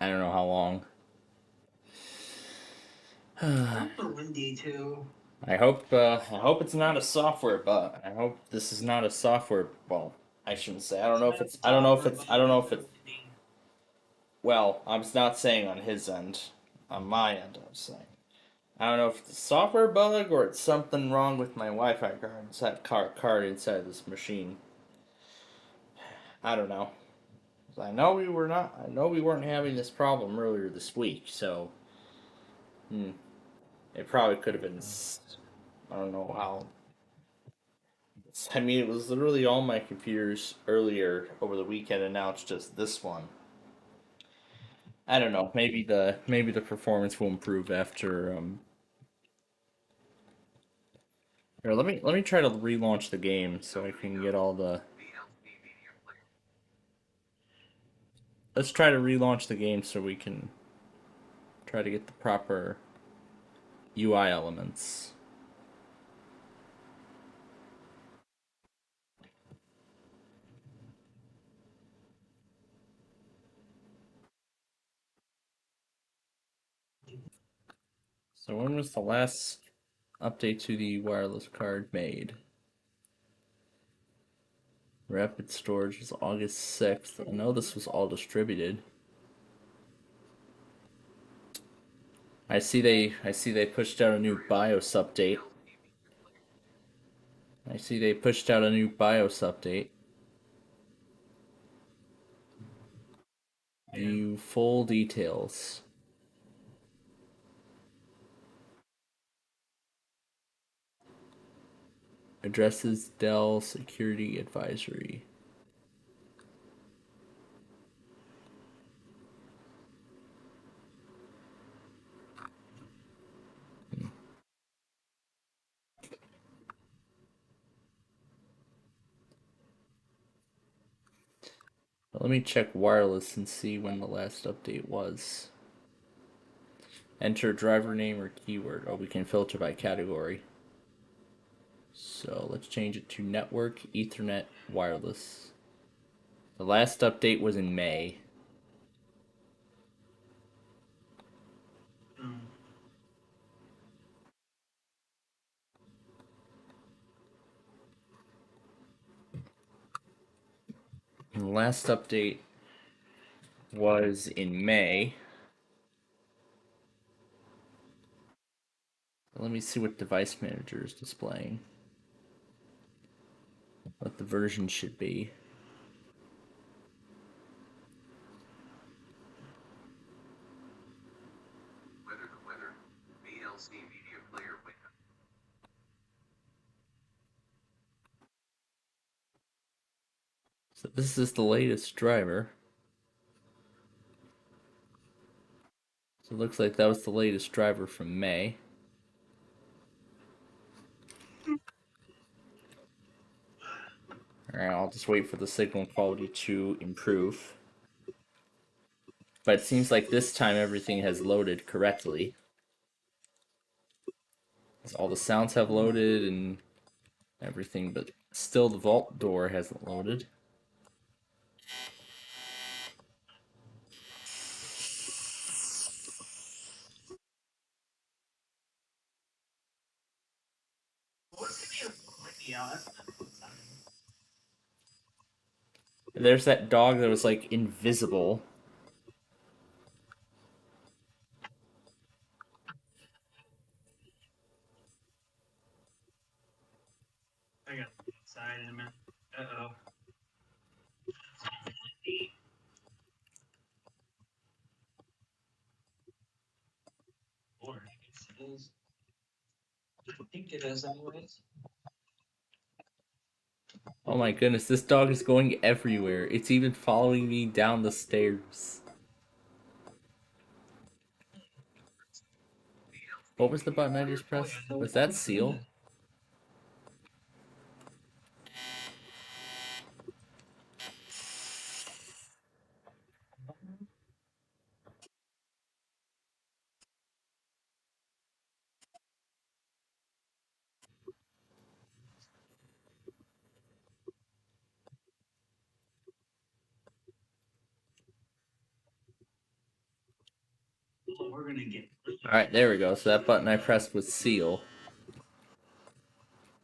I don't know how long. Super windy too. I hope it's not a software bug. I hope this is not a software. Well, I shouldn't say. I don't know if it's. Well, I'm not saying on his end. On my end, I'm saying. I don't know if it's a software bug or it's something wrong with my Wi-Fi card inside this machine. I don't know. I know we weren't having this problem earlier this week, so it probably could have been. I don't know how. I mean, it was literally all my computers earlier over the weekend, and now it's just this one. I don't know. Maybe the performance will improve after. Here, let me try to relaunch the game so I can get all the. Let's try to relaunch the game so we can try to get the proper UI elements. So when was the last update to the wireless card made? Rapid storage was August 6th. I know this was all distributed. I see they pushed out a new BIOS update. View full details. Addresses Dell Security Advisory. Let me check wireless and see when the last update was. Enter driver name or keyword. Oh, we can filter by category. So let's change it to network, Ethernet, wireless. The last update was in May. And the last update was in May. Let me see what device manager is displaying. What the version should be. Weather. VLC Media Player window. So this is the latest driver. So it looks like that was the latest driver from May. Alright, I'll just wait for the signal quality to improve. But it seems like this time everything has loaded correctly. All the sounds have loaded and everything, but still the vault door hasn't loaded. There's that dog that was like invisible. I got inside in a minute. Uh-oh. Or I guess it is. I think it is anyways. Oh my goodness, this dog is going everywhere. It's even following me down the stairs. What was the button I just pressed? Was that seal? We're gonna get. Alright, there we go. So that button I pressed was seal.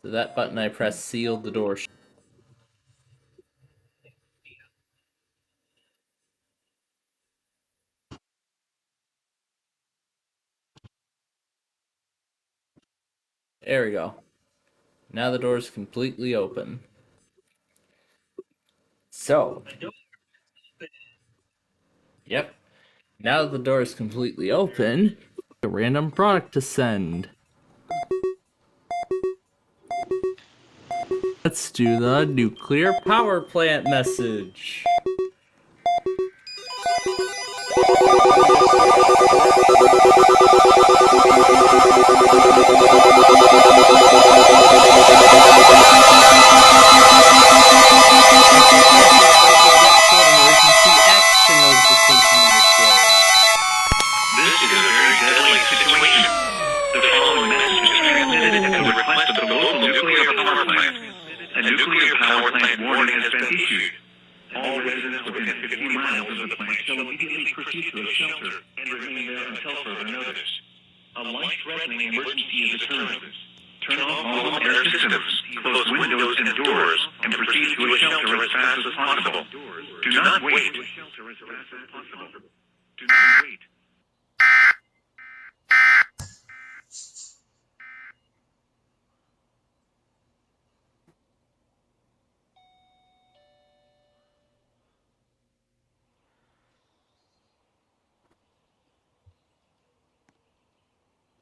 So that button I pressed sealed the door. There we go. Now the door is completely open. So, yep. Now that the door is completely open, a random product to send. Let's do the nuclear power plant message. This is a very deadly situation. The following message is transmitted at the request of the local nuclear power plant. A nuclear power plant warning has been issued. All residents within 50 miles of the plant shall immediately proceed to a shelter and remain there until further notice. A life-threatening emergency is occurring. Turn off all air systems, close windows and doors, and proceed to a shelter as fast as possible. Do not wait. Do not wait.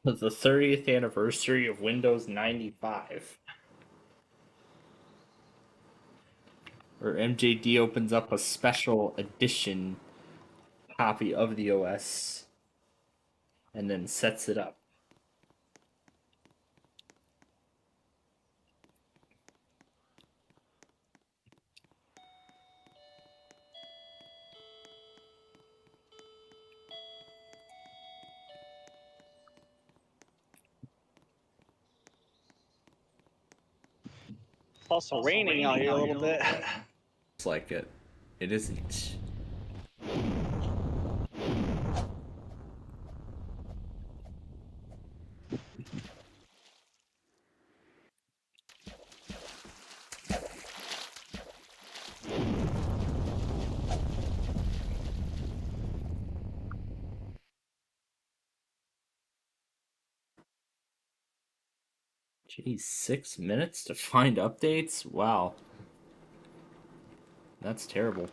It's the 30th anniversary of Windows 95. Where MJD opens up a special edition copy of the OS and then sets it up. It's also raining out here a little bit. Looks like it. It isn't. Geez, 6 minutes to find updates? Wow. That's terrible.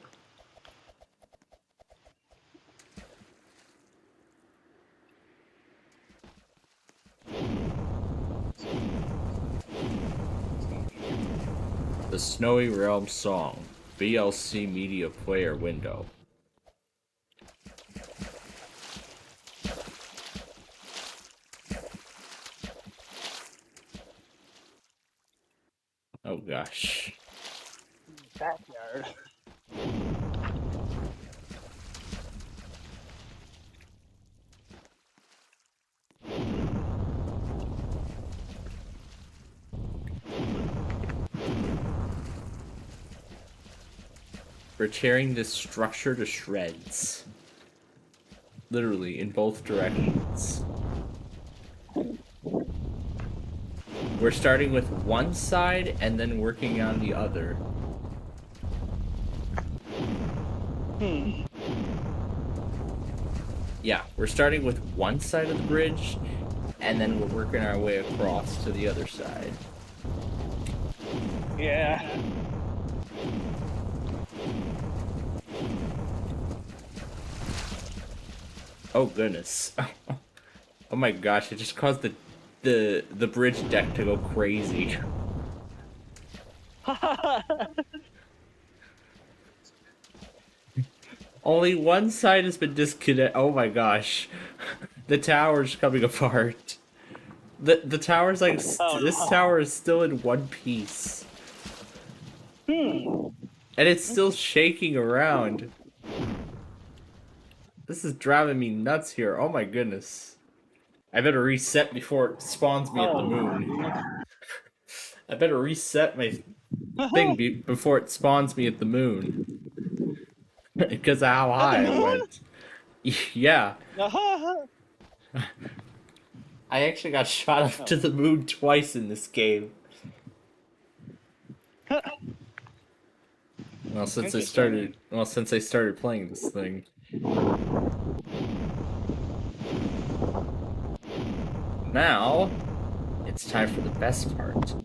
The Snowy Realm song. VLC Media Player window. Oh gosh. Backyard. We're tearing this structure to shreds. Literally, in both directions. We're starting with one side and then working on the other. Yeah, we're starting with one side of the bridge and then we're working our way across to the other side. Yeah. Oh goodness. Oh my gosh, it just caused the the bridge deck to go crazy. Only one side has been disconnected. Oh my gosh, the tower's coming apart. The tower's like this tower is still in one piece, and it's still shaking around. This is driving me nuts here. Oh my goodness. I better reset before it spawns me at the moon. I better reset my thing before it spawns me at the moon. Because of how high I went. Yeah. I actually got shot up to the moon twice in this game. Well, since I started playing this thing. Now, it's time for the best part.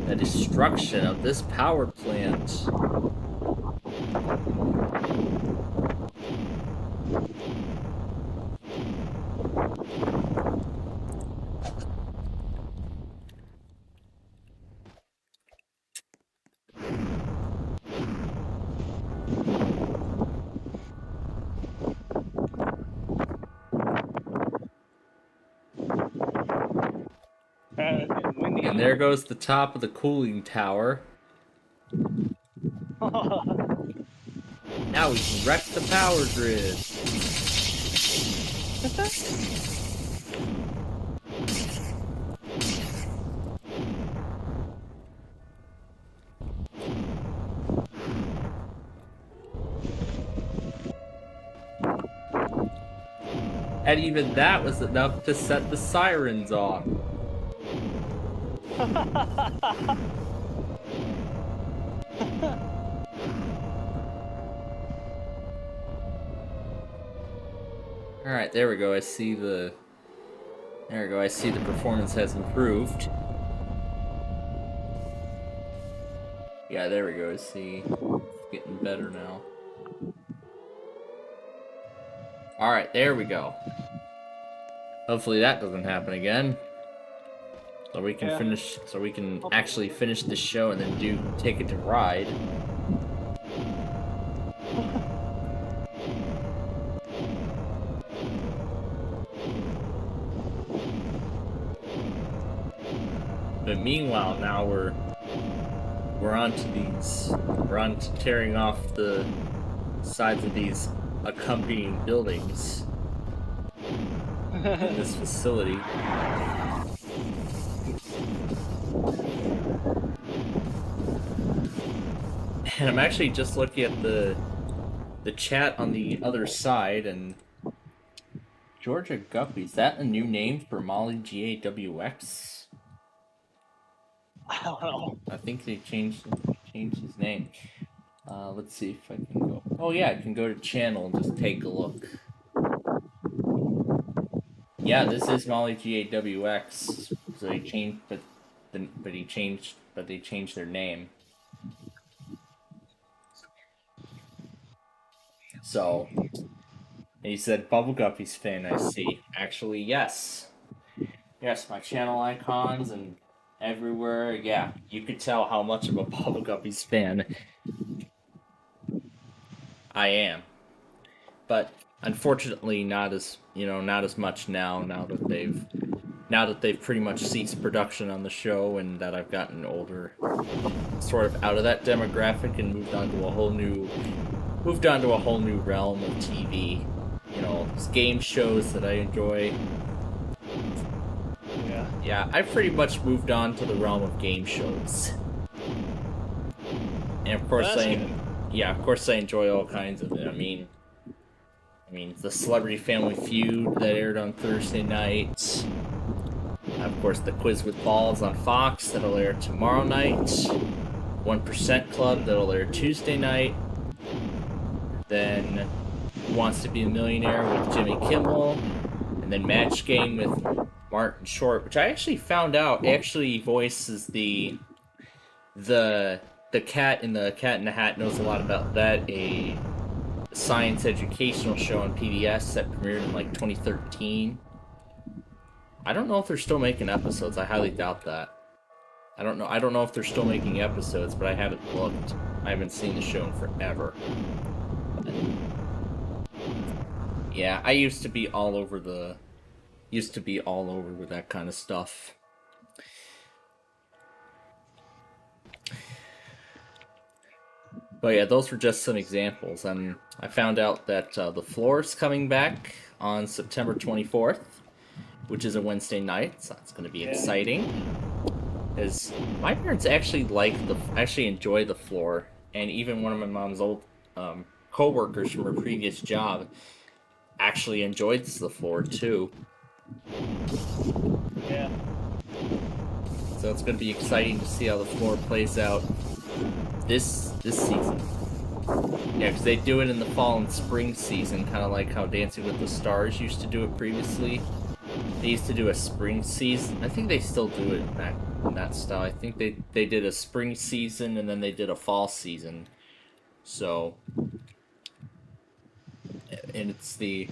The destruction of this power plant. And there goes the top of the cooling tower. Now we can wreck the power grid. And even that was enough to set the sirens off. Alright, there we go. I see the performance has improved. Yeah, there we go. I see it's getting better now. Alright, there we go. Hopefully that doesn't happen again. So we can actually finish the show and then take it to ride. But meanwhile, now we're on to tearing off the sides of these accompanying buildings in this facility. And I'm actually just looking at the chat on the other side, and Georgia Guppy, is that a new name for Molly GAWX? I don't know. I think they changed his name. Let's see if I can go. Oh yeah, I can go to channel and just take a look. Yeah, this is Molly GAWX. So they changed, but they changed their name. So, and he said Bubble Guppy's fan, I see. Actually, yes. Yes, my channel icons and everywhere, yeah. You could tell how much of a Bubble Guppy's fan I am. But unfortunately not as much now that they've pretty much ceased production on the show, and that I've gotten older, sort of out of that demographic and moved on to a whole new realm of TV. You know, game shows that I enjoy. Yeah, I've pretty much moved on to the realm of game shows. And of course I enjoy all kinds of it. I mean the Celebrity Family Feud that aired on Thursday nights. Of course, the Quiz with Balls on Fox that'll air tomorrow night. 1% Club that'll air Tuesday night. Then Who Wants to Be a Millionaire with Jimmy Kimmel. And then Match Game with Martin Short, which I actually found out actually voices the cat in the Cat in the Hat. Knows a lot about that, a science educational show on PBS that premiered in like 2013. I don't know if they're still making episodes. I highly doubt that. I don't know if they're still making episodes, but I haven't looked. I haven't seen the show in forever. Yeah, I used to be all over with that kind of stuff. But yeah, those were just some examples. I found out that The Floor's coming back on September 24th, which is a Wednesday night, so that's going to be exciting. Because my parents actually enjoy The Floor, and even one of my mom's old co-workers from her previous job actually enjoyed The Floor too. Yeah. So it's going to be exciting to see how The Floor plays out this season. Yeah, because they do it in the fall and spring season, kind of like how Dancing with the Stars used to do it previously. They used to do a spring season. I think they still do it in that style. I think they did a spring season and then they did a fall season. So, and it's the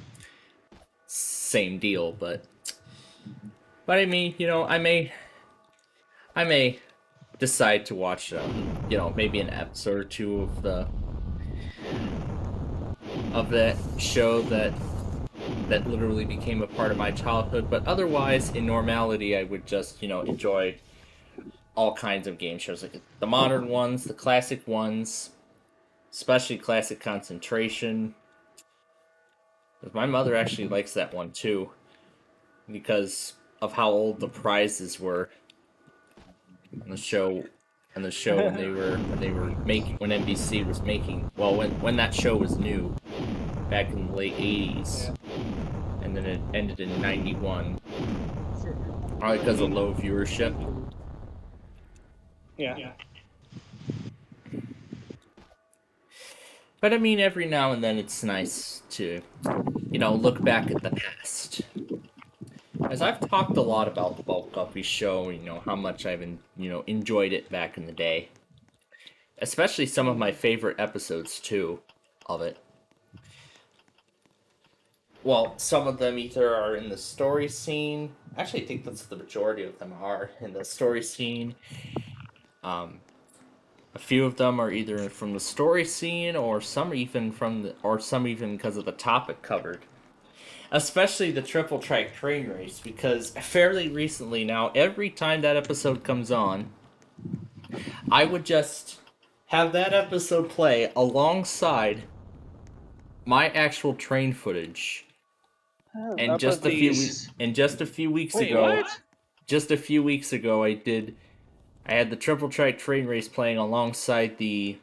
same deal, but I mean, you know, I may decide to watch, you know, maybe an episode or two of that show that literally became a part of my childhood. But otherwise, in normality, I would just, you know, enjoy all kinds of game shows, like the modern ones, the classic ones, especially Classic Concentration. My mother actually likes that one too, because of how old the prizes were on the show. And the show when NBC was making, well, when that show was new, back in the late 80s, and then it ended in 91, probably because of low viewership. Yeah. But I mean, every now and then it's nice to, you know, look back at the past. As I've talked a lot about the Bulk Guppy show, you know, how much I've enjoyed it back in the day. Especially some of my favorite episodes, too, of it. Well, some of them either are in the story scene. Actually, I think that's the majority of them are in the story scene. A few of them are either from the story scene, or some even because of the topic covered. Especially the Triple Track Train Race, because fairly recently now, every time that episode comes on, I would just have that episode play alongside my actual train footage. And just a few weeks ago, I had the Triple Track Train Race playing alongside the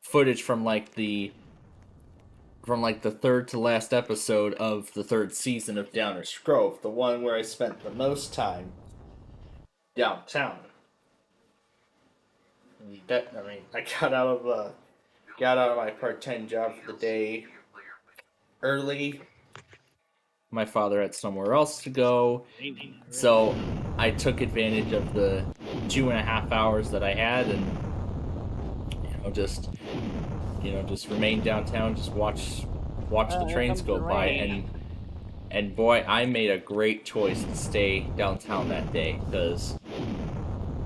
footage from the third to last episode of the third season of Downers Grove, the one where I spent the most time downtown. I got out of my part-time job for the day early. My father had somewhere else to go, so I took advantage of the 2.5 hours that I had, and just remain downtown, just watch the trains go by, and boy, I made a great choice to stay downtown that day, because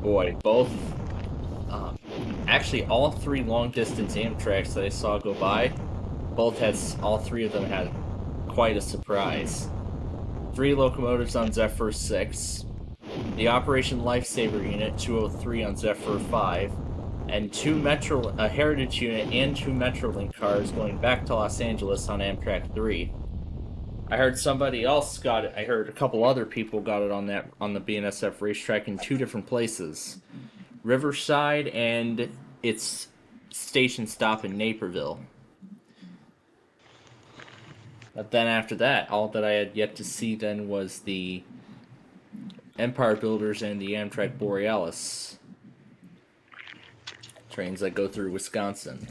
boy, actually all three long distance Amtraks that I saw go by, all three of them had quite a surprise. 3 locomotives on Zephyr 6, the Operation Lifesaver Unit 203 on Zephyr 5, and a Heritage Unit and 2 Metrolink cars going back to Los Angeles on Amtrak 3. I heard somebody else got it. I heard a couple other people got it on the BNSF racetrack in 2 different places. Riverside and its station stop in Naperville. But then after that, all that I had yet to see then was the Empire Builders and the Amtrak Borealis trains that go through Wisconsin.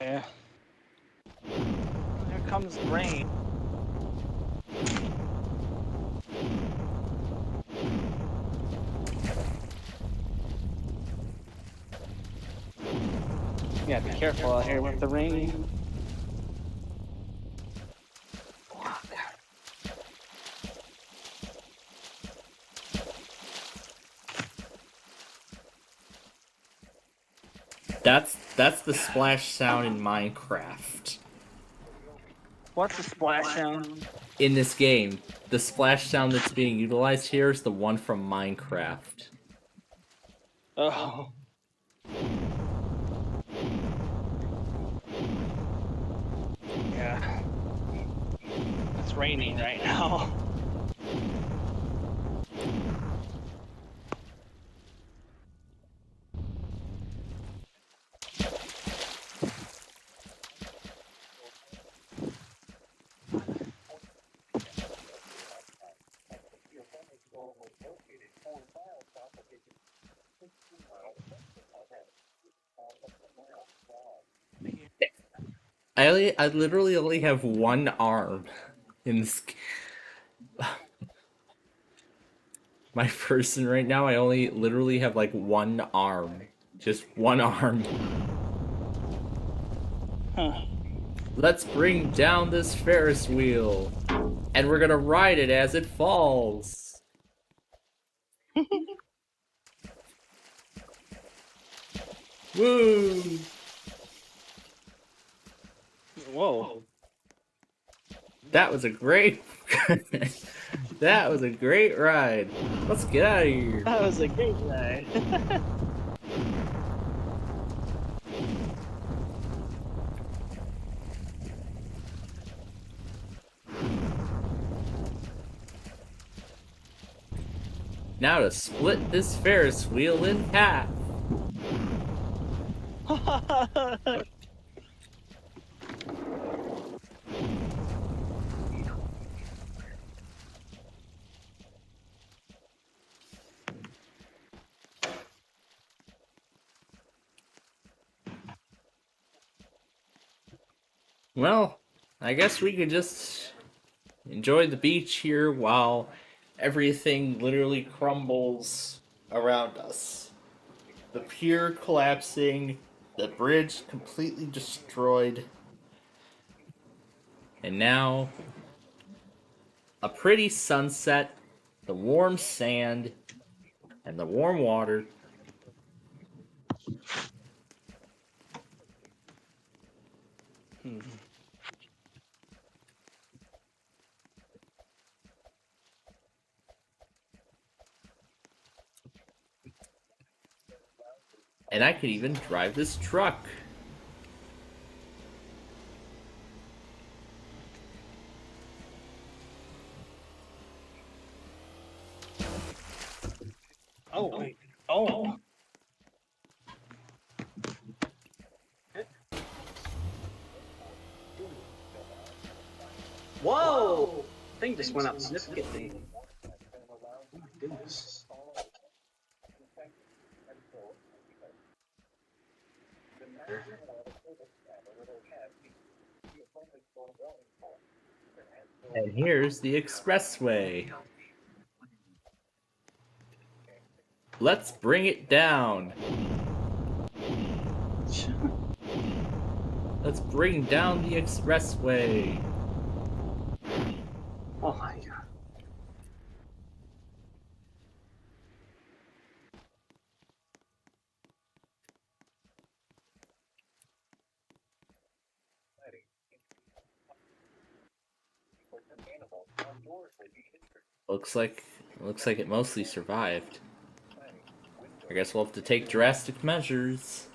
Yeah. Here comes the rain. Yeah, be careful out here with the rain. That's the splash sound in Minecraft. What's the splash sound? In this game, the splash sound that's being utilized here is the one from Minecraft. Oh. Yeah. It's raining right now. I literally only have one arm in this. My person right now, I only literally have like one arm. Just one arm. Huh. Let's bring down this Ferris wheel. And we're gonna ride it as it falls. Woo! Whoa. That was a great that was a great ride. Let's get out of here. That was a great ride. Now to split this Ferris wheel in half. Well, I guess we could just enjoy the beach here while everything literally crumbles around us. The pier collapsing, the bridge completely destroyed, and now a pretty sunset, the warm sand, and the warm water. And I could even drive this truck. Oh, wait. Oh. Whoa! Thing just went up significantly. Oh my goodness. And here's the expressway. Let's bring it down. Let's bring down the expressway. Oh my god. Looks like it mostly survived. I guess we'll have to take drastic measures.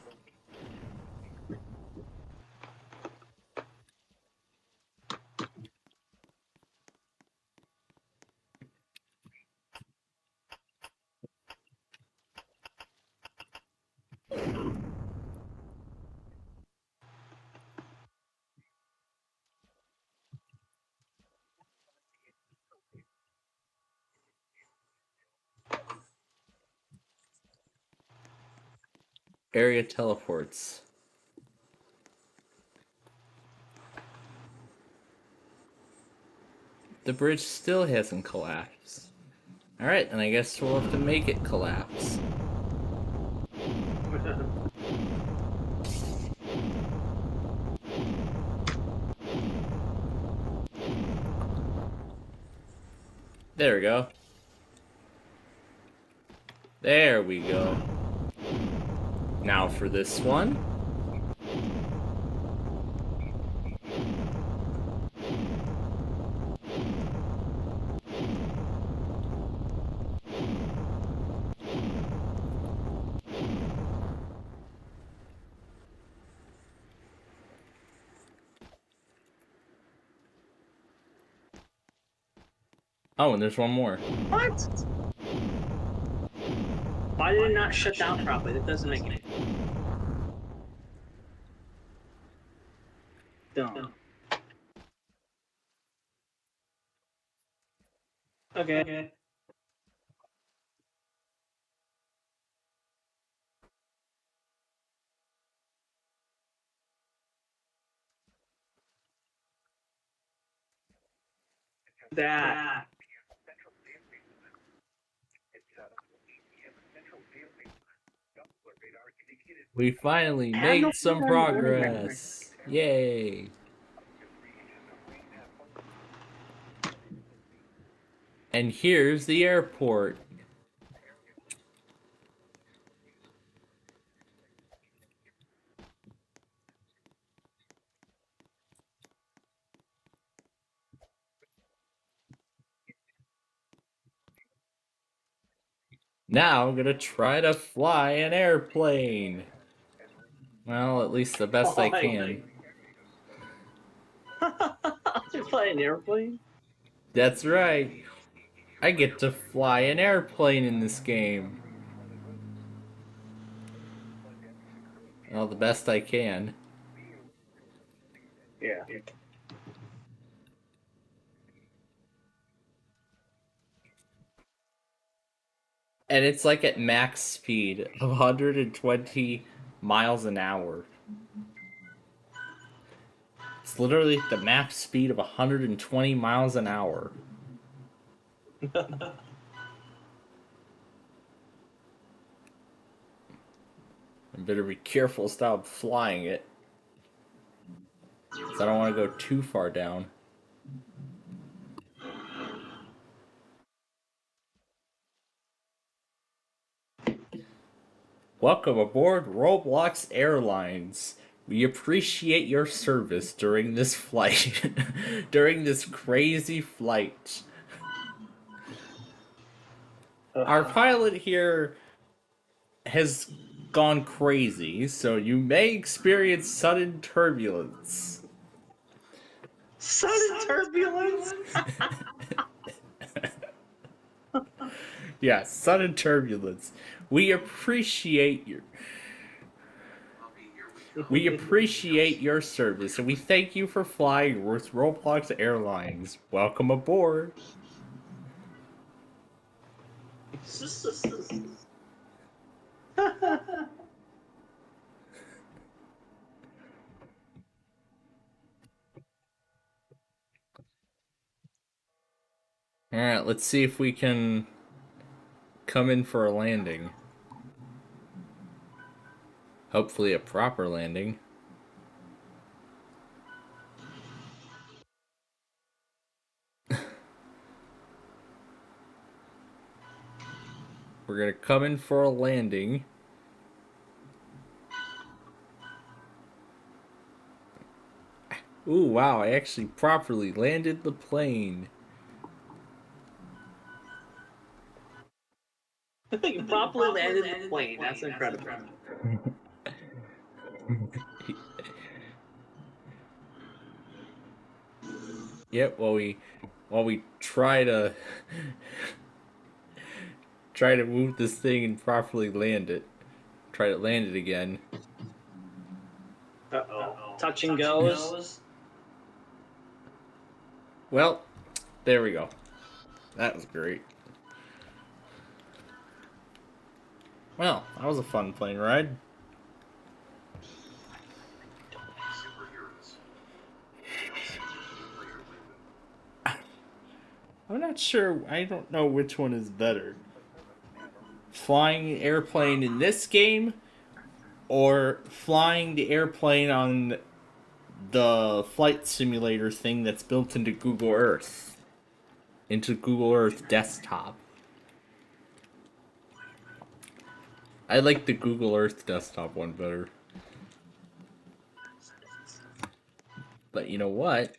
Area teleports. The bridge still hasn't collapsed. Alright, then I guess we'll have to make it collapse. There we go. There we go. Now for this one. Oh, and there's one more. What? Why did it not shut down properly? That doesn't make any sense. Dumb. Okay. That. We finally I have no made some clue how to do anything. progress. Yay. And here's the airport. Now I'm gonna try to fly an airplane. Well, at least the best I can. You fly an airplane? That's right. I get to fly an airplane in this game. Well, the best I can. Yeah. And it's like at max speed of 120 miles an hour. It's literally the max speed of 120 miles an hour. I better be careful stop flying it. Because I don't want to go too far down. Welcome aboard Roblox Airlines. We appreciate your service during this flight. During this crazy flight. Our pilot here has gone crazy, so you may experience sudden turbulence. Sudden turbulence? Yeah, sudden turbulence. We appreciate your service, and we thank you for flying with Roblox Airlines. Welcome aboard. Alright, let's see if we can come in for a landing. Hopefully a proper landing. We're gonna come in for a landing. Ooh, wow, I actually properly landed the plane. You properly landed the plane. That's incredible. Yep, while we try to move this thing and properly land it. Try to land it again. Uh-oh. Touch and goes. Well, there we go. That was great. Well, that was a fun plane ride. I'm not sure. I don't know which one is better. Flying an airplane in this game or flying the airplane on the flight simulator thing that's built into Google Earth. Into Google Earth desktop. I like the Google Earth desktop one better. But you know what?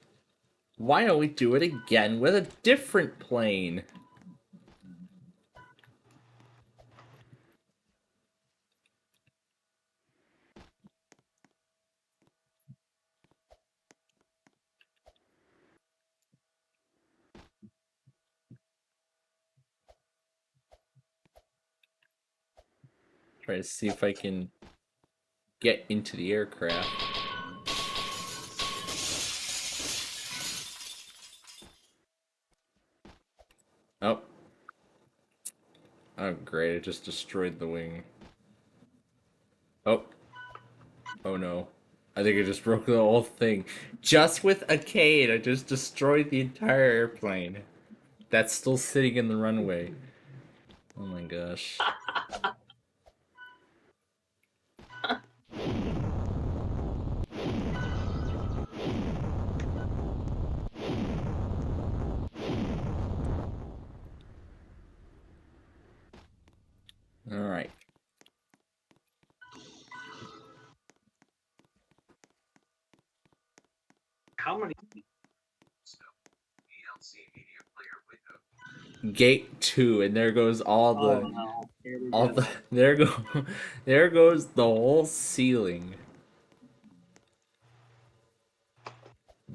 Why don't we do it again with a different plane? Try to see if I can get into the aircraft. Oh. Oh, great. I just destroyed the wing. Oh. Oh, no. I think I just broke the whole thing. Just with a cane, I just destroyed the entire airplane. That's still sitting in the runway. Oh my gosh. Alright. How many? VLC media player window. Gate 2, and there goes all the... Oh no. Here we all go. the... There goes the whole ceiling.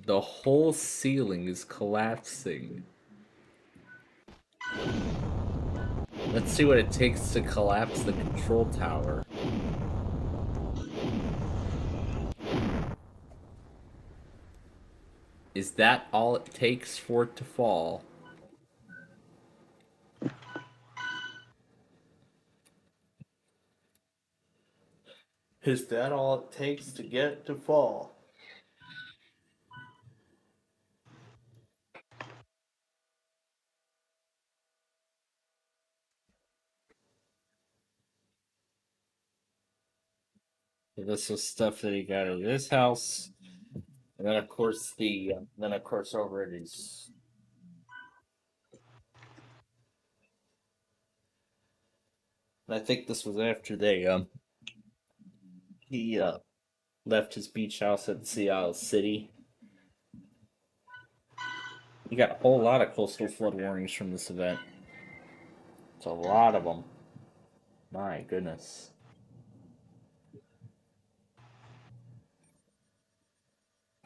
The whole ceiling is collapsing. Let's see what it takes to collapse the control tower. Is that all it takes for it to fall? Is that all it takes to get it to fall? So this was stuff that he got at his house, and then of course over at his. And I think this was after he left his beach house at Seattle City. You got a whole lot of coastal flood warnings from this event. It's a lot of them. My goodness.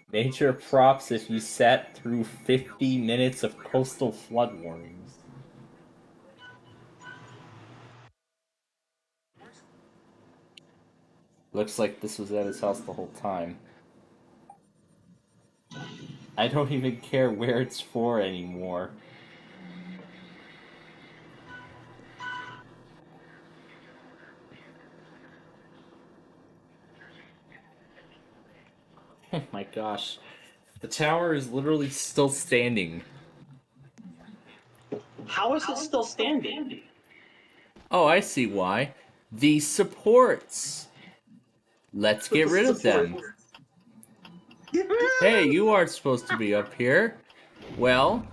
Major props if you sat through 50 minutes of coastal flood warnings. Looks like this was at his house the whole time. I don't even care where it's for anymore. Oh my gosh. The tower is literally still standing. How is it still standing? Oh, I see why. The supports. Let's get rid of them. Hey, you aren't supposed to be up here. Well,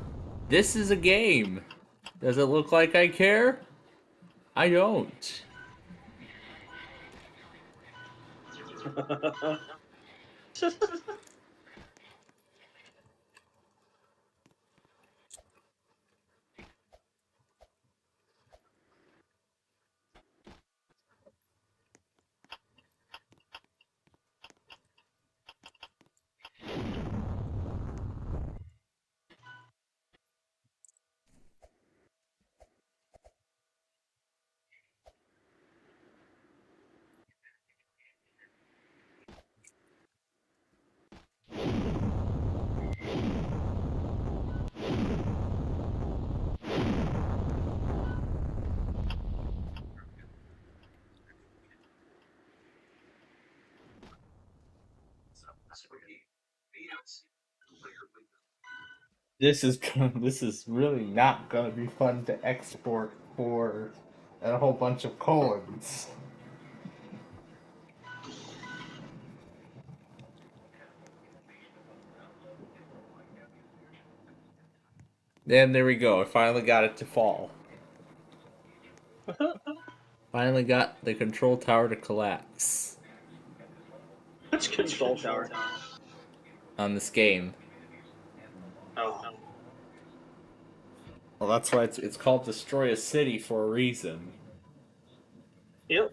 this is a game. Does it look like I care? I don't. This is really not gonna be fun to export for a whole bunch of colons. And there we go. I finally got it to fall. Finally got the control tower to collapse Which control tower? on this game. Oh. Well, that's why it's called Destroy a City for a reason. Yep.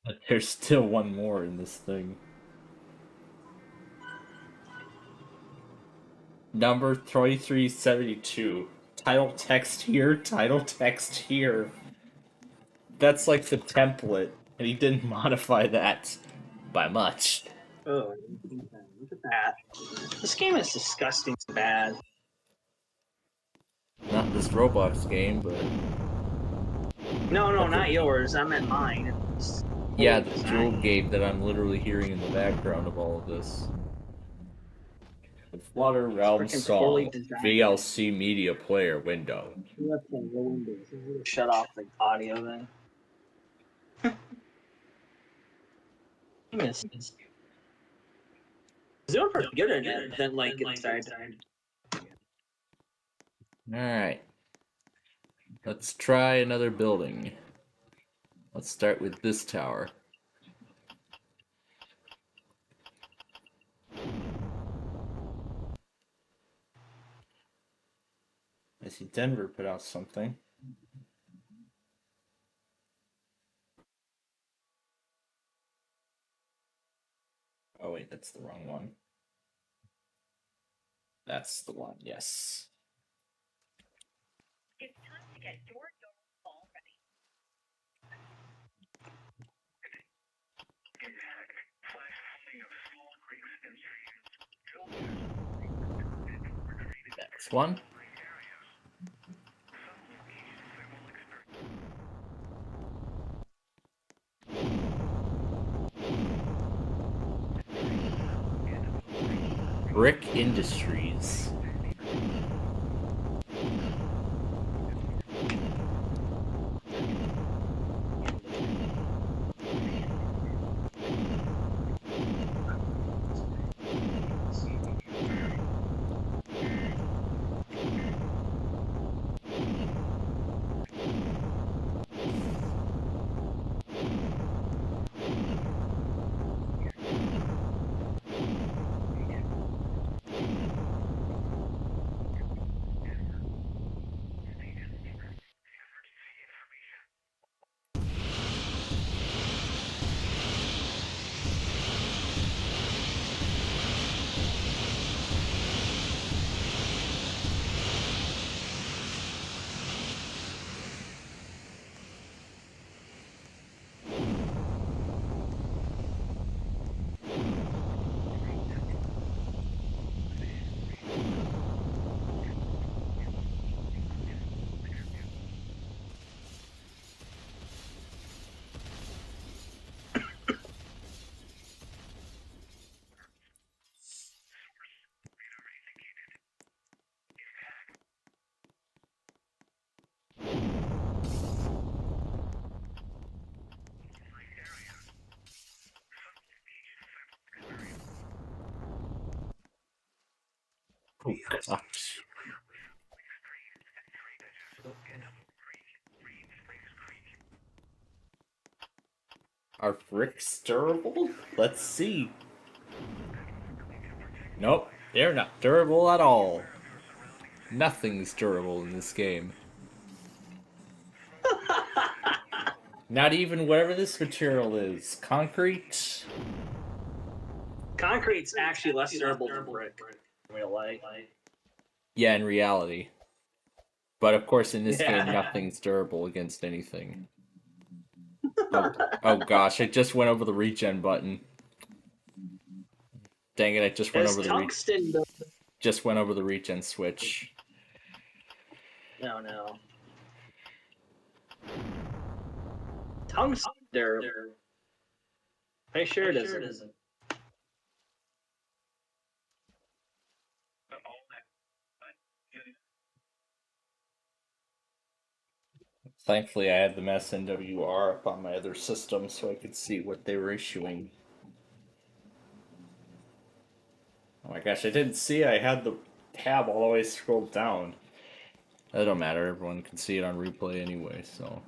But there's still one more in this thing. Number 3372. Title text here, title text here. That's like the template, and he didn't modify that by much. Oh, look at that. This game is disgusting bad. Not this Roblox game, but No, not yours. I meant mine. It's yeah, the design. Jewel game that I'm literally hearing in the background of all of this. The Flutter Realm Freaking Song poorly designed. VLC Media Player window. You have to ruin this. Shut off the audio then. It's doing pretty good in it, then like it started. Alright. Let's try another building. Let's start with this tower. I see Denver put out something. Oh wait, that's the wrong one. That's the one, yes. It's time to get your door all ready. Next one. Brick Industries. Oh gosh. Are bricks durable? Let's see. Nope, they're not durable at all. Nothing's durable in this game. Not even whatever this material is. Concrete? Concrete's actually less durable than brick in real life. Yeah, in reality. But of course, in this Yeah. game, nothing's durable against anything. Oh gosh, I just went over the regen button. Dang it, I just went It's over the tungsten. Though. just went over the regen switch. No. Tungsten. There. Are you sure it isn't? Thankfully, I had the SNWR up on my other system so I could see what they were issuing. Oh my gosh, I didn't see I had the tab all the way scrolled down. That don't matter, everyone can see it on replay anyway, so.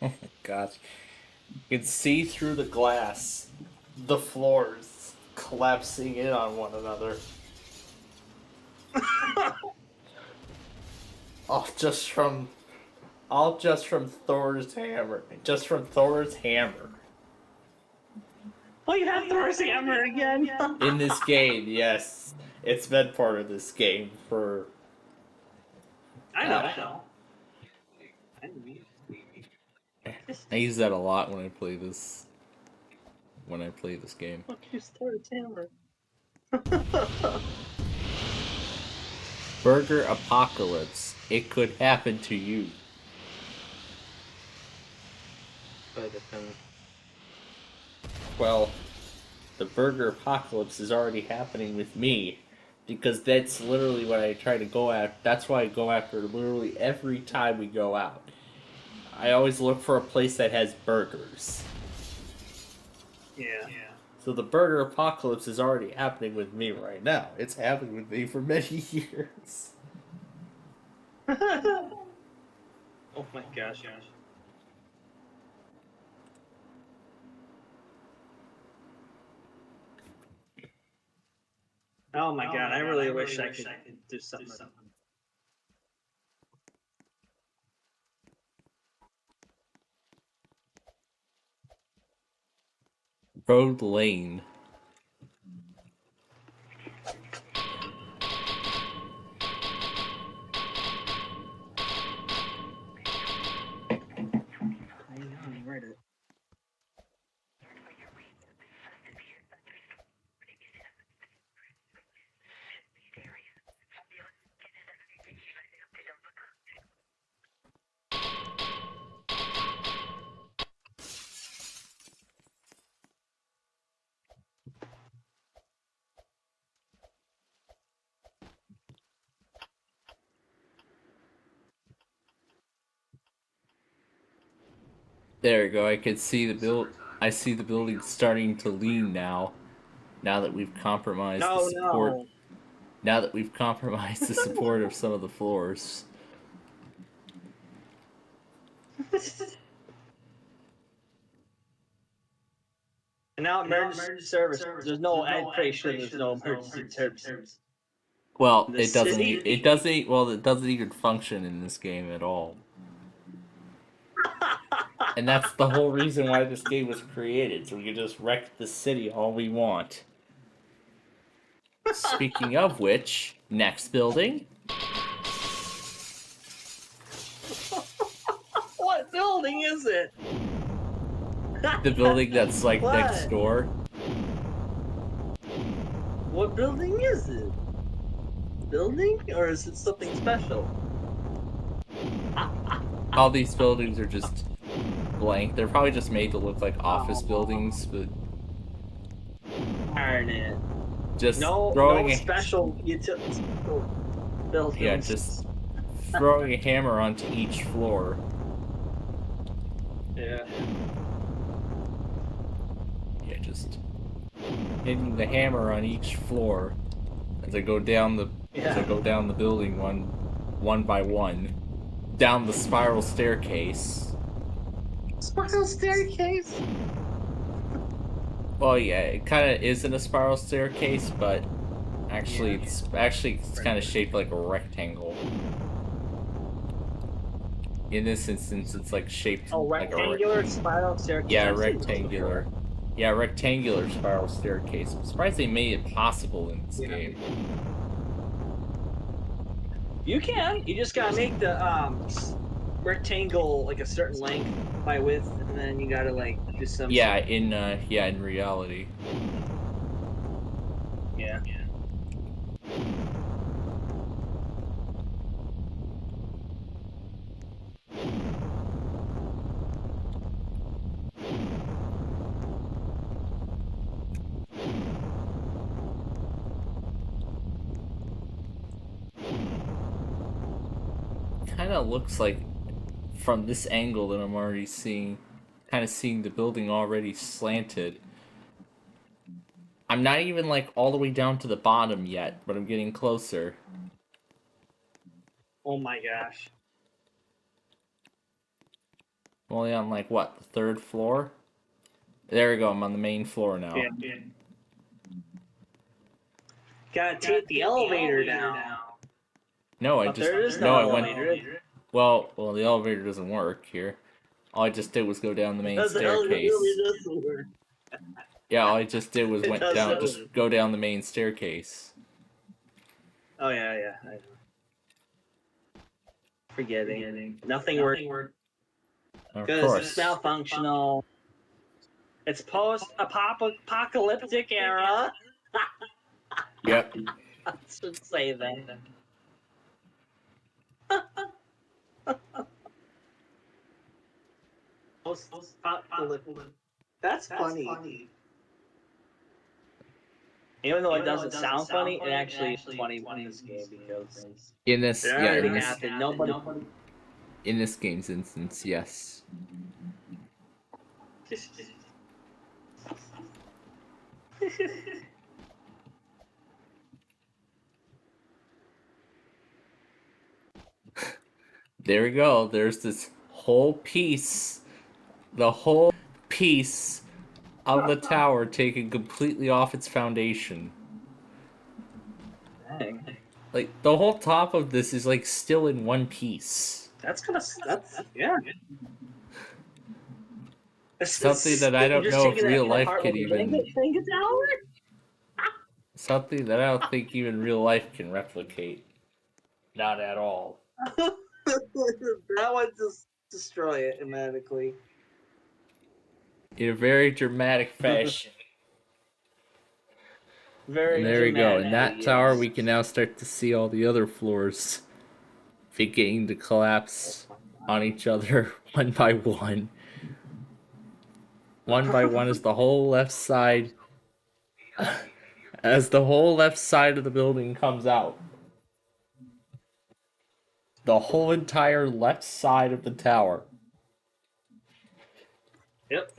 Oh my gosh. You can see through the glass the floors collapsing in on one another. all just from Thor's hammer. Just from Thor's hammer. Oh, you have Thor's hammer again? In this game, yes. It's been part of this game for... I know. I use that a lot when I play this game. Look, use Thor's hammer. Burger apocalypse. It could happen to you. Well, the burger apocalypse is already happening with me. Because that's literally what I try to go after. That's why I go after literally every time we go out. I always look for a place that has burgers. Yeah. So the burger apocalypse is already happening with me right now. It's happened with me for many years. Oh my gosh. Oh my god, I really wish I could do something. Road Lane. I read it. There we go. I can see the build. I see the building starting to lean now. Now that we've compromised the support. No. Now that we've compromised the support of some of the floors. And now emergency service. There's no. I'm pretty sure there's no emergency service. Well, The it doesn't. city? It doesn't. Well, it doesn't even function in this game at all. And that's the whole reason why this game was created, so we can just wreck the city all we want. Speaking of which, next building. What building is it? The building that's like What? next door. What building is it? Building? Or is it something special? All these buildings are just blank. They're probably just made to look like office buildings, but Darn it. just No throwing a special buildings. yeah, just throwing a hammer onto each floor. Yeah. Yeah, just hitting the hammer on each floor as I go down the building one by one, down the spiral staircase. Spiral staircase? Well, yeah, it kind of isn't a spiral staircase, but actually, it's kind of shaped like a rectangle. In this instance, it's like shaped like a rectangular spiral staircase. yeah, I've seen those rectangular. before. Yeah, rectangular spiral staircase. I'm surprised they made it possible in this game. You can. You just gotta make the rectangle like a certain length by width, and then you gotta like do some. Yeah, in reality. Yeah. Kind of looks like from this angle that I'm already seeing, kind of seeing the building already slanted. I'm not even like all the way down to the bottom yet, but I'm getting closer. Oh my gosh. I'm only on like what, the third floor? There we go, I'm on the main floor now. Yeah. Gotta take the elevator down. No, I But just there is no, no I went. elevator. Well, the elevator doesn't work here. All I just did was go down the main Because the elevator staircase. really doesn't work. Yeah, all I just did was It went doesn't down, just work. go down the main staircase. Oh yeah. I know. Forgetting. Nothing worked. Of Because course. it's malfunctional. It's post-apocalyptic era. Yep. I should say that. Post-apocalyptic. That's funny. Even though it doesn't sound funny, it actually is funny in this game because In this, it yeah, already in this, happened. Nobody. in this game's instance, yes. There we go. There's this whole piece, the whole piece of the tower taken completely off its foundation. Dang. Like, the whole top of this is, like, still in one piece. That's yeah. Something that I don't know if real life could even... Think it's Howard? Something that I don't think even real life can replicate. Not at all. That would just destroy it automatically. In a very dramatic fashion. Very And there we go. In that dramatic, tower, yes. we can now start to see all the other floors beginning to collapse on each other one by one. One by one as the whole left side... As the whole left side of the building comes out. The whole entire left side of the tower. Yep.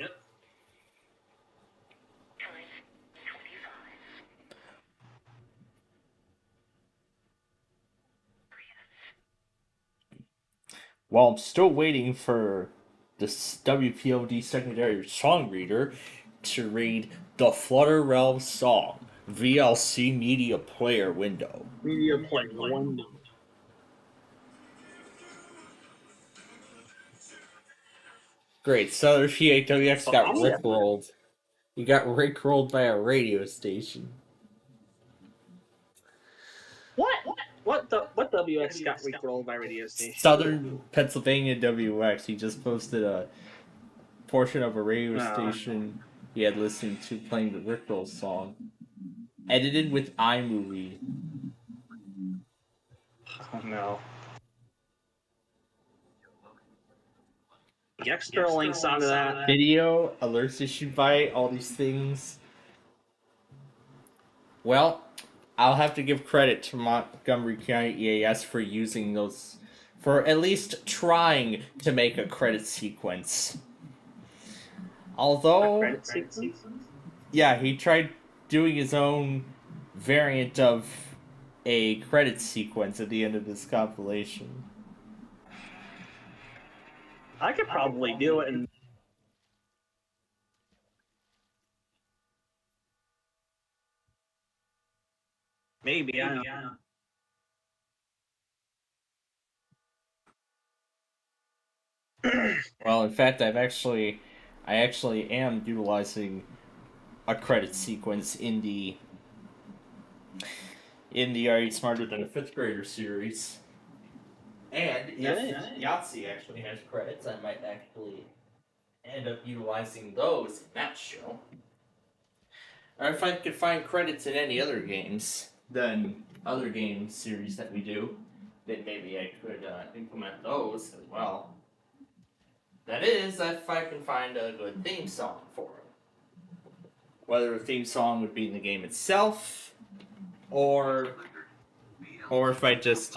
While I'm still waiting for this WPOD secondary song reader to read the Flutter Realm song, VLC Media Player window. Media player window. Great, Southern PAWX got Oh, yeah. rickrolled. You got rickrolled by a radio station. SWX got rickrolled by radio station. Southern Pennsylvania WX. He just posted a portion of a radio Ah. station he had listened to playing the Rickroll song, edited with iMovie. Oh no. Get extra links onto that. Video, alerts issued by all these things. Well, I'll have to give credit to Montgomery County EAS for using those, for at least trying to make a credit sequence. Although, Credit sequence? yeah, he tried doing his own variant of a credit sequence at the end of this compilation. I could probably do it in maybe, I don't know. Well, in fact, I actually am utilizing a credit sequence in the Are You Smarter Than a Fifth Grader series. And if Yahtzee actually has credits, I might actually end up utilizing those in that show. Or if I could find credits in any other games than other game series that we do, then maybe I could implement those as well. That is, if I can find a good theme song for it. Whether the theme song would be in the game itself, or if I just,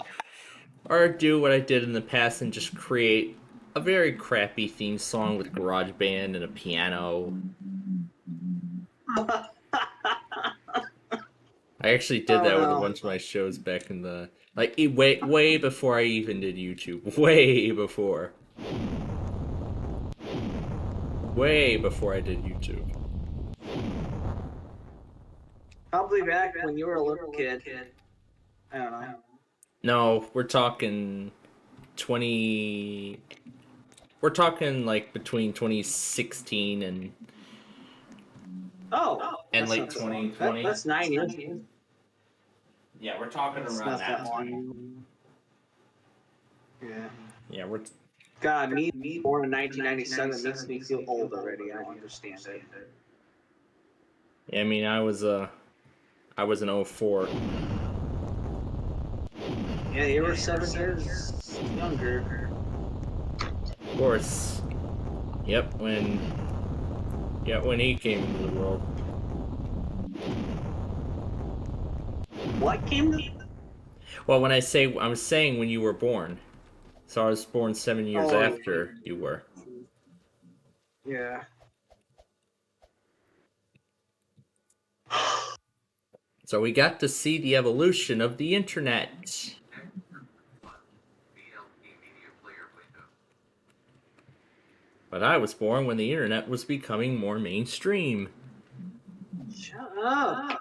or do what I did in the past and just create a very crappy theme song with GarageBand and a piano. I actually did that with a bunch of my shows back in the, like, way before I even did YouTube. Way before I did YouTube. Probably back when you were a little kid. I don't know. No, we're talking like between 2016 and late 2020. That's 9 years. Yeah, we're talking That's around not that that time. long. Yeah. Yeah, we're God, me born in 1997 makes me feel old already. I don't understand it. Yeah, I mean, I was an 04. Yeah, you were 7 years younger. Of course. Yep, when he came into the world. What came to? Well, when I say, I'm saying when you were born. So I was born 7 years Oh, after you were. Yeah. So we got to see the evolution of the internet. But I was born when the internet was becoming more mainstream. Shut up.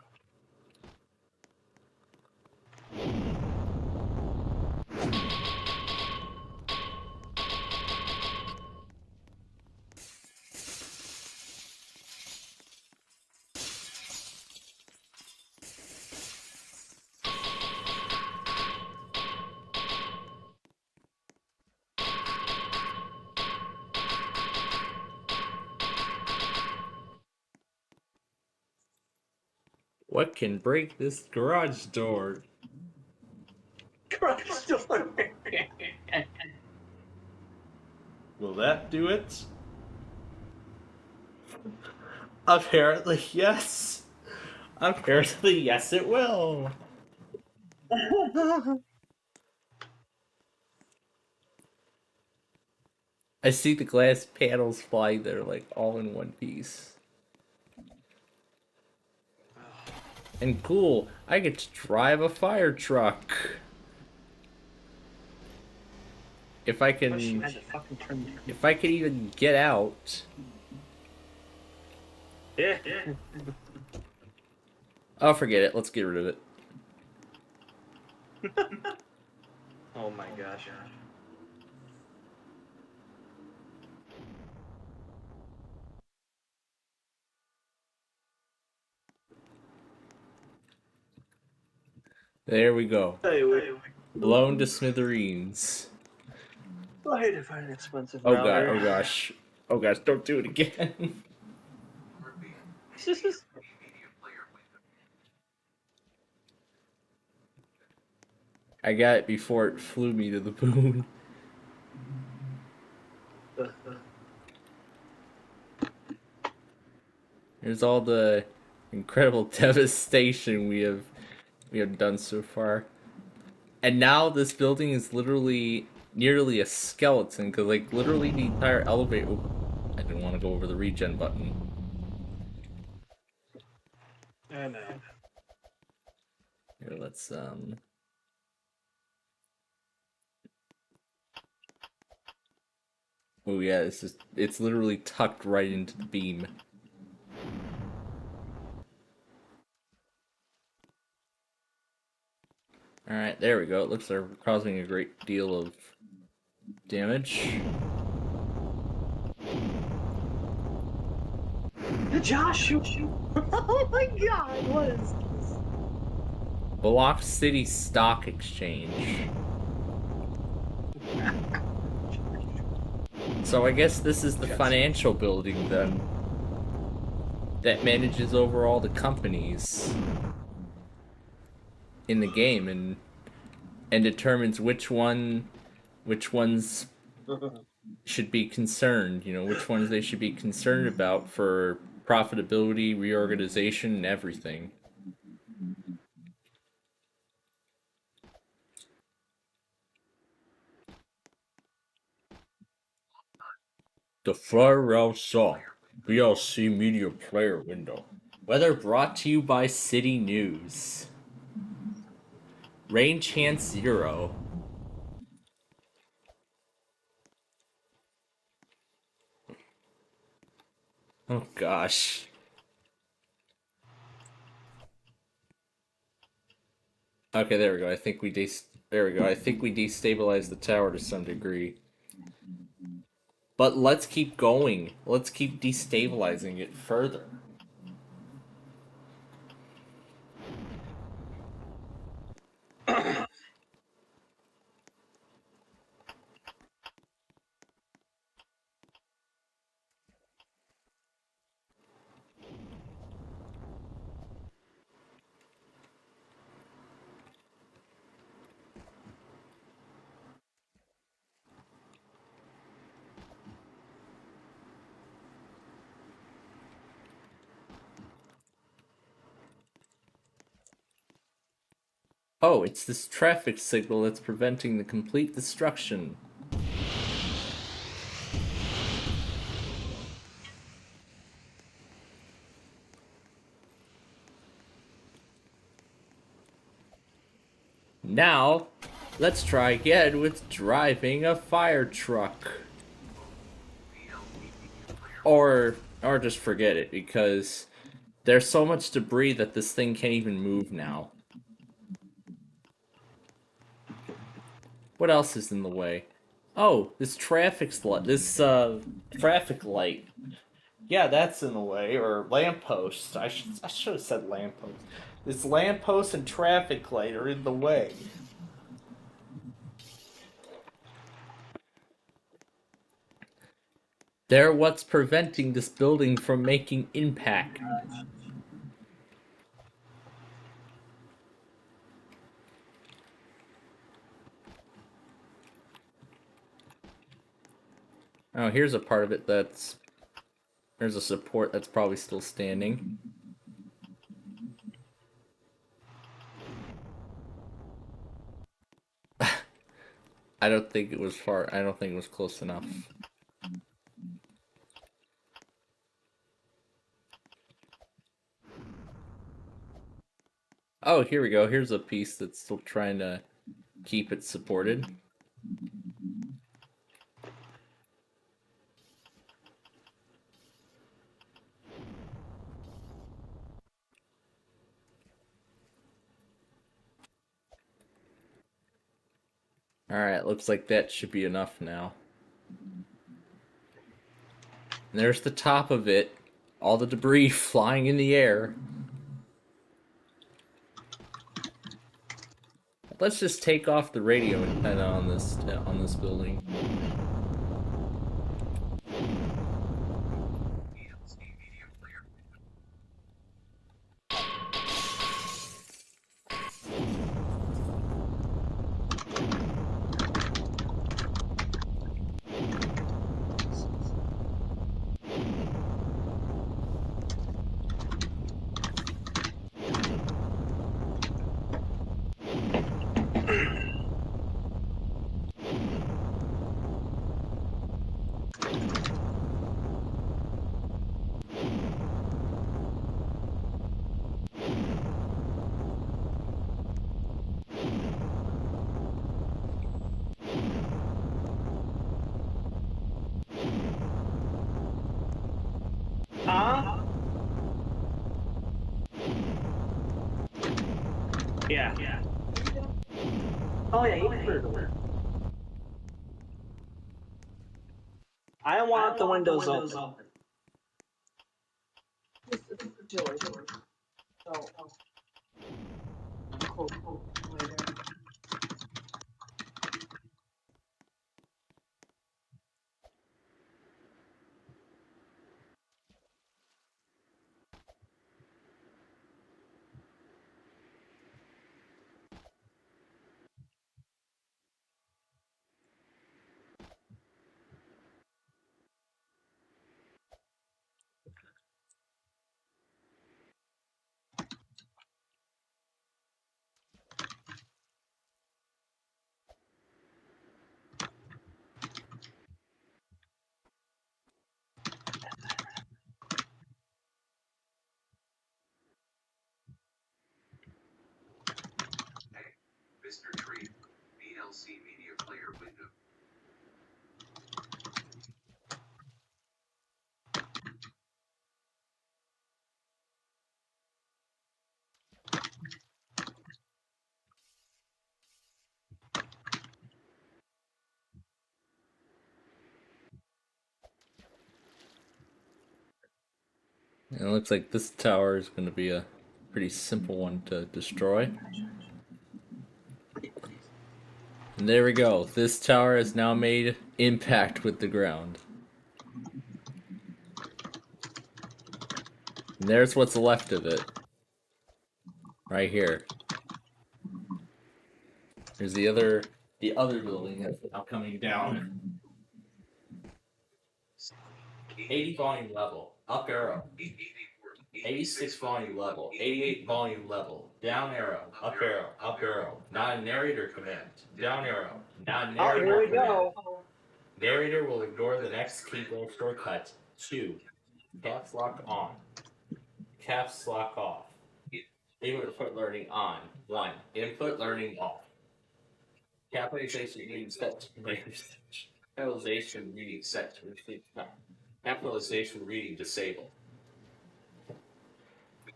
What can break this garage door? Garage door. Will that do it? Apparently, yes. Apparently, yes, it will. I see the glass panels flying there, like, all in one piece. And cool, I get to drive a fire truck. If I can even get out. Yeah. Oh, forget it. Let's get rid of it. Oh my gosh. There we go. Hey, Blown to smithereens. I had to find an expensive Oh god, router. oh gosh. Oh gosh, don't do it again. I got it before it flew me to the moon. Here's all the incredible devastation we have done so far. And now this building is literally nearly a skeleton, because like literally the entire elevator. Oh, I didn't want to go over the regen button. I know. Here, let's oh yeah, it's literally tucked right into the beam. Alright, there we go. It looks like we're causing a great deal of damage. Josh, oh my god, what is this? Block City Stock Exchange. So I guess this is the financial building then that manages over all the companies in the game and determines which ones should be concerned, you know, which ones they should be concerned about for profitability, reorganization, and everything. The Friar Ralph Saw VLC Media Player Window. Weather brought to you by City News. Rain chance 0. Oh gosh. Okay, there we go. I think we destabilized the tower to some degree. But let's keep going. Let's keep destabilizing it further. Oh, it's this traffic signal that's preventing the complete destruction. Now, let's try again with driving a fire truck. Or just forget it, because there's so much debris that this thing can't even move now. What else is in the way? Oh, this traffic light. Yeah, that's in the way, or lamppost. I should have said lamppost. This lamppost and traffic light are in the way. They're what's preventing this building from making impact. Oh, here's a part of it that's... There's a support that's probably still standing. I don't think it was close enough. Oh, here we go. Here's a piece that's still trying to keep it supported. Alright, looks like that should be enough now. And there's the top of it. All the debris flying in the air. Let's just take off the radio antenna on this building. Yeah. Oh yeah, you prefer to work. I want the windows open. Mr. Tree, VLC Media Player window. And it looks like this tower is going to be a pretty simple one to destroy. And there we go. This tower has now made impact with the ground. And there's what's left of it. Right here. There's the other building that's now coming down. 80 volume level. Up arrow. 86 volume level. 88 volume level. Down arrow. Up arrow. Up arrow. Not a narrator command. Down arrow. Not a narrator here we command. go. Narrator will ignore the next keyboard shortcut. 2. Caps lock on. Caps lock off. Input learning on. 1. Input learning off. Capitalization reading set to capitalization reading set to receive time. Capitalization reading disabled.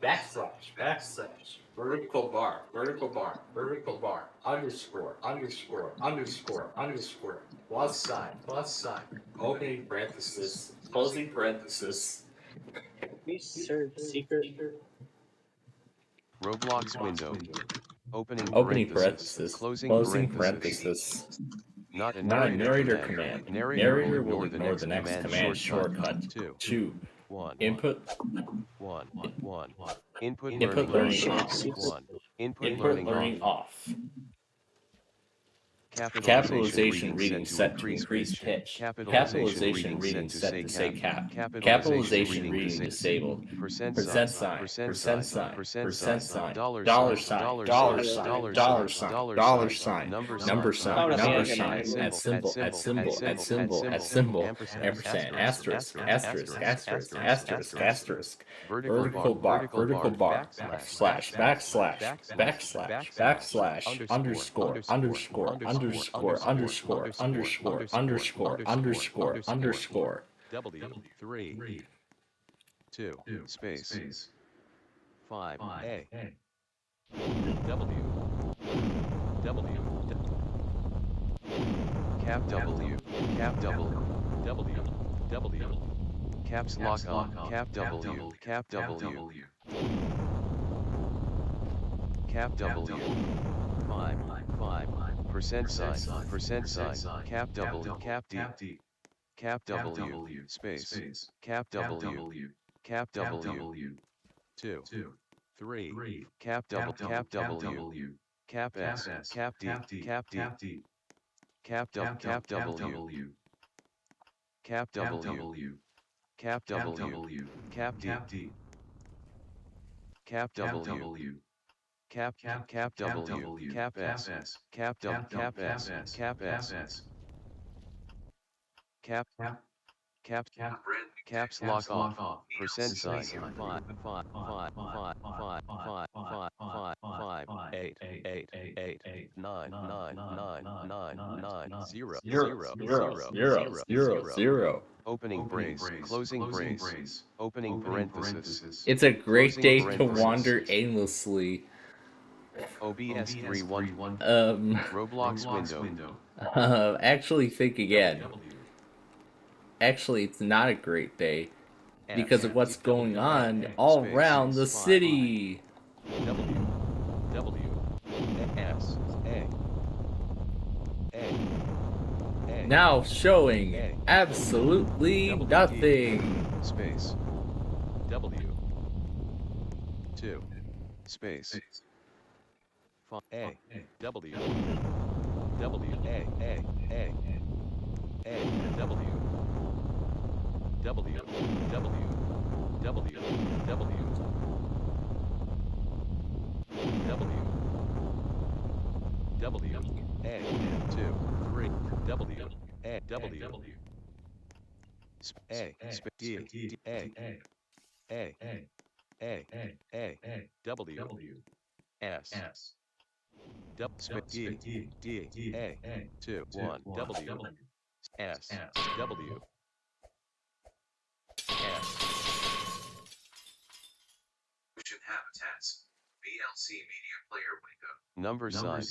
Backslash, backslash, vertical bar, vertical bar, vertical bar, underscore, underscore, underscore, underscore, plus sign, opening parenthesis, closing parenthesis. Research secret. Roblox window. Opening parenthesis, closing parenthesis. Not a narrator command. Narrator will ignore the next command shortcut. 2. Input learning off. Input learning off. Capitalization reading set to increase pitch. Capitalization reading set to say cap. Capitalization reading disabled. Percent sign. Percent sign. Percent sign. Dollar sign. Dollar sign. Dollar sign. Dollar sign. Number sign. Number sign. At symbol. At symbol. At symbol. At symbol. Ampersand. Asterisk. Asterisk. Asterisk. Asterisk. Asterisk. Vertical bar. Vertical bar. Backslash. Backslash. Backslash. Backslash. Underscore. Underscore. Underscore, underscore, underscore, underscore, underscore, underscore. W3 2 space 5 A W cap W cap W caps lock on cap W cap W cap W percent sign, cap W, cap D, cap W, space, cap W, cap W, 2, 3, cap W, cap S, cap D, cap D, cap W, cap W, cap W, cap W, cap D, cap W, cap W, cap S, cap W, cap S, cap S, cap, caps lock off, percent sign, 5, 8, 9, 0, 0. opening brace, closing brace, opening parenthesis. It's a great closing day to parenthesis. wander aimlessly. OBS 3.1 Roblox window. Actually, think again. Actually, it's not a great day because of what's going on all around the city. W S A Now showing absolutely nothing. Space W 2 space A W W A W W W W W W A 2 3 W A W A D A W S D A 2 1 W S W Ocean habitats. VLC Media Player window. Number sign,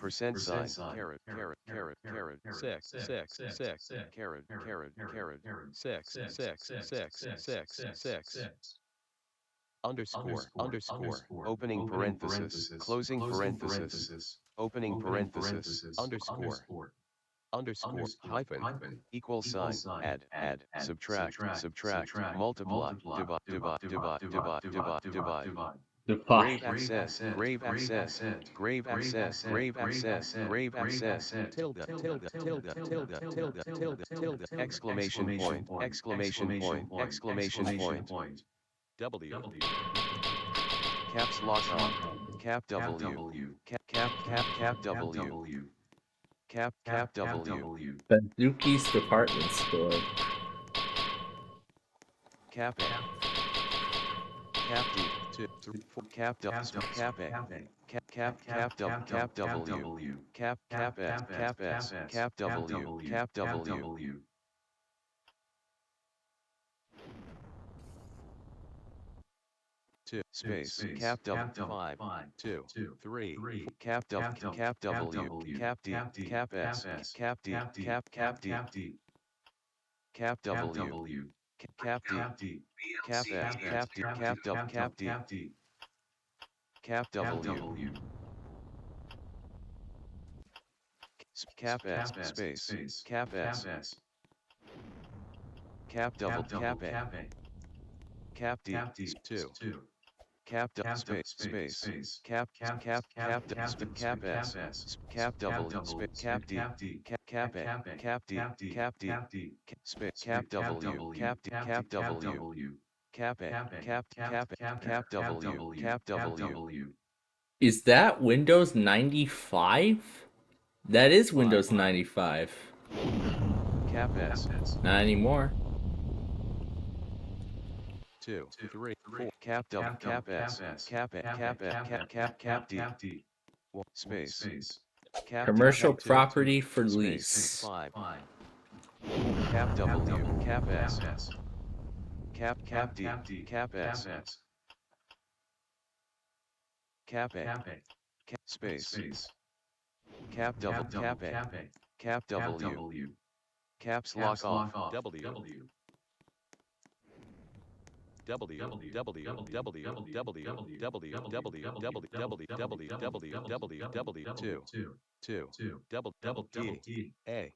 percent sign, caret, 6, underscore, opening parenthesis, closing parenthesis, opening parenthesis, underscore, hyphen, equal sign, add, subtract, multiply, divide. Grave access, tilde, exclamation point, W, caps lock on, cap W, cap W, cap W, Bazooki's department store. cap A, cap D, 2, 3, 4, cap W, cap A, cap W, cap W, cap S, cap W, cap W. Space, cap W, 5, 2, 3, cap W, cap D, cap S, cap D, cap D, cap W, cap D, cap S, cap D, cap W, cap D, cap W, cap S, space, cap S, cap double, cap A, cap D, 2. Cap double space cap S cap double cap D cap A cap D space cap W cap W cap A cap W. Is that Windows 95? That is Windows 95. Cap S. Not anymore. 2, 3, 4. Cap double cap S. Cap A cap D. Space. Cap Commercial D, property for space, lease. 5. Cap W cap S. Cap D cap S. Cap A space. Cap double cap A cap W. Caps lock off W. W W W W W W W 2 double D A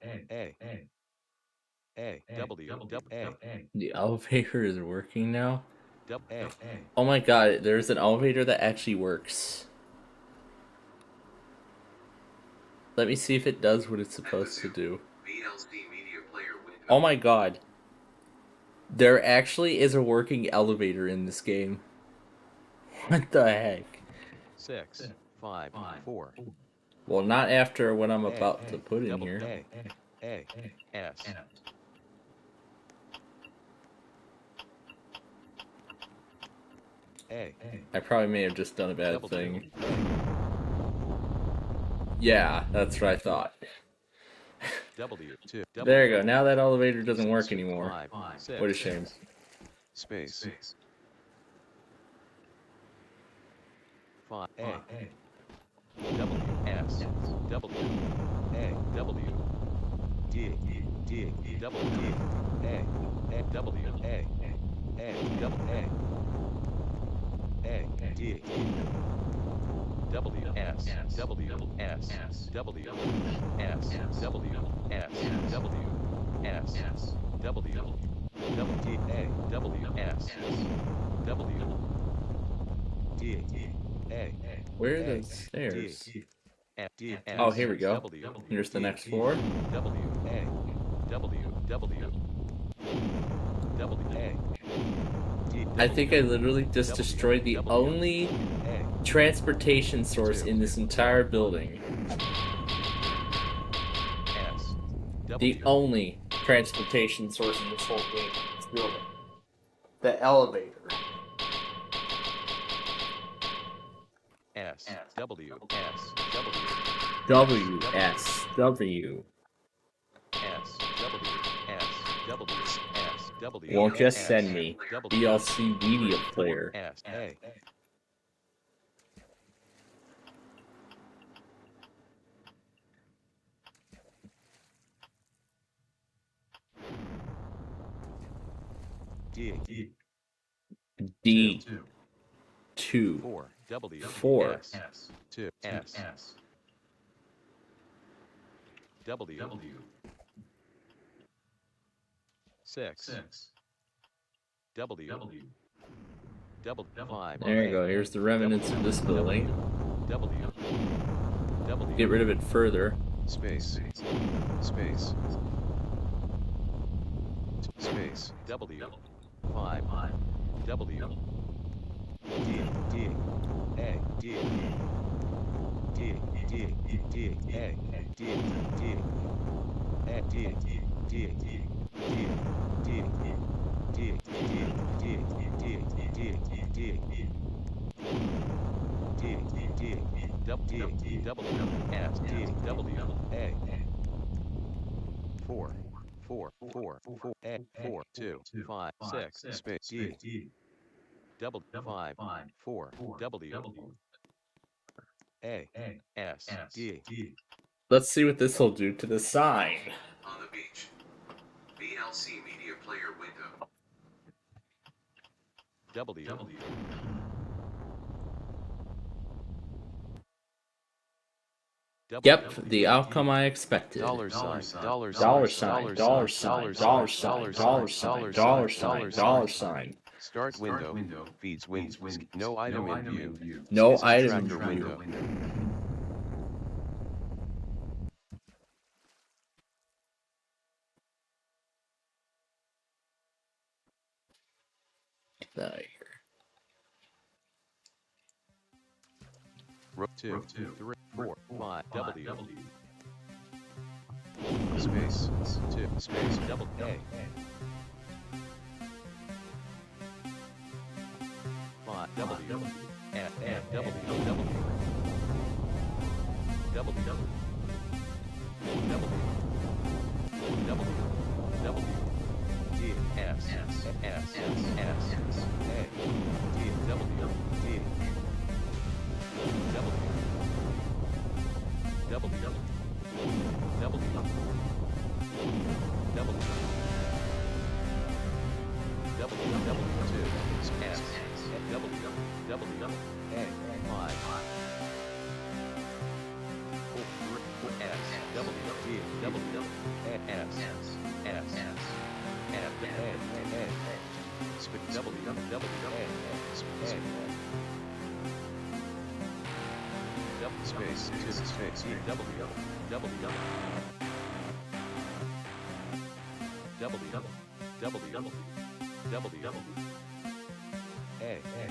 W A The elevator is working now? A. Oh my god, there's an elevator that actually works. Let me see if it does what it's supposed to do. VLC Media Player window. Oh my god. There actually is a working elevator in this game. What the heck? 6 5 4 Well, not after what I'm about to put in here. A S A I probably may have just done a bad thing. Yeah, that's what I thought. W 2 There you go. Now that elevator doesn't work anymore. 5 6 What a shame. space 5 A W S W A W D D double D A W A double A D W S W S W S W S W S W double D A W S W D A. Where are the stairs? D Oh, here we go. Here's the next floor. W A W W W A. I think I literally just destroyed the only transportation source in this entire building. The only transportation source in this whole game, this building. The elevator. S W S W W S W. S W S W S W. Won't just send me DLC Media Player. S A. D D 2 4 W 4 S 2 S W 6 W double 5. There you go. Here's the remnants of this building. W W Get rid of it further. space W 5 W D D A D D D D A D D A D D D D D D W S D W A 4 A 4 2 5 6 space D double 5 4 W A S D. Let's see what this will do to the sign. On the beach. VLC Media Player window. W Yep, the outcome I expected. dollar sign Dollar sign, dollar sign, dollar sign, dollar sign, dollar sign, dollar sign. Start window feeds wins. No item in view. No Space item in tracker view. window. Get that out of here. Row 2 3 4 5 W space 2 space double A 5 W F F W W W W W W D S S S S A D W D W W W W W 2 S W W A Y S W D W S S F A space W W space space W W W A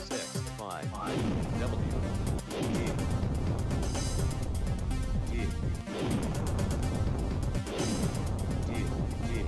6 5 W D D D D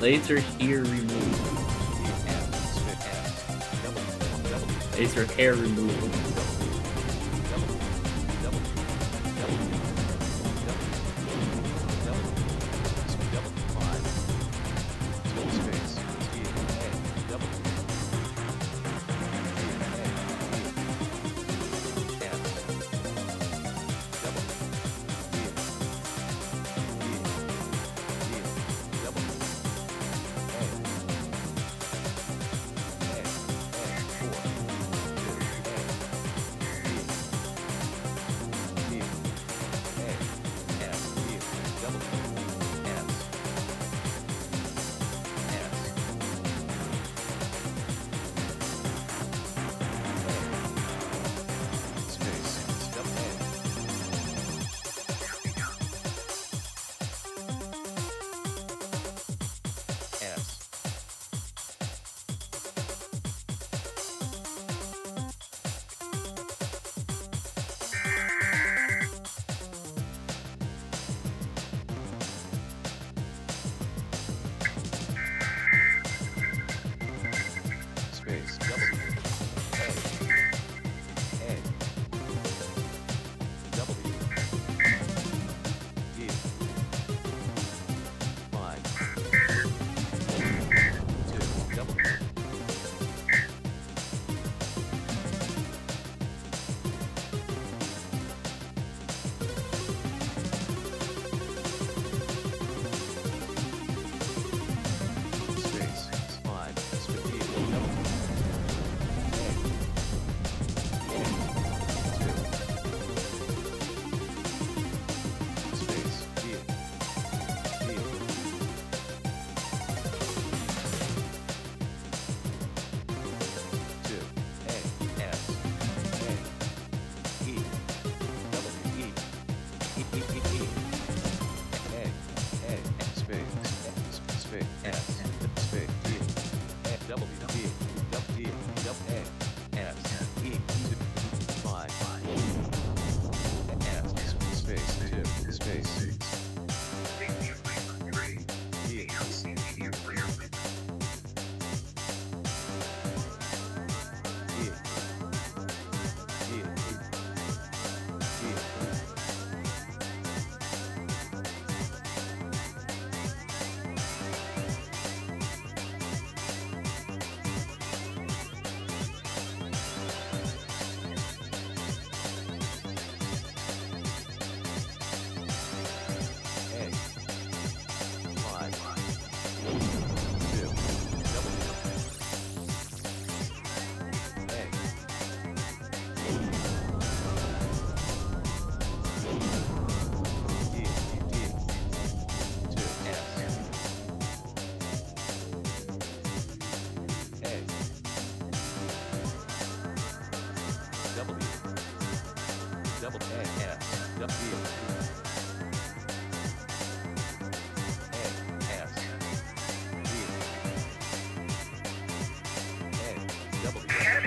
Laser here removed. Laser hair removal.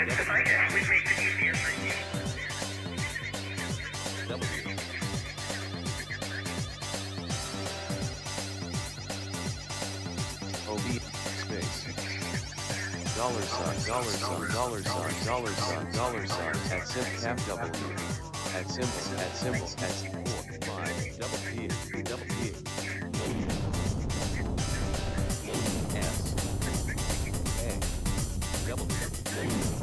OB space $$$ at symbol cap W at symbol at 4 my double P double P S A double P space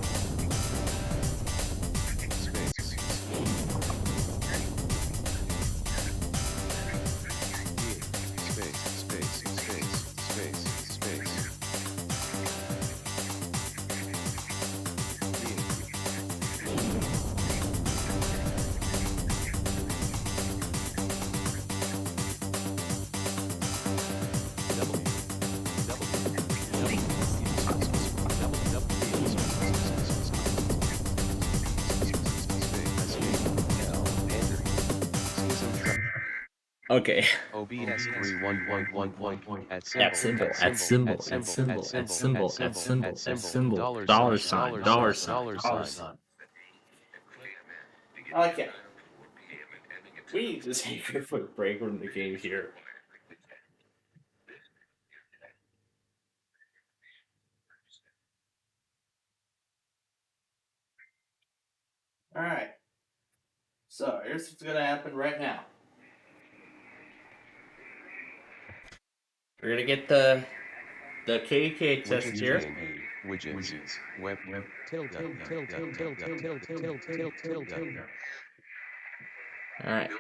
Okay. OBS 31.1 at symbol, at symbol, at symbol, at symbol, at symbol, at symbol, dollar sign. Okay. We need to take a quick break from the game here. Alright. So here's what's gonna happen right now. We're gonna get the KDK test here. Widgets web tilde. Alright.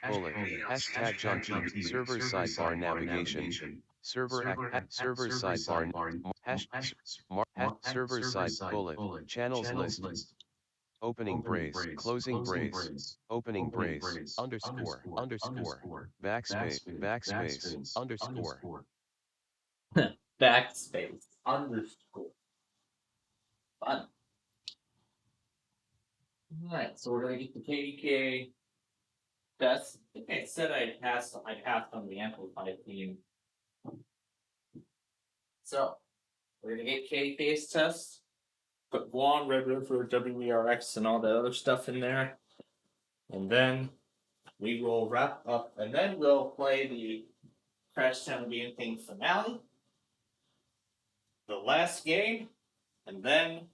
Bullet hashtag John G server sidebar navigation server sidebar server side bullet channels list opening brace closing brace opening brace underscore backspace underscore Backspace underscore. Fun. Alright, so we're gonna get the KDK test. I think I said I passed on the amplified theme. So we're gonna get KDK's test. Put Guan, Red River, WERX, and all that other stuff in there. And then we will wrap up, and then we'll play the Crashtown Game Thing finale. The last game, and then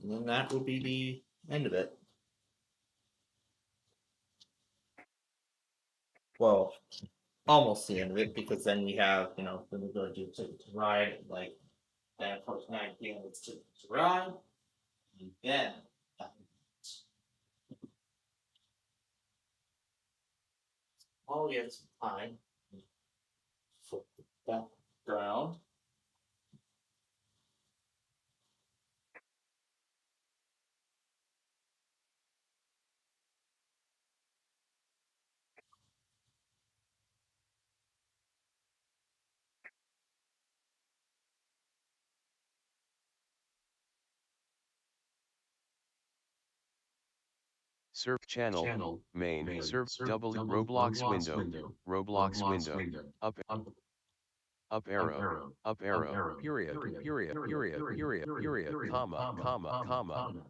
that will be the end of it. Well, almost the end of it, because then we have, then we're going to do Ticket to Ride, like, then of course 9 p.m. it's Ticket to Ride, and then we have some time for the background. Serve channel main serve double Roblox window up arrow period comma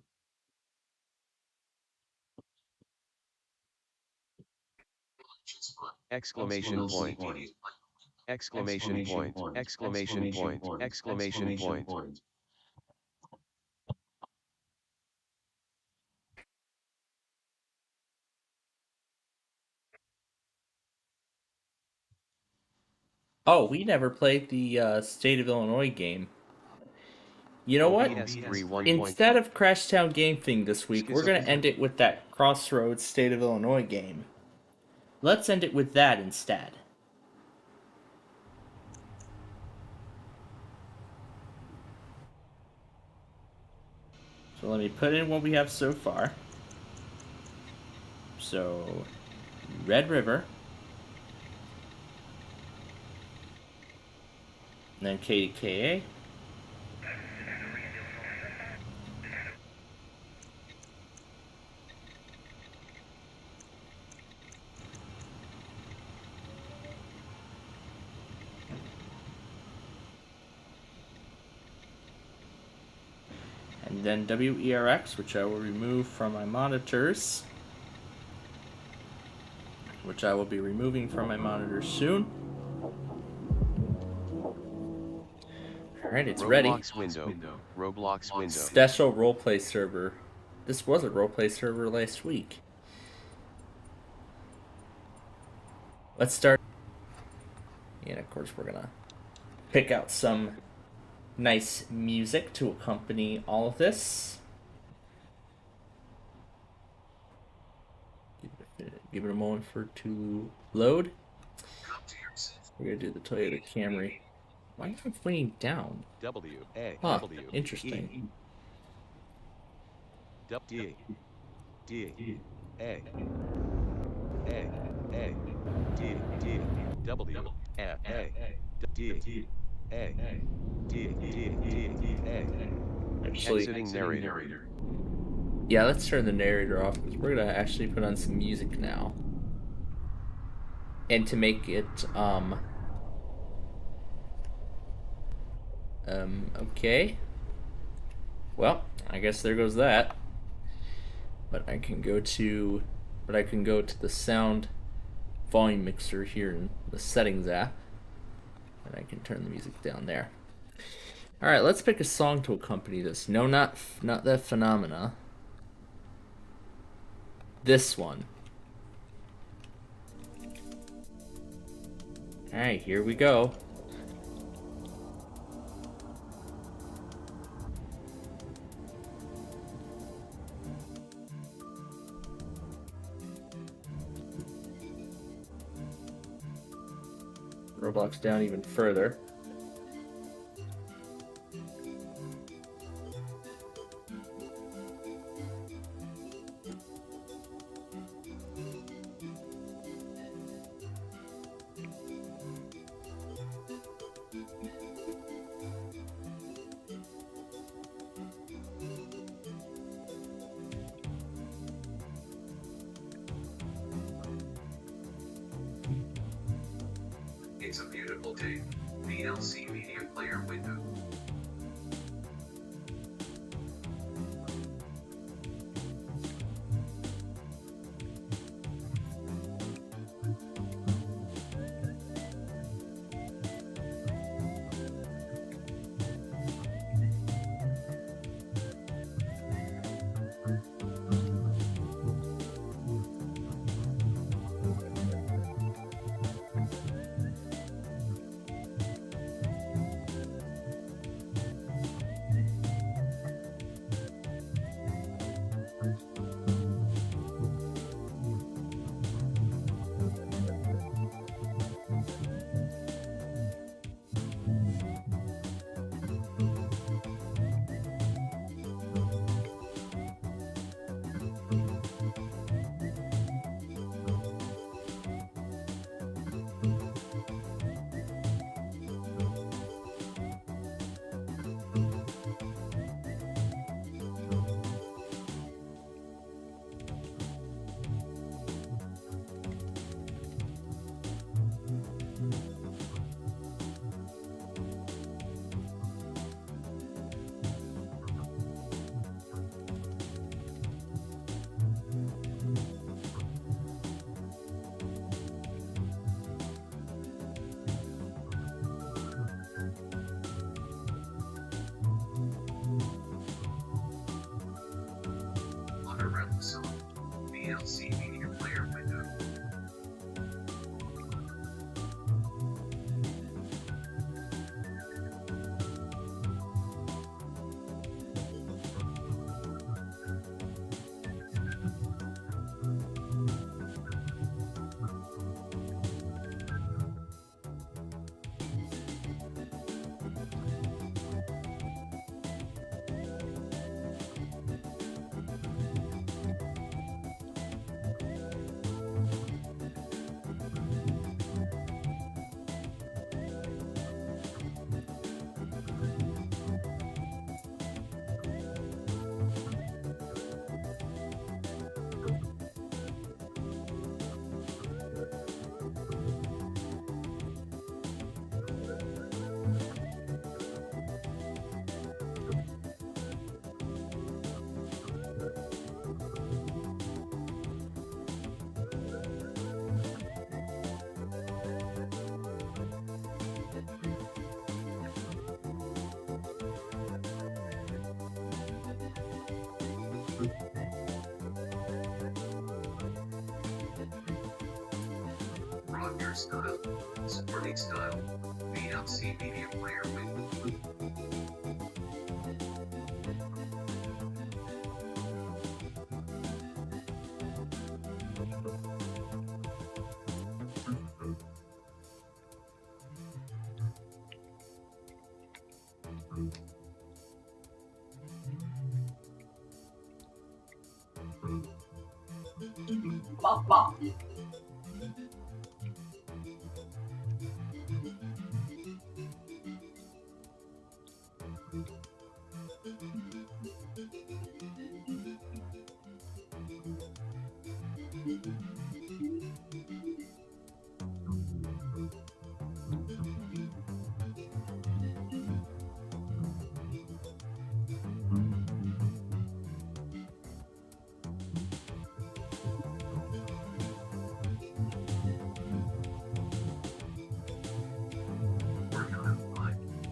exclamation point Oh, we never played the State of Illinois game. You know what? Instead of Crashtown Game Thing this week, we're going to end it with that Crossroads State of Illinois game. Let's end it with that instead. So let me put in what we have so far. So, Red River. And then KDKA. And then WERX, which I will remove from my monitors. Which I will be removing from my monitors soon. Alright, it's ready. Roblox window. Roblox window. Special roleplay server. This was a roleplay server last week. Let's start. And of course, we're gonna pick out some nice music to accompany all of this. Give it a moment for it to load. We're gonna do the Toyota Camry. Why am I pointing down? W A Huh, W interesting. D D A D D W A D A D A. Actually, Exiting narrator. Yeah, let's turn the narrator off because we're gonna actually put on some music now. And to make it okay. Well, I guess there goes that. But I can go to the sound volume mixer here in the settings app. And I can turn the music down there. Alright, let's pick a song to accompany this. No, not that Phenomena. This one. Alright, here we go. Roblox down even further. It's a beautiful day. VLC Media Player window. VLC Media Player window. on your style. Sporting style. VLC Media Player window.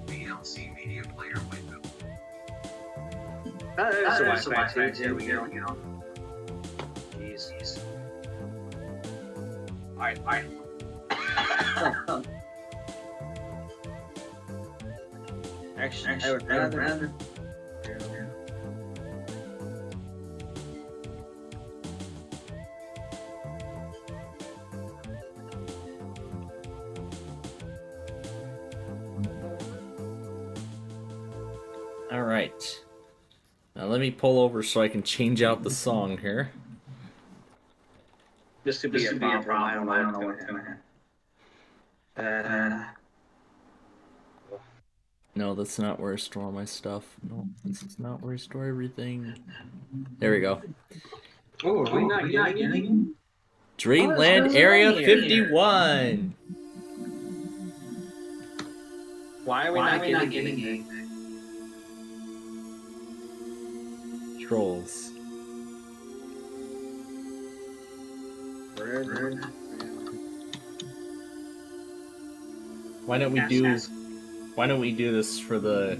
VLC Media Player window. There's the Wi-Fi. There we go. Jeez. Alright. Actually, I would rather. All right. Now let me pull over so I can change out the song here. This could be a problem. I don't know what's gonna happen. No, that's not where I store my stuff. No, this is not where I store everything. There we go. Oh, are we not getting Dreamland Area 51. Why are we not getting it? Trolls. Why don't we do this for the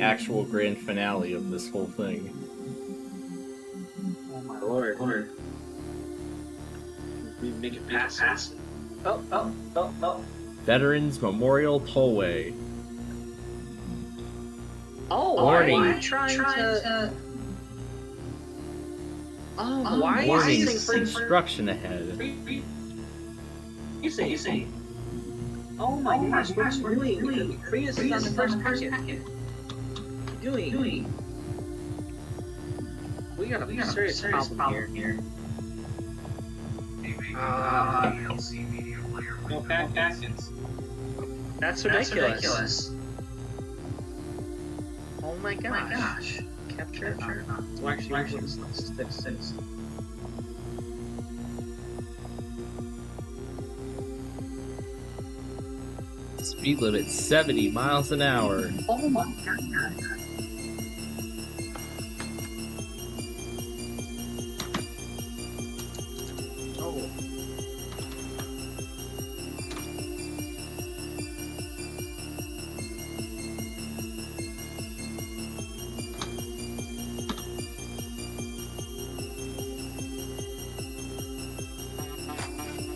actual grand finale of this whole thing? Oh my lord. We make it pass. Oh. Veterans Memorial Tollway. Oh, Warning. why are you trying to... Oh, why Warning, is this construction ahead. You say. Oh my gosh, what are you doing? Prius is on the first packet. What are you doing? We got a serious problem here. VLC Media Player window. No packets. That's ridiculous. Oh my gosh. Capture. So actually, six. Speed limit 70 miles an hour. Oh my god. Oh.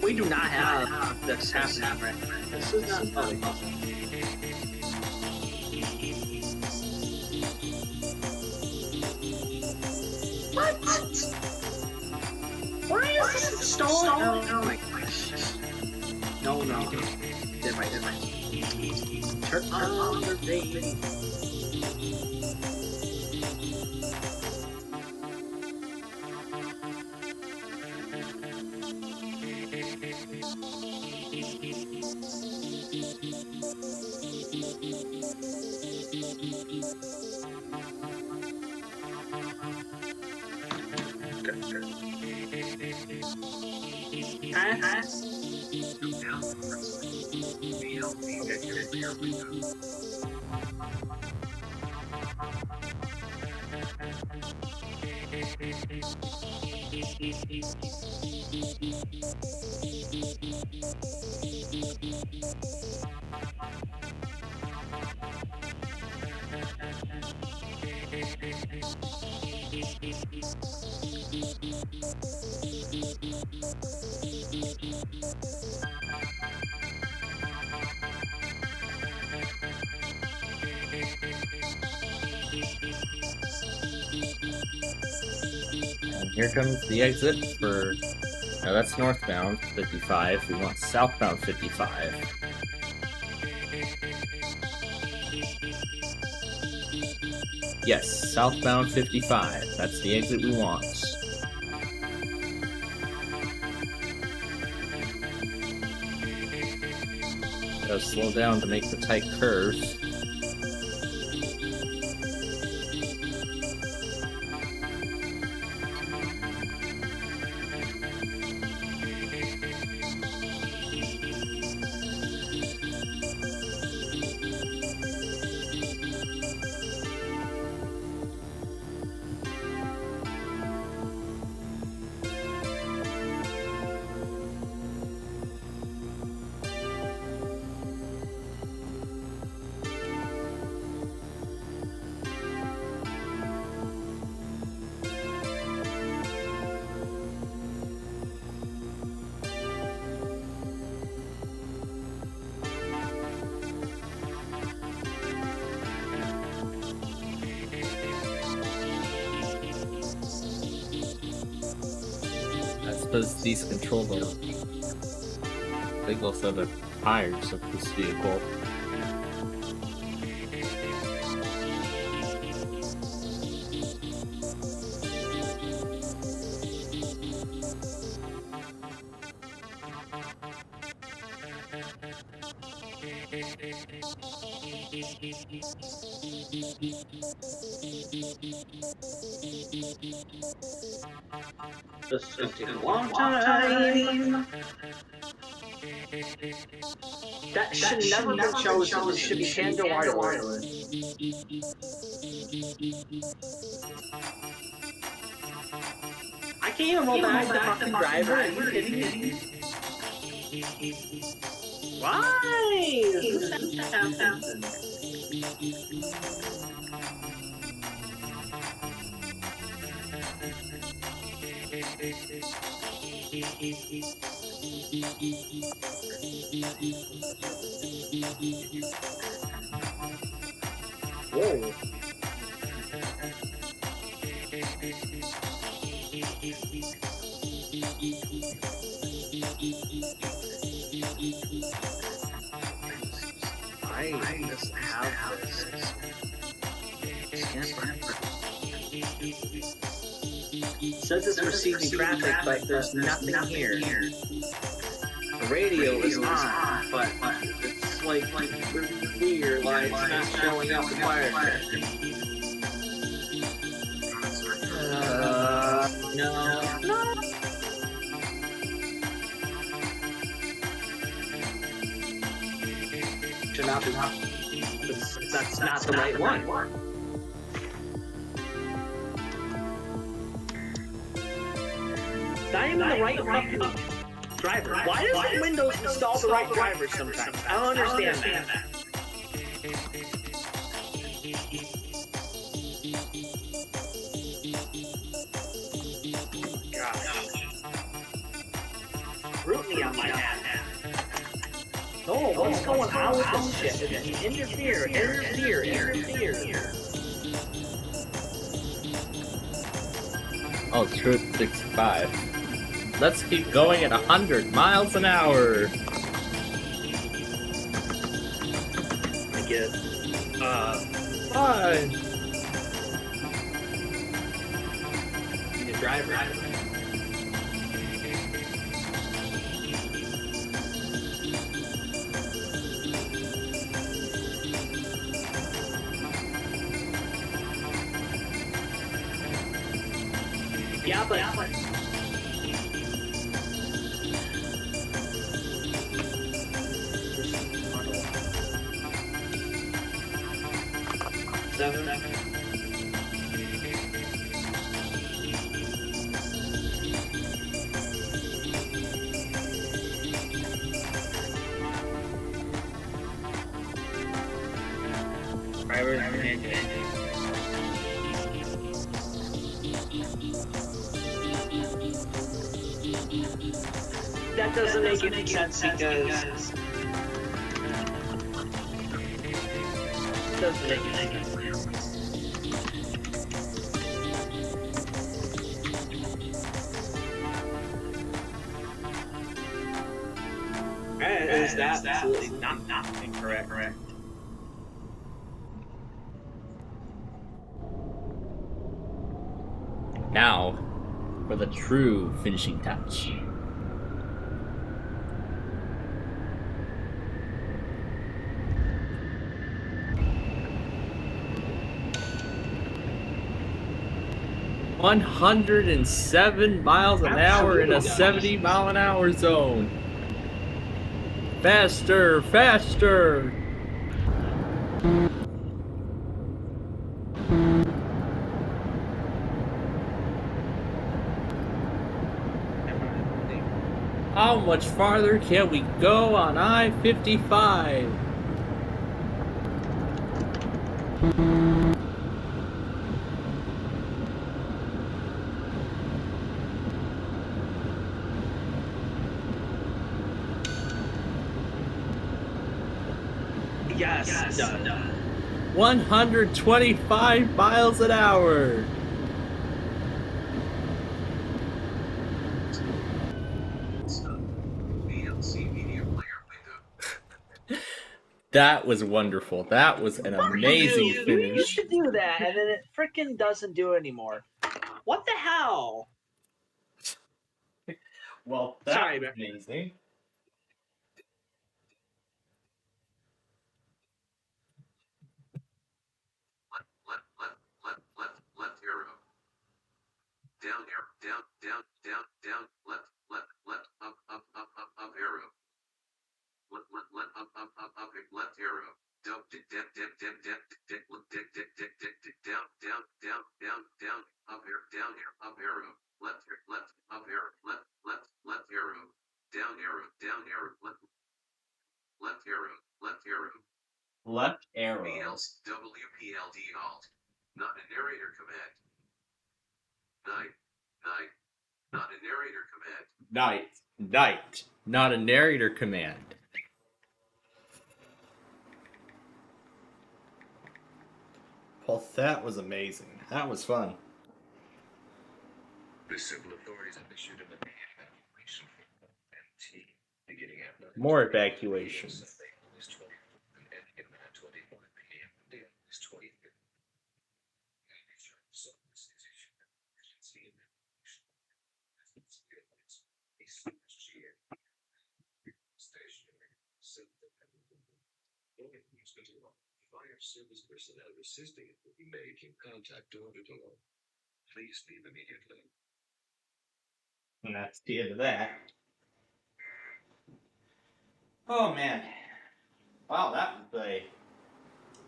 We do not have this happening right now. This is not funny. What? Why is this stolen? Oh my gosh. No. Did my. Turn on the baby. Here comes the exit for. Now that's northbound 55. We want southbound 55. Yes, southbound 55. That's the exit we want. Gotta slow down to make the tight curves. Because these control the signals of the tires of this vehicle. This is going to take a long time. That should never been chosen. This should be Panda Wireless. I can't even roll back the fucking driver. Are you kidding me? Why? This happen? Whoa. I just have this. It says it's receiving traffic, but there's nothing here. The radio is on, but it's like weird, like it's not showing up the wire. No. Should not be. That's not the right one. Not even the right fucking driver. Why doesn't Windows install the right driver sometimes? I don't understand that. Gosh. Root me on my hat. No, what's going on with this shit? Interfere. Oh, it's Route 65. Let's keep going at 100 miles an hour. I get Fine. the driver. Yeah, but 7. Driver's engine. That doesn't make any sense because it doesn't make any sense. That is absolutely not incorrect. Now, for the true finishing touch. $107 miles an hour in a 70-mile-an-hour zone. Faster, faster! How much farther can we go on I-55? Yes, done. 125 miles an hour. VLC Media Player window. That was wonderful. That was an amazing You finish. used to do that, and then it freaking doesn't do it anymore. What the hell? Well, Sorry, that's amazing. Left arrow. Down arrow. Down, left, up arrow. Left arrow. Down, up arrow. Left, up arrow. Left arrow. Down arrow. Left arrow. Left arrow. WPLD Alt. Not a narrator command. Night. Not a narrator command. Night. Not a narrator command. Well, that was amazing. That was fun. The civil authorities have issued an evacuation for MT beginning at 9. More evacuations. Is 20 and ending at 25 p.m. Day is 23. Service is issued an emergency evacuation. Stationary. Fire service personnel assisting will be making contact door to door. Please leave immediately. And that's the end of that. Oh, man. Wow, that was a...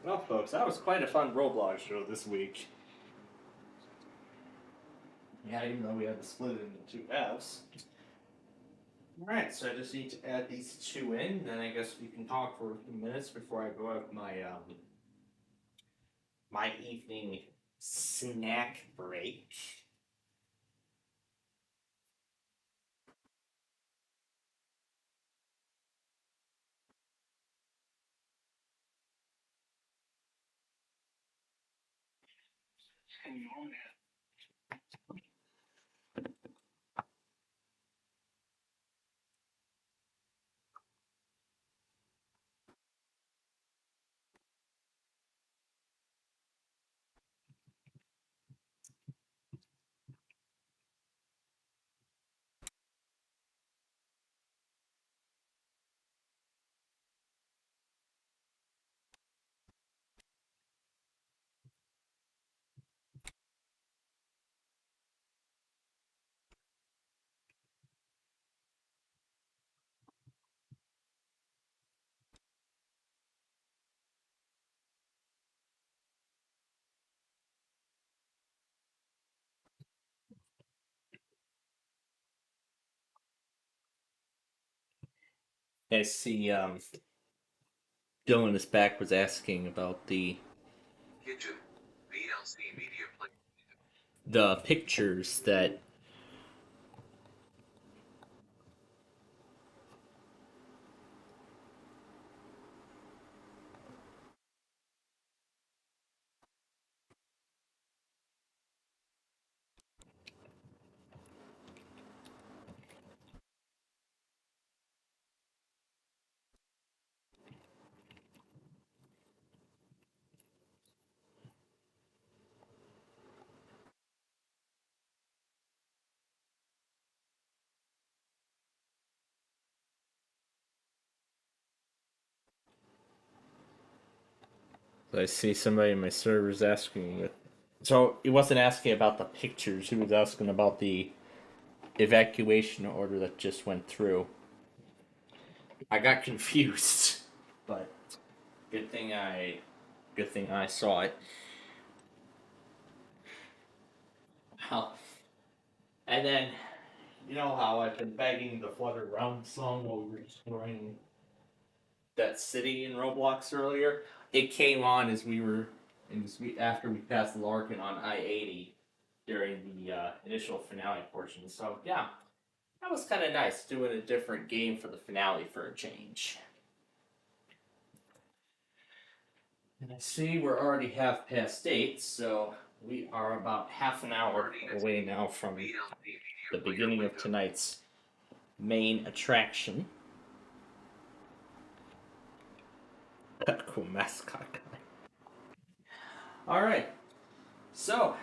Well, folks, that was quite a fun Roblox show this week. Yeah, even though we had to split it into two halves. Alright, so I just need to add these two in, then I guess we can talk for a few minutes before I go have my, my evening snack break. I see, Dylan is back was asking about the Kitchen. VLC Media Player. the pictures that I see somebody in my servers asking me. So he wasn't asking about the pictures. He was asking about the evacuation order that just went through. I got confused, but good thing I saw it. Well, and then you know how I've been begging the Flutter Round song while we were exploring that city in Roblox earlier. It came on as we were after we passed Larkin on I-80 during the initial finale portion. So yeah, that was kind of nice doing a different game for the finale for a change. And I see we're already half past 8, so we are about half an hour away now from the beginning of tonight's main attraction. Cool mascot guy. Alright, so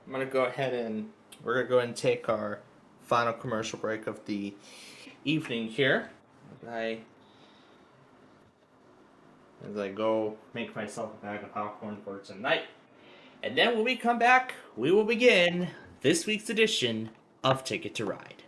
I'm gonna go ahead and we're gonna go ahead and take our final commercial break of the evening here. As I go make myself a bag of popcorn for tonight. And then when we come back, we will begin this week's edition of Ticket to Ride.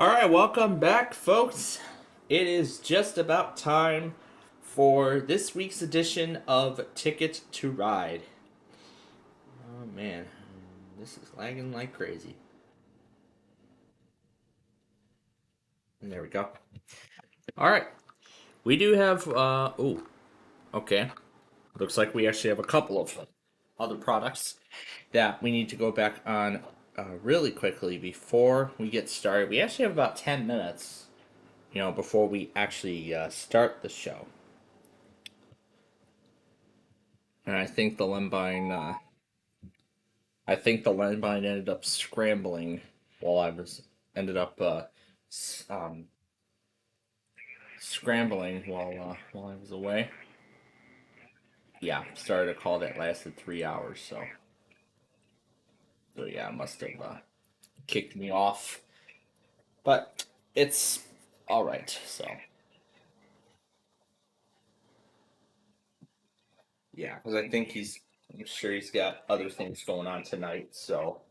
All right, welcome back, folks. It is just about time for this week's edition of Ticket to Ride. Oh man, this is lagging like crazy. And there we go. All right, we do have. Okay. Looks like we actually have a couple of other products that we need to go back on really quickly before we get started. We actually have about 10 minutes, before we actually start the show. And I think the Lembine ended up scrambling while I was scrambling while I was away. Yeah, started a call that lasted 3 hours, so yeah, it must have kicked me off. But it's all right. So yeah, because I'm sure he's got other things going on tonight. So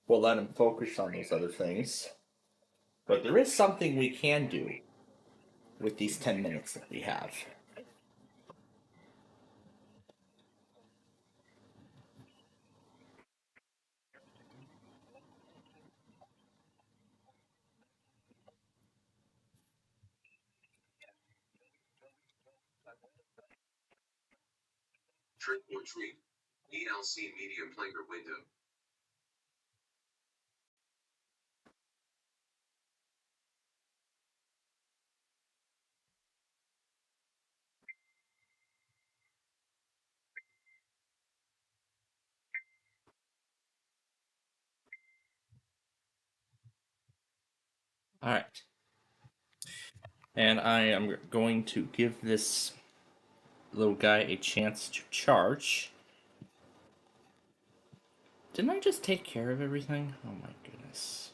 we'll let him focus on those other things. But there is something we can do with these 10 minutes that we have. Trick or treat. ELC medium player window. All right. And I am going to give this little guy a chance to charge. Didn't I just take care of everything? Oh my goodness.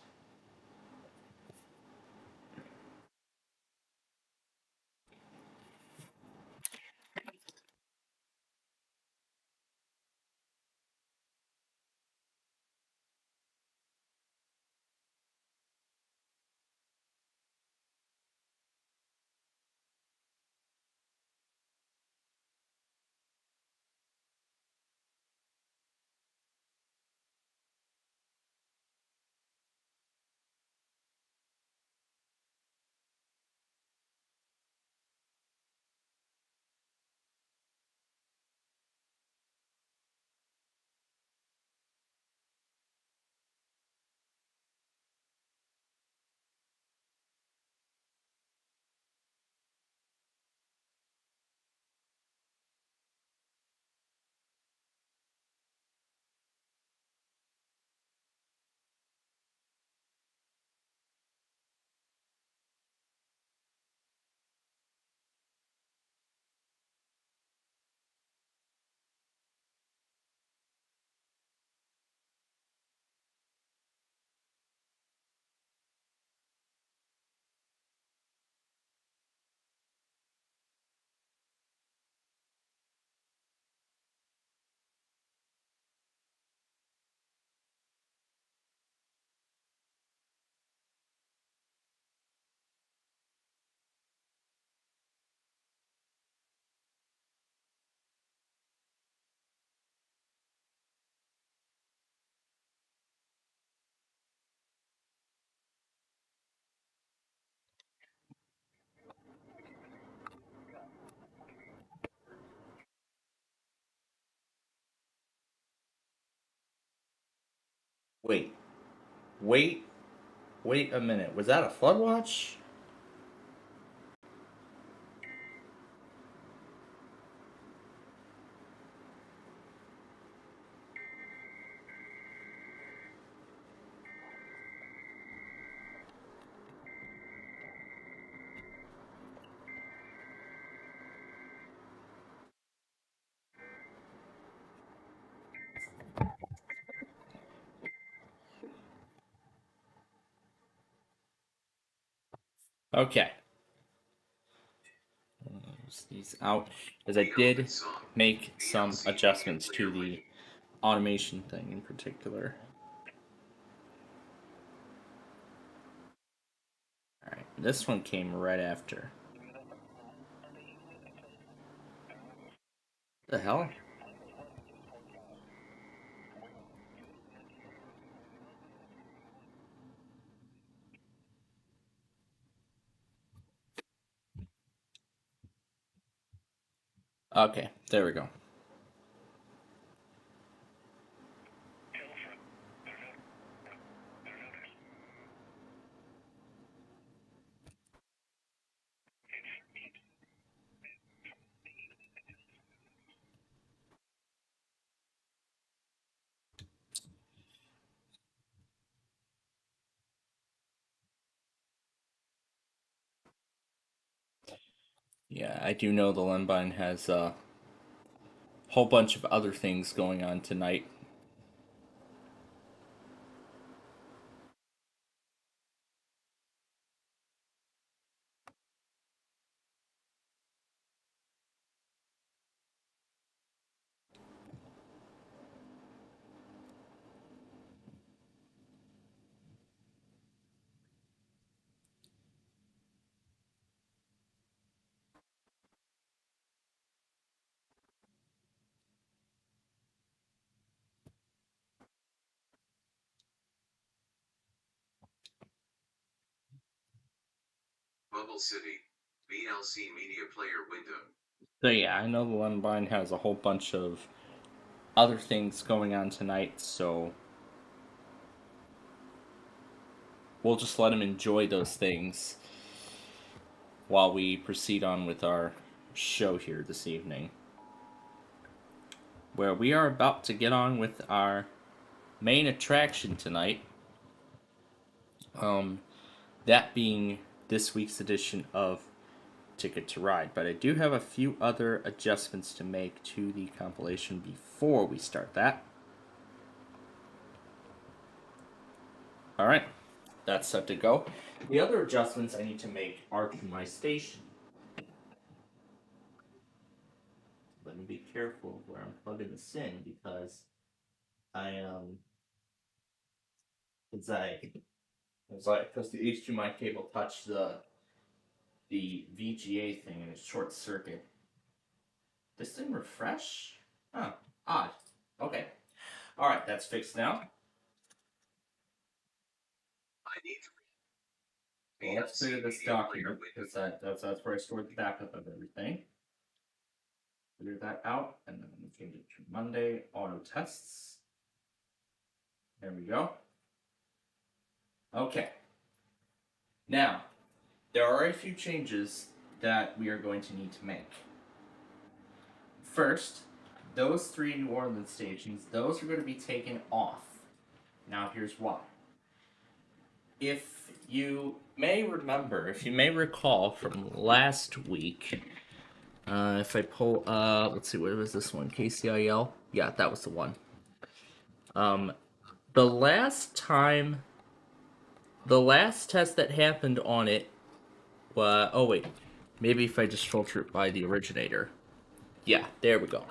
Wait a minute. Was that a flood watch? Okay. These out, as I did make some adjustments to the automation thing in particular. Alright, this one came right after. The hell? Okay, there we go. Yeah, I do know the Lembine has a whole bunch of other things going on tonight. Bubble City. VLC Media Player window. So yeah, I know the Lembine has a whole bunch of other things going on tonight, so we'll just let him enjoy those things while we proceed on with our show here this evening, where we are about to get on with our main attraction tonight. That being this week's edition of Ticket to Ride. But I do have a few other adjustments to make to the compilation before we start that. Alright, that's set to go. The other adjustments I need to make are to my station. Let me be careful where I'm plugging this in because because the HDMI cable touched the VGA thing and it short circuit. This didn't refresh? Huh, odd. Okay. Alright, that's fixed now. I need to Well, let's clear this document because that's where I stored the backup of everything. Clear that out, and then we change it to Monday auto tests. There we go. Okay. Now, there are a few changes that we are going to need to make. First, those 3 New Orleans stations, those are going to be taken off. Now, here's why. If you may recall from last week, if I pull let's see, what was this one? KCIL? Yeah, that was the one. The last test that happened on it oh wait, maybe if I just filter it by the originator. Yeah, there we go.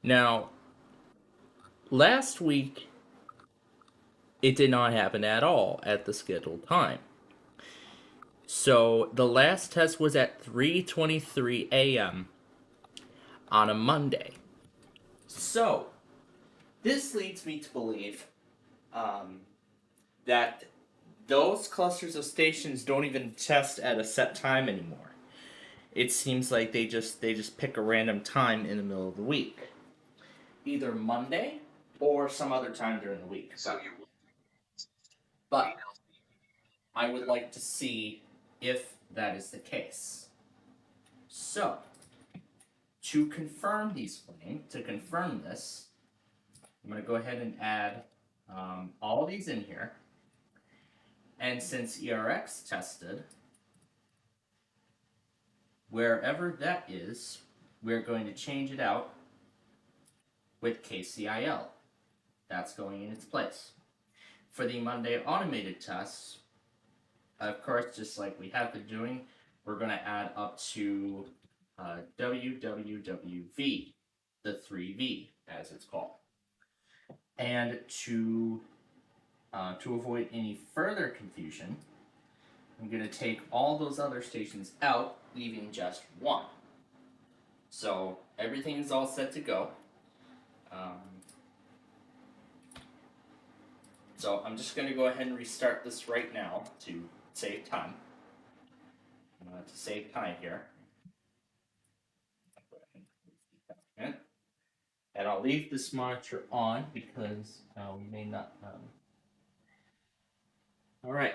Now, last week, it did not happen at all at the scheduled time. So, the last test was at 3:23 a.m. on a Monday. So, this leads me to believe that those clusters of stations don't even test at a set time anymore. It seems like they just pick a random time in the middle of the week, either Monday or some other time during the week. But I would like to see if that is the case. So, to confirm this, I'm going to go ahead and add all these in here. And since ERX tested, wherever that is, we're going to change it out with KCIL. That's going in its place. For the Monday automated tests, of course, just like we have been doing, we're going to add up to WWWV, the 3V, as it's called. And to avoid any further confusion, I'm going to take all those other stations out, leaving just one. So everything is all set to go. So I'm just going to go ahead and restart this right now to save time. To save time here. And I'll leave this monitor on because we may not... Alright,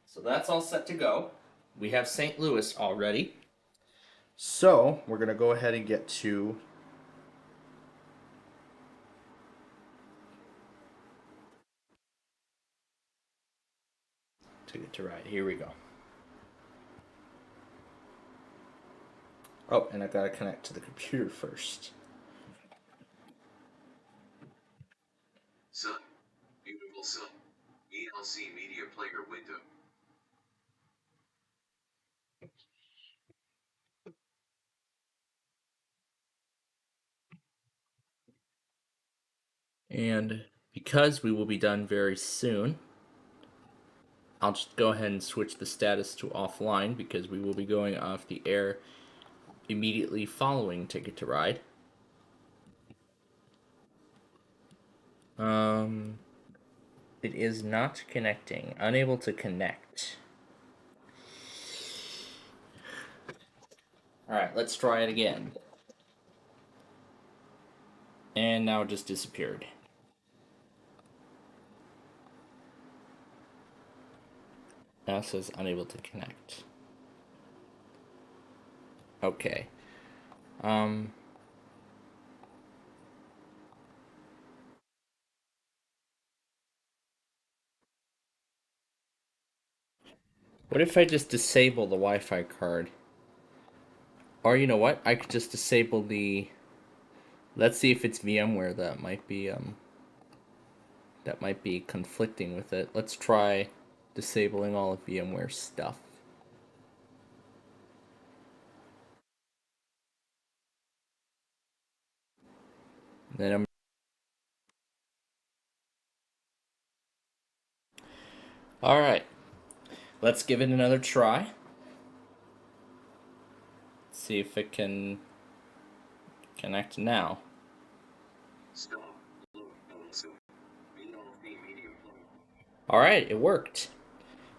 so that's all set to go. We have St. Louis already. So we're going to go ahead and get to... Ticket to Ride. Here we go. Oh, and I gotta connect to the computer first. Sun. Beautiful sun. ELC Media Player window. And because we will be done very soon, I'll just go ahead and switch the status to offline because we will be going off the air immediately following Ticket to Ride. It is not connecting. Unable to connect. Alright, let's try it again. And now it just disappeared. Now it says unable to connect. Okay. What if I just disable the Wi-Fi card? Or you know what? I could just disable the... Let's see if it's VMware that might be conflicting with it. Let's try disabling all of VMware stuff. Then I'm... Alright. Let's give it another try. See if it can connect now. Alright, it worked.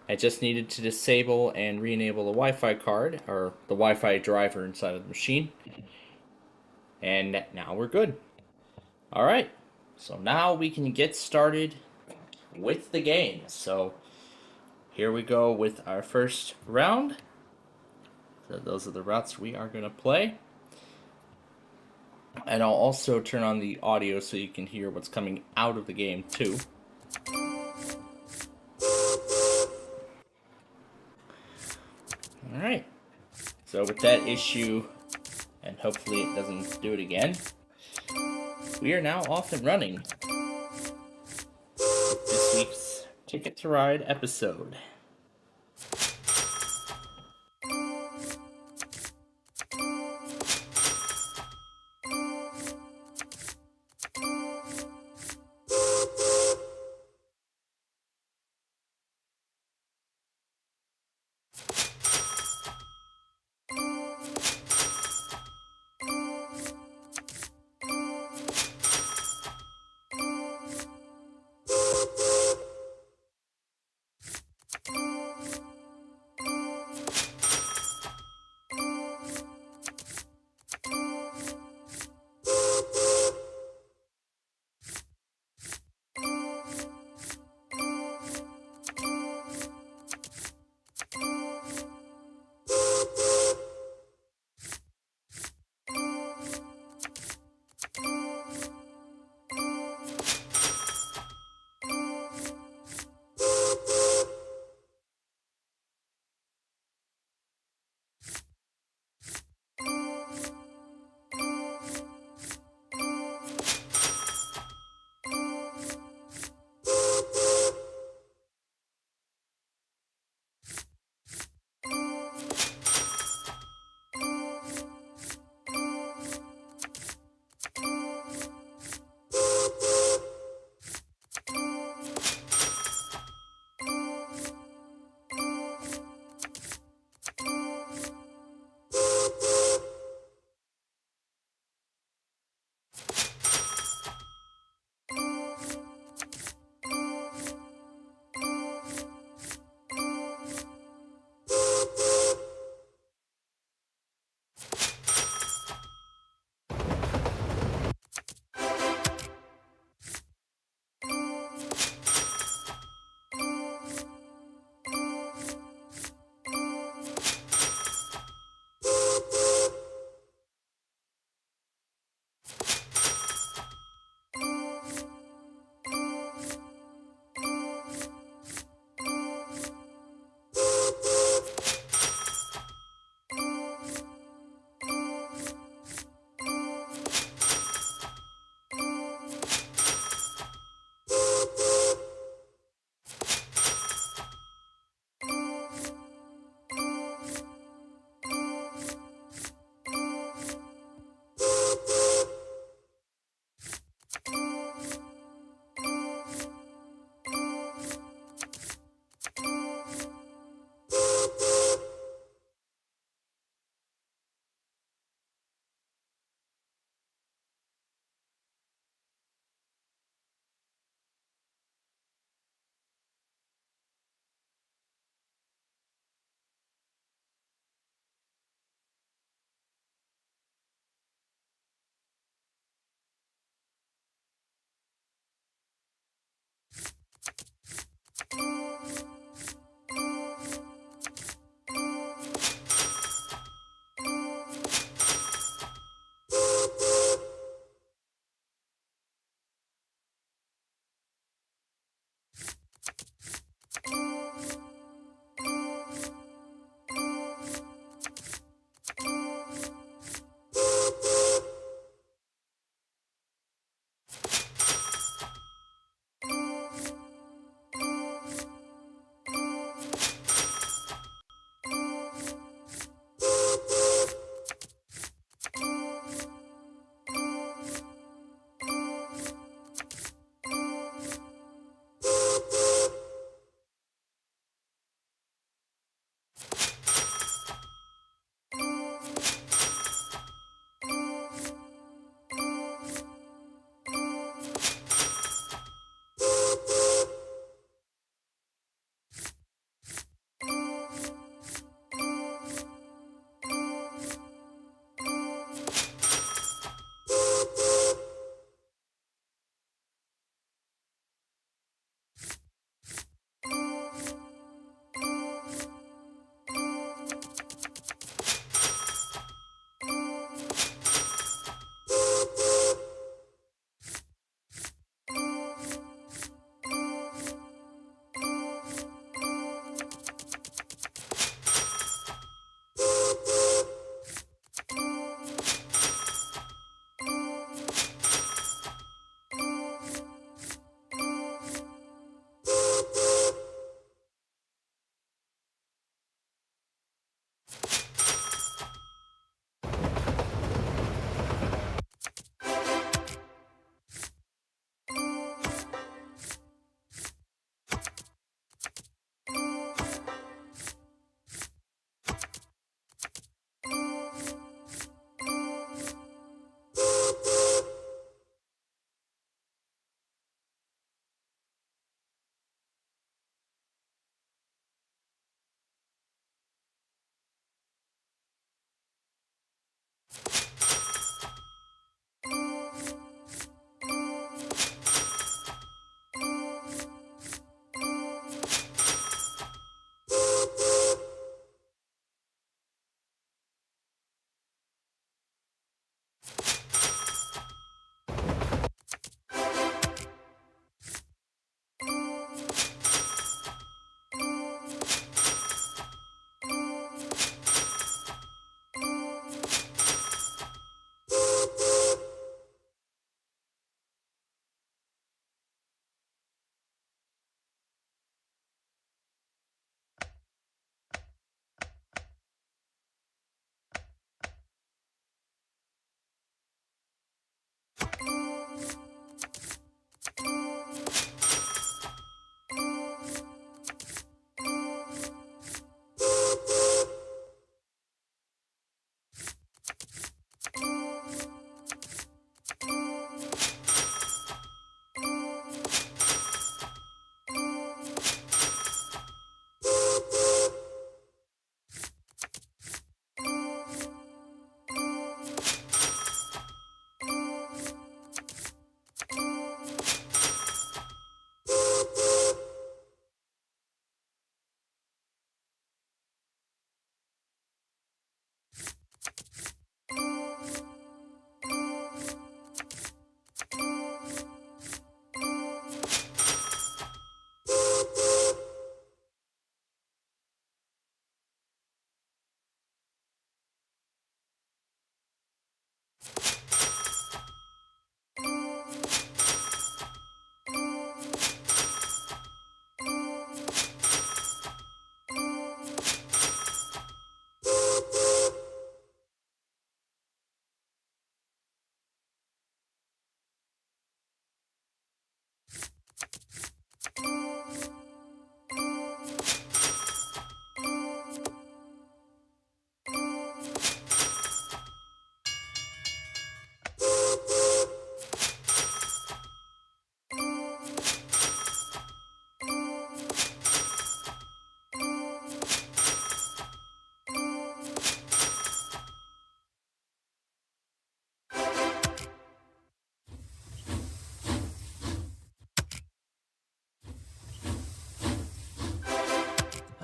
I just needed to disable and re-enable the Wi-Fi card, or the Wi-Fi driver inside of the machine. And now we're good. Alright, so now we can get started with the game. So here we go with our first round. So those are the routes we are going to play. And I'll also turn on the audio so you can hear what's coming out of the game too. Alright, so with that issue, and hopefully it doesn't do it again, we are now off and running with this week's Ticket to Ride episode.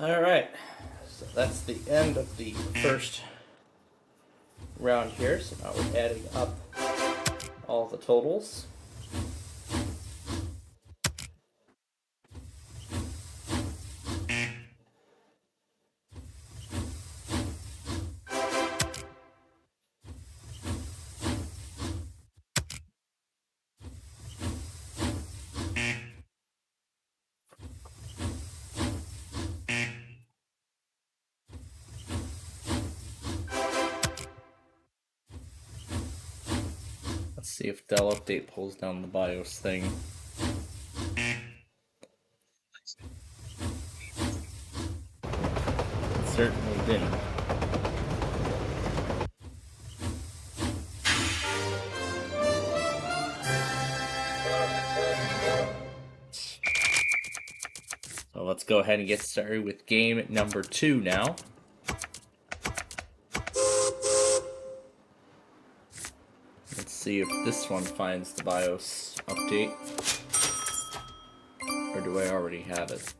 Alright, so that's the end of the first round here. So now we're adding up all the totals. Let's see if Dell Update pulls down the BIOS thing. It certainly didn't. So let's go ahead and get started with game number 2 now. Let's see if this one finds the BIOS update. Or do I already have it?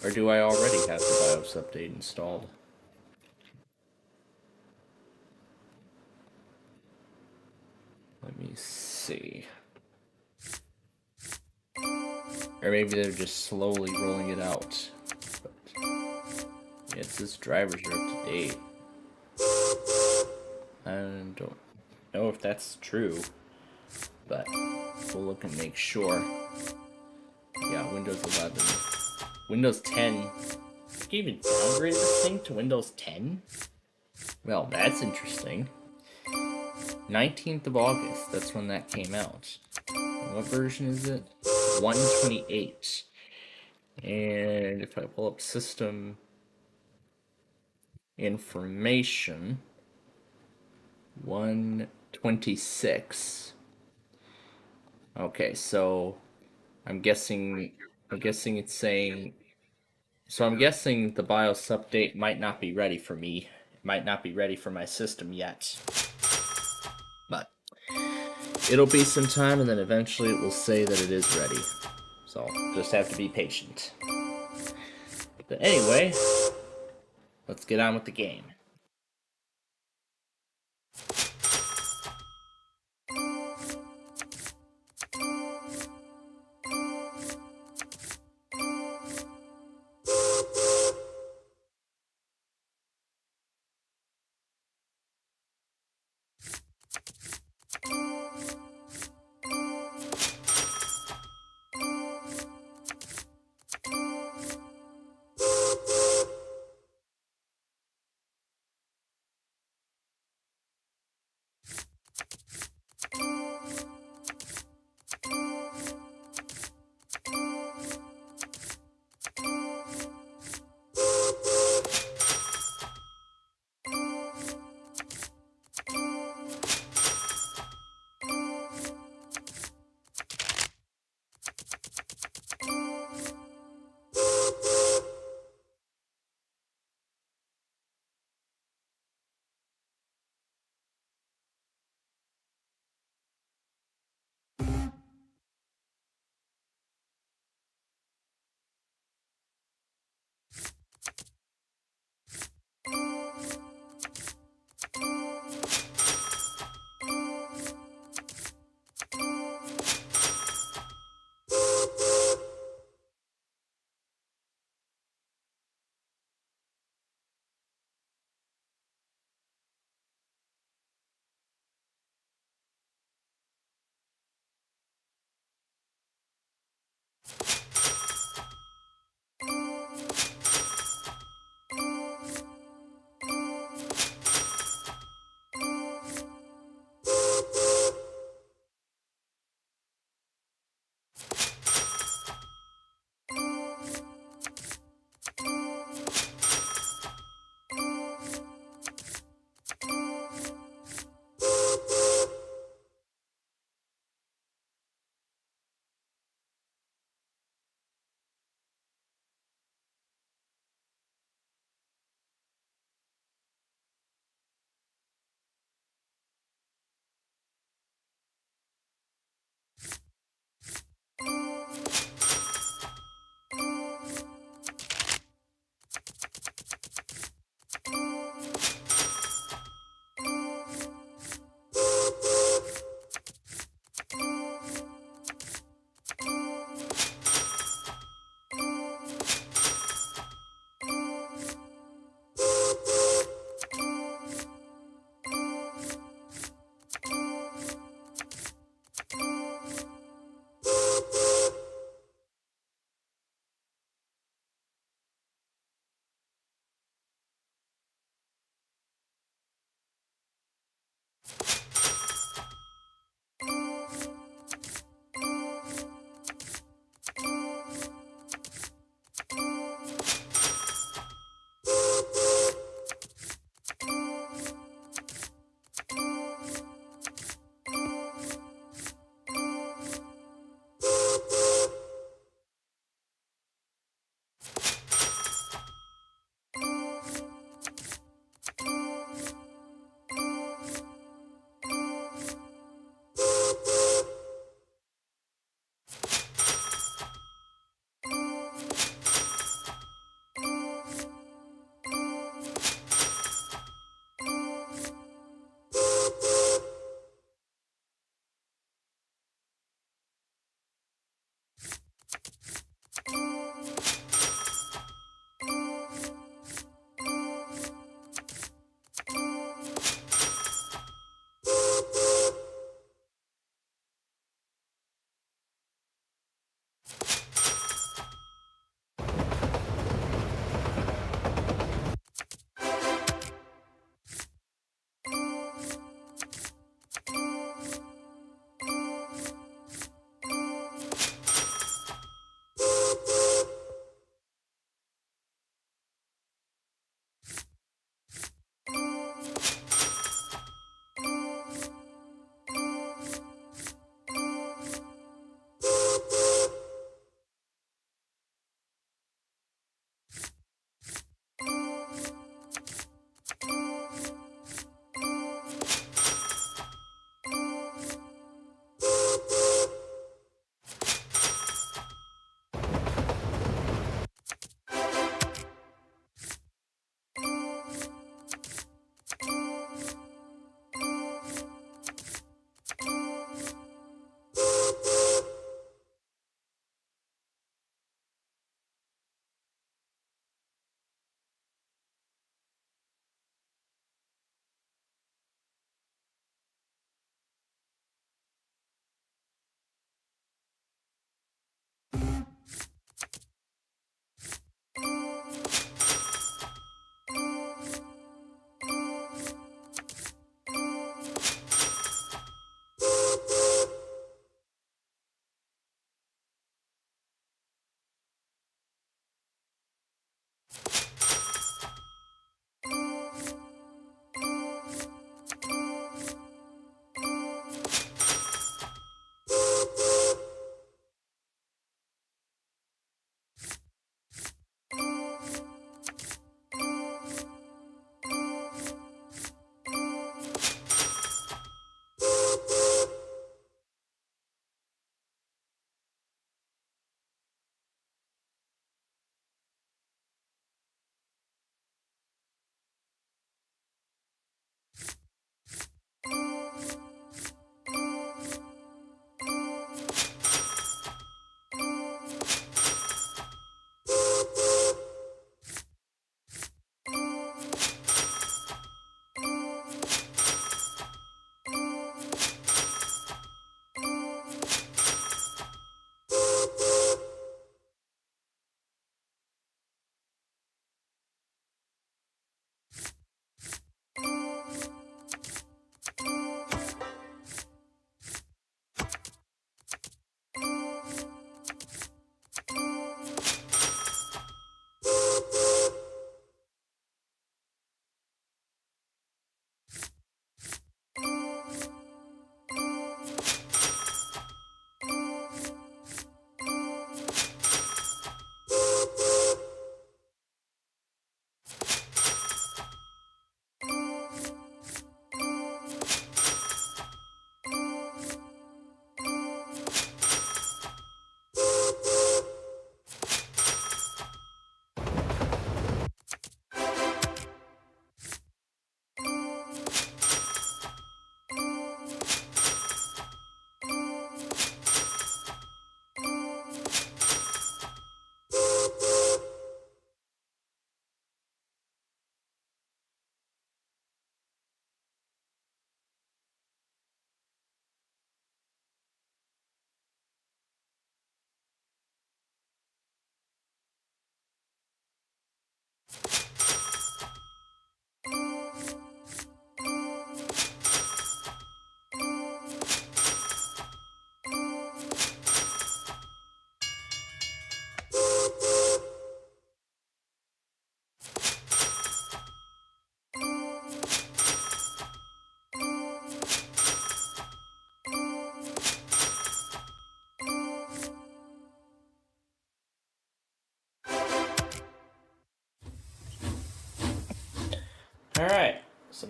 Or do I already have the BIOS update installed? Let me see. Or maybe they're just slowly rolling it out. But yeah, it says drivers are up to date. I don't know if that's true, but we'll look and make sure. Yeah, Windows 11. Windows 10. You can even downgrade this thing to Windows 10? Well, that's interesting. 19th of August, that's when that came out. And what version is it? 128. And if I pull up system information, 126. Okay, so I'm guessing it's saying, so I'm guessing the BIOS update might not be ready for me. It might not be ready for my system yet. But it'll be some time, and then eventually it will say that it is ready. So just have to be patient. But anyway, let's get on with the game.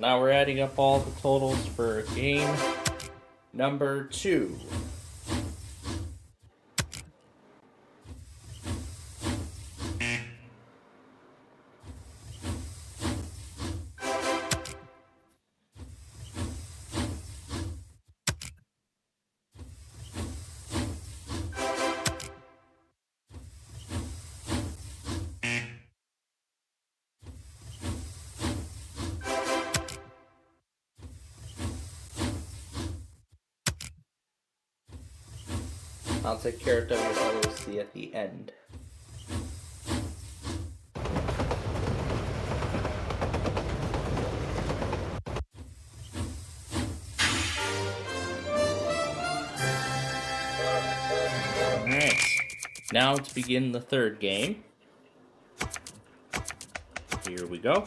now we're adding up all the totals for game number 2. I'll take care of WLOC at the end. Alright, now to begin the third game. Here we go.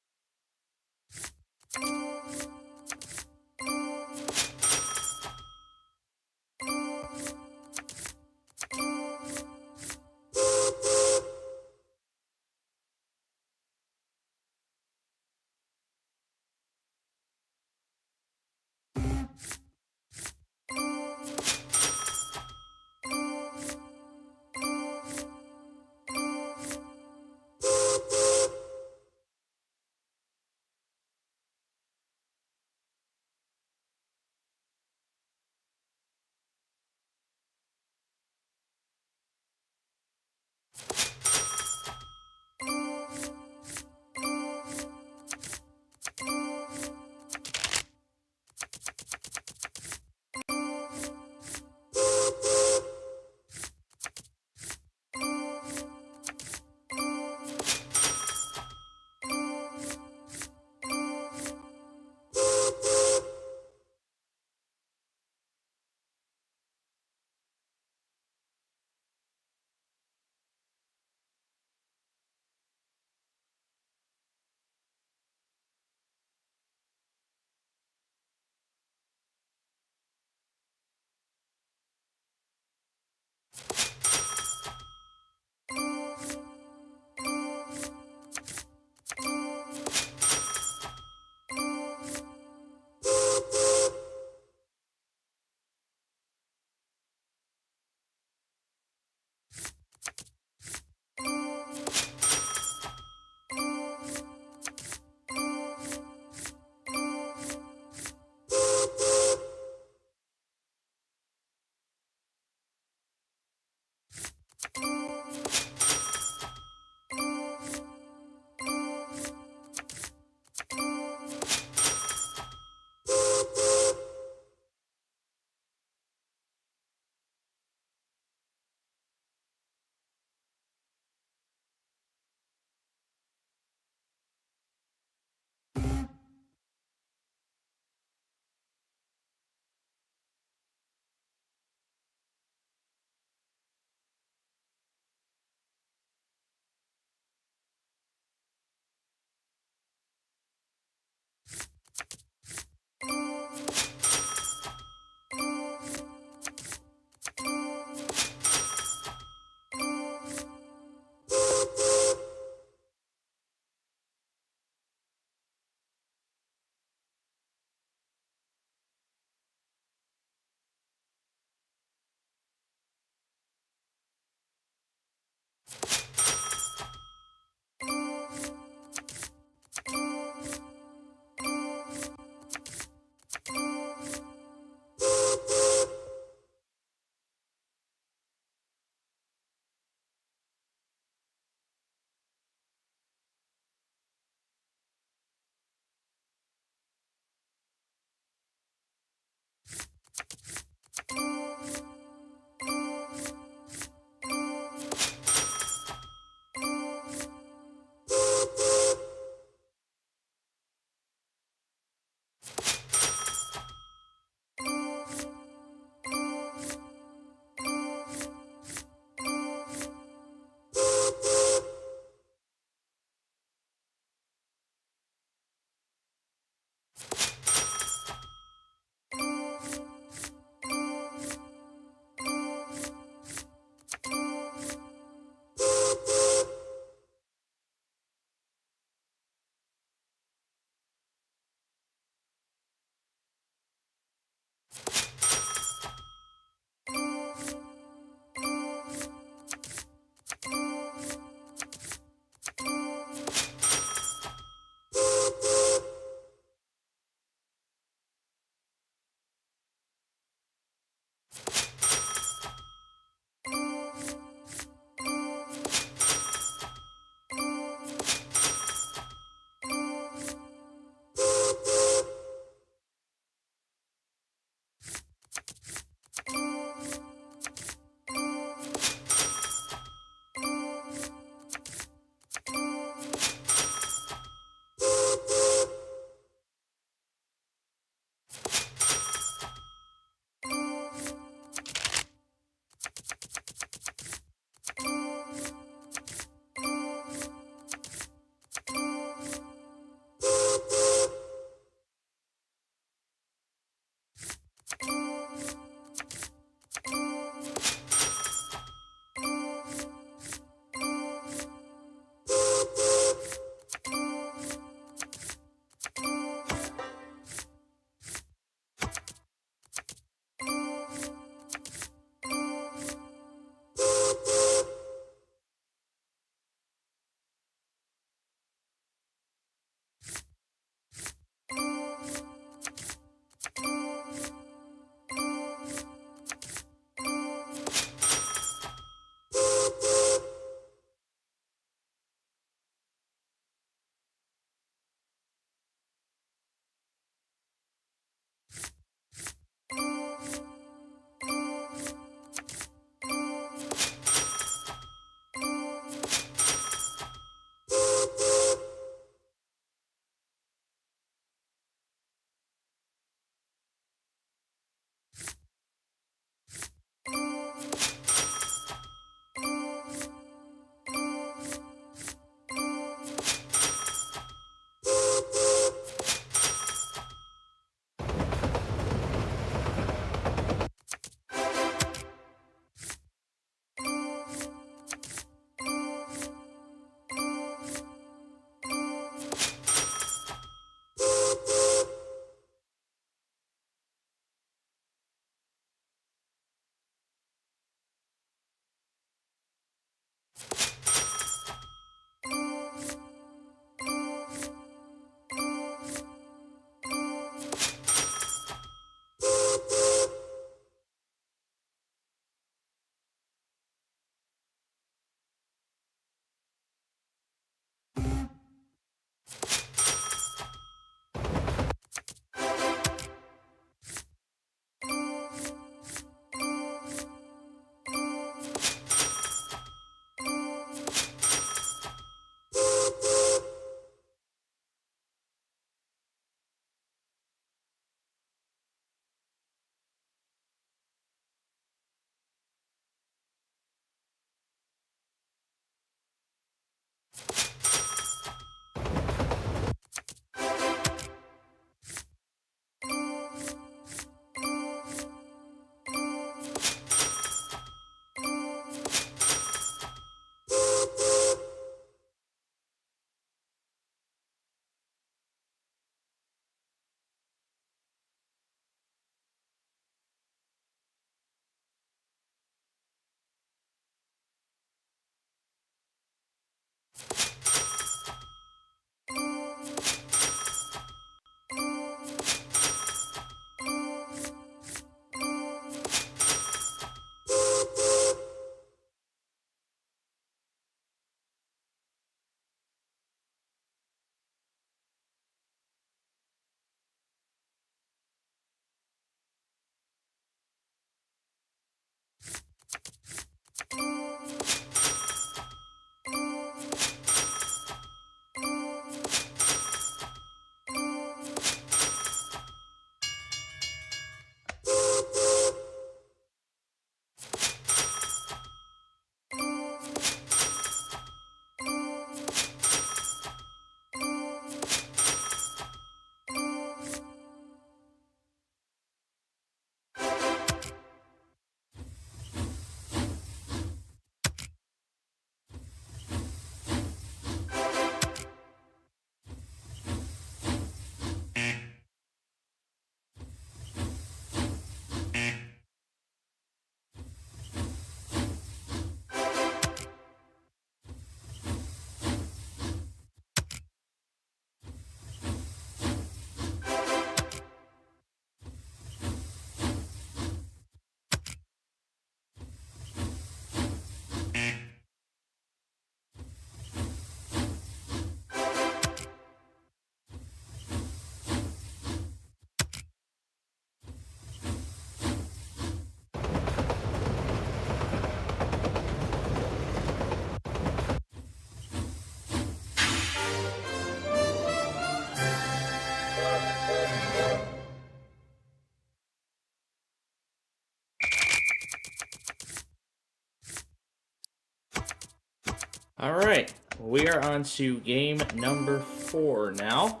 All right, we are on to game number 4 now.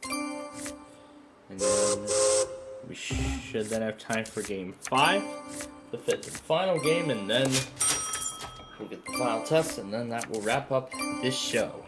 And then we should then have time for game 5, the 5th and final game, and then we'll get the final test, and then that will wrap up this show.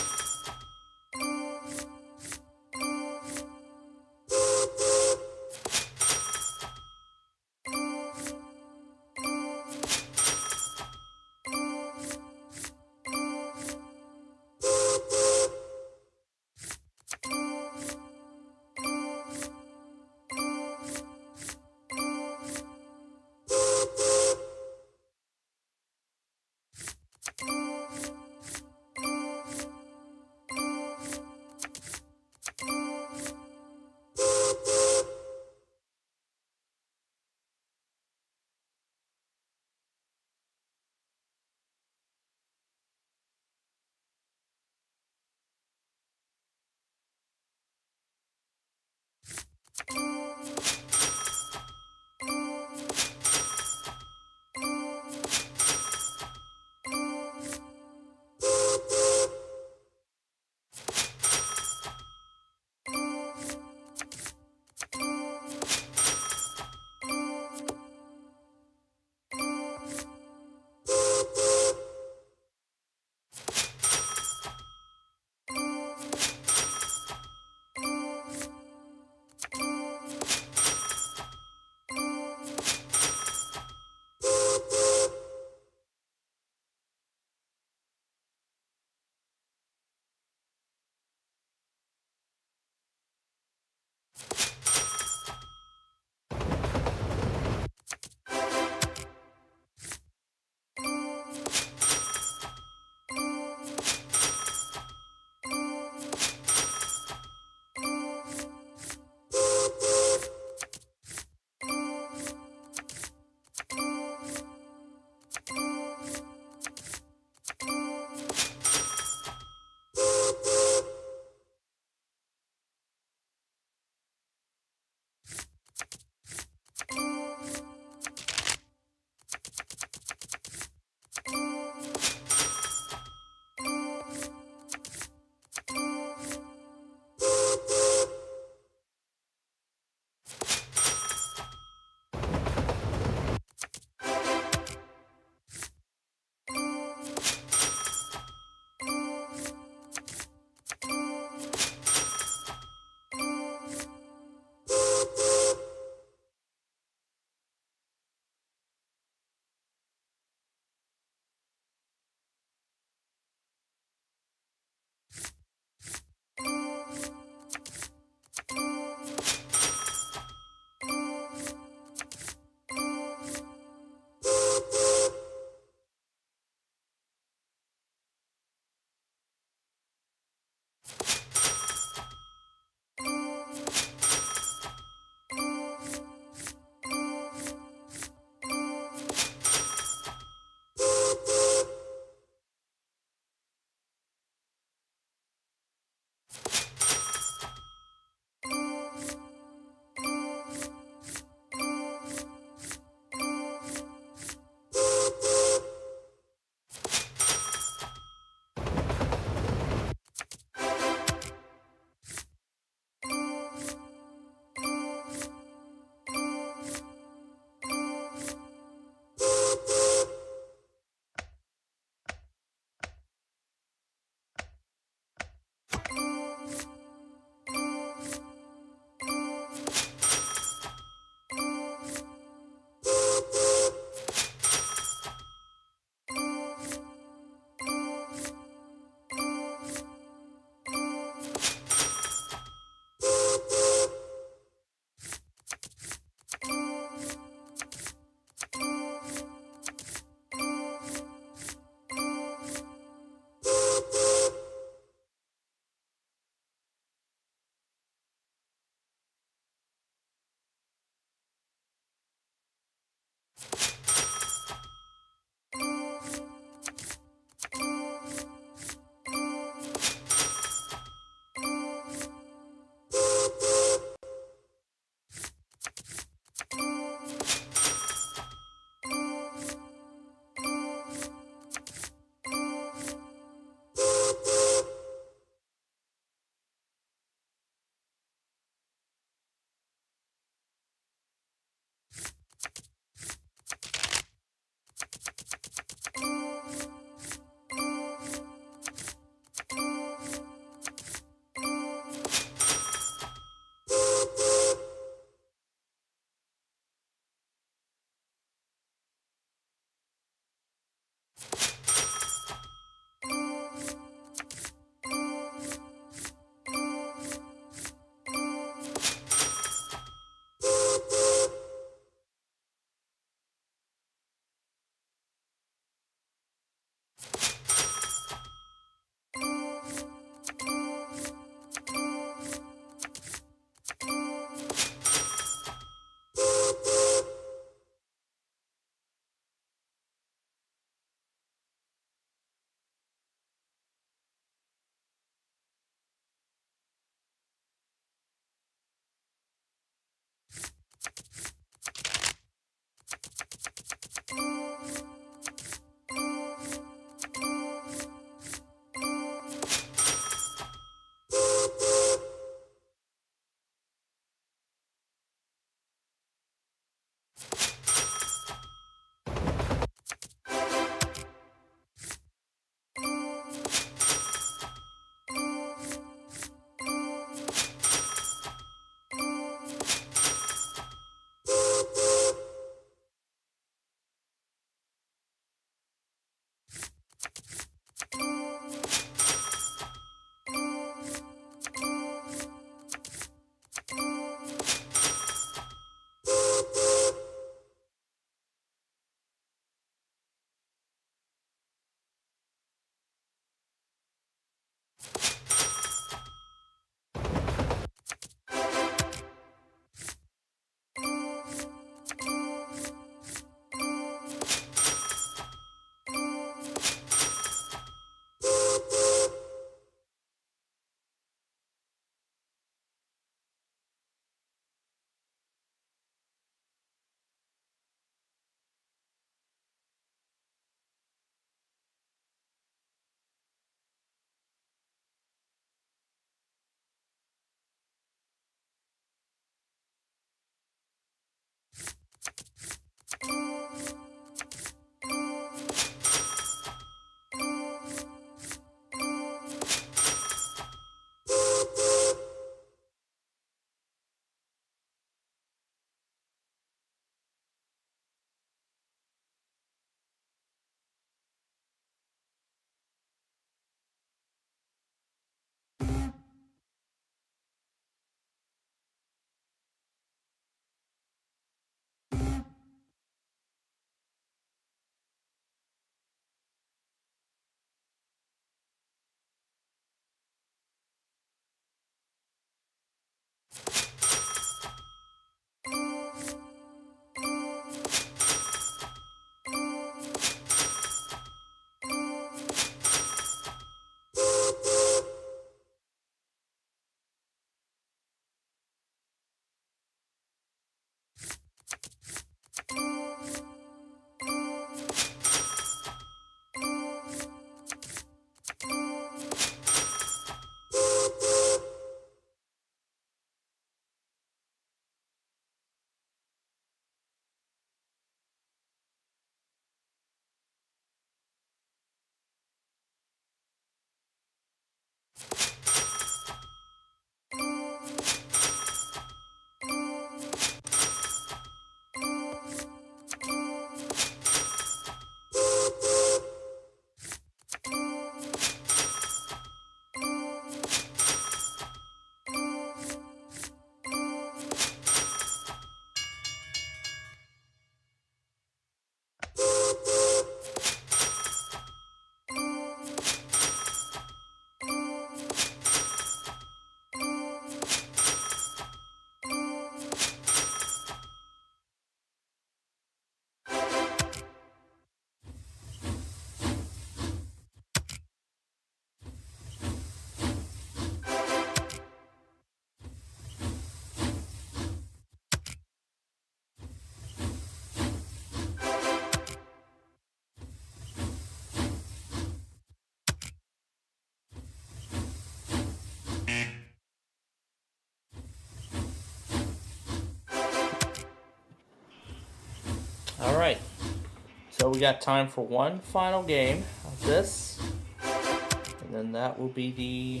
So we got time for one final game of this, and then that will be the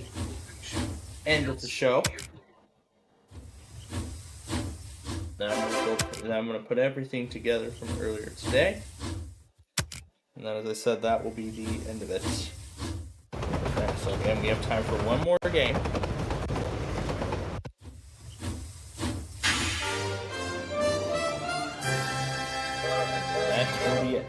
end of the show. Then I'm gonna put everything together from earlier today, and then, as I said, that will be the end of it. Okay, so again, we have time for one more game. That will be it.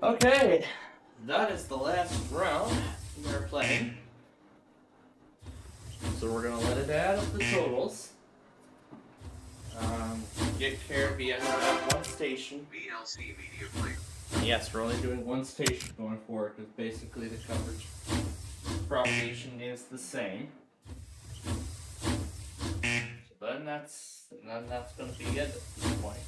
Okay, that is the last round we are playing. So we're gonna let it add up the totals. Get Caribbean at one station. VLC Media Player. Yes, we're only doing one station going forward because basically the coverage propagation is the same. So then that's gonna be it at this point.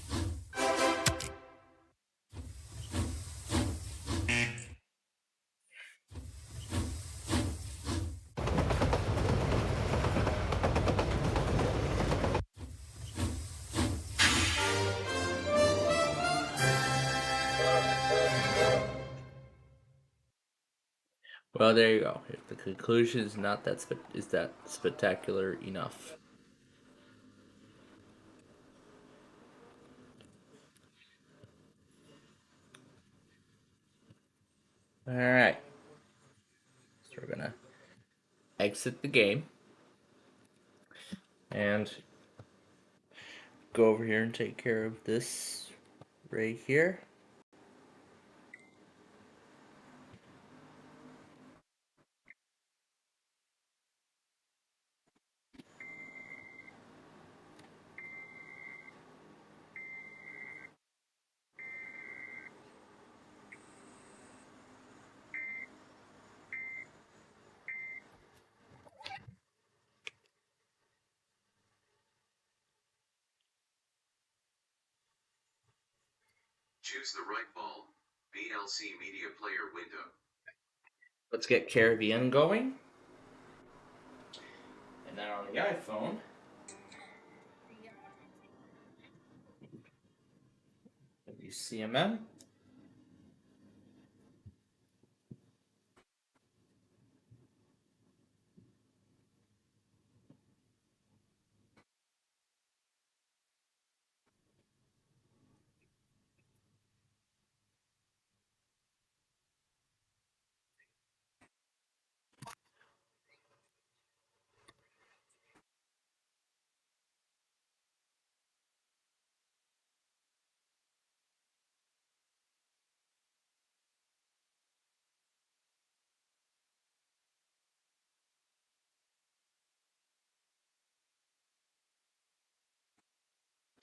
Well, there you go. If the conclusion is not that spectacular enough. All right. So we're gonna exit the game and go over here and take care of this right here. Choose the right ball. VLC Media Player window. Let's get Caribbean going. And then on the iPhone, use CMM.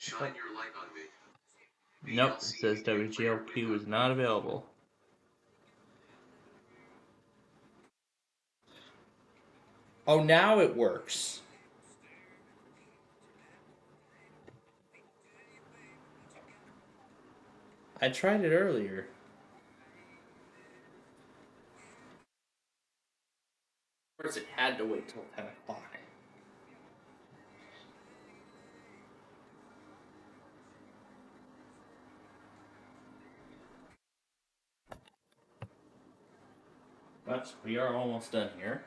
Shine your light on me. Nope, it says WGLQ is not available. Oh, now it works. I tried it earlier. Of course, it had to wait till 10 o'clock. But we are almost done here.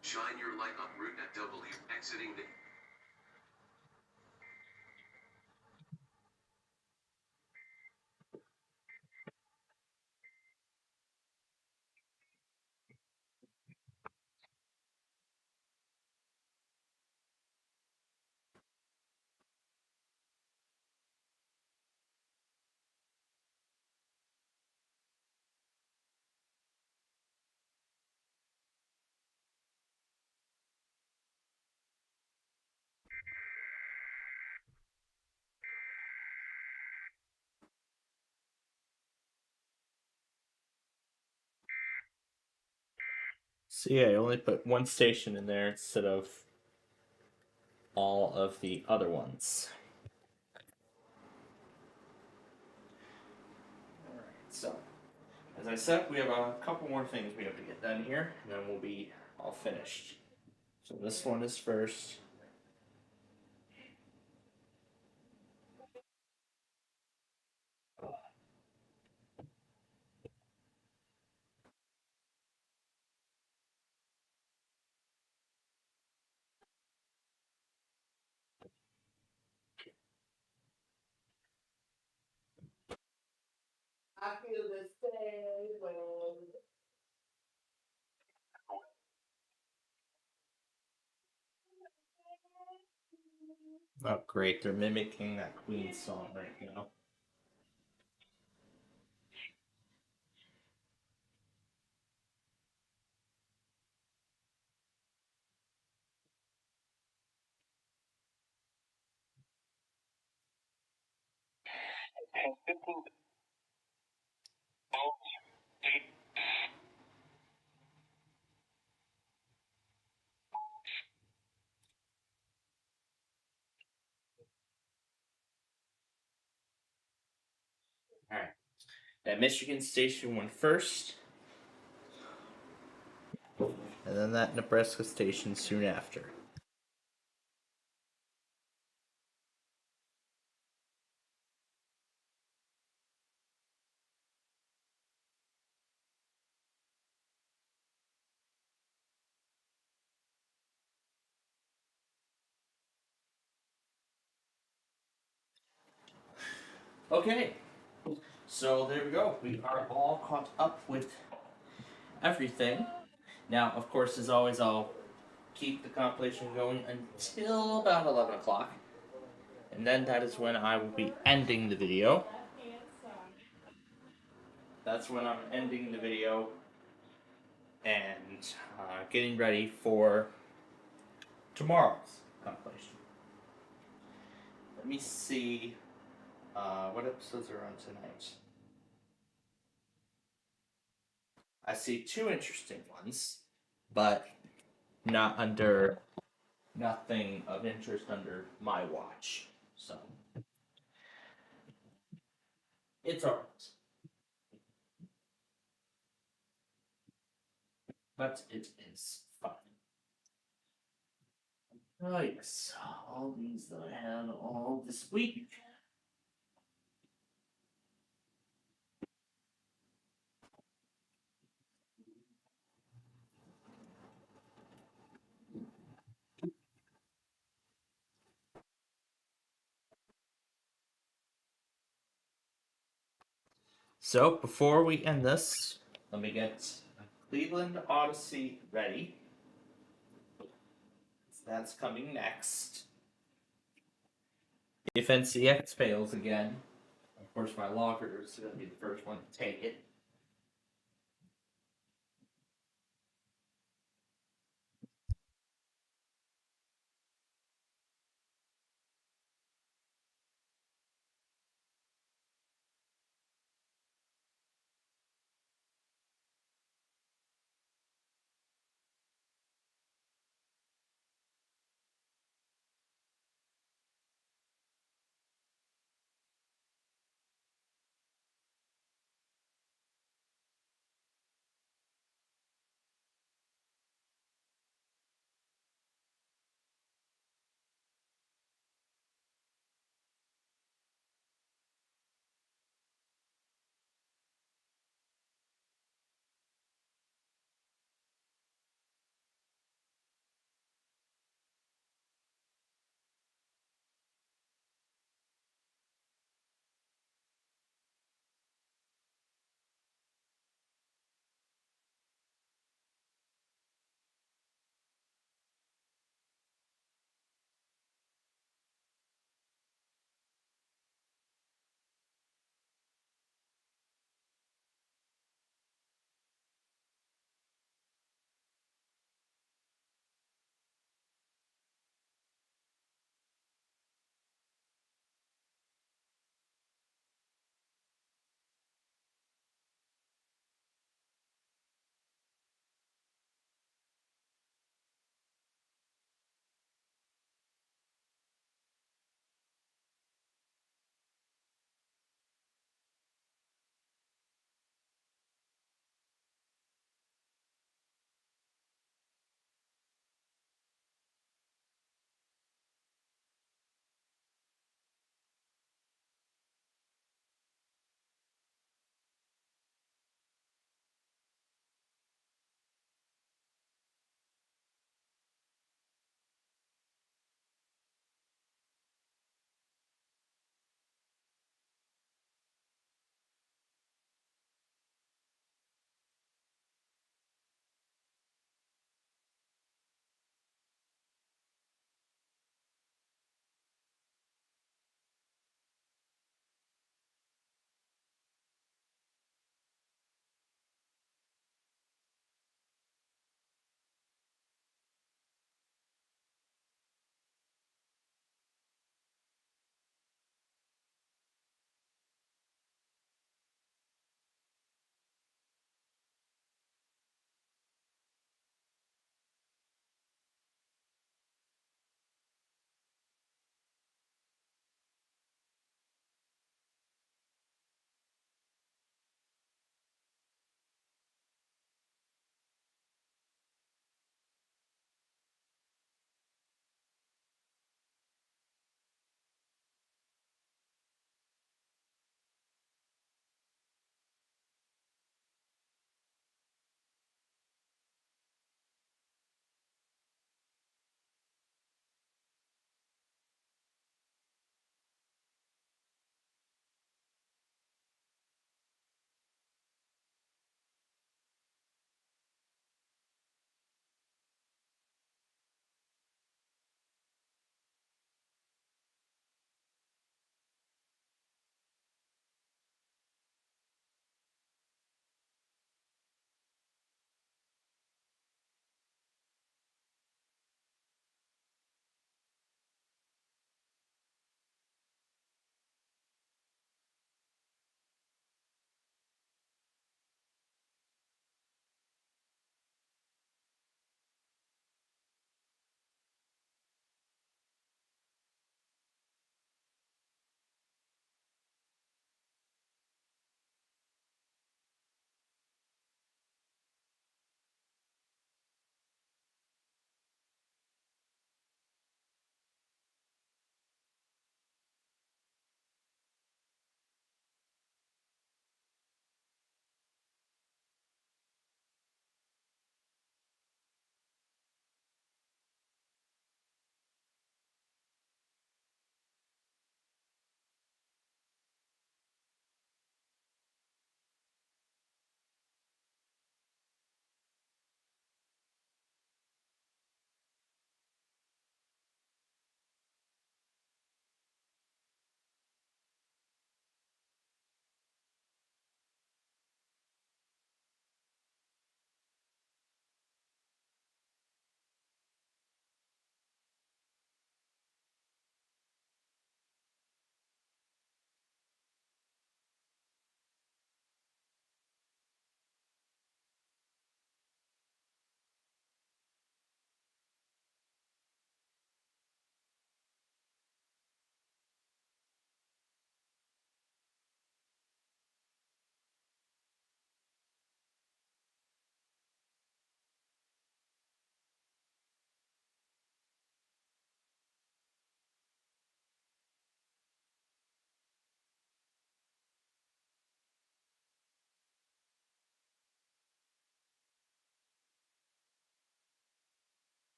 Shine your light on route at W. Exiting the... See, I only put one station in there instead of all of the other ones. Alright, so as I said, we have a couple more things we have to get done here, and then we'll be all finished. So this one is first. I feel the same way. Oh, great. They're mimicking that Queen song right now. All right. That Michigan station went first, and then that Nebraska station soon after. Okay, so there we go. We are all caught up with everything. Now, of course, as always, I'll keep the compilation going until about 11 o'clock. And then that is when I will be ending the video. That's when I'm ending the video and getting ready for tomorrow's compilation. Let me see what episodes are on tonight. I see 2 interesting ones, but nothing of interest under my watch. So it's alright. But it is fun. Oh yes, all these that I had all this week. So before we end this, let me get Cleveland Odyssey ready. That's coming next. If NCX fails again, of course my logger is going to be the first one to take it.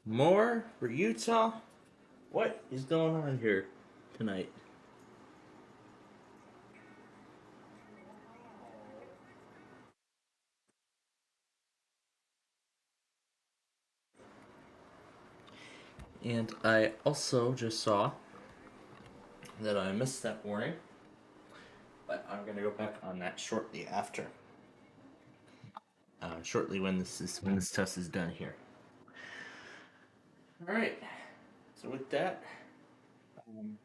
More for Utah? What is going on here tonight? And I also just saw that I missed that warning, but I'm gonna go back on that shortly after. Shortly when this test is done here. All right. So with that,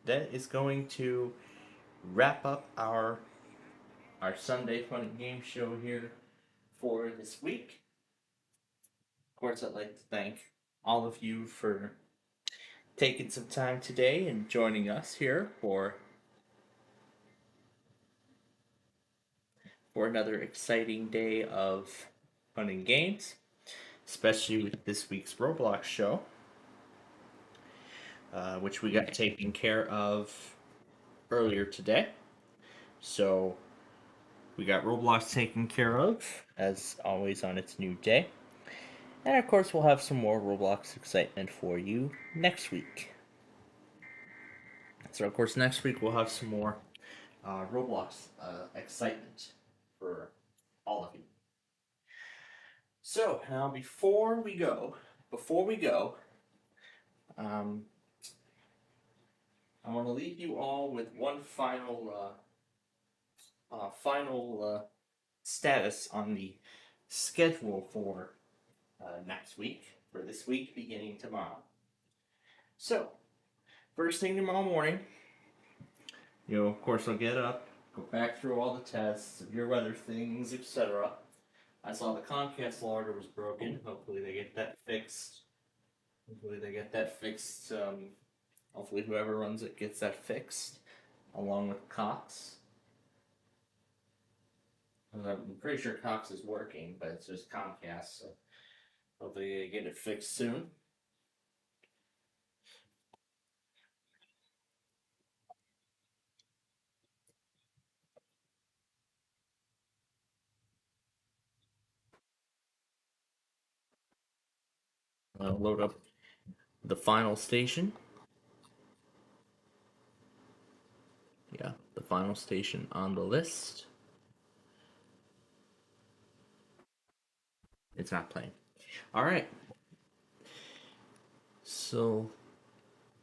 that is going to wrap up our Sunday Fun and Game show here for this week. Of course, I'd like to thank all of you for taking some time today and joining us here for another exciting day of fun and games, especially with this week's Roblox show, which we got taken care of earlier today. So we got Roblox taken care of, as always, on its new day. And of course, we'll have some more Roblox excitement for you next week. So, of course, next week we'll have some more Roblox excitement for all of you. So, now before we go, I want to leave you all with one final status on the schedule for next week, for this week beginning tomorrow. So, first thing tomorrow morning, of course, I'll get up, go back through all the tests, severe weather things, etc. I saw the Comcast logger was broken. Hopefully they get that fixed. Hopefully whoever runs it gets that fixed, along with Cox. I'm pretty sure Cox is working, but it's just Comcast, so hopefully they get it fixed soon. I'll load up the final station. Yeah, the final station on the list. It's not playing. All right. So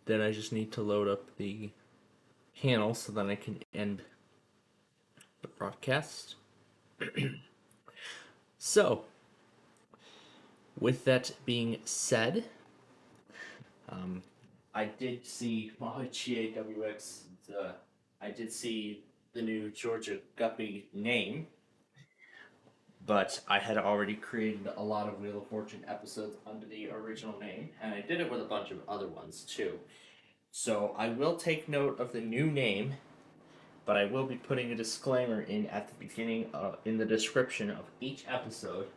then I just need to load up the panel so that I can end the broadcast. So, with that being said, I did see GAWX. I did see the new Georgia Guppy name, but I had already created a lot of Wheel of Fortune episodes under the original name, and I did it with a bunch of other ones too. So I will take note of the new name, but I will be putting a disclaimer in at the beginning in the description of each episode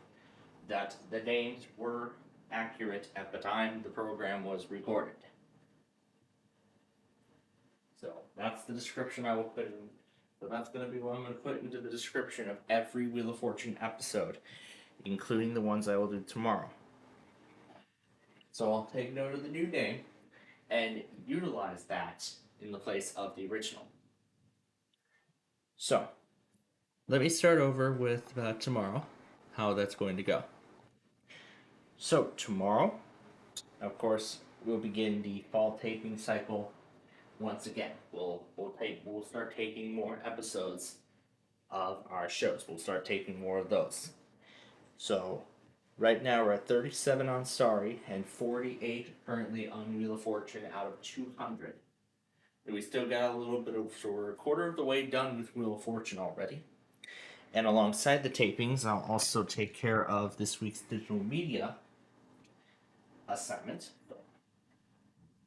that the names were accurate at the time the program was recorded. So that's the description I will put in. So that's going to be what I'm going to put into the description of every Wheel of Fortune episode, including the ones I will do tomorrow. So I'll take note of the new name and utilize that in the place of the original. So, let me start over with tomorrow, how that's going to go. So, tomorrow, of course, we'll begin the fall taping cycle once again. We'll start taking more episodes of our shows. We'll start taping more of those. So, right now we're at 37 on Sorry and 48 currently on Wheel of Fortune out of 200. We still got a little bit of, so we're a quarter of the way done with Wheel of Fortune already. And alongside the tapings, I'll also take care of this week's digital media assignment.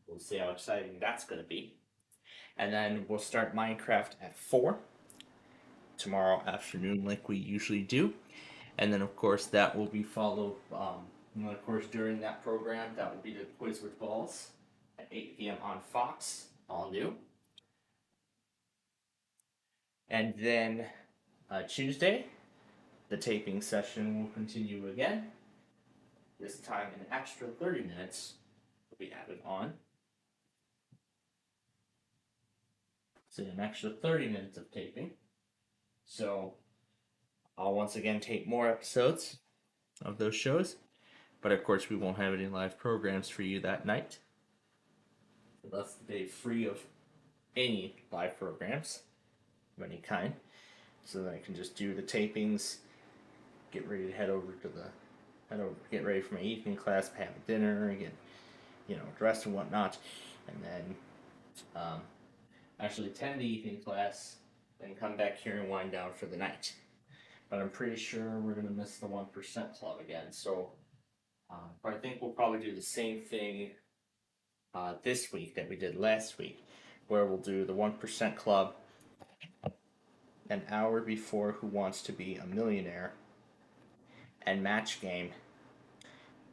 We'll see how exciting that's going to be. And then we'll start Minecraft at 4 tomorrow afternoon like we usually do. And then, of course, that will be followed, of course, during that program, that will be the Quiz with Balls at 8 p.m. on Fox, all new. And then Tuesday, the taping session will continue again. this time an extra 30 minutes will be added on. So an extra 30 minutes of taping. So I'll once again tape more episodes of those shows. But of course, we won't have any live programs for you that night. That's the day free of any live programs of any kind. So that I can just do the tapings, get ready to get ready for my evening class, have dinner, and get, dressed and whatnot. And then actually attend the evening class, then come back here and wind down for the night. But I'm pretty sure we're going to miss the 1% Club again. So but I think we'll probably do the same thing this week that we did last week, where we'll do the 1% Club an hour before Who Wants to Be a Millionaire, and Match Game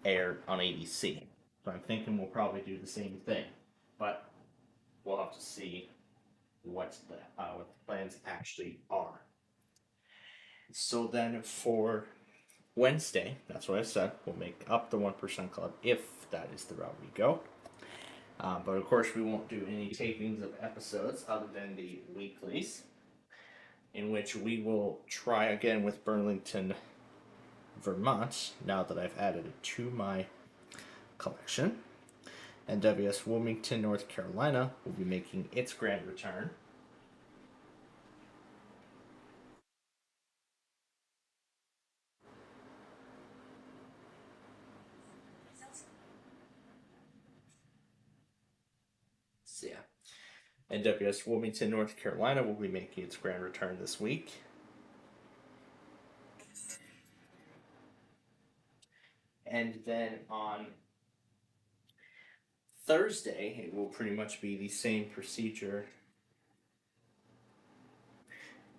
aired on ABC. So I'm thinking we'll probably do the same thing, but we'll have to see what the plans actually are. So then for Wednesday, that's what I said, we'll make up the 1% Club if that is the route we go. But of course, we won't do any tapings of episodes other than the weeklies, in which we will try again with Burlington, Vermont, now that I've added it to my collection. And WS Wilmington, North Carolina will be making its grand return. So yeah. And WS Wilmington, North Carolina will be making its grand return this week. And then on Thursday, it will pretty much be the same procedure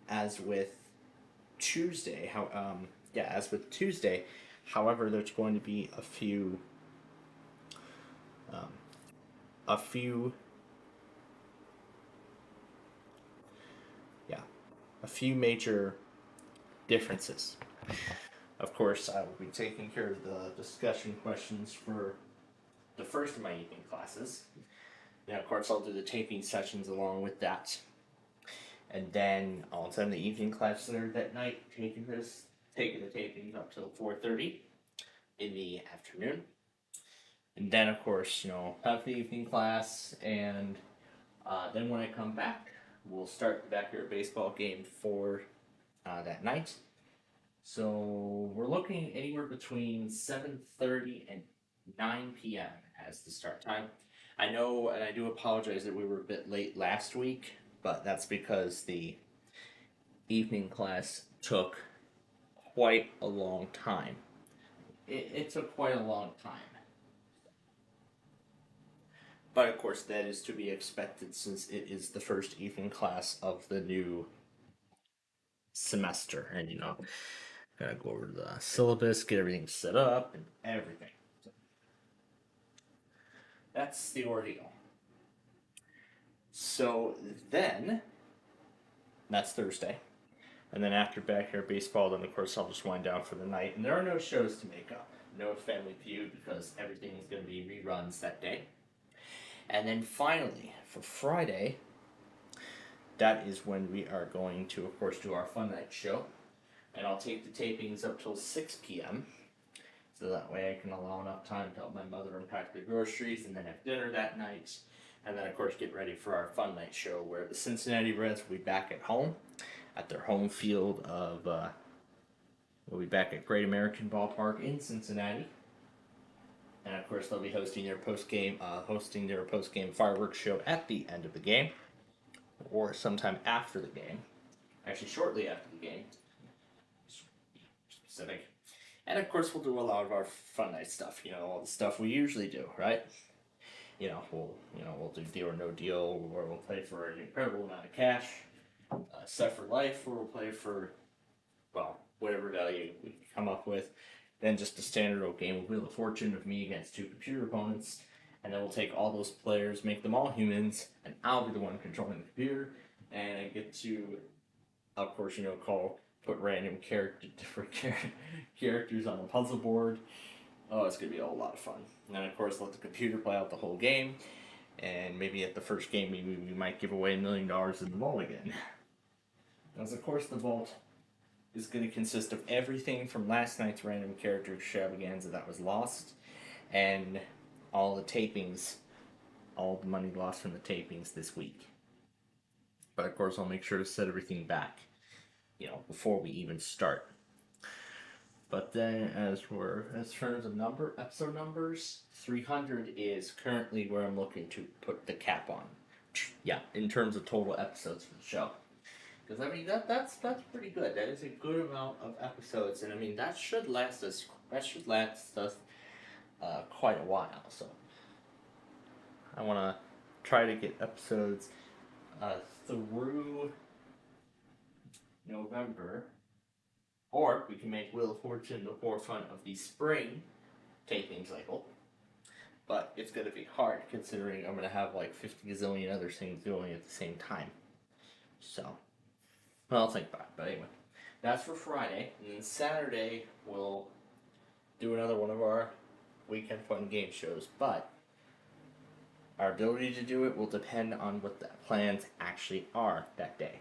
as with Tuesday. As with Tuesday. However, there's going to be a few major differences. Of course, I will be taking care of the discussion questions for the first of my evening classes. Now, of course, I'll do the taping sessions along with that. And then I'll attend the evening class later that night, taking the tapings up till 4:30 in the afternoon. And then, of course, have the evening class, and then when I come back, we'll start the backyard baseball game for that night. So we're looking anywhere between 7:30 and 9 p.m. as the start time. I know, and I do apologize that we were a bit late last week, but that's because the evening class took quite a long time. It took quite a long time. But of course, that is to be expected since it is the first evening class of the new semester. And, gotta go over the syllabus, get everything set up, and everything. So that's the ordeal. So then, that's Thursday. And then after backyard baseball, then of course I'll just wind down for the night. And there are no shows to make up. No Family Feud, because everything is going to be reruns that day. And then finally, for Friday, that is when we are going to, of course, do our Fun Night show. And I'll take the tapings up till 6 p.m. So that way I can allow enough time to help my mother unpack the groceries and then have dinner that night. And then, of course, get ready for our Fun Night show, where the Cincinnati Reds will be back at home at their home field of, we'll be back at Great American Ballpark in Cincinnati. And of course, they'll be hosting their post-game fireworks show at the end of the game, or sometime after the game. Actually, shortly after the game. Specific. And of course, we'll do a lot of our Fun Night stuff. All the stuff we usually do, right? We'll do Deal or No Deal, where we'll play for an incredible amount of cash. Set for Life, where we'll play for, whatever value we come up with. Then just a standard old game of Wheel of Fortune of me against two computer opponents. And then we'll take all those players, make them all humans, and I'll be the one controlling the computer. And I get to, of course, put random different characters on a puzzle board. oh, it's going to be a whole lot of fun. And then, of course, let the computer play out the whole game. And maybe at the first game, maybe we might give away $1 million in the vault again. Because, of course, the vault is going to consist of everything from last night's random character extravaganza that was lost, and all the tapings, all the money lost from the tapings this week. But, of course, I'll make sure to set everything back, before we even start. But then, as terms of episode numbers, 300 is currently where I'm looking to put the cap on. Yeah, in terms of total episodes for the show. Because I mean that's pretty good. That is a good amount of episodes, and I mean that should last us quite a while. So I want to try to get episodes through November. Or we can make Wheel of Fortune the forefront of the spring taping cycle. But it's going to be hard considering I'm going to have like 50 gazillion other things going at the same time. So, well, I'll think about it. But anyway, that's for Friday. And then Saturday, we'll do another one of our weekend fun game shows. But our ability to do it will depend on what the plans actually are that day.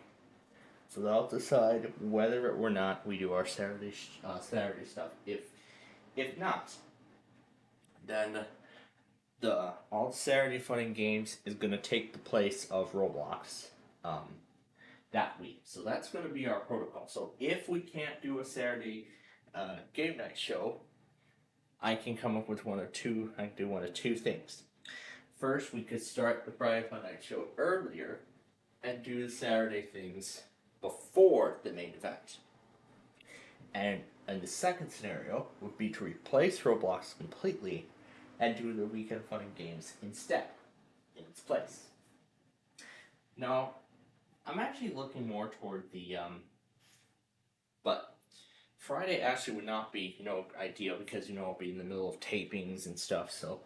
So they'll decide whether or not we do our Saturday stuff. If not, then all the Saturday fun and games is going to take the place of Roblox that week. So that's going to be our protocol. So if we can't do a Saturday game night show, I can come up with one of two things. First, we could start the Friday Fun Night show earlier and do the Saturday things before the main event. And the second scenario would be to replace Roblox completely and do the weekend fun and games instead, in its place. Now, I'm actually looking more toward but Friday actually would not be, ideal because, I'll be in the middle of tapings and stuff, so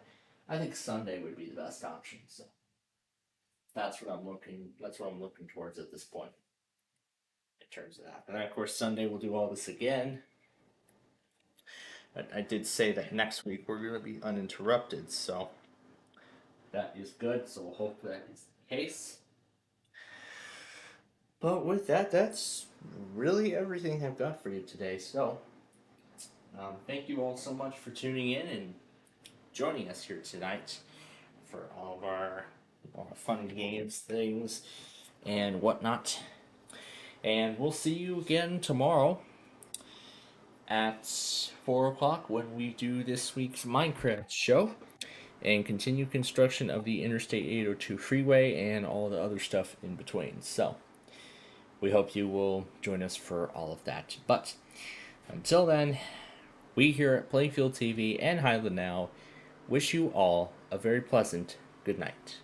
I think Sunday would be the best option, so that's what I'm looking towards at this point. In terms of that. And then, of course, Sunday we'll do all this again. I did say that next week we're going to be uninterrupted, so that is good. So we'll hope that is the case. But with that, that's really everything I've got for you today. So, thank you all so much for tuning in and joining us here tonight for all of our fun games, things, and whatnot. And we'll see you again tomorrow at 4 o'clock when we do this week's Minecraft show and continue construction of the Interstate 802 freeway and all the other stuff in between. So, we hope you will join us for all of that. But until then, we here at Playfield TV and Highland Now wish you all a very pleasant good night.